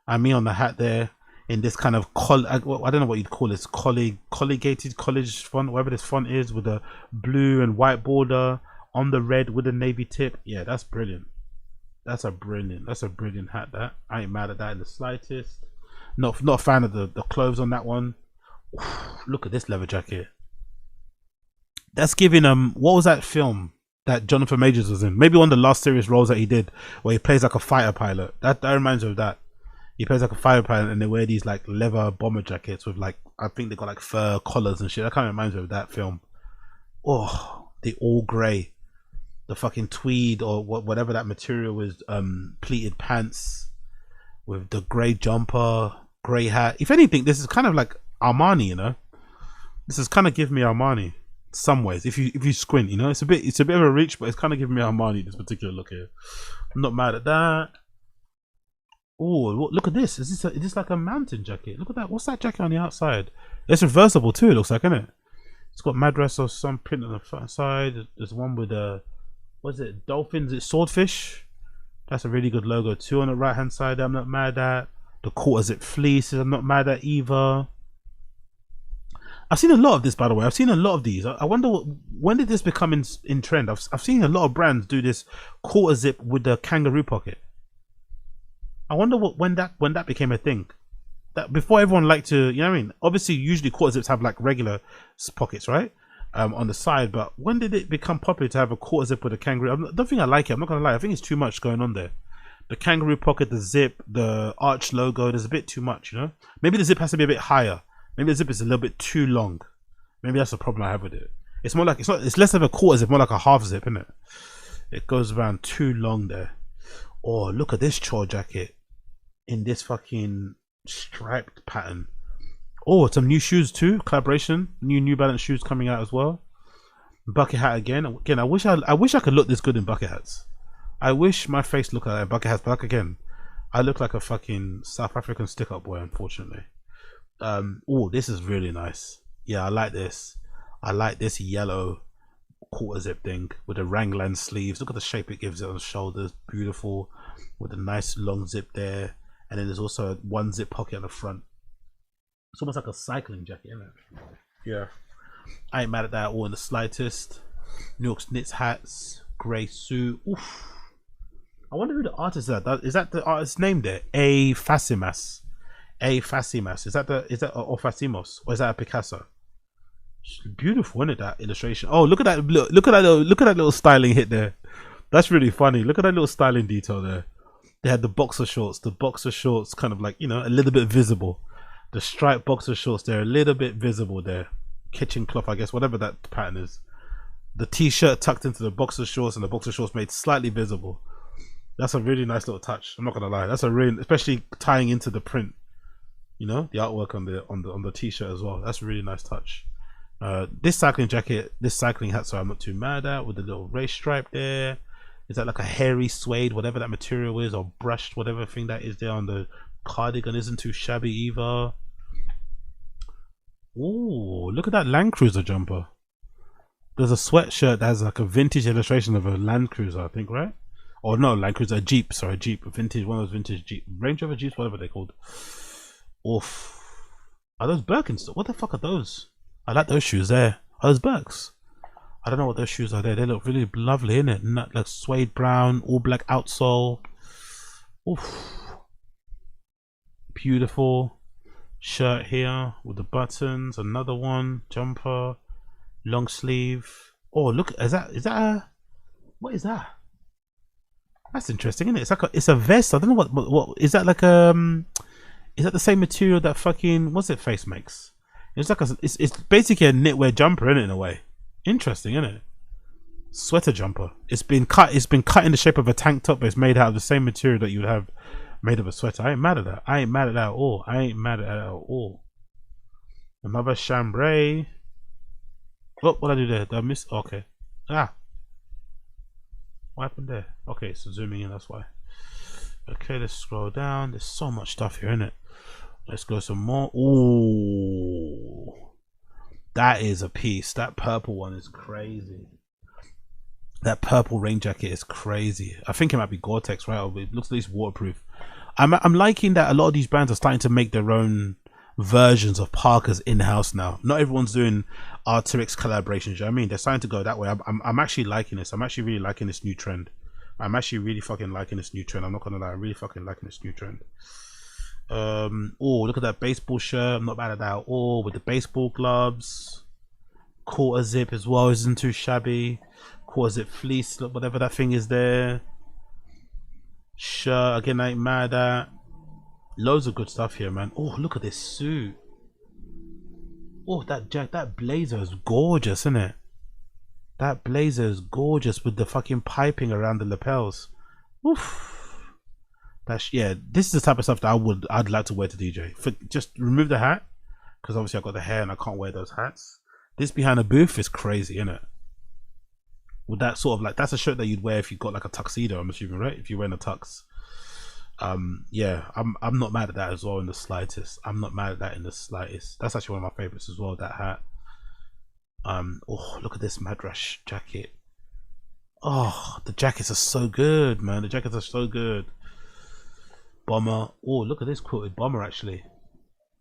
on the hat there in this kind of I don't know what you'd call this, colligated college font, whatever this font is, with the blue and white border on the red with a navy tip. Yeah, that's brilliant. That's a brilliant hat. That I ain't mad at that in the slightest. Not a fan of the clothes on that one. Look at this leather jacket. That's giving what was that film? that Jonathan Majors was in. Maybe one of the last serious roles that he did, where he plays like a fighter pilot. That reminds me of that. He plays like a fighter pilot, and they wear these like leather bomber jackets with like, I think they got like fur collars and shit. That kind of reminds me of that film. Oh, the all grey, the fucking tweed or whatever that material was, pleated pants with the grey jumper, grey hat. If anything, this is kind of like Armani, you know. This is kind of giving me Armani. Some ways, if you squint, you know, it's a bit of a reach, but it's kind of giving me Armani, this particular look here. I'm not mad at that. Oh, look at this. Is this like a mountain jacket? Look at that. What's that jacket on the outside? It's reversible too, it looks like, isn't it? It's got madras or some print on the front side. There's one with what is it, dolphins? It's swordfish. That's a really good logo too on the right hand side. I'm not mad at. The quarter zip fleece, I'm not mad at either. I've seen a lot of this, by the way. I've seen a lot of these. I wonder when did this become in trend? I've seen a lot of brands do this quarter zip with the kangaroo pocket. I wonder when that became a thing. That before everyone liked to, you know what I mean? Obviously, usually quarter zips have like regular pockets, right? On the side. But when did it become popular to have a quarter zip with a kangaroo? I don't think I like it. I'm not gonna lie. I think it's too much going on there. The kangaroo pocket, the zip, the arch logo. There's a bit too much, you know. Maybe the zip has to be a bit higher. Maybe the zip is a little bit too long. Maybe that's the problem I have with it. It's more like it's less of a quarter zip, more like a half zip, isn't it? It goes around too long there. Oh, look at this chore jacket in this fucking striped pattern. Oh, some new shoes too. Collaboration. New Balance shoes coming out as well. Bucket hat again. I wish I could look this good in bucket hats. I wish my face looked like that in bucket hats, but like again, I look like a fucking South African stick-up boy, unfortunately. Oh, this is really nice. Yeah, I like this. I like this yellow quarter zip thing with the Ranglan sleeves. Look at the shape it gives it on the shoulders. Beautiful, with a nice long zip there, and then there's also a one zip pocket on the front. It's almost like a cycling jacket, isn't it? Yeah, I ain't mad at that at all in the slightest. New York's knits hats, grey suit. Oof. I wonder who the artist is. Is that the artist's name there? A Facimas. Is that or Facimos, or is that a Picasso? Beautiful, isn't it, that illustration? Oh, look at that! Look at that little styling hit there. That's really funny. Look at that little styling detail there. They had the boxer shorts. The boxer shorts kind of like, you know, a little bit visible. The striped boxer shorts, they're a little bit visible there. Kitchen cloth, I guess, whatever that pattern is. The t-shirt tucked into the boxer shorts, and the boxer shorts made slightly visible. That's a really nice little touch. I'm not gonna lie. That's a really, especially tying into the print. You know, the artwork on the t-shirt as well. That's a really nice touch. This cycling jacket, this cycling hat, so I'm not too mad at, with the little race stripe there. Is that like a hairy suede, whatever that material is, or brushed, whatever thing that is there on the cardigan? Isn't too shabby either. Ooh, look at that Land Cruiser jumper. There's a sweatshirt that has like a vintage illustration of a Land Cruiser, I think, right? Or no, Land Cruiser, a Jeep. Sorry, Jeep, a vintage, one of those vintage Jeep, Range Rover Jeeps, whatever they're called. Oof. Are those Birkenstocks? What the fuck are those? I like those shoes there. Are those Birks? I don't know what those shoes are there. They look really lovely, innit? Not like suede brown, all black outsole. Oof. Beautiful shirt here with the buttons. Another one, jumper, long sleeve. Oh, look, is that a, what is that? That's interesting, isn't it? It's like it's a vest. I don't know what is that, like is that the same material that fucking what's it Face makes? It's like it's basically a knitwear jumper, isn't it, in a way? Interesting, isn't it? Sweater jumper. It's been cut in the shape of a tank top, but it's made out of the same material that you would have made of a sweater. I ain't mad at that. I ain't mad at that at all. I ain't mad at that at all. Another chambray. Oh, what did I do there? Did I miss? Okay. Ah. What happened there? Okay, so zooming in, that's why. Okay, let's scroll down. There's so much stuff here, isn't it? Let's go some more. Ooh. That is a piece. That purple one is crazy. That purple rain jacket is crazy. I think it might be Gore-Tex, right? It looks at least waterproof. I'm liking that a lot of these brands are starting to make their own versions of Parkers in-house now. Not everyone's doing Arc'teryx collaborations, you know what I mean? They're starting to go that way. I'm actually liking this. I'm actually really liking this new trend. I'm actually really fucking liking this new trend. I'm not gonna lie, I'm really fucking liking this new trend. Oh, look at that baseball shirt. I'm not bad at that at all. With the baseball gloves, quarter zip as well, isn't too shabby. Cause it fleece, look, whatever that thing is there. Shirt again, I ain't mad at. Loads of good stuff here, man. Oh, look at this suit. Oh, that blazer is gorgeous, isn't it? That blazer is gorgeous with the fucking piping around the lapels. Oof. Yeah, this is the type of stuff that I'd like to wear to DJ. Just remove the hat, because obviously I got the hair and I can't wear those hats. This behind a booth is crazy, isn't it? With that sort of like, that's a shirt that you'd wear if you got like a tuxedo, I'm assuming, right? If you're wearing a tux. Yeah, I'm not mad at that as well in the slightest. I'm not mad at that in the slightest. That's actually one of my favorites as well, that hat. Oh, look at this Madrash jacket. Oh, the jackets are so good, man. The jackets are so good. Bomber. Oh, look at this quilted bomber, actually.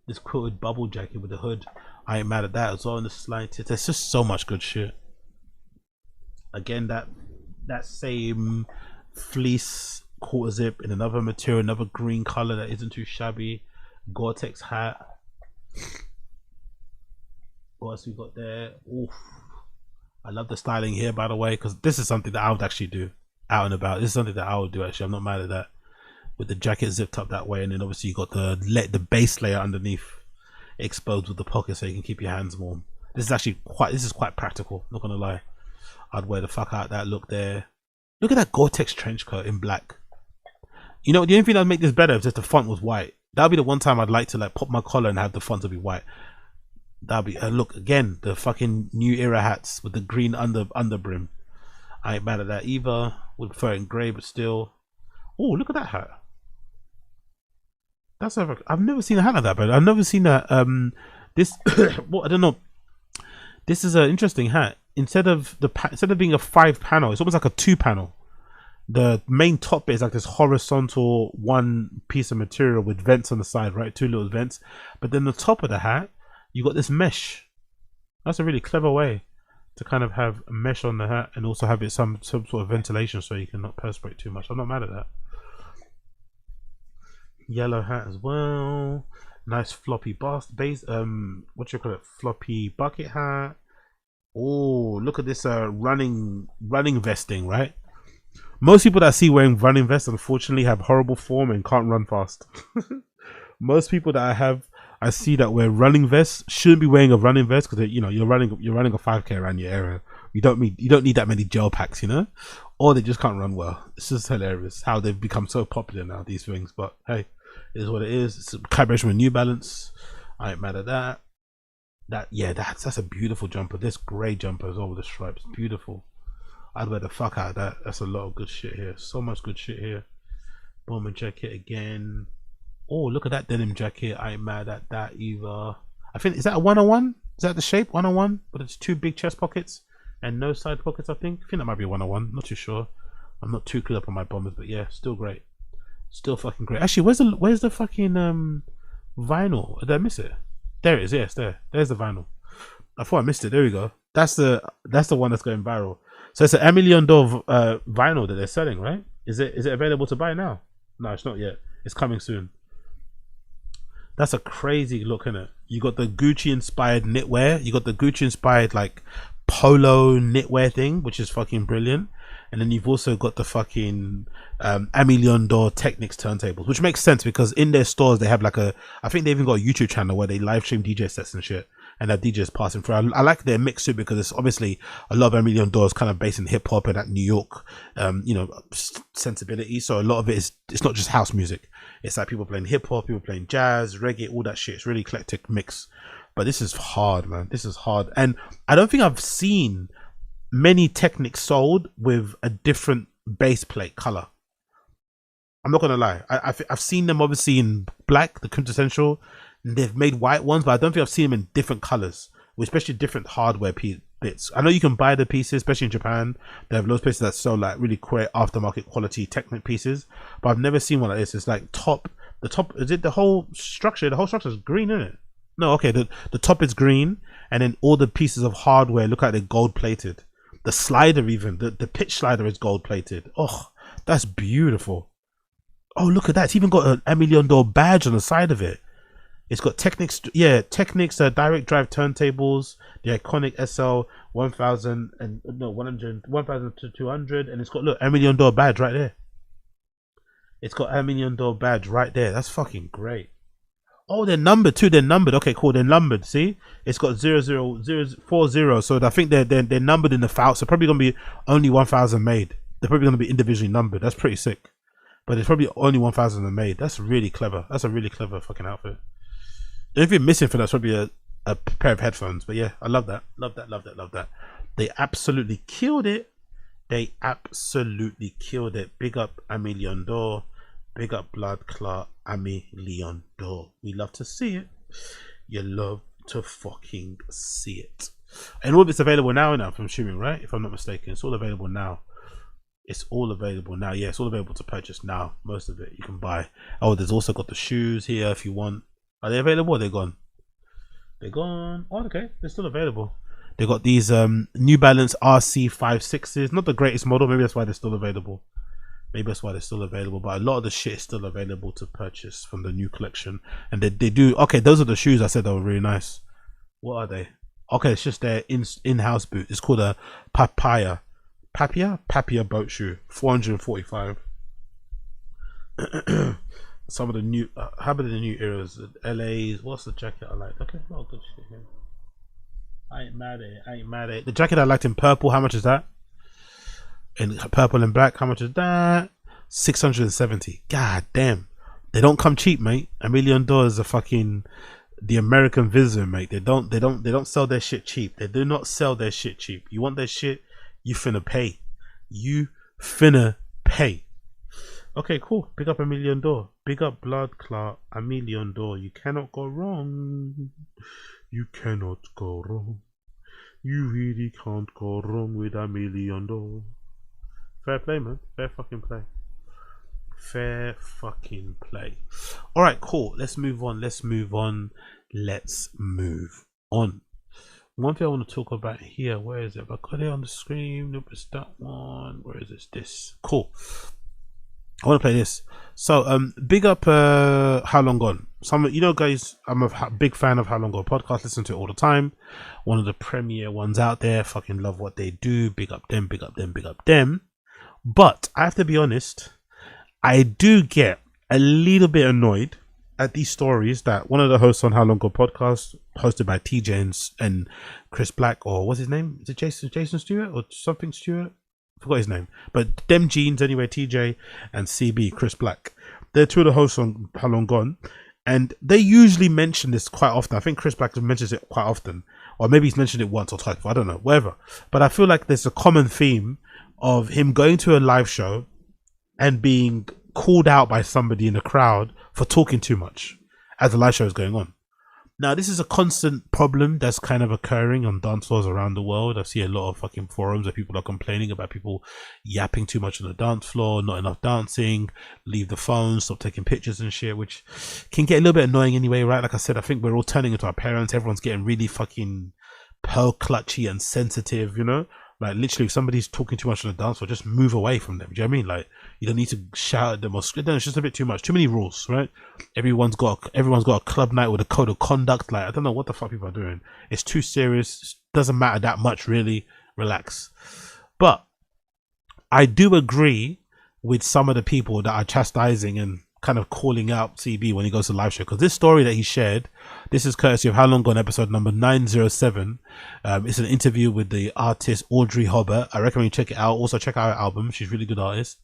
This quilted bubble jacket with the hood. I ain't mad at that as well in the slightest. There's just so much good shit. Again, that same fleece quarter zip in another material, another green color that isn't too shabby. Gore-Tex hat. What else we got there? Oof. I love the styling here, by the way, because this is something that I would actually do out and about. This is something that I would do, actually. I'm not mad at that. With the jacket zipped up that way, and then obviously you got the base layer underneath exposed with the pocket so you can keep your hands warm. This is actually quite practical, not gonna lie. I'd wear the fuck out of that look there. Look at that Gore-Tex trench coat in black. You know, the only thing that would make this better is if the font was white. That'd be the one time I'd like to like pop my collar and have the font to be white. That'd be look again, the fucking new era hats with the green under brim. I ain't mad at that either. Would prefer it in grey, but still. Oh, look at that hat. I've never seen a hat like that, but I've never seen that. This what, I don't know. This is an interesting hat. Instead of being a 5-panel, it's almost like a 2-panel. The main top bit is like this horizontal one piece of material with vents on the side, right? 2 little vents. But then the top of the hat, you got this mesh. That's a really clever way to kind of have a mesh on the hat and also have it some sort of ventilation so you can not perspirate too much. I'm not mad at that. Yellow hat as well. Nice floppy base. What you call it? Floppy bucket hat. Oh, look at this running vesting, right? Most people that I see wearing running vests unfortunately have horrible form and can't run fast. Most people that I see that wear running vests shouldn't be wearing a running vest because you know you're running a 5K around your area. You don't need that many gel packs, you know, or they just can't run well. It's just hilarious how they've become so popular now, these things. But hey, it is what it is. It's a collaboration with New Balance. I ain't mad at that. That's a beautiful jumper. This grey jumper as well with the stripes, beautiful. I'd wear the fuck out of that. That's a lot of good shit here. So much good shit here. Bomber jacket again. Oh, look at that denim jacket. I ain't mad at that either. I think, is that a 101? Is that the shape 101? But it's 2 big chest pockets and no side pockets. I think that might be a 101. Not too sure. I'm not too clear up on my bombers, but yeah, still great. Still fucking great. Actually, where's the fucking vinyl? Did I miss it? There it is. Yes, there's the vinyl. I thought I missed it. There we go. That's the one that's going viral. So it's an $1 million vinyl that they're selling, right? Is it available to buy now? No, it's not yet. It's coming soon. That's a crazy look, isn't it? You got the Gucci inspired knitwear. You got the Gucci inspired like polo knitwear thing, which is fucking brilliant. And then you've also got the fucking $1 million Technics turntables, which makes sense because in their stores they have like I think they even got a YouTube channel where they live stream DJ sets and shit, and that DJs passing through. I like their mix too because it's obviously a lot of $1 million kind of based in hip hop and that New York, you know, sensibility. So a lot of it's not just house music. It's like people playing hip hop, people playing jazz, reggae, all that shit. It's really eclectic mix. But this is hard, man. This is hard, and I don't think I've seen many Technics sold with a different base plate color. I'm not gonna lie. I've seen them obviously in black, the quintessential. They've made white ones, but I don't think I've seen them in different colors, especially different hardware bits. I know you can buy the pieces, especially in Japan. They have loads of places that sell like really great aftermarket quality Technic pieces, but I've never seen one like this. It's like the top. Is it the whole structure? The whole structure is green, isn't it? No, okay. The top is green, and then all the pieces of hardware look like they're gold plated. The slider, even the pitch slider, is gold plated. Oh, that's beautiful. Oh, look at that. It's even got a $1 million badge on the side of it. It's got Technics direct drive turntables, the iconic SL 1000 and 1200, and it's got look $1 million badge right there. It's got $1 million badge right there. That's fucking great. Oh, they're numbered too. They're numbered. Okay, cool. They're numbered. See, it's got 00040. So I think they're numbered in the file. So probably gonna be only 1,000 made. They're probably gonna be individually numbered. That's pretty sick. But it's probably only 1,000 made. That's really clever. That's a really clever fucking outfit. The only thing missing for that's probably a pair of headphones. But yeah, I love that. Love that. They absolutely killed it. Big up $1 million. Big up Blood Clot $1 million. We love to see it. You love to fucking see it. And all of it's available now from streaming, right? If I'm not mistaken, it's all available now. It's all available now. Yeah, it's all available to purchase now. Most of it you can buy. Oh, there's also got the shoes here if you want. Are they available? Or are they gone? They're gone. Oh, okay. They're still available. They got these New Balance RC56s. Not the greatest model. Maybe that's why they're still available. But a lot of the shit is still available to purchase from the new collection. And they do. Okay, those are the shoes I said that were really nice. What are they? Okay, it's just their in-house boot. It's called a Papia boat shoe. 445. Some of the new how about the new eras? LA's. What's the jacket I like? Okay, well, good shit here. I ain't mad at it. The jacket I liked in purple, how much is that? In purple and black, how much is that? 670. God damn. They don't come cheap, mate. $1 million are fucking the American visitor, mate. They don't sell their shit cheap. They do not sell their shit cheap. You want their shit, you finna pay. Okay, cool. Big up $1 million. Big up Blood Clot $1 million. You cannot go wrong. You cannot go wrong. You really can't go wrong with $1 million. Fair play, man. Fair fucking play. Alright, cool. Let's move on. One thing I want to talk about here. Where is it? I got it on the screen. Nope, it's that one. Where is this? Cool. I want to play this. So, big up How Long Gone. Guys, I'm a big fan of How Long Gone podcast. Listen to it all the time. One of the premier ones out there. Fucking love what they do. Big up them. But I have to be honest, I do get a little bit annoyed at these stories that one of the hosts on How Long Gone podcast, hosted by TJ and Chris Black, or what's his name? Is it Jason Stewart or something Stewart? Forgot his name. But them jeans anyway, TJ and CB, Chris Black. They're two of the hosts on How Long Gone. And they usually mention this quite often. I think Chris Black mentions it quite often. Or maybe he's mentioned it once or twice. I don't know. Whatever. But I feel like there's a common theme of him going to a live show and being called out by somebody in the crowd for talking too much as the live show is going on. Now, this is a constant problem that's kind of occurring on dance floors around the world. I see a lot of fucking forums where people are complaining about people yapping too much on the dance floor, not enough dancing, leave the phone, stop taking pictures and shit, which can get a little bit annoying anyway, right? Like I said, I think we're all turning into our parents. Everyone's getting really fucking pearl clutchy and sensitive, you know? Like, literally, if somebody's talking too much on the dance floor, just move away from them. Do you know what I mean? Like, you don't need to shout at them or scream. It's just a bit too much. Too many rules, right? Everyone's got a club night with a code of conduct. Like, I don't know what the fuck people are doing. It's too serious. It doesn't matter that much, really. Relax. But I do agree with some of the people that are chastising and kind of calling out CB when he goes to live show, because this story that he shared, this is courtesy of How Long Gone episode number 907. It's an interview with the artist Audrey Hobart. I recommend you check it out. Also check out her album. She's a really good artist.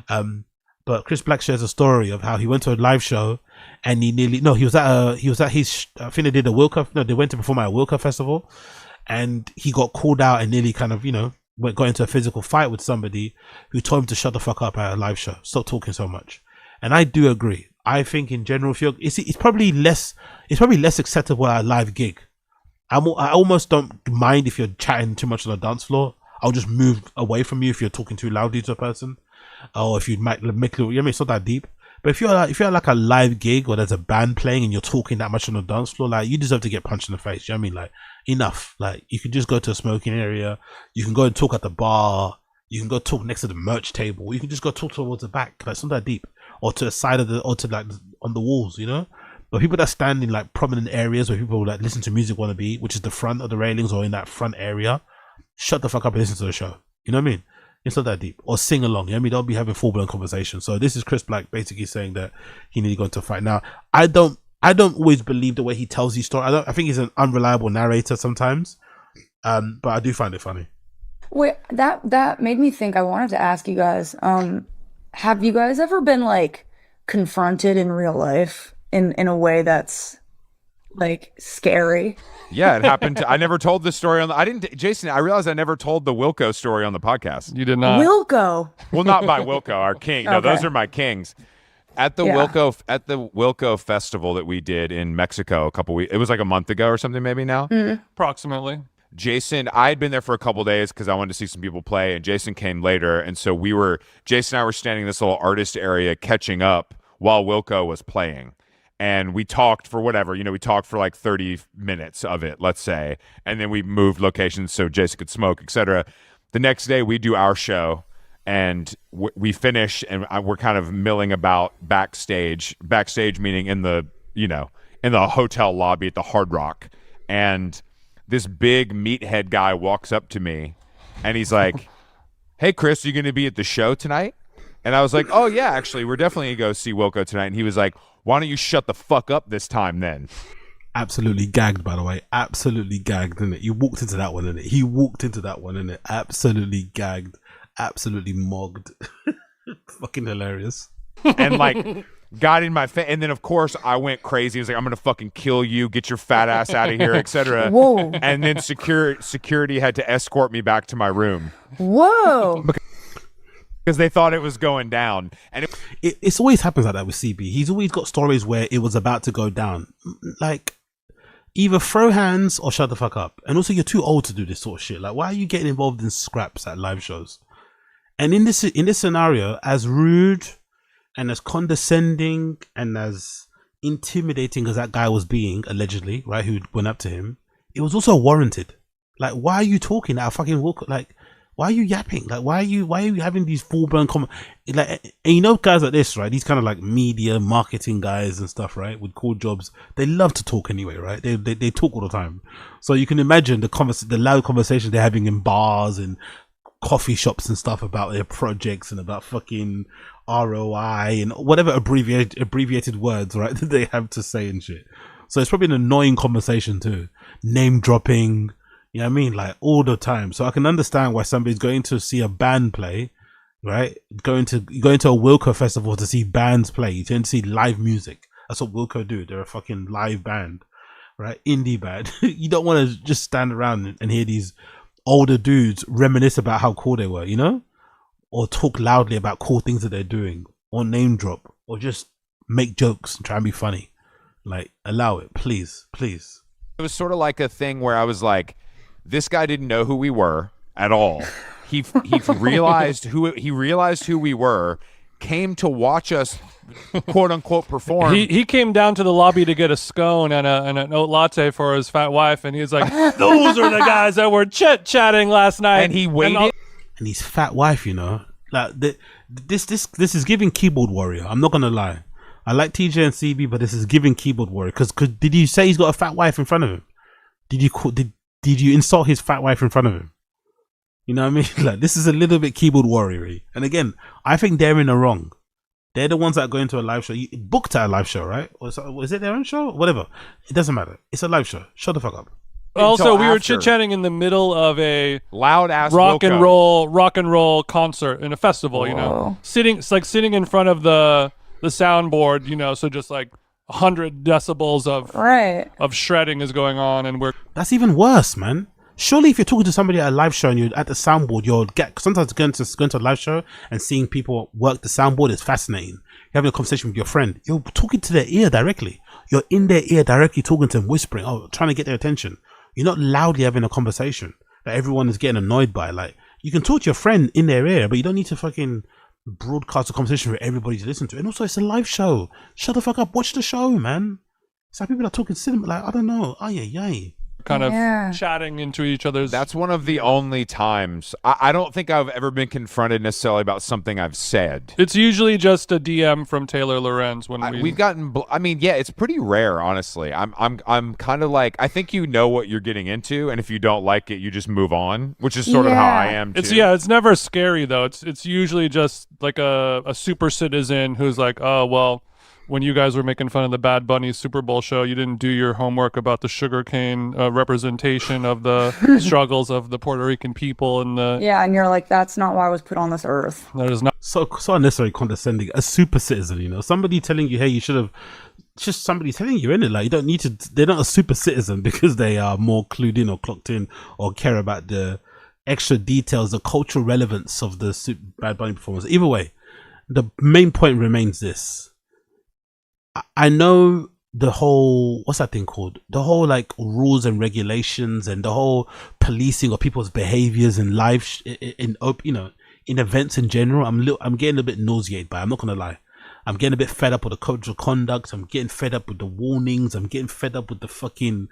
But Chris Black shares a story of how he went to a live show and he was at his, I think they did a Wilco, no, they went to perform at a Wilco festival, and he got called out and nearly kind of, got into a physical fight with somebody who told him to shut the fuck up at a live show, stop talking so much. And I do agree. I think in general, if it's probably less acceptable at a live gig. I almost don't mind if you're chatting too much on the dance floor. I'll just move away from you if you're talking too loudly to a person, or if you might make it's not that deep. But if you're like a live gig or there's a band playing and you're talking that much on the dance floor, like, you deserve to get punched in the face. You know what I mean? Like, enough. Like, you can just go to a smoking area. You can go and talk at the bar. You can go talk next to the merch table. You can just go talk towards the back. Like, it's not that deep. Or to the side of or to like on the walls, But people that stand in like prominent areas where people that listen to music want to be, which is the front of the railings or in that front area, shut the fuck up and listen to the show. You know what I mean? It's not that deep. Or sing along. You know what I mean? They'll be having full-blown conversation. So this is Chris Black basically saying that he needed to go into a fight. Now, I don't always believe the way he tells his story. I think he's an unreliable narrator sometimes. But I do find it funny. Wait, that made me think. I wanted to ask you guys, have you guys ever been like confronted in real life in a way that's like scary? Yeah, it happened. I never told this story on the, Jason, I realized I never told the Wilco story on the podcast. You did not. Wilco? Well, not by Wilco, our king. No, Okay. those are my kings. At the Wilco festival that we did in Mexico a couple weeks, it was like a month ago or something maybe now. Approximately. Jason, I had been there for a couple days because I wanted to see some people play, and Jason came later, and so Jason and I were standing in this little artist area catching up while Wilco was playing. And we talked for whatever, we talked for like 30 minutes of it, let's say. And then we moved locations so Jason could smoke, etc. The next day we do our show and we finish and we're kind of milling about backstage meaning in the, in the hotel lobby at the Hard Rock. And this big meathead guy walks up to me and he's like, "Hey, Chris, are you going to be at the show tonight?" And I was like, "Oh, yeah, actually, we're definitely going to go see Wilco tonight." And he was like, "Why don't you shut the fuck up this time then?" Absolutely gagged, by the way. Absolutely gagged, innit? You walked into that one, innit? He walked into that one, innit? Absolutely gagged. Absolutely mogged. Fucking hilarious. And like got in my face. And then, of course, I went crazy. He was like, "I'm going to fucking kill you. Get your fat ass out of here," etc. Whoa. And then security had to escort me back to my room. Whoa. Because they thought it was going down. And it's always happens like that with CB. He's always got stories where it was about to go down. Like, either throw hands or shut the fuck up. And also, you're too old to do this sort of shit. Like, why are you getting involved in scraps at live shows? And in this scenario, as rude and as condescending and as intimidating as that guy was being, allegedly, right, who went up to him, it was also warranted. Like, why are you talking at a fucking walk? Like, why are you yapping? Like, why are you having these full-blown like, and guys like this, right? These kind of like media marketing guys and stuff, right? With cool jobs, they love to talk anyway, right? They talk all the time. So you can imagine the loud conversations they're having in bars and coffee shops and stuff about their projects and about fucking ROI and whatever abbreviated words, right, that they have to say and shit. So it's probably an annoying conversation too. Name dropping. You know what I mean? Like, all the time. So I can understand why somebody's going to see a band play, right? Going to a Wilco festival to see bands play. You tend to see live music. That's what Wilco do. They're a fucking live band, right? Indie band. You don't want to just stand around and hear these older dudes reminisce about how cool they were, or talk loudly about cool things that they're doing, or name drop, or just make jokes and try and be funny. Like, allow it, please. it was sort of like a thing where I was like, this guy didn't know who we were at all. He realized who we were, came to watch us quote unquote perform. He came down to the lobby to get a scone and an oat latte for his fat wife, and he was like, "Those are the guys that were chit-chatting last night." And he waited. And his fat wife, like this is giving keyboard warrior. I'm not gonna lie. I like TJ and CB, but this is giving keyboard warrior. Because did you say he's got a fat wife in front of him? Did you insult his fat wife in front of him? You know what I mean? Like, this is a little bit keyboard warrior-y. And again, I think they're in the wrong. They're the ones that go into a live show. You booked at a live show, right? Or is it their own show? Whatever. It doesn't matter. It's a live show. Shut the fuck up. Also, we were chit-chatting in the middle of a loud-ass rock and roll concert in a festival. Whoa. Sitting in front of the soundboard. So just like 100 decibels of shredding is going on, and that's even worse, man. Surely, if you're talking to somebody at a live show and you're at the soundboard, sometimes going to a live show and seeing people work the soundboard is fascinating. You're having a conversation with your friend. You're talking to their ear directly. You're in their ear directly, talking to them, whispering, trying to get their attention. You're not loudly having a conversation that everyone is getting annoyed by. Like, you can talk to your friend in their ear, but you don't need to fucking broadcast a conversation for everybody to listen to. And also, it's a live show. Shut the fuck up. Watch the show, man. It's like people are talking cinema. Like, I don't know. kind Yeah. of chatting into each other's. That's one of the only times. I don't think I've ever been confronted necessarily about something I've said. It's usually just a DM from Taylor Lorenz when We've gotten. I mean, yeah, it's pretty rare, honestly. I'm kind of like, I think you know what you're getting into, and if you don't like it, you just move on, which is sort of how I am too. It's never scary though. It's usually just like a super citizen who's like, oh well, when you guys were making fun of the Bad Bunny Super Bowl show, you didn't do your homework about the sugarcane representation of the struggles of the Puerto Rican people and the. Yeah, and you're like, that's not why I was put on this earth. That is not so unnecessarily condescending. A super citizen, you know, somebody telling you, hey, you should have. Just somebody telling you, in it, like you don't need to. They're not a super citizen because they are more clued in or clocked in or care about the extra details, the cultural relevance of the Bad Bunny performance. Either way, the main point remains this. I know the whole, what's that thing called? The whole like rules and regulations and the whole policing of people's behaviors in life, in events in general. I'm getting a bit nauseated by it, I'm not gonna lie. I'm getting a bit fed up with the code of conduct. I'm getting fed up with the warnings. I'm getting fed up with the fucking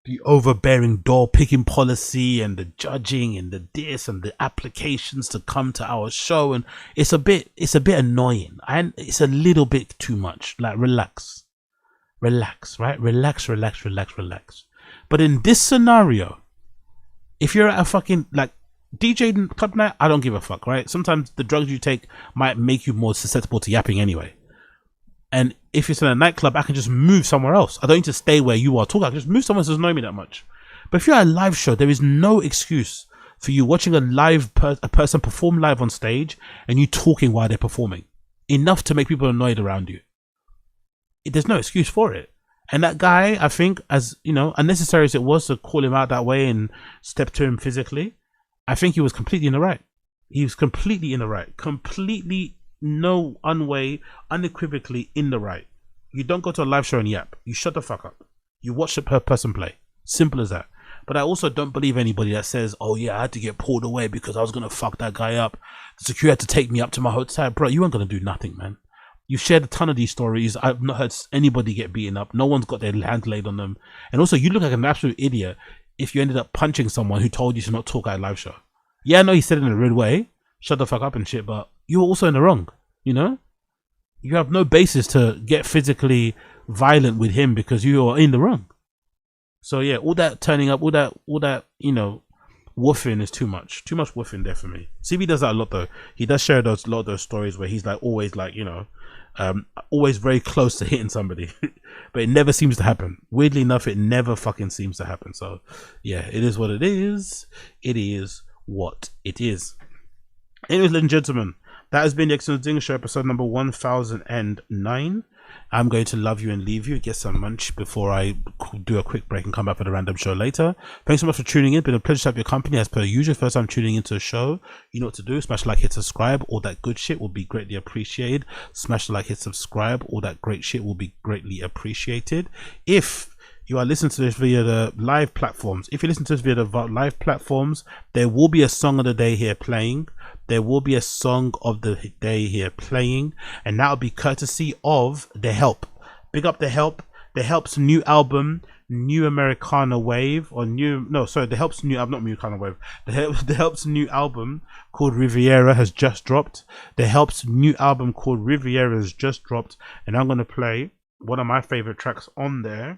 the overbearing door picking policy and the judging and the this and the applications to come to our show, and it's a bit annoying and it's a little bit too much. Like relax, right? Relax. But in this scenario, if you're at a fucking like DJ club night, I don't give a fuck, right? Sometimes the drugs you take might make you more susceptible to yapping anyway. And if it's in a nightclub, I can just move somewhere else. I don't need to stay where you are talking. I can just move somewhere that doesn't know me that much. But if you're at a live show, there is no excuse for you watching a person perform live on stage and you talking while they're performing. Enough to make people annoyed around you. There's no excuse for it. And that guy, I think, as you know, unnecessary as it was to call him out that way and step to him physically, I think he was completely in the right. He was completely in the right. Completely, no unway, unequivocally in the right. You don't go to a live show and yap. You shut the fuck up. You watch the person play. Simple as that. But I also don't believe anybody that says, oh yeah, I had to get pulled away because I was going to fuck that guy up. The security had to take me up to my hotel. Bro, you weren't going to do nothing, man. You've shared a ton of these stories. I've not heard anybody get beaten up. No one's got their hand laid on them. And also, you look like an absolute idiot if you ended up punching someone who told you to not talk at a live show. Yeah, I know he said it in a rude way. Shut the fuck up and shit, but you were also in the wrong, you know? You have no basis to get physically violent with him because you are in the wrong. So yeah, all that turning up, all that, you know, woofing is too much. Too much woofing there for me. CB does that a lot though. He does share a lot of those stories where he's like always like, you know, always very close to hitting somebody. But it never seems to happen. Weirdly enough, it never fucking seems to happen. So yeah, it is what it is. It is what it is. Anyways, ladies and gentlemen, that has been the Excellent Ding Show, episode number 1009. I'm going to love you and leave you, get some munch before I do a quick break and come back for the random show later. Thanks so much for tuning in. Been a pleasure to have your company as per usual. First time tuning into a show, you know what to do. Smash the like, hit subscribe. All that good shit will be greatly appreciated. Smash the like, hit subscribe. All that great shit will be greatly appreciated. If you are listening to this via the live platforms, there will be a song of the day here playing. There will be a song of the day here playing, and that will be courtesy of the Hellp. Big up the Hellp. The Hellp's new album, New Americana Wave, the Hellp's new album, not Americana Wave. The Hellp's new album called Riviera has just dropped. The Hellp's new album called Riviera has just dropped, and I'm gonna play one of my favorite tracks on there.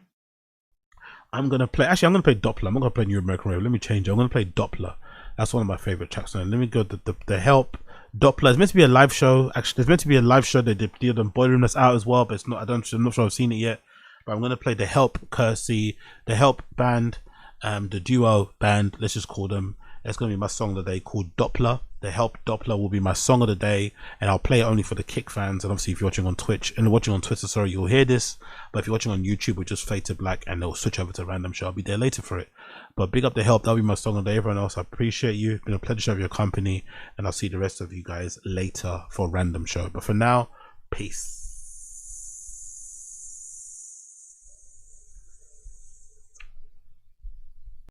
I'm gonna play Doppler. I'm not gonna play New American Wave. Let me change it. I'm gonna play Doppler. That's one of my favorite tracks. Now let me go to the Hellp. Doppler. It's meant to be a live show. Actually, there's meant to be a live show. They did the Boiler Room that's out as well, but it's not. I'm not sure I've seen it yet. But I'm gonna play the Hellp courtesy, the Hellp band, the duo band. Let's just call them. It's gonna be my song of the day called Doppler. The Hellp Doppler will be my song of the day, and I'll play it only for the Kick fans. And obviously, if you're watching on Twitch and watching on Twitter, sorry, you'll hear this. But if you're watching on YouTube, we'll just fade to black, and they'll switch over to random show. I'll be there later for it. But big up the Hellp. That'll be my song of the day. Everyone else, I appreciate you. It's been a pleasure to have your company, and I'll see the rest of you guys later for random show. But for now, peace.